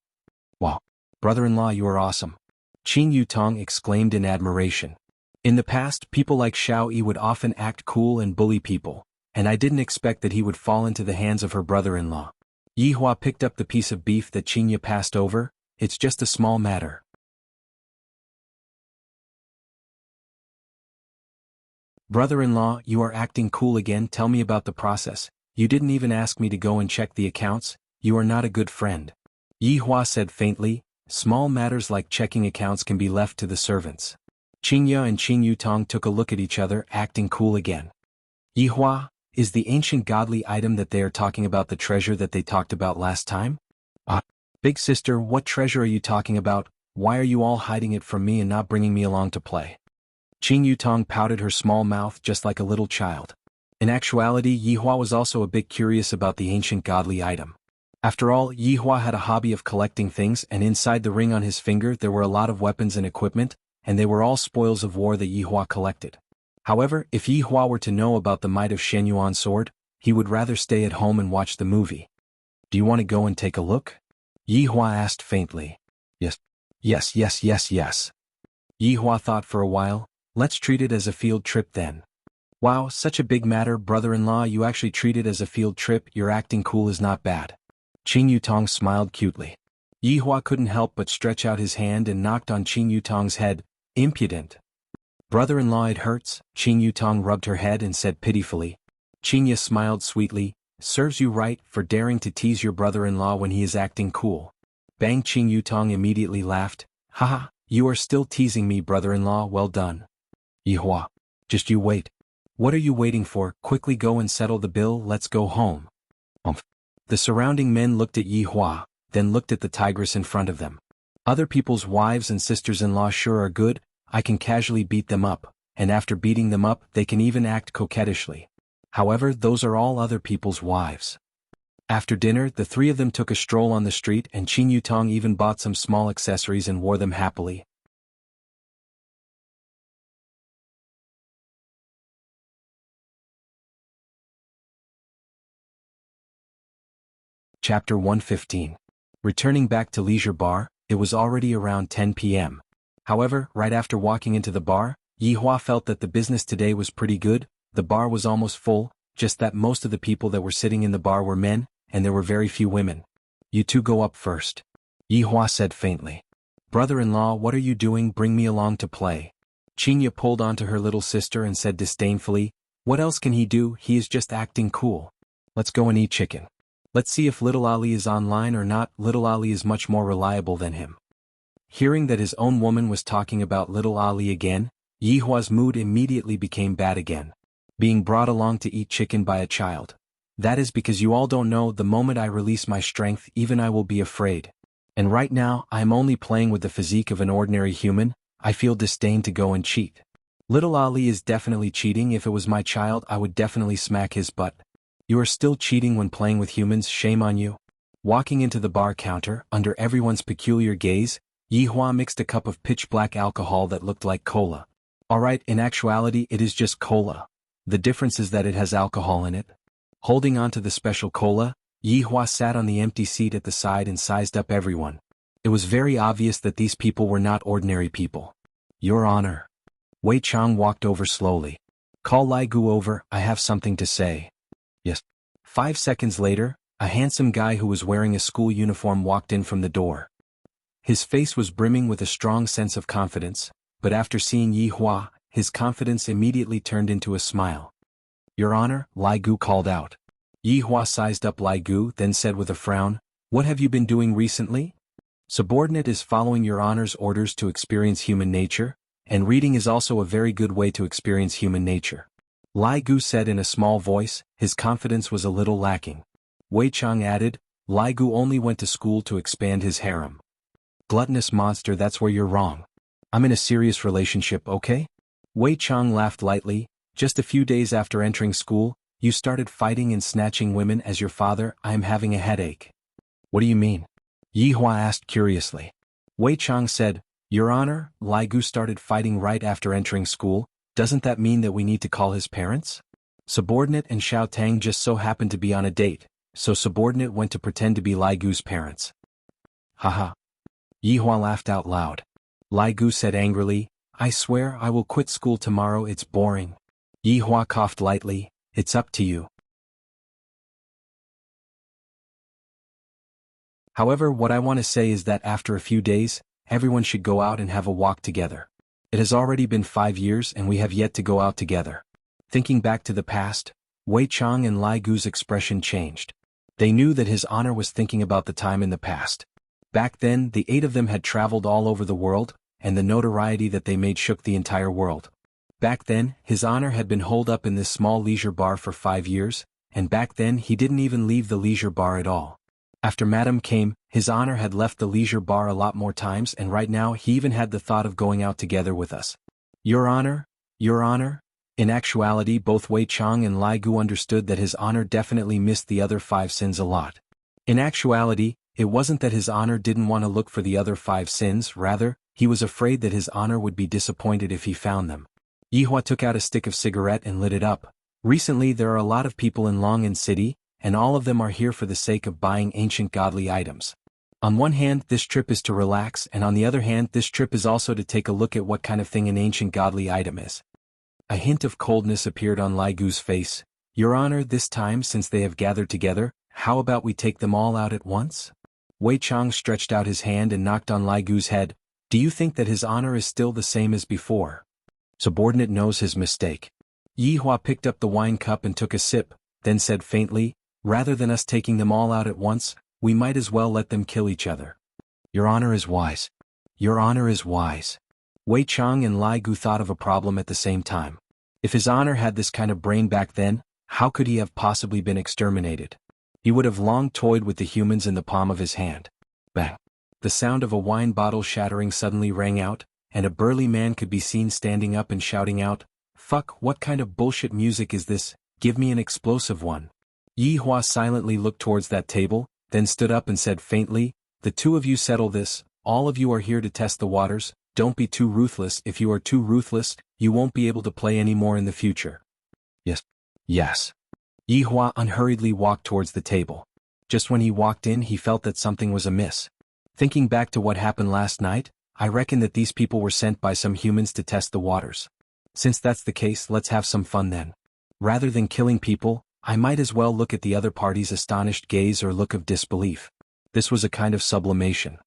Wow. Brother-in-law, you are awesome. Qin Yutong exclaimed in admiration. In the past, people like Xiao Yi would often act cool and bully people, and I didn't expect that he would fall into the hands of her brother-in-law. Yi Hua picked up the piece of beef that Qin Ye passed over. It's just a small matter. Brother-in-law, you are acting cool again. Tell me about the process. You didn't even ask me to go and check the accounts. You are not a good friend. Yi Hua said faintly, small matters like checking accounts can be left to the servants. Qin Ye and Qin Yutong took a look at each other, acting cool again. Yi Hua, is the ancient godly item that they are talking about the treasure that they talked about last time? Big sister, what treasure are you talking about? Why are you all hiding it from me and not bringing me along to play? Qin Yutong pouted her small mouth just like a little child. In actuality, Yi Hua was also a bit curious about the ancient godly item. After all, Yi Hua had a hobby of collecting things, and inside the ring on his finger there were a lot of weapons and equipment, and they were all spoils of war that Yi Hua collected. However, if Yi Hua were to know about the might of Shen Yuan's sword, he would rather stay at home and watch the movie. Do you want to go and take a look? Yi Hua asked faintly. Yes. Yes. Yi Hua thought for a while. Let's treat it as a field trip then. Wow, such a big matter, brother-in-law, you actually treat it as a field trip. Your acting cool is not bad. Qin Yutong smiled cutely. Yi Hua couldn't help but stretch out his hand and knocked on Qin Yutong's head. Impudent. Brother-in-law, it hurts. Qin Yutong rubbed her head and said pitifully. Qin Ye smiled sweetly. Serves you right for daring to tease your brother-in-law when he is acting cool. Bang! Qin Yutong immediately laughed. Haha, you are still teasing me, brother-in-law, well done. Yi Hua. Just you wait. What are you waiting for? Quickly go and settle the bill, let's go home. The surrounding men looked at Yi Hua, then looked at the tigress in front of them. Other people's wives and sisters-in-law sure are good. I can casually beat them up, and after beating them up they can even act coquettishly. However, those are all other people's wives. After dinner, the 3 of them took a stroll on the street, and Qin Yutong even bought some small accessories and wore them happily. Chapter 115. Returning back to Leisure Bar, it was already around 10 p.m. However, right after walking into the bar, Yi Hua felt that the business today was pretty good. The bar was almost full, just that most of the people that were sitting in the bar were men, and there were very few women. You 2 go up first. Yi Hua said faintly. Brother-in-law, what are you doing? Bring me along to play. Qin Ye pulled onto her little sister and said disdainfully, what else can he do? He is just acting cool. Let's go and eat chicken. Let's see if little Ali is online or not. Little Ali is much more reliable than him. Hearing that his own woman was talking about little Ali again, Yi Hua's mood immediately became bad again. Being brought along to eat chicken by a child. That is because you all don't know, the moment I release my strength even I will be afraid. And right now, I am only playing with the physique of an ordinary human. I feel disdain to go and cheat. Little Ali is definitely cheating. If it was my child I would definitely smack his butt. You are still cheating when playing with humans, shame on you. Walking into the bar counter, under everyone's peculiar gaze, Yi Hua mixed a cup of pitch-black alcohol that looked like cola. Alright, in actuality it is just cola. The difference is that it has alcohol in it. Holding on to the special cola, Yi Hua sat on the empty seat at the side and sized up everyone. It was very obvious that these people were not ordinary people. Your Honor. Wei Chang walked over slowly. Call Lai Gu over, I have something to say. Yes. 5 seconds later, a handsome guy who was wearing a school uniform walked in from the door. His face was brimming with a strong sense of confidence, but after seeing Yi Hua, his confidence immediately turned into a smile. Your Honor, Lai Gu called out. Yi Hua sized up Lai Gu, then said with a frown, What have you been doing recently? Subordinate is following Your Honor's orders to experience human nature, and reading is also a very good way to experience human nature. Lai Gu said in a small voice, his confidence was a little lacking. Wei Chang added, Lai Gu only went to school to expand his harem. Gluttonous monster, that's where you're wrong. I'm in a serious relationship, okay? Wei Chang laughed lightly. Just a few days after entering school, you started fighting and snatching women as your father. I am having a headache. What do you mean? Yi Hua asked curiously. Wei Chang said, Your Honor, Lai Gu started fighting right after entering school. Doesn't that mean that we need to call his parents? Subordinate and Xiao Tang just so happened to be on a date, so Subordinate went to pretend to be Lai Gu's parents. Haha. Yi Hua laughed out loud. Lai Gu said angrily, I swear I will quit school tomorrow, it's boring. Yi Hua coughed lightly, it's up to you. However, what I want to say is that after a few days, everyone should go out and have a walk together. It has already been 5 years and we have yet to go out together. Thinking back to the past, Wei Chang and Lai Gu's expression changed. They knew that His Honor was thinking about the time in the past. Back then, the 8 of them had traveled all over the world, and the notoriety that they made shook the entire world. Back then, His Honor had been holed up in this small leisure bar for 5 years, and back then he didn't even leave the leisure bar at all. After Madam came, His Honor had left the leisure bar a lot more times, and right now he even had the thought of going out together with us. Your Honor? Your Honor? In actuality, both Wei Chang and Lai Gu understood that His Honor definitely missed the other 5 sins a lot. In actuality, it wasn't that His Honor didn't want to look for the other 5 sins, rather, he was afraid that His Honor would be disappointed if he found them. Yi Hua took out a stick of cigarette and lit it up. Recently there are a lot of people in Long'an City, and all of them are here for the sake of buying ancient godly items. On one hand, this trip is to relax, and on the other hand, this trip is also to take a look at what kind of thing an ancient godly item is. A hint of coldness appeared on Lai Gu's face. Your Honor, this time since they have gathered together, how about we take them all out at once? Wei Chang stretched out his hand and knocked on Lai Gu's head. Do you think that His Honor is still the same as before? Subordinate knows his mistake. Yi Hua picked up the wine cup and took a sip, then said faintly, Rather than us taking them all out at once, we might as well let them kill each other. Your Honor is wise. Your Honor is wise. Wei Chang and Lai Gu thought of a problem at the same time. If His Honor had this kind of brain back then, how could he have possibly been exterminated? He would have long toyed with the humans in the palm of his hand. Bang! The sound of a wine bottle shattering suddenly rang out, and a burly man could be seen standing up and shouting out, Fuck, what kind of bullshit music is this? Give me an explosive one. Yi Hua silently looked towards that table, then stood up and said faintly, The 2 of you settle this, all of you are here to test the waters, don't be too ruthless. If you are too ruthless, you won't be able to play anymore in the future. Yes. Yes. Yi Hua unhurriedly walked towards the table. Just when he walked in he felt that something was amiss. Thinking back to what happened last night, I reckon that these people were sent by some humans to test the waters. Since that's the case, let's have some fun then. Rather than killing people, I might as well look at the other party's astonished gaze or look of disbelief. This was a kind of sublimation.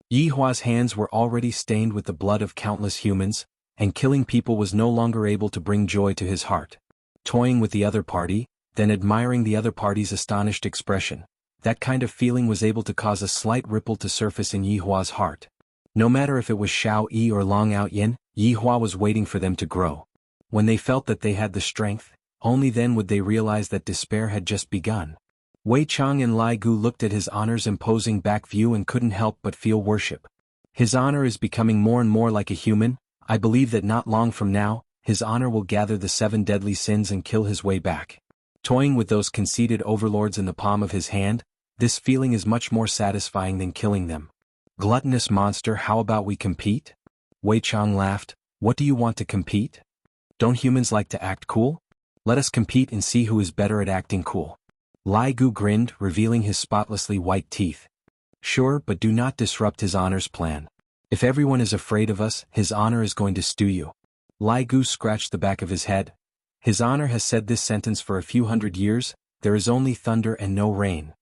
Yi Hua's hands were already stained with the blood of countless humans, and killing people was no longer able to bring joy to his heart. Toying with the other party, then admiring the other party's astonished expression, that kind of feeling was able to cause a slight ripple to surface in Yi Hua's heart. No matter if it was Xiao Yi or Long Outyin, Yi Hua was waiting for them to grow. When they felt that they had the strength, only then would they realize that despair had just begun. Wei Chang and Lai Gu looked at His Honor's imposing back view and couldn't help but feel worship. His Honor is becoming more and more like a human. I believe that not long from now, His Honor will gather the 7 deadly sins and kill his way back. Toying with those conceited overlords in the palm of his hand, this feeling is much more satisfying than killing them. Gluttonous monster, how about we compete? Wei Chang laughed. What do you want to compete? Don't humans like to act cool? Let us compete and see who is better at acting cool. Lai Gu grinned, revealing his spotlessly white teeth. Sure, but do not disrupt his honor's plan. If everyone is afraid of us, his honor is going to stew you. Lai Gu scratched the back of his head. His honor has said this sentence for a few hundred years, there is only thunder and no rain.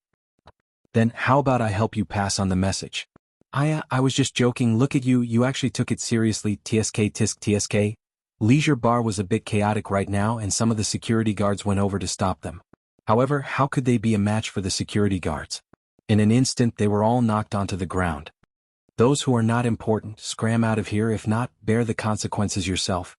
Then, how about I help you pass on the message? I was just joking, look at you, you actually took it seriously, TSK tisk TSK. Leisure Bar was a bit chaotic right now and some of the security guards went over to stop them. However, how could they be a match for the security guards? In an instant they were all knocked onto the ground. Those who are not important, scram out of here, if not, bear the consequences yourself.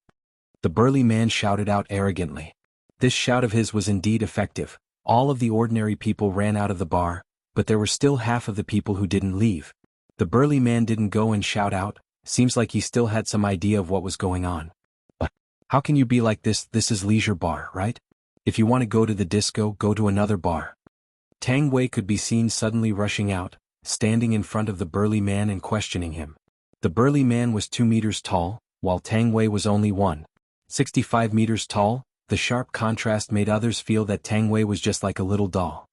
The burly man shouted out arrogantly. This shout of his was indeed effective. All of the ordinary people ran out of the bar, but there were still half of the people who didn't leave. The burly man didn't go and shout out, seems like he still had some idea of what was going on. But how can you be like this? This is Leisure Bar, right? If you want to go to the disco, go to another bar. Tang Wei could be seen suddenly rushing out, standing in front of the burly man and questioning him. The burly man was 2 meters tall, while Tang Wei was only 1.65 meters tall. The sharp contrast made others feel that Tang Wei was just like a little doll.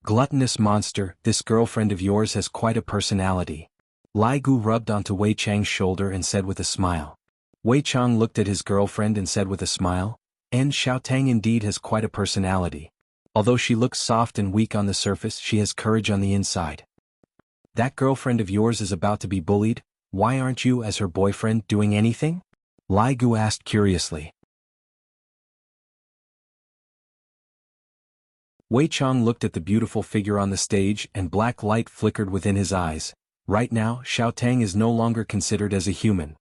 Gluttonous monster, this girlfriend of yours has quite a personality. Lai Gu rubbed onto Wei Chang's shoulder and said with a smile. Wei Chang looked at his girlfriend and said with a smile, "And Xiao Tang indeed has quite a personality. Although she looks soft and weak on the surface, she has courage on the inside." That girlfriend of yours is about to be bullied, why aren't you, as her boyfriend, doing anything? Lai Gu asked curiously. Wei Chang looked at the beautiful figure on the stage and black light flickered within his eyes. Right now, Xiao Tang is no longer considered as a human.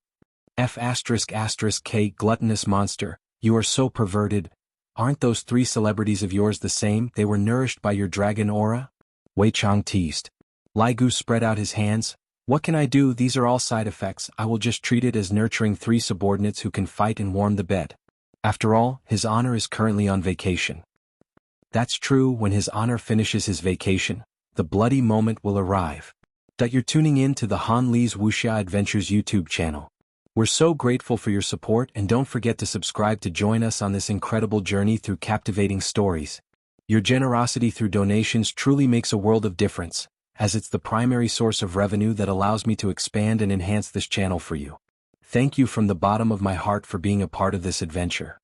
F***K gluttonous monster, you are so perverted. Aren't those 3 celebrities of yours the same? They were nourished by your dragon aura? Wei Chang teased. Lai Gu spread out his hands. What can I do? These are all side effects. I will just treat it as nurturing 3 subordinates who can fight and warm the bed. After all, his honor is currently on vacation. That's true, when his honor finishes his vacation, the bloody moment will arrive. You're tuning in to the Han Li's Wuxia Adventures YouTube channel. We're so grateful for your support and don't forget to subscribe to join us on this incredible journey through captivating stories. Your generosity through donations truly makes a world of difference, as it's the primary source of revenue that allows me to expand and enhance this channel for you. Thank you from the bottom of my heart for being a part of this adventure.